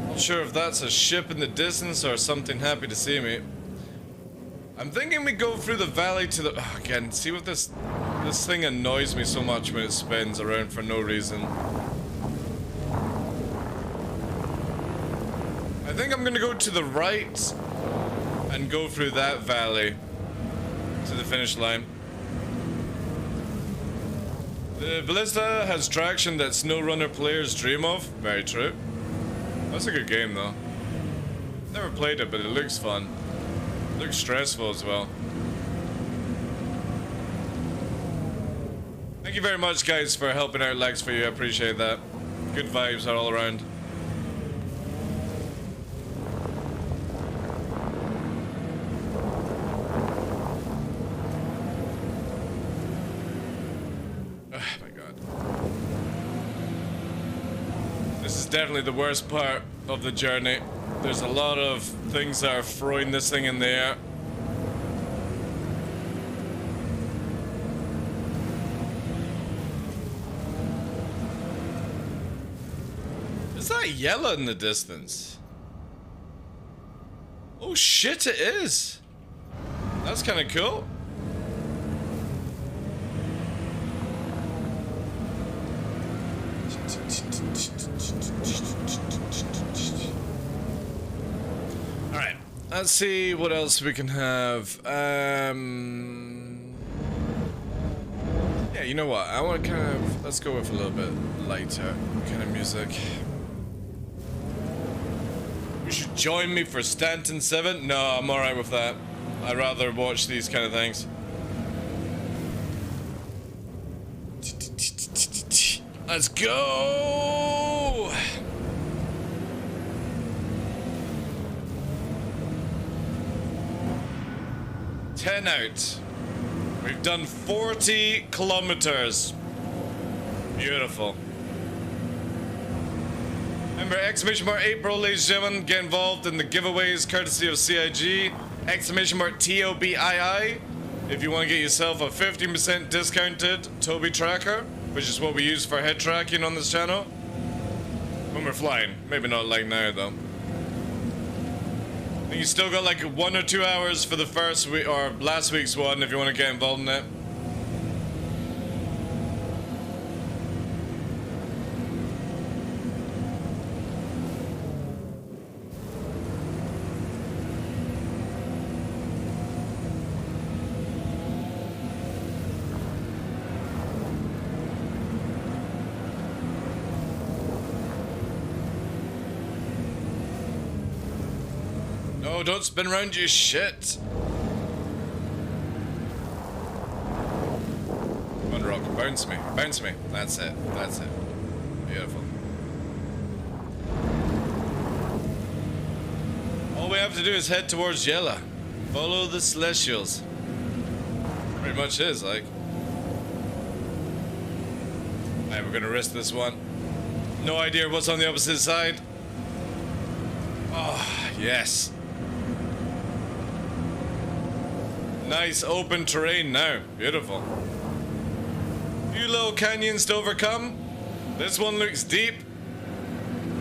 Not sure if that's a ship in the distance or something happy to see me. I'm thinking we go through the valley to the... Oh, again, see what this thing annoys me so much when it spins around for no reason. I think I'm gonna go to the right and go through that valley to the finish line. The ballista has traction that SnowRunner players dream of. Very true. That's a good game though. Never played it, but it looks fun. Looks stressful as well. Thank you very much, guys, for helping out Lex for you. I appreciate that. Good vibes all around. Oh my god. This is definitely the worst part of the journey. There's a lot of things that are throwing this thing in the air. Is that yellow in the distance? Oh shit, it is. That's kind of cool. Alright, let's see what else we can have. Yeah, you know what? I want to kind of... Let's go with a little bit lighter kind of music. You should join me for Stanton 7? No, I'm alright with that. I'd rather watch these kind of things. Let's go! Ten out. We've done 40 kilometers. Beautiful. Remember, !April, ladies and gentlemen, get involved in the giveaways courtesy of CIG. !TOBII if you want to get yourself a 15% discounted Toby tracker, which is what we use for head tracking on this channel. When we're flying. Maybe not like now, though. I think you still got like 1 or 2 hours for the first week, or last week's one, if you want to get involved in it. No, don't spin around, you shit. Come on, Rock, bounce me. Bounce me. That's it. That's it. Beautiful. All we have to do is head towards Yella. Follow the Celestials. Pretty much is, like. Alright, we're gonna risk this one. No idea what's on the opposite side. Oh, yes. Nice open terrain now. Beautiful. Few little canyons to overcome. This one looks deep.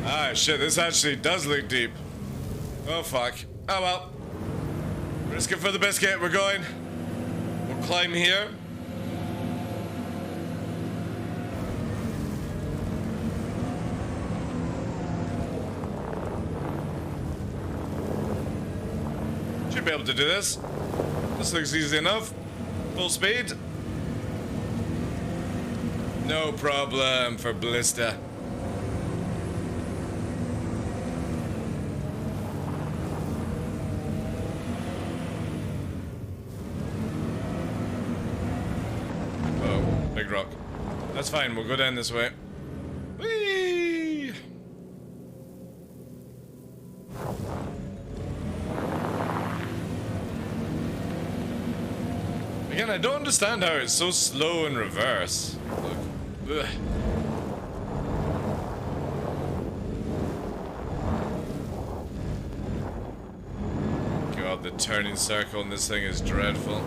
Ah, shit, this actually does look deep. Oh, fuck. Oh, well. Risk it for the biscuit. We're going. We'll climb here. Should be able to do this. This looks easy enough. Full speed. No problem for Blister. Oh, big rock. That's fine, we'll go down this way. Whee! Again, I don't understand how it's so slow in reverse. Look. Ugh. God, the turning circle in this thing is dreadful.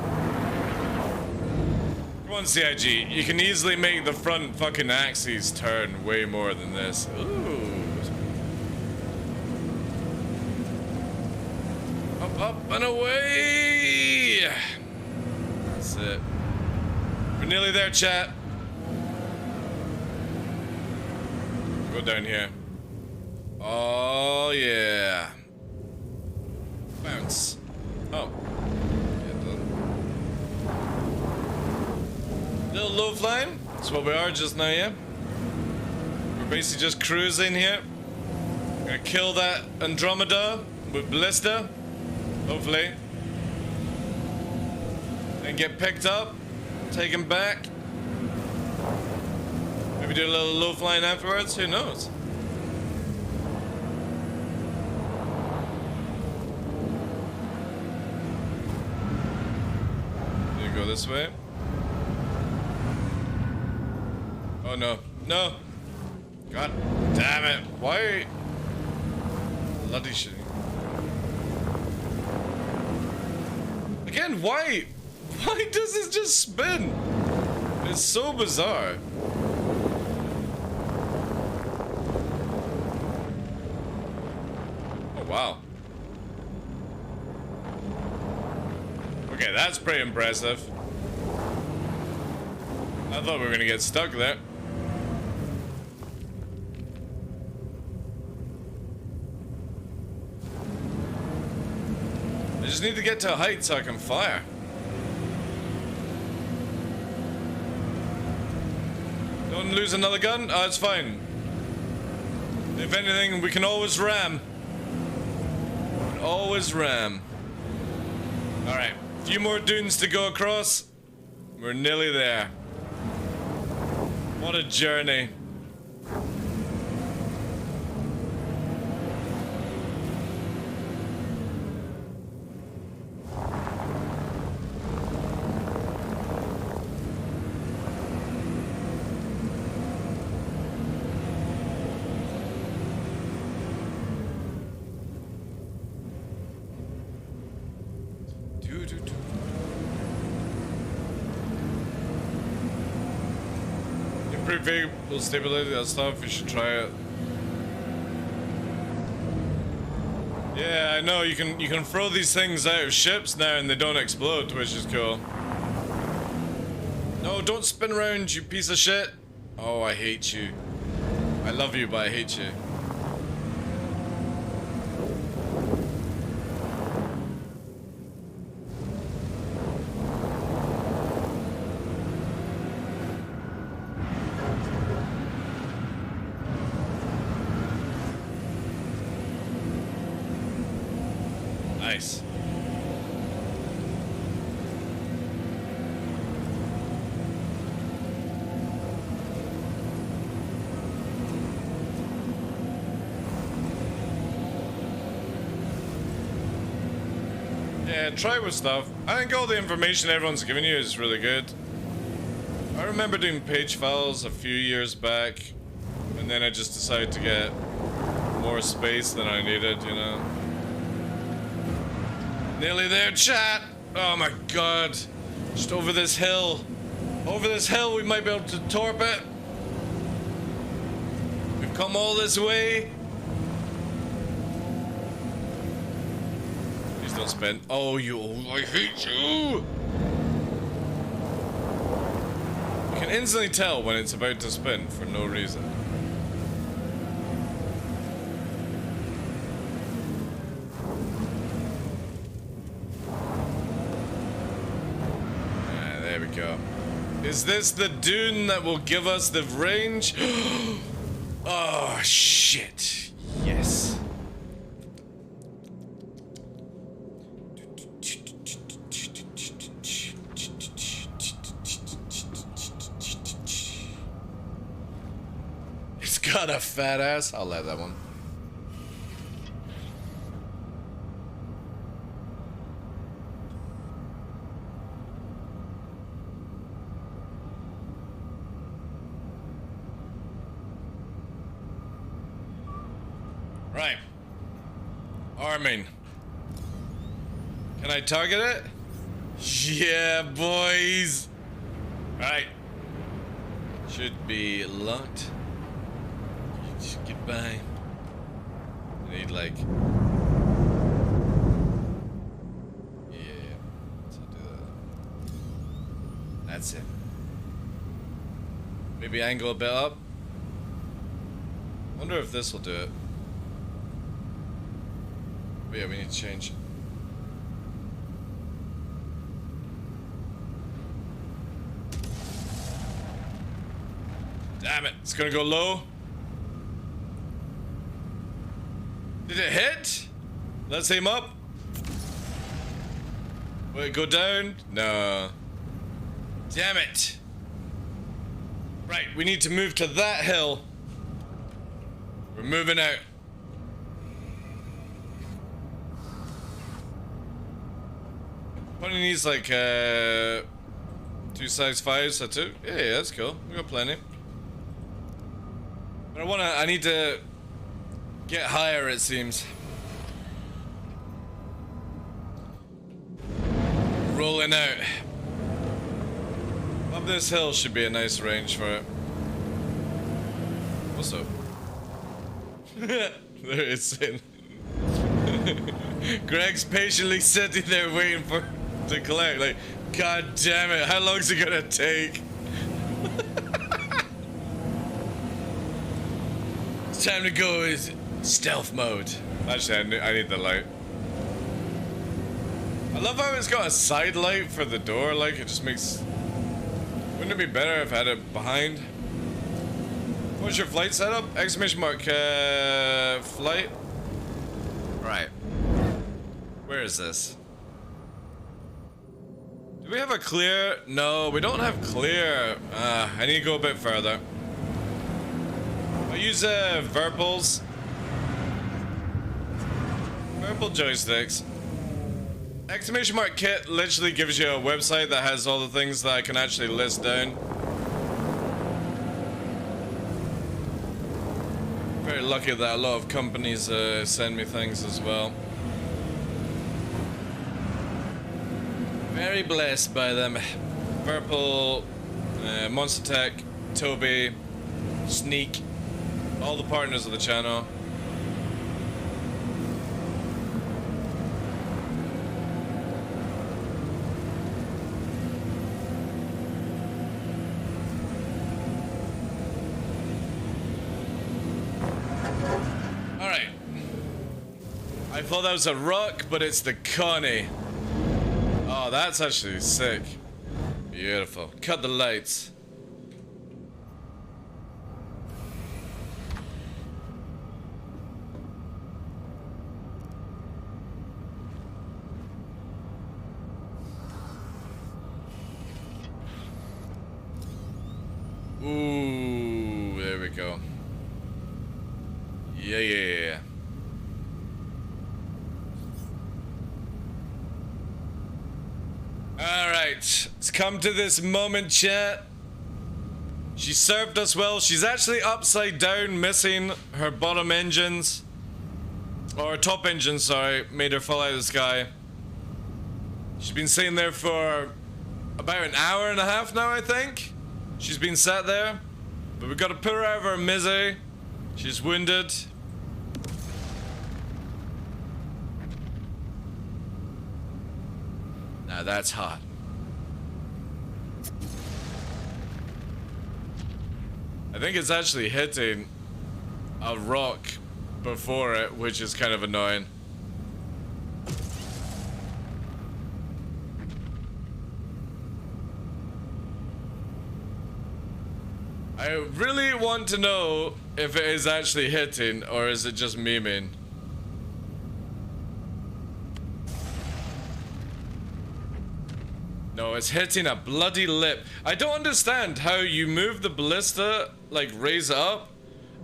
Come on, CIG. You can easily make the front fucking axes turn way more than this. Ooh. Up, up, and away! That's it. We're nearly there, chat. Go down here. Oh, yeah. Bounce. Oh. Little low flying. That's what we are just now, yeah? We're basically just cruising here. Gonna kill that Andromeda with Ballista. Hopefully. And get picked up. Taken back. Maybe do a little low flying afterwards. Who knows? You go this way. Oh no. No! God damn it. Why? Bloody shit. Again, why? Why does this just spin? It's so bizarre. Oh wow. Okay, that's pretty impressive. I thought we were gonna get stuck there. I just need to get to a height so I can fire. Don't lose another gun? Oh, it's fine. If anything, we can always ram. Always ram. Alright, a few more dunes to go across. We're nearly there. What a journey. Improve vehicle stability, that stuff, you should try it. Yeah, I know, you can throw these things out of ships now and they don't explode, which is cool. No, don't spin around, you piece of shit. Oh, I hate you. I love you, but I hate you. Nice. Yeah, try with stuff. I think all the information everyone's giving you is really good. I remember doing page files a few years back, and then I just decided to get more space than I needed, you know. Nearly there, chat! Oh my god. Just over this hill. Over this hill, we might be able to torp it. We've come all this way. Please don't spin. Oh, you. I hate you. You can instantly tell when it's about to spin for no reason. There we go. Is this the dune that will give us the range? Oh, shit. Yes. It's got a fat ass. I'll let that one. Right. Arming. Can I target it? Yeah, boys. Right. Should be locked. Just get by. I need like. Yeah. So do that. That's it. Maybe angle a bit up. Wonder if this will do it. But yeah, we need to change. Damn it, it's gonna go low. Did it hit? Let's aim up. Will it go down? No. Damn it. Right, we need to move to that hill. We're moving out. Probably needs like 2 size 5s, so 2. Yeah, that's cool. We got plenty. But I need to get higher, it seems. Rolling out. Up this hill should be a nice range for it. What's up? There it's in. Greg's patiently sitting there waiting for to collect. Like, god damn it, how long is it gonna take? It's time to go is stealth mode. Actually, I need the light. I love how it's got a side light for the door. Like, it just makes. Wouldn't it be better if I had it behind? What's your flight setup? Exclamation mark, flight. Right. Where is this? Do we have a clear? No, we don't have clear. I need to go a bit further. I use Verpals. Verpal joysticks. Exclamation mark kit literally gives you a website that has all the things that I can actually list down. Very lucky that a lot of companies send me things as well. Very blessed by them. Purple, Monster Tech, Toby, Sneak, all the partners of the channel. Alright. I thought that was a rock, but it's the Connie. Oh, that's actually sick. Beautiful. Cut the lights. Ooh, there we go. Yeah. Alright, it's come to this moment, chat. She served us well. She's actually upside down, missing her bottom engines. Or top engine, sorry. Made her fall out of the sky. She's been sitting there for about an hour and a half now, I think. She's been sat there. But we've got to put her out of her misery. She's wounded. Now that's hot. I think it's actually hitting a rock before it, which is kind of annoying. I really want to know if it is actually hitting or is it just memeing. No, it's hitting a bloody lip. I don't understand how you move the ballista, like raise it up,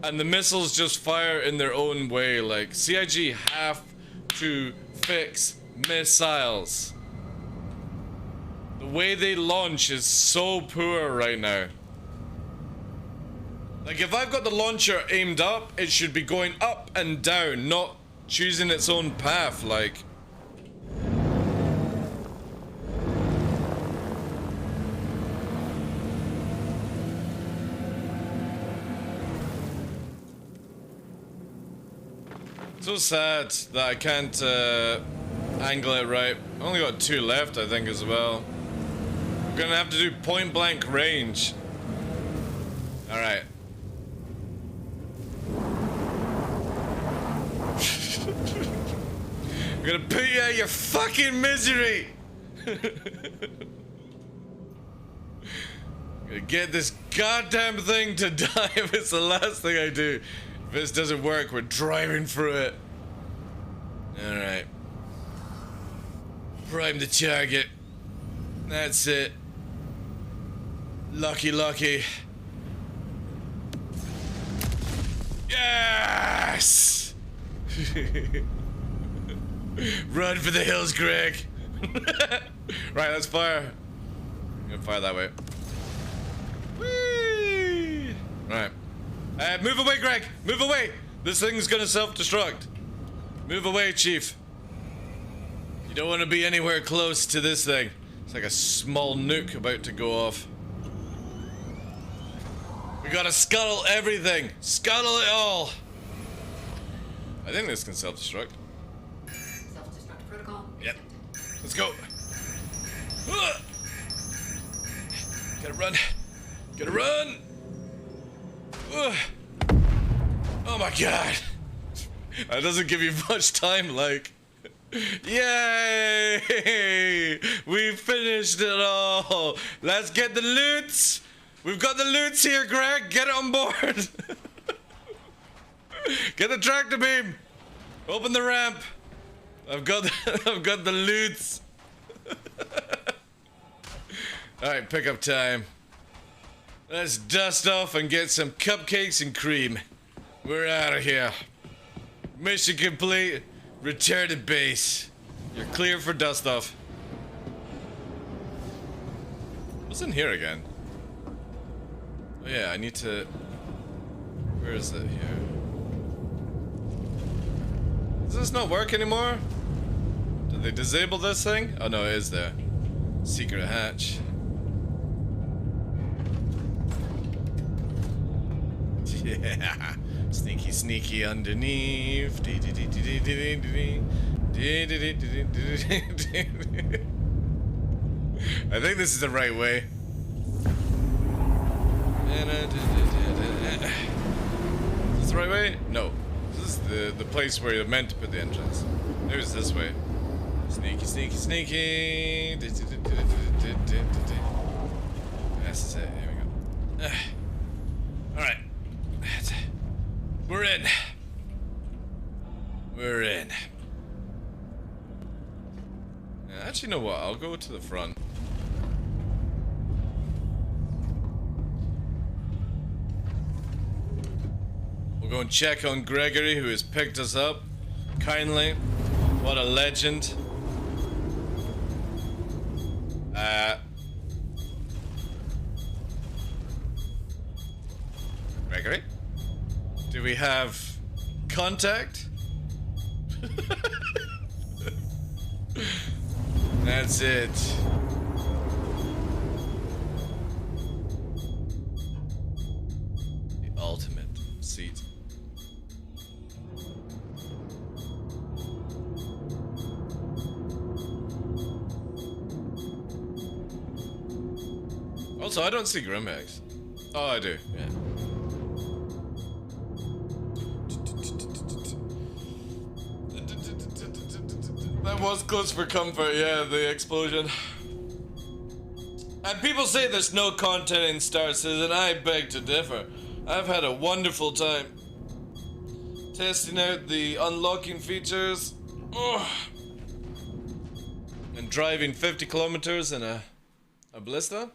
and the missiles just fire in their own way. Like, CIG have to fix missiles. The way they launch is so poor right now. Like, if I've got the launcher aimed up, it should be going up and down, not choosing its own path, like. So sad that I can't angle it right. I only got 2 left, I think, as well. I'm gonna have to do point blank range. Alright. I'm gonna put you out of your fucking misery! I'm gonna get this goddamn thing to die if it's the last thing I do. If this doesn't work, we're driving through it. Alright. Prime the target. That's it. Lucky, lucky. Yes! Run for the hills, Greg. Right, let's fire. I'm gonna fire that way. Whee! Right. Move away, Greg! Move away! This thing's gonna self-destruct. Move away, Chief. You don't want to be anywhere close to this thing. It's like a small nuke about to go off. We gotta scuttle everything. Scuttle it all. I think this can self-destruct. Self-destruct protocol. Yep. Let's go. Gotta run. Gotta run. Oh my god. That doesn't give you much time, like. Yay! We finished it all. Let's get the loots. We've got the loots here, Greg. Get it on board. Get the tractor beam. Open the ramp. I've got the loots. All right, pickup time. Let's dust off and get some cupcakes and cream. We're out of here. Mission complete. Return to base. You're clear for dust off. What's in here again? Oh yeah, I need to... Where is it here? Does this not work anymore? Did they disable this thing? Oh no, it is there. Secret hatch. Yeah. Sneaky, sneaky underneath. I think this is the right way. Is this the right way? No. This is the place where you're meant to put the entrance. Maybe it's this way. Sneaky, sneaky, sneaky. This is it. Here we go. Alright. We're in. We're in. Actually, you know what? I'll go to the front. We'll go and check on Gregory, who has picked us up kindly. What a legend. Gregory? Do we have contact? That's it. The ultimate seat. Also, I don't see Grimhex. Oh, I do, yeah. That was close for comfort, yeah, the explosion. And people say there's no content in Star Citizen, I beg to differ. I've had a wonderful time testing out the unlocking features. Ugh. And driving 50 kilometers in a ballista.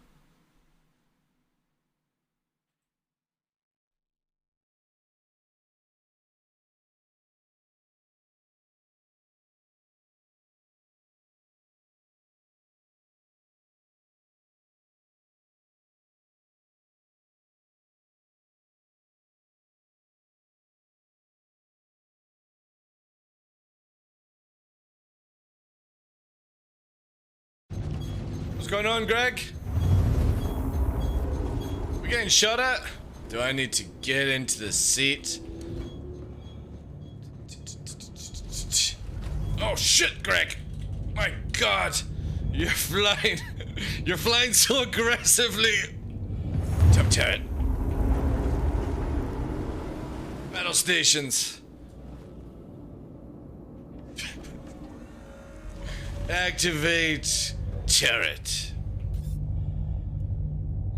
What's going on, Greg? We getting shot at? Do I need to get into the seat? Oh shit, Greg! My God, you're flying. You're flying so aggressively. Top turret. Battle stations. Activate turret.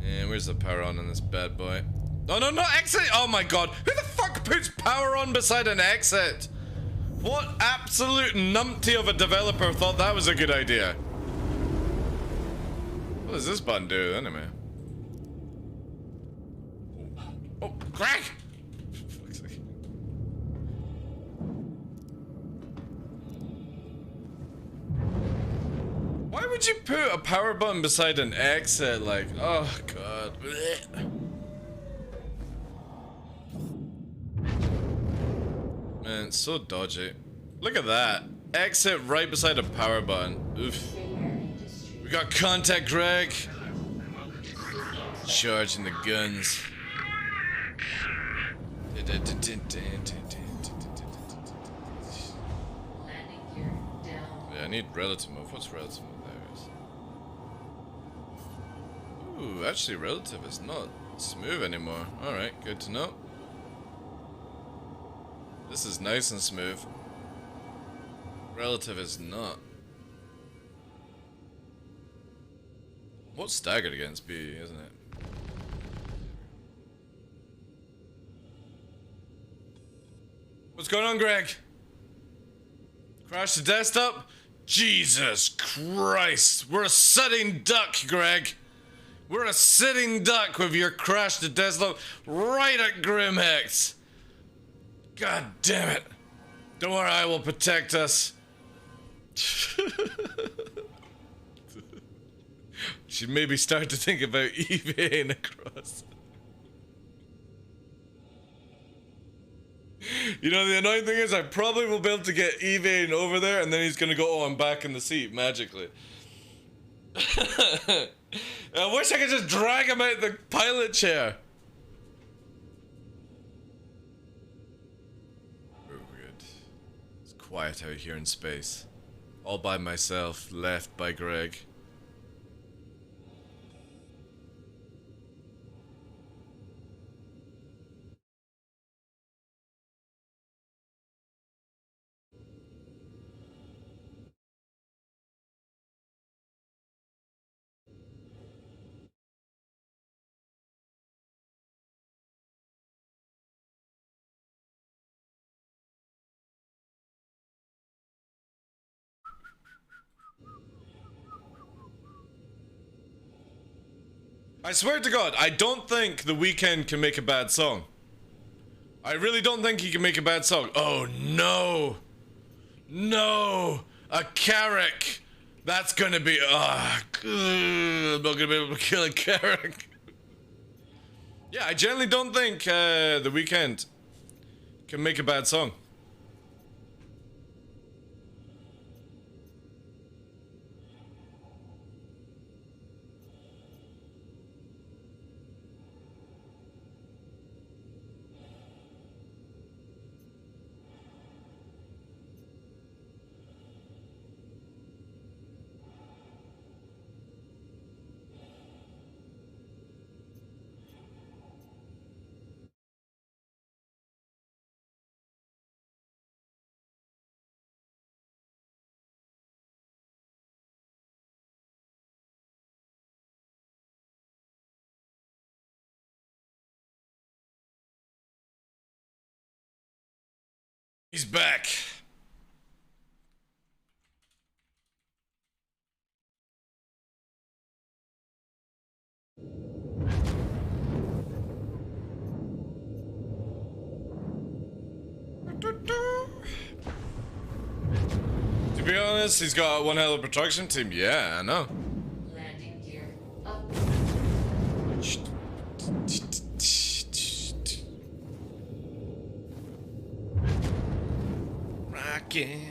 And where's the power on this bad boy? Oh no, not exit! Oh my God, who the fuck puts power on beside an exit? What absolute numpty of a developer thought that was a good idea? What does this button do anyway? Oh, Greg! Why would you put a power button beside an exit? Like, oh God. Man, it's so dodgy. Look at that. Exit right beside a power button. Oof. We got contact, Greg. Charging the guns. Yeah, I need relative move. What's relative move? Ooh, actually relative is not smooth anymore. Alright, good to know. This is nice and smooth. Relative is not. What's staggered against B, isn't it? What's going on, Greg? Crash the desktop? Jesus Christ! We're a sitting duck, Greg! We're a sitting duck with your crash to desktop right at Grimhex. God damn it. Don't worry, I will protect us. Should maybe start to think about eBaying across. You know, the annoying thing is I probably will be able to get eBaying over there and then he's gonna go, oh, I'm back in the seat magically. I wish I could just drag him out the pilot chair. Oh, good. It's quiet out here in space. All by myself, left by Greg. I swear to God, I don't think The Weeknd can make a bad song. I really don't think he can make a bad song. Oh no! No! A Carrick! That's gonna be... I'm not gonna be able to kill a Carrick. Yeah, I generally don't think The Weeknd can make a bad song. He's back. To be honest, he's got one hell of a production team. Yeah, I know. Landing gear up. Rockin'.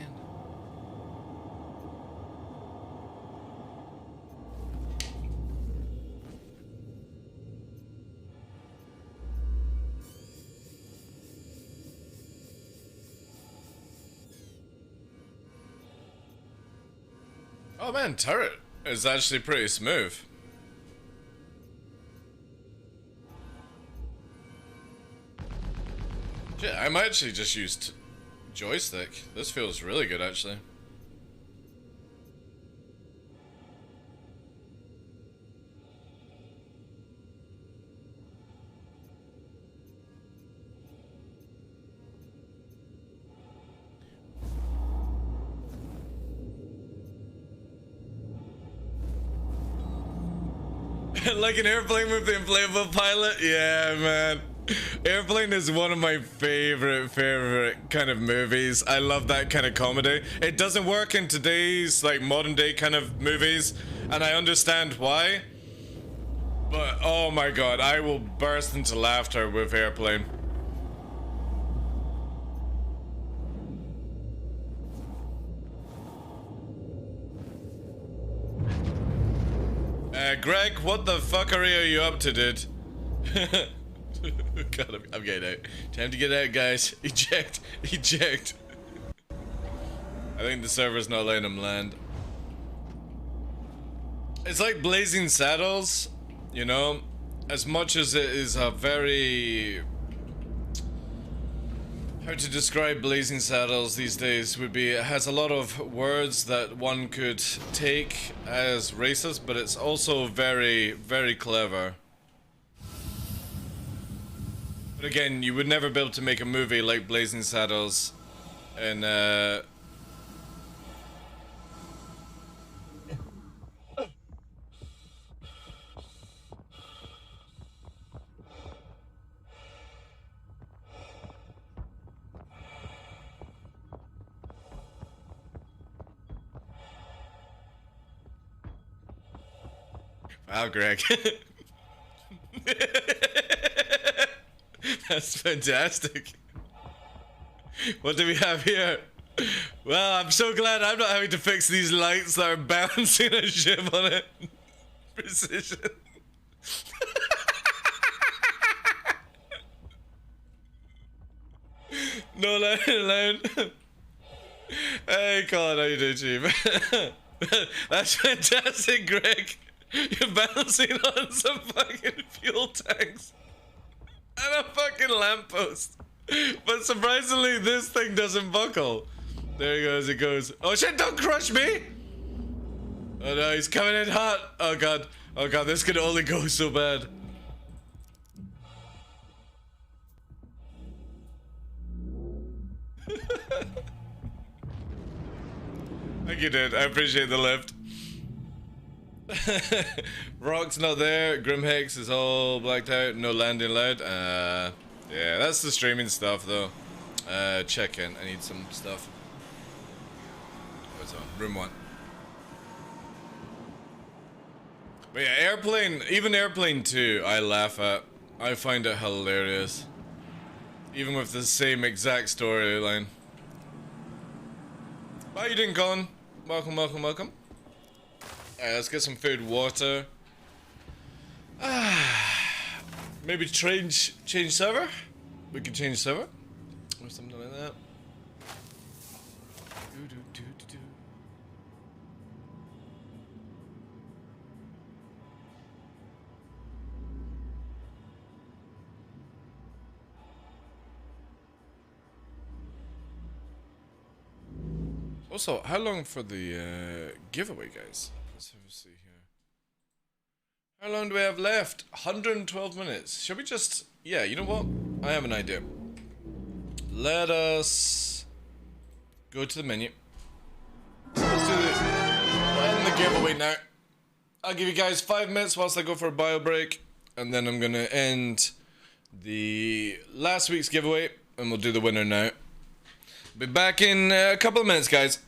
Oh man, turret is actually pretty smooth. Yeah, I might actually just use joystick. This feels really good actually. Like an airplane with the inflatable pilot? Yeah, man. Airplane is one of my favorite kind of movies. I love that kind of comedy. It doesn't work in today's like modern day kind of movies, and I understand why. But oh my god, I will burst into laughter with Airplane. Greg, what the fuckery are you up to, dude? God, I'm getting out. Time to get out, guys. Eject. Eject. I think the server's not letting him land. It's like Blazing Saddles, you know? As much as it is a very... How to describe Blazing Saddles these days would be, it has a lot of words that one could take as racist, but it's also very clever. But again, you would never be able to make a movie like Blazing Saddles in Wow, Greg. That's fantastic. What do we have here? Well, I'm so glad I'm not having to fix these lights that are bouncing a ship on it. Precision. No line. Hey, Colin, how you doing, Chief? That's fantastic, Greg. You're bouncing on some fucking fuel tanks and a fucking lamppost. But surprisingly, this thing doesn't buckle. There he goes, it goes. Oh shit, don't crush me! Oh no, he's coming in hot. Oh god, this could only go so bad. Thank you, dude. I appreciate the lift. Rock's not there. Grimhex is all blacked out. No landing allowed. Yeah, that's the streaming stuff though. Check in. I need some stuff. What's on? Room 1. But yeah, Airplane, even Airplane 2, I laugh at. I find it hilarious. Even with the same exact storyline. How you doing, Colin? Welcome. Alright, let's get some food, water. Maybe change server? We can change server? Or something like that. Also, how long for the giveaway, guys? Let's have a see here. How long do we have left? 112 minutes. Shall we just... Yeah, you know what? I have an idea. Let us Go to the menu. Let's do the, we'll end the giveaway now. I'll give you guys 5 minutes whilst I go for a bio break, and then I'm gonna end the last week's giveaway, and we'll do the winner now. Be back in a couple of minutes, guys.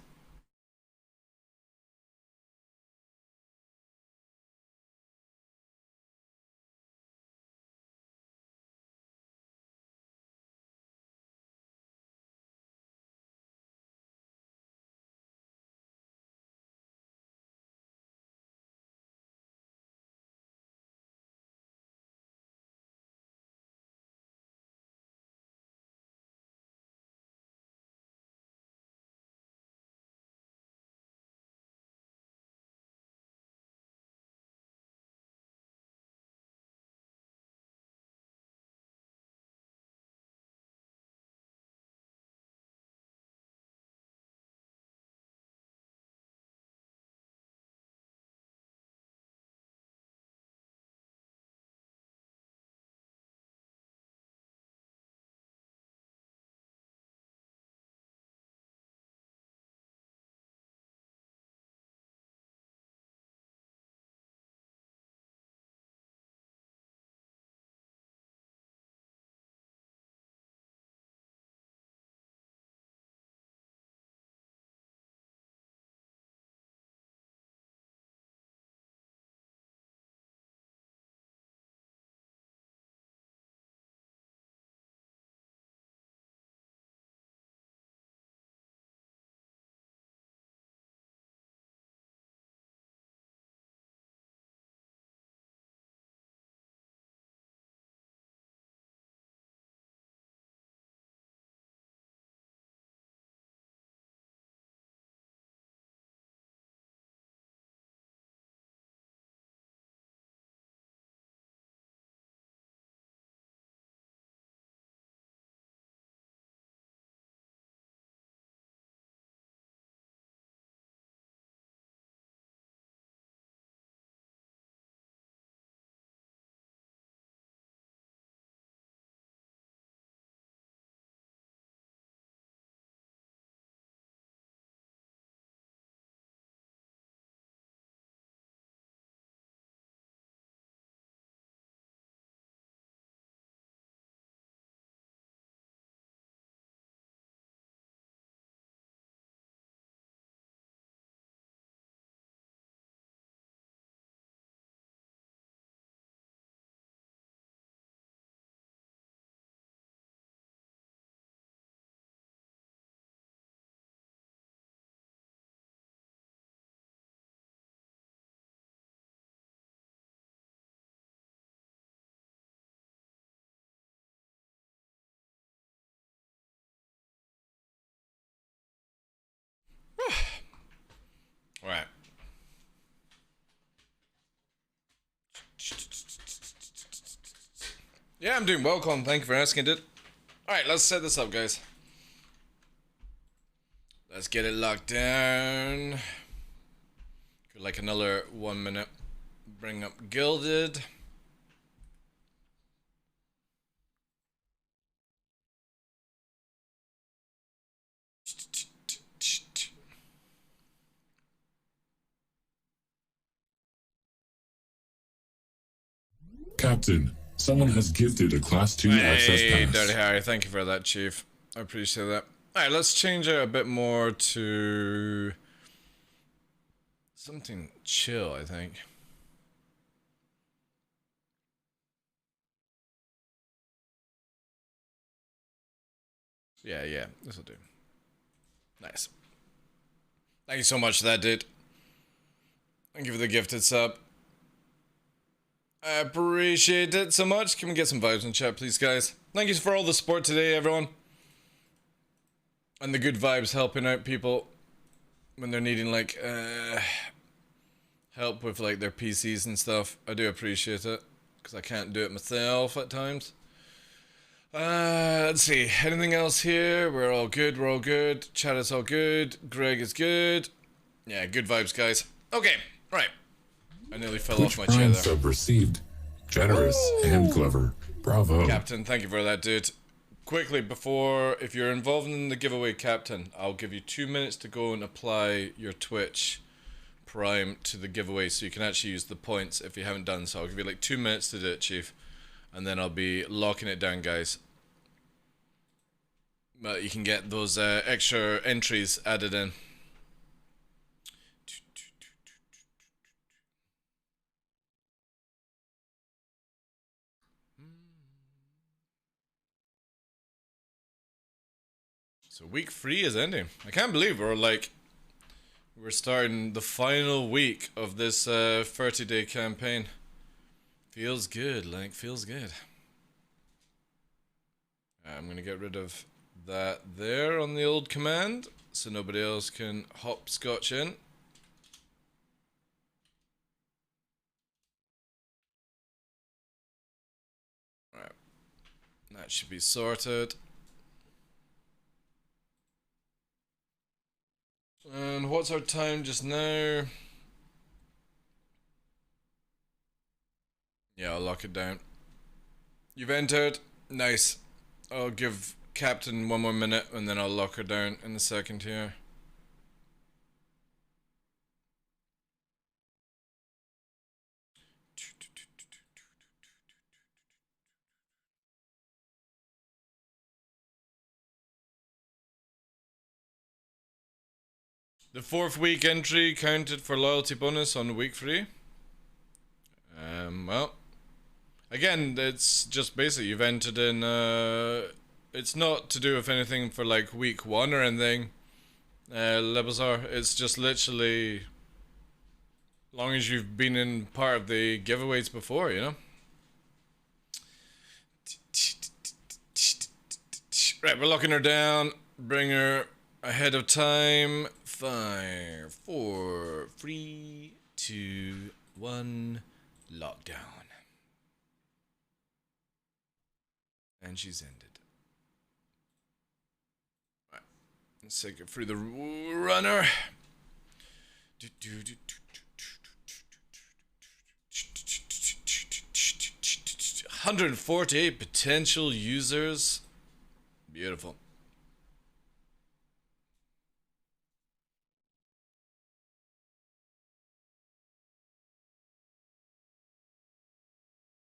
Alright. Yeah, I'm doing well, Colin. Thank you for asking, dude. Alright, let's set this up, guys. Let's get it locked down. For like another 1 minute. Bring up Gilded. Captain, someone has gifted a Class 2 access Hey, pass. Dirty Harry, thank you for that, Chief. I appreciate that. Alright, let's change it a bit more to something chill, I think. Yeah, this'll do. Nice. Thank you so much for that, dude. Thank you for the gifted sub. I appreciate it so much. Can we get some vibes in chat, please, guys? Thank you for all the support today, everyone. And the good vibes helping out people when they're needing, like, help with, like, their PCs and stuff. I do appreciate it, because I can't do it myself at times. Let's see. Anything else here? We're all good. Chat is all good. Greg is good. Yeah, good vibes, guys. Okay, right. I nearly fell off my chair Prime there. sub received. Generous and clever. Bravo. Captain, thank you for that, dude. quickly, before, if you're involved in the giveaway, Captain, I'll give you 2 minutes to go and apply your Twitch Prime to the giveaway so you can actually use the points if you haven't done so. I'll give you like 2 minutes to do it, Chief. And then I'll be locking it down, guys. But you can get those extra entries added in. So week 3 is ending. I can't believe we're starting the final week of this 30-day campaign. Feels good, feels good. I'm gonna get rid of that there on the old command so nobody else can hopscotch in. Alright, that should be sorted. And what's our time just now? Yeah, I'll lock it down. You've entered. Nice. I'll give Captain 1 more minute and then I'll lock her down in a second here. The 4th week entry counted for loyalty bonus on week 3. Well, again, it's just basically you've entered in, it's not to do with anything for like week 1 or anything, Lebazar. It's just literally, long as you've been in part of the giveaways before, you know? Right, we're locking her down, bring her ahead of time. 5, 4, 3, 2, 1, lockdown. And she's ended. Right, let's take it through the runner. 148 potential users. Beautiful.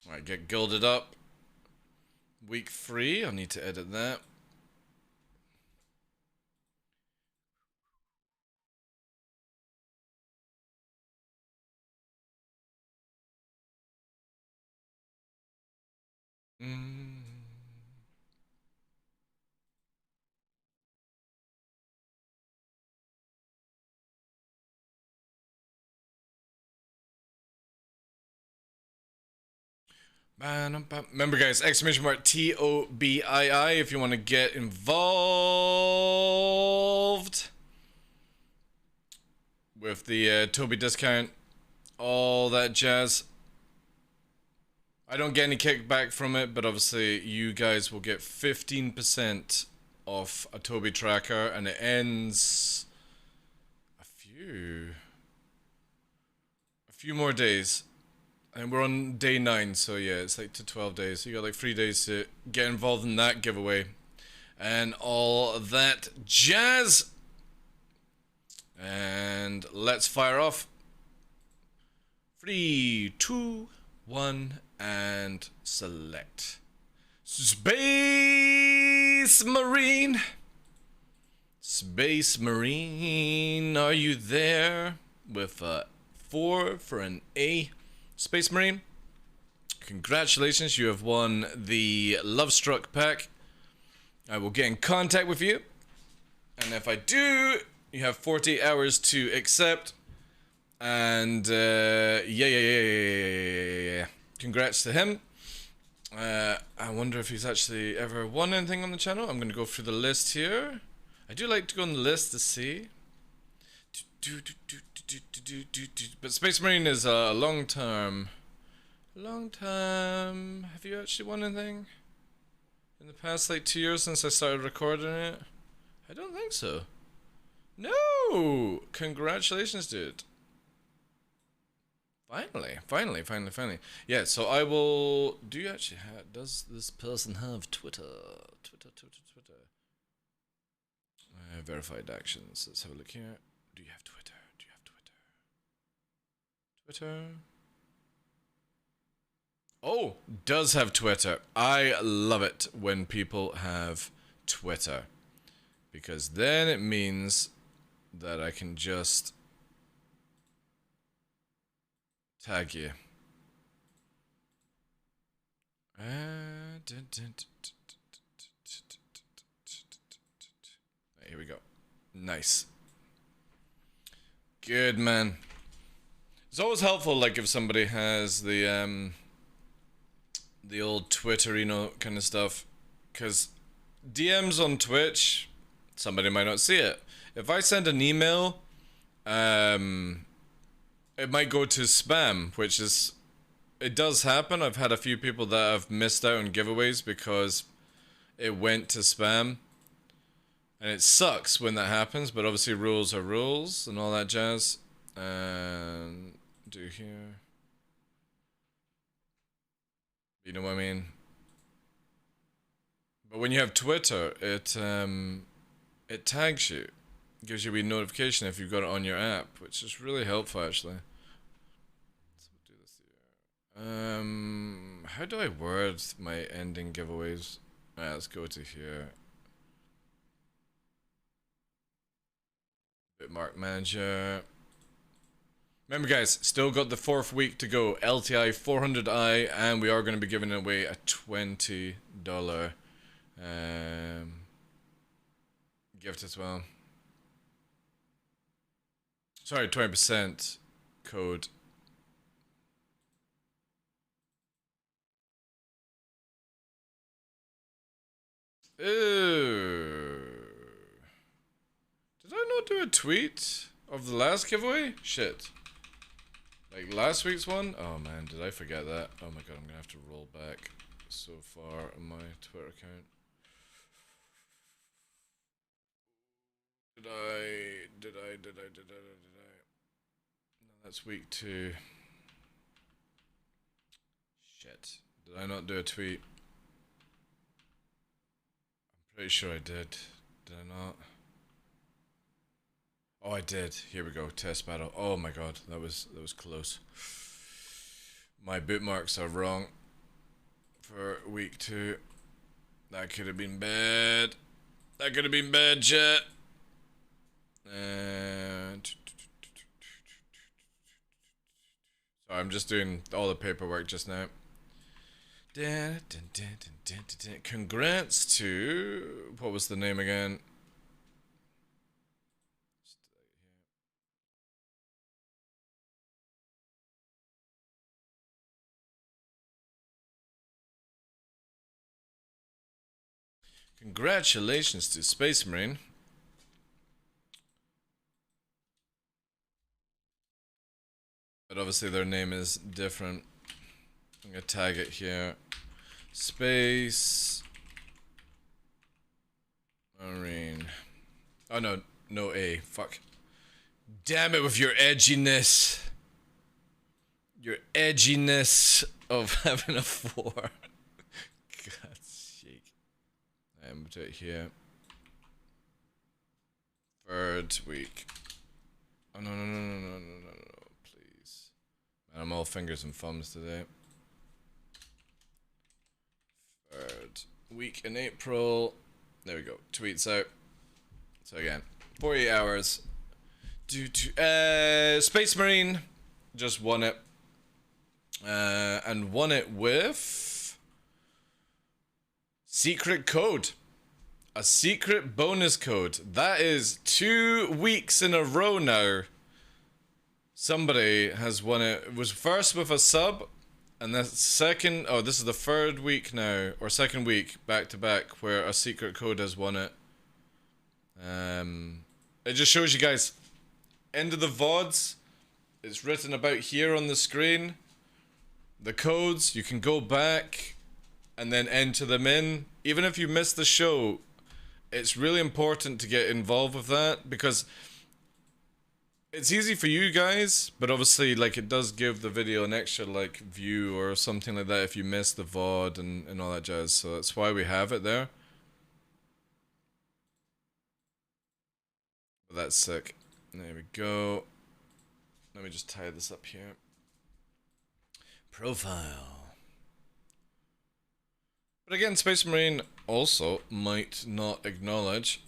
Alright, get gilded up. Week 3, I'll need to edit that. Remember, guys, exclamation mark TOBII if you want to get involved with the Toby discount, all that jazz. I don't get any kickback from it, but obviously you guys will get 15% off a Toby tracker, and it ends a few more days. And we're on day 9, so yeah, it's like to 12 days. So you got like 3 days to get involved in that giveaway. And all that jazz. And let's fire off. 3, 2, 1, and select. Space Marine. Space Marine, are you there? With a 4 for an A. Space Marine, congratulations, you have won the Love Struck pack. I will get in contact with you, and if I do, you have 40 hours to accept. And yeah. Congrats to him. I wonder if he's actually ever won anything on the channel. I'm gonna go through the list here. I do like to go on the list to see. But Space Marine is a long time. Have you actually won anything in the past like 2 years since I started recording it? I don't think so. No! Congratulations, dude. Finally. Yeah, so I will... Do you actually have... Does this person have Twitter? Twitter. Verified actions. Let's have a look here. Do you have Twitter? Twitter? Oh, does have Twitter. I love it when people have Twitter. Because then it means that I can just tag you. Here we go. Nice. Good, man. It's always helpful, like, if somebody has the old Twitter, you know, kind of stuff. Because DMs on Twitch, somebody might not see it. If I send an email, it might go to spam, which is... It does happen. I've had a few people that have missed out on giveaways because it went to spam. And it sucks when that happens, but obviously rules are rules and all that jazz. And do here. You know what I mean? But when you have Twitter, it tags you. It gives you a wee notification if you've got it on your app, which is really helpful actually. So we'll do this here. How do I word my ending giveaways? Alright, let's go to here. Bitmark Manager. Remember guys, still got the 4th week to go. LTI 400i, and we are going to be giving away a $20 gift as well. Sorry, 20% code. Ooh. Did I not do a tweet of the last giveaway? Shit. Like last week's one? Oh man, did I forget that? Oh my god, I'm gonna have to roll back so far on my Twitter account. Did I? No, that's week 2. Shit. Did I not do a tweet? I'm pretty sure I did. Did I not? Oh, I did. Here we go. Test battle. Oh my god, that was close. My bookmarks are wrong for week 2. That could have been bad. That could have been bad, chat. So I'm just doing all the paperwork just now. Congrats to... What was the name again? Congratulations to Space Marine. But obviously their name is different. I'm gonna tag it here. Space Marine. Oh no, no A. Fuck. Damn it with your edginess. Your edginess of having a 4. God's sake. I'm gonna do it here. 3rd week. Oh no, please. Man, I'm all fingers and thumbs today. 3rd week in April. There we go. Tweets out. So again, 48 hours. Space Marine just won it. And won it with secret code. A secret bonus code. That is 2 weeks in a row now. Somebody has won it. It was first with a sub, and the second... Oh, this is the 3rd week now, or 2nd week, back to back, where a secret code has won it. It just shows you guys, end of the VODs, it's written about here on the screen. The codes, you can go back and then enter them in. Even if you miss the show, it's really important to get involved with that, because it's easy for you guys, but obviously, like, it does give the video an extra, like, view or something like that if you miss the VOD and all that jazz. So that's why we have it there. But that's sick. There we go. Let me just tie this up here. Profile. But again, Space Marine also might not acknowledge.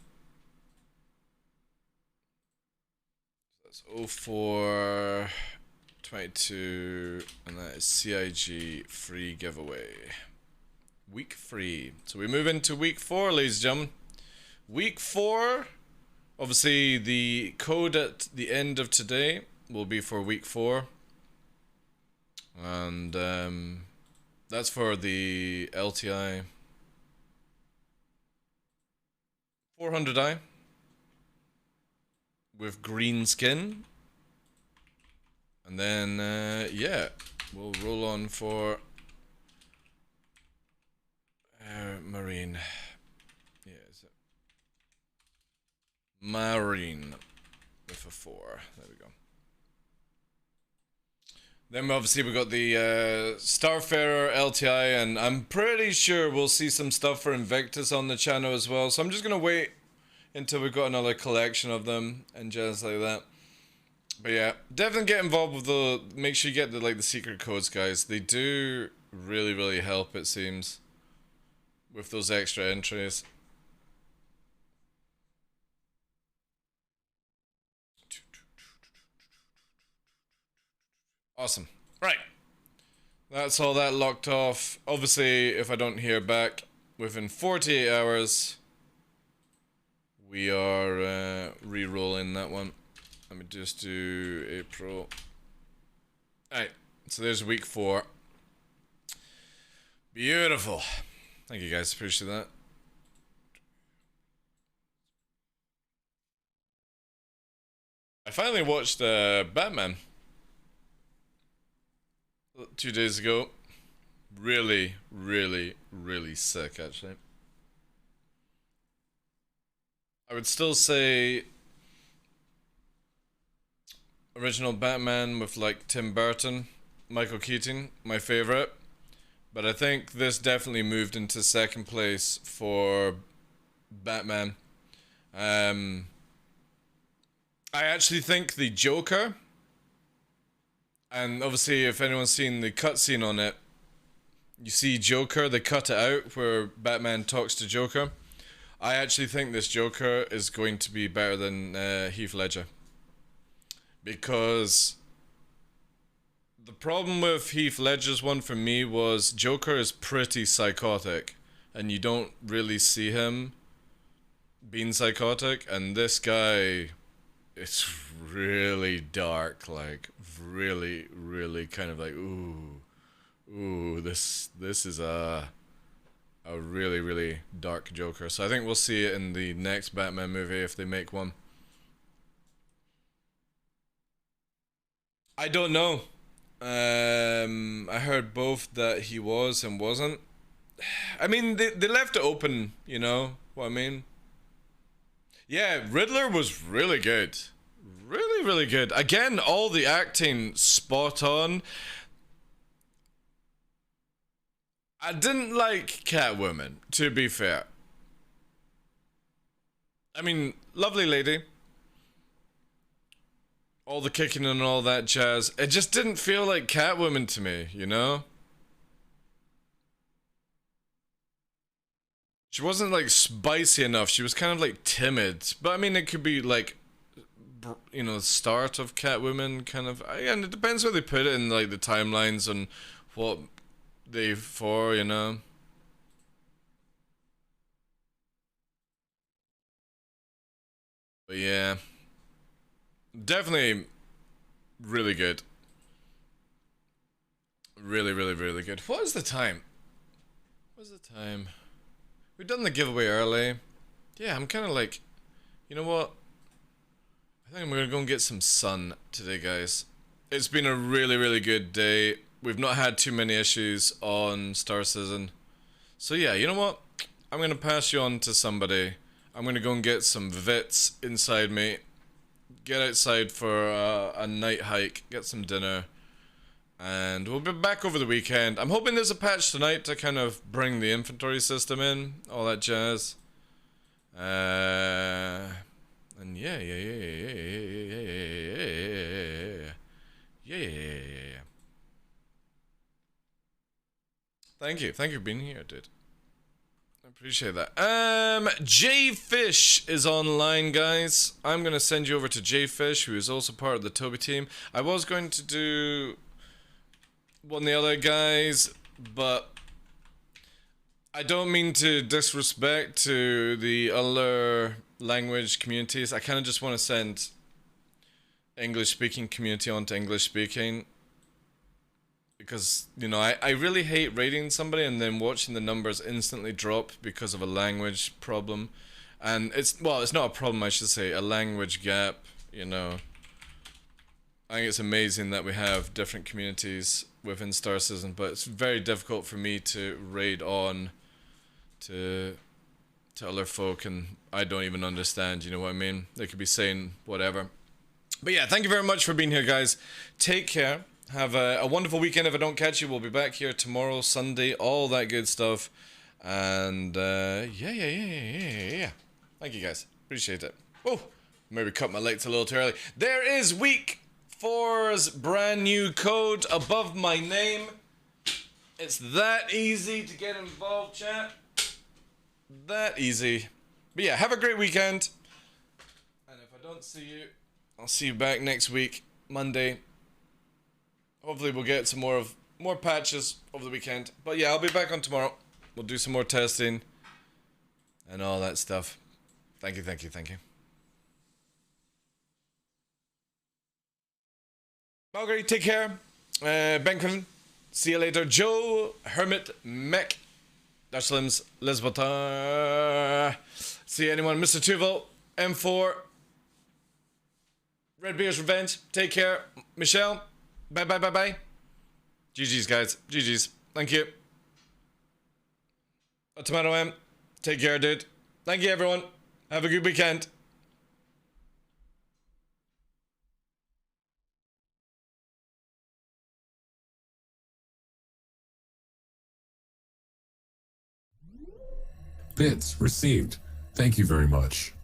That's 0422, and that is CIG free giveaway. Week 3. So we move into week 4, ladies and gentlemen. Week 4. Obviously, the code at the end of today will be for week 4. And that's for the LTI 400i with green skin. And then, yeah, we'll roll on for Marine. Yeah, is it? Marine with a 4. There we go. Then obviously we got the Starfarer LTI, and I'm pretty sure we'll see some stuff for Invictus on the channel as well. So I'm just gonna wait until we've got another collection of them and just like that. But yeah, definitely get involved with the. Make sure you get the the secret codes, guys. They do really help, it seems, with those extra entries. Awesome. Right. That's all that locked off. Obviously, if I don't hear back within 48 hours, we are re-rolling that one. Let me just do April. Alright, so there's week 4. Beautiful. Thank you guys, appreciate that. I finally watched Batman 2 days ago. Really sick, actually. I would still say original Batman with like Tim Burton, Michael Keaton, my favorite. But I think this definitely moved into second place for Batman. I actually think the Joker, and obviously if anyone's seen the cutscene on it, you see Joker, they cut it out where Batman talks to Joker. I actually think this Joker is going to be better than Heath Ledger. Because the problem with Heath Ledger's one for me was Joker is pretty psychotic. And you don't really see him being psychotic. And this guy, it's really dark. Like, really kind of like, ooh, this is a really dark Joker. So I think we'll see it in the next Batman movie if they make one. I don't know. I heard both that he was and wasn't. I mean, they left it open, you know what I mean? Yeah, Riddler was really good. Really good. Again, all the acting spot on. I didn't like Catwoman, to be fair. I mean, lovely lady. All the kicking and all that jazz. It just didn't feel like Catwoman to me, you know? She wasn't like spicy enough. She was kind of like timid. But I mean, it could be like, you know, the start of Catwoman kind of. And it depends where they put it in like the timelines and what they for, you know. But yeah, definitely really good. Really good. What is the time? What's the time? We've done the giveaway early. Yeah, I'm kind of like, you know what? I think I'm gonna go and get some sun today, guys. It's been a really good day. We've not had too many issues on Star Citizen. So yeah, you know what? I'm gonna pass you on to somebody. I'm gonna go and get some vits inside me. get outside for a night hike, get some dinner, and we'll be back over the weekend. I'm hoping there's a patch tonight to kind of bring the inventory system in, all that jazz. And yeah. Thank you for being here, dude. I appreciate that. J Fish is online, guys. I'm gonna send you over to J Fish, who is also part of the Toby team. I was going to do one of the other guys, but I don't mean to disrespect to the other language communities. I kind of just want to send English speaking community onto English speaking. Because, you know, I really hate rating somebody and then watching the numbers instantly drop because of a language problem. And it's not a problem, I should say, a language gap, you know. I think it's amazing that we have different communities within Star Citizen, but it's very difficult for me to raid on to other folk and I don't even understand, you know what I mean? They could be saying whatever. But yeah, thank you very much for being here, guys. Take care. Have a wonderful weekend. If I don't catch you, we'll be back here tomorrow, Sunday, all that good stuff. And yeah. Thank you, guys. Appreciate it. Oh, maybe cut my lights a little too early. There is week 4's brand new code above my name. It's that easy to get involved, chat. That easy. But yeah, have a great weekend. And if I don't see you, I'll see you back next week, Monday. Hopefully we'll get some more patches over the weekend. But yeah, I'll be back on tomorrow. We'll do some more testing and all that stuff. Thank you. Marguerite, take care. Benjamin, see you later. Joe, Hermit, Mech, Dashlims, Lisbota. See anyone, Mr. Tuval, M4, Red Beer's Revenge. Take care. Michelle. Bye. GG's, guys. GG's. Thank you. Tomato M. Take care, dude. Thank you, everyone. Have a good weekend. Bits received. Thank you very much.